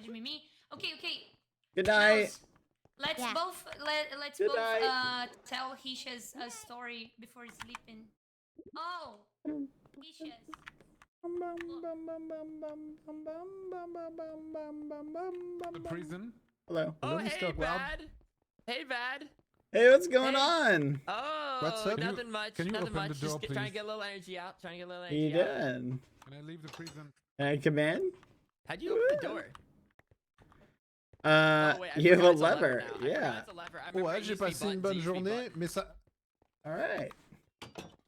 di Mimì. Okay, okay. Good night. Let's Yeah. let's Good both night. tell Hisha's story before sleeping. Oh, Hisha's. The prison. Hello. Oh, hey, Vad. Hey, Vad. Hey, what's going Hey. on? Oh, What's up? nothing much. Can you Nothing open much. the door, Just trying to please? get a little energy out. Trying to get a little How you energy out. doing? Can I leave the prison? Can I come in? How'd you open the door? Oh, wait, I You have a forgot it's lever. now. I forgot Yeah. it's a lever. I remember Ouais, it j'ai used to be passé une buttons, bonne it used to be journée, mais ça. All right.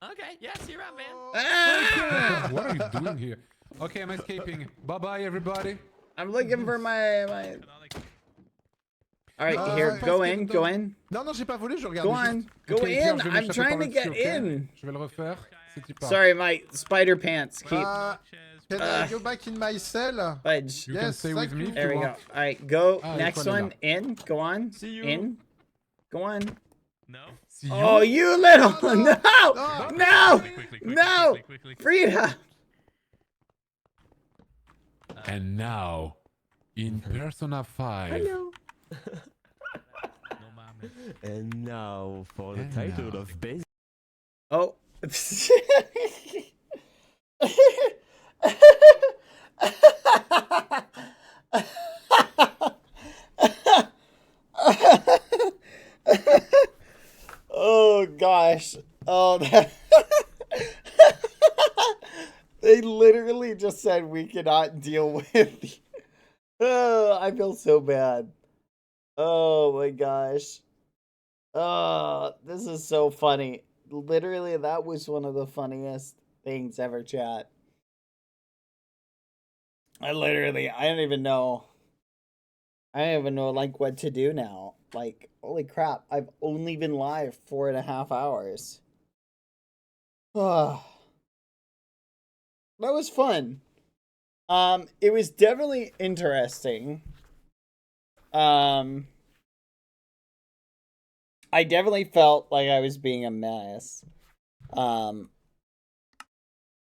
Okay, yeah, see you around, man. Ah! What are you doing here? Okay, I'm escaping. Bye bye, everybody. I'm looking for my. All right, here, passe go que in, dedans. go in. Non, non, j'ai pas volé, je regardais Go juste. on, go Ok, Pierre, in. je vais I'm m'échapper trying to par get là-dessus, ok? in. Je vais le refaire si tu pars. Sorry, my spider pants keep. Can I go back in my cell? Fudge. You can stay with me if There you we go. want. All right, go. Ah, Next il faut aller one, là. in. Go on. See you. In. Go on. No. See Oh, you little. No! No! No! Quickly, No! quickly. Frida! And now, in Persona 5. Hello. No mames. And now for the And title now. of base. Oh. Oh gosh. Oh, that... They literally just said we cannot deal with you. Oh, I feel so bad. Oh my gosh. Oh, this is so funny. Literally, that was one of the funniest things ever, chat. I don't even know. I don't even know, like, what to do now. Like, holy crap, I've only been live 4.5 hours. Oh. That was fun. It was definitely interesting. I definitely felt like I was being a menace.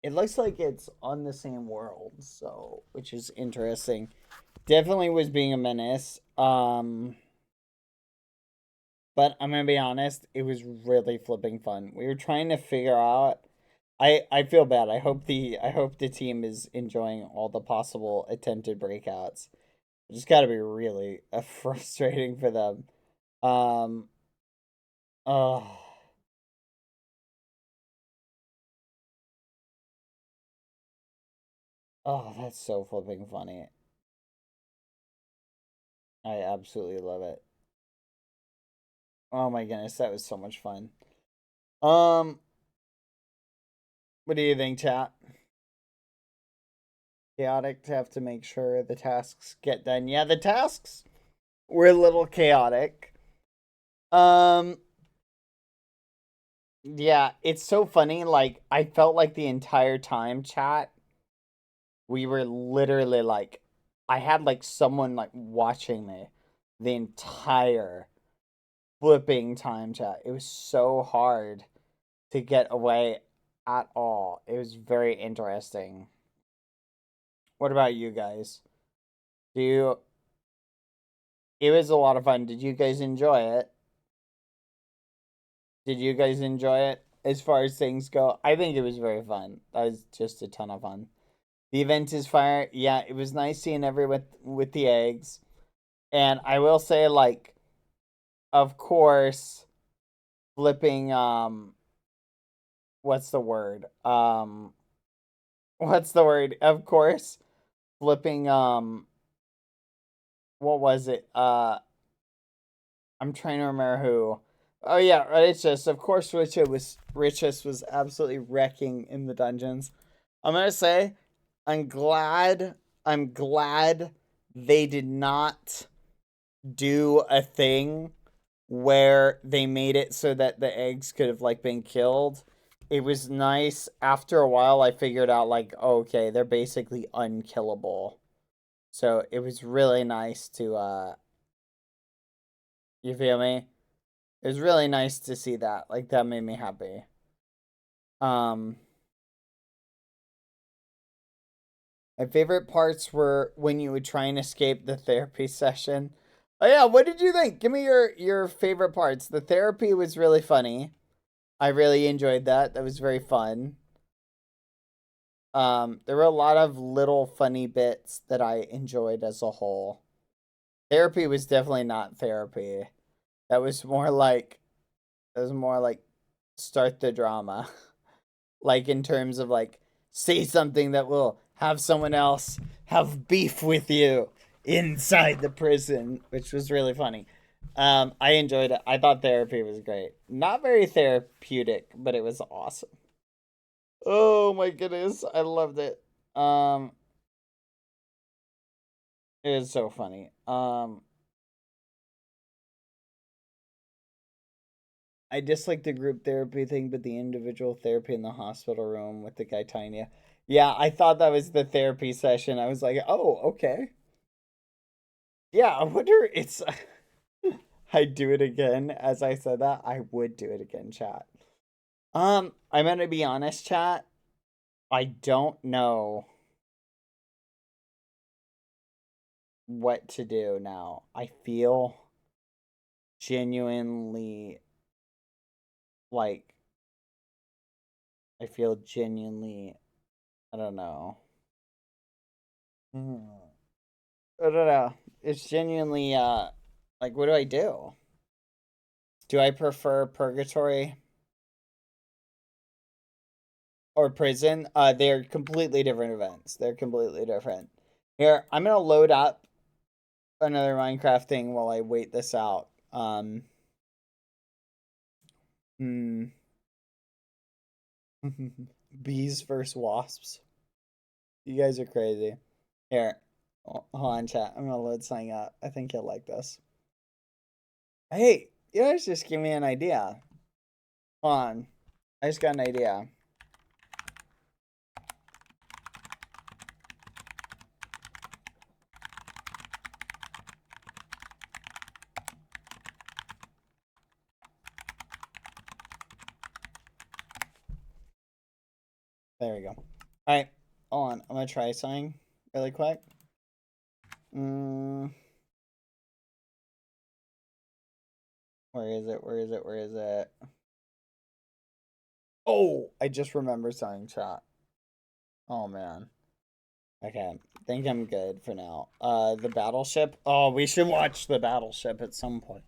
It looks like it's on the same world, so, which is interesting. Definitely was being a menace. But I'm gonna be honest, it was really flipping fun. We were trying to figure out. I feel bad. I hope the team is enjoying all the possible attempted breakouts. It just got to be really frustrating for them. Oh. Oh, that's so flipping funny. I absolutely love it. Oh my goodness, that was so much fun. What do you think, chat? Chaotic to have to make sure the tasks get done. Yeah, the tasks were a little chaotic. Yeah, it's so funny. Like, I felt like the entire time, chat, we were literally like, I had like someone like watching me the entire flipping time, chat. It was so hard to get away at all. It was very interesting. What about you guys? It was a lot of fun. Did you guys enjoy it? Did you guys enjoy it as far as things go? I think it was very fun. That was just a ton of fun. The event is fire. Yeah, it was nice seeing everyone with the eggs. And I will say, like, of course, flipping, what's the word? What's the word? Of course, flipping, what was it? I'm trying to remember who. Oh yeah, Richus. Of course, Richus was absolutely wrecking in the dungeons. I'm gonna say, I'm glad they did not do a thing where they made it so that the eggs could have like been killed. It was nice. After a while, I figured out like, okay, they're basically unkillable. So it was really nice to you feel me? It was really nice to see that. Like, that made me happy. My favorite parts were when you would try and escape the therapy session. Oh yeah, what did you think? Give me your favorite parts. The therapy was really funny. I really enjoyed that. That was very fun. There were a lot of little funny bits that I enjoyed as a whole. Therapy was definitely not therapy. That was more like start the drama. Like in terms of like say something that will have someone else have beef with you inside the prison, which was really funny. I enjoyed it. I thought therapy was great. Not very therapeutic, but it was awesome. Oh my goodness, I loved it. It is so funny. I dislike the group therapy thing, but the individual therapy in the hospital room with the guy Tanya. Yeah, I thought that was the therapy session. I was like, oh, okay. Yeah, I wonder it's I'd do it again. As I said that, I would do it again, chat. I'm gonna be honest, chat. I don't know what to do now. I feel genuinely like I don't know. I don't know. It's genuinely like what do I do? Do I prefer purgatory or prison? They're completely different events. They're completely different. Here, I'm gonna load up another Minecraft thing while I wait this out. Bees versus wasps. You guys are crazy. Here, hold on, chat. I'm gonna load something up. I think you'll like this. Hey, you guys just give me an idea. Hold on. I just got an idea. There we go. Alright, hold on. I'm gonna try something really quick. Where is it? Where is it? Where is it? Oh, I just remembered something, chat. Oh, man. Okay, I think I'm good for now. The battleship. Oh, we should watch the battleship at some point.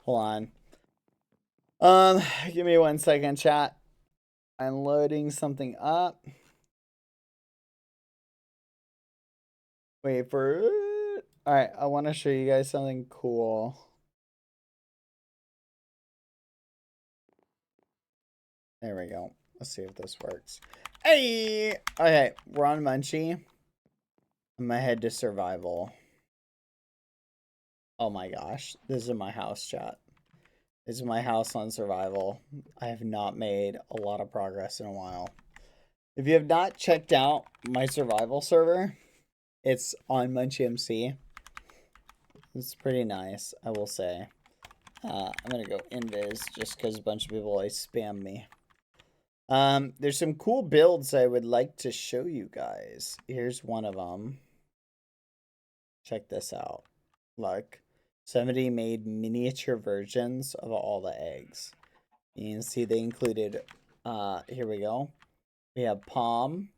Hold on. Give me 1 second, chat. I'm loading something up. Wait for it. Alright, I want to show you guys something cool. There we go. Let's see if this works. Hey! Okay, we're on Munchie. I'm gonna head to survival. Oh my gosh. This is my house, chat. This is my house on survival. I have not made a lot of progress in a while. If you have not checked out my survival server, it's on Munchie MC. It's pretty nice, I will say. I'm gonna go invis just because a bunch of people always spam me. There's some cool builds I would like to show you guys. Here's one of them. Check this out. Look, somebody made miniature versions of all the eggs. You can see they included, here we go. We have Palm,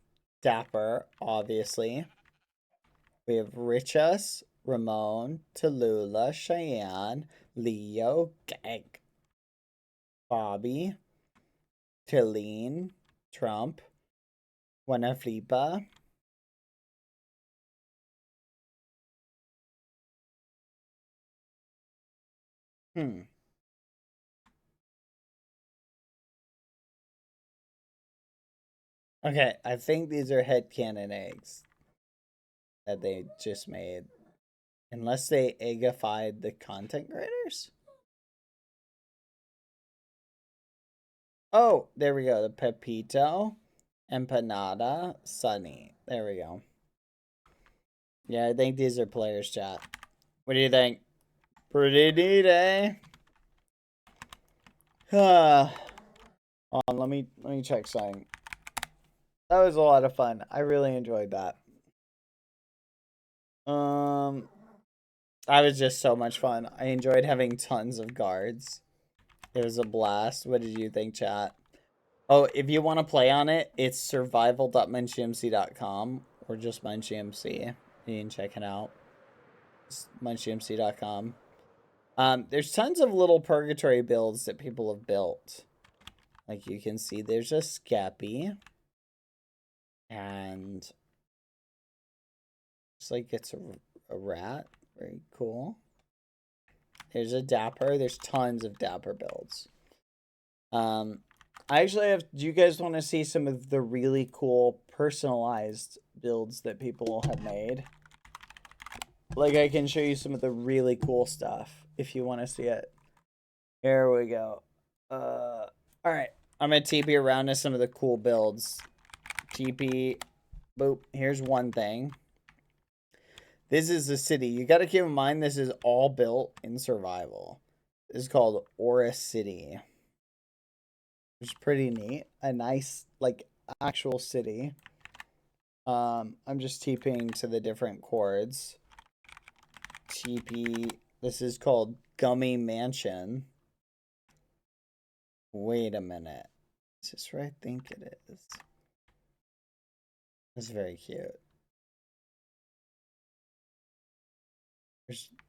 Dapper, obviously. We have Richus, Ramon, Tallulah, Cheyenne, Leo, Gang, Bobby, Tilleen, Trump, Wanaflipa, Okay, I think these are headcanon eggs that they just made. Unless they eggified the content creators? Oh, there we go. The Pepito, Empanada, Sunny. There we go. Yeah, I think these are players, chat. What do you think? Pretty neat, eh? Hold on, let me check something. That was a lot of fun. I really enjoyed that. That was just so much fun. I enjoyed having tons of guards. It was a blast. What did you think, chat? Oh, if you want to play on it, it's survival.munchmc.com or just munchmc. You can check it out. It's munchmc.com. There's tons of little purgatory builds that people have built. Like you can see, there's a Scappy. And it's like it's a rat. Very cool. There's a Dapper. There's tons of Dapper builds. I actually have... Do you guys want to see some of the really cool personalized builds that people have made? Like, I can show you some of the really cool stuff if you want to see it. Here we go. Alright. I'm going to TP around to some of the cool builds. TP. Boop. Here's one thing. This is the city. You got to keep in mind this is all built in survival. This is called Aura City. Which is pretty neat. A nice, like, actual city. I'm just TPing to the different chords. TP. This is called Gummy Mansion. Wait a minute. Is this where I think it is? It's very cute.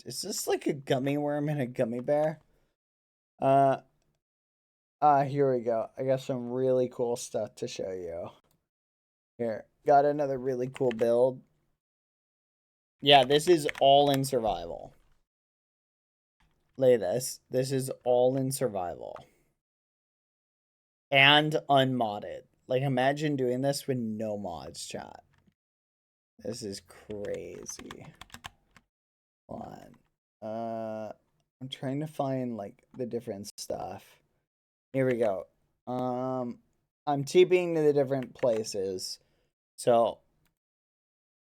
Is this like a gummy worm and a gummy bear? Here we go. I got some really cool stuff to show you. Here, got another really cool build. Yeah, this is all in survival. Look at this. This is all in survival. And unmodded. Like, imagine doing this with no mods, chat. This is crazy. Hold on. I'm trying to find, like, the different stuff. Here we go. I'm TPing to the different places. So,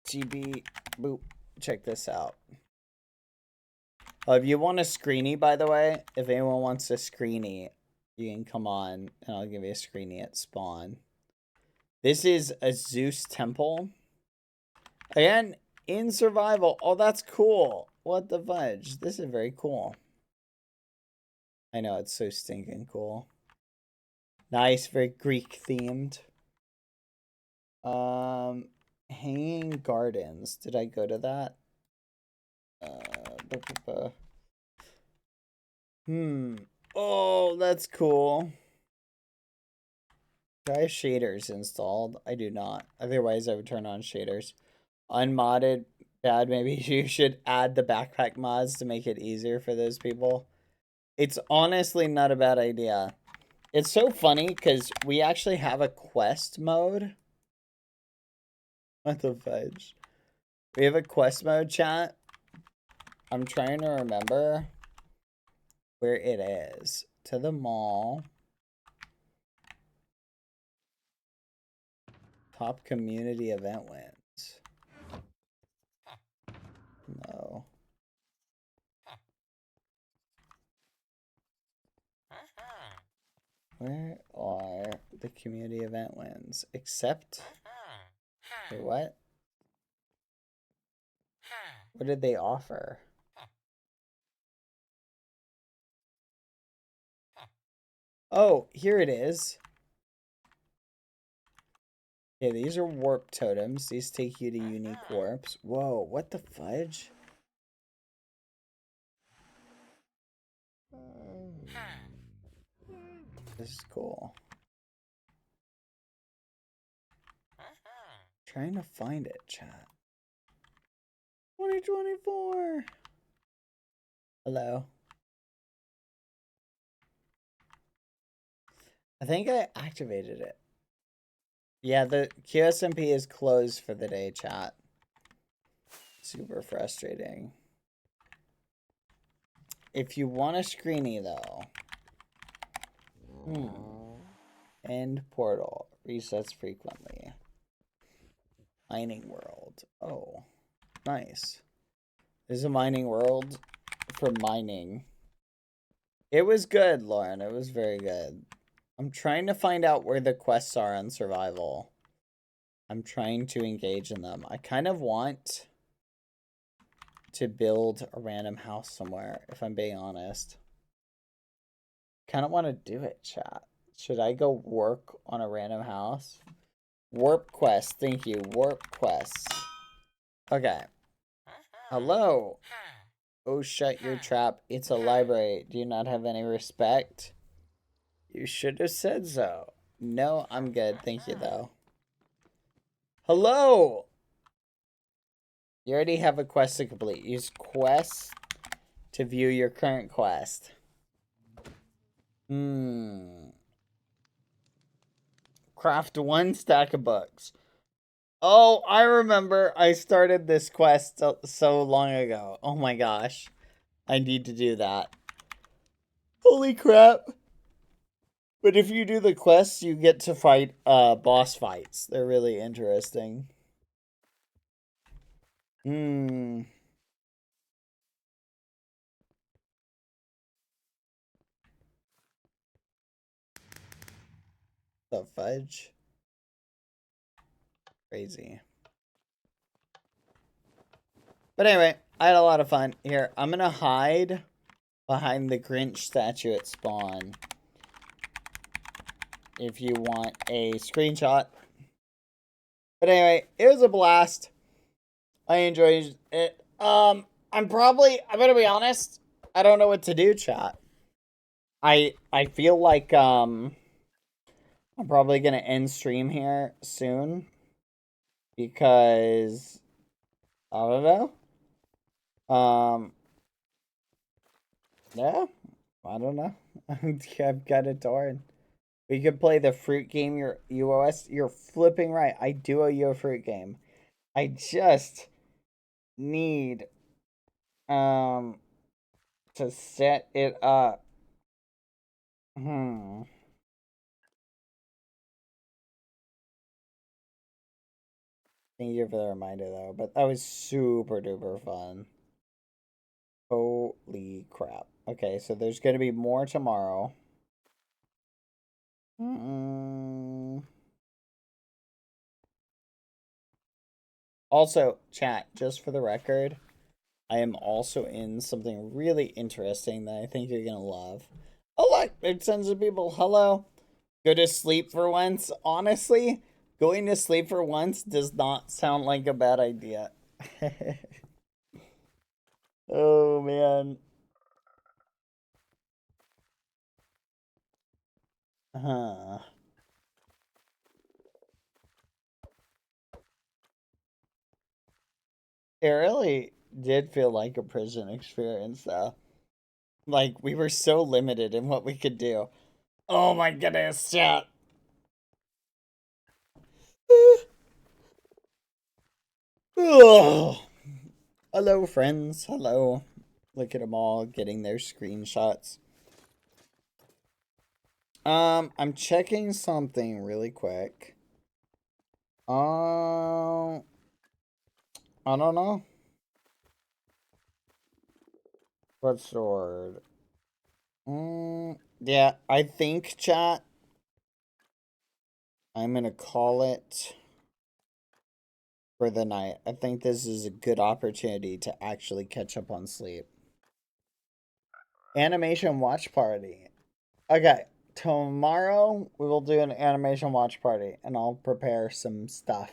TP, boop, check this out. If you want a screeny, by the way, if anyone wants a screeny, you can come on and I'll give you a screeny at spawn. This is a Zeus temple. Again, in survival. Oh, that's cool. What the fudge? This is very cool. I know, it's so stinking cool. Nice, very Greek themed. Hanging gardens. Did I go to that? Oh, that's cool. Do I have shaders installed? I do not. Otherwise, I would turn on shaders. Unmodded. Bad, maybe you should add the backpack mods to make it easier for those people. It's honestly not a bad idea. It's so funny because we actually have a quest mode. What the fudge? We have a quest mode, chat. I'm trying to remember where it is. To the mall. Top community event wins. No. Where are the community event wins? Except... Wait, what? What did they offer? Oh, here it is. Okay, these are warp totems. These take you to unique warps. Whoa, what the fudge? This is cool. Trying to find it, chat. 2024. Hello. I think I activated it. Yeah, the QSMP is closed for the day, chat. Super frustrating. If you want a screeny, though. End portal. Resets frequently. Mining world. Oh, nice. There's a mining world for mining. It was good, Lauren. It was very good. I'm trying to find out where the quests are on survival. I'm trying to engage in them. I kind of want to build a random house somewhere, if I'm being honest. Kind of want to do it, chat. Should I go work on a random house? Warp quest, thank you. Warp quest. Okay. Hello. Oh, shut your trap. It's a library. Do you not have any respect? You should have said so. No, I'm good. Thank you, though. Hello! You already have a quest to complete. Use quest to view your current quest. Craft 1 stack of books. Oh, I remember. I started this quest so long ago. Oh my gosh. I need to do that. Holy crap. But if you do the quests, you get to fight boss fights. They're really interesting. The fudge. Crazy. But anyway, I had a lot of fun. Here, I'm gonna hide behind the Grinch statue at spawn. If you want a screenshot. But anyway, it was a blast. I enjoyed it. I'm gonna be honest. I don't know what to do, chat. I feel like I'm probably gonna end stream here soon. Because I don't know. Yeah, I don't know. I've got it torn. We could play the fruit game. You're flipping right. I do owe you a fruit game. I just need to set it up. Thank you for the reminder though, but that was super duper fun. Holy crap. Okay, so there's gonna be more tomorrow. Also, chat, just for the record, I am also in something really interesting that I think you're gonna love. Oh look, there's tons of people. Hello. Go to sleep for once. Honestly, going to sleep for once does not sound like a bad idea. Oh man. It really did feel like a prison experience though. Like, we were so limited in what we could do. Oh my goodness, chat. Oh. Hello, friends. Hello. Look at them all getting their screenshots. I'm checking something really quick. I don't know. What's the word? Yeah, I think, chat, I'm gonna call it for the night. I think this is a good opportunity to actually catch up on sleep. Animation watch party. Okay, tomorrow we will do an animation watch party and I'll prepare some stuff.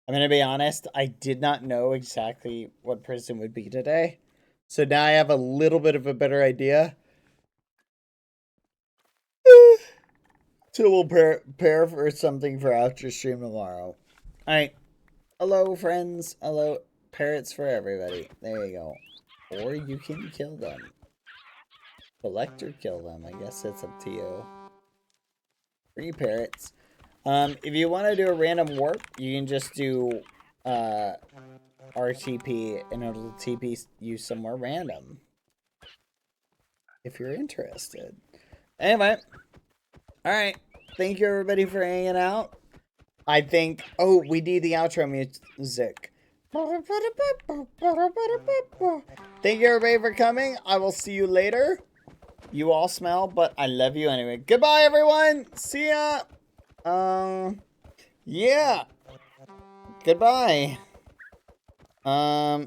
I'm gonna be honest, I did not know exactly what prison would be today. So now I have a little bit of a better idea. So we'll prepare for something for after stream tomorrow. Alright. Hello, friends. Hello, parrots for everybody. There you go. Or you can kill them. Collect or kill them. I guess it's up to you. Free parrots. If you want to do a random warp, you can just do RTP and it'll TP you somewhere random. If you're interested. Anyway. Alright. Thank you everybody for hanging out. I think... Oh, we need the outro music. Thank you everybody for coming. I will see you later. You all smell, but I love you anyway. Goodbye, everyone. See ya. Yeah. goodbye. I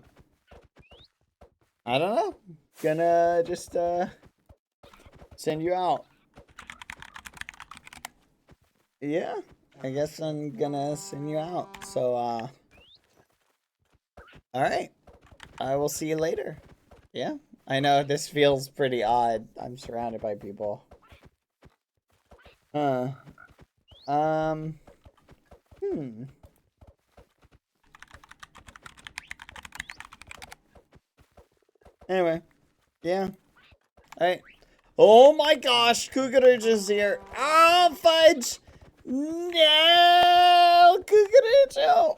don't know. Gonna just send you out. Yeah, I guess I'm gonna send you out. So all right. I will see you later. Yeah, I know this feels pretty odd. I'm surrounded by people. Anyway, yeah. Alright. Oh my gosh, Cougarage is here. Oh, fudge! No! Cougarage, no!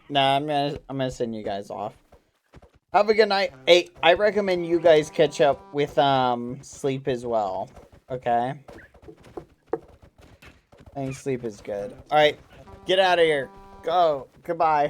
Nah, I'm gonna send you guys off. Have a good night. Hey, I recommend you guys catch up with, sleep as well. Okay? I think sleep is good. Alright, get out of here. Go. Goodbye.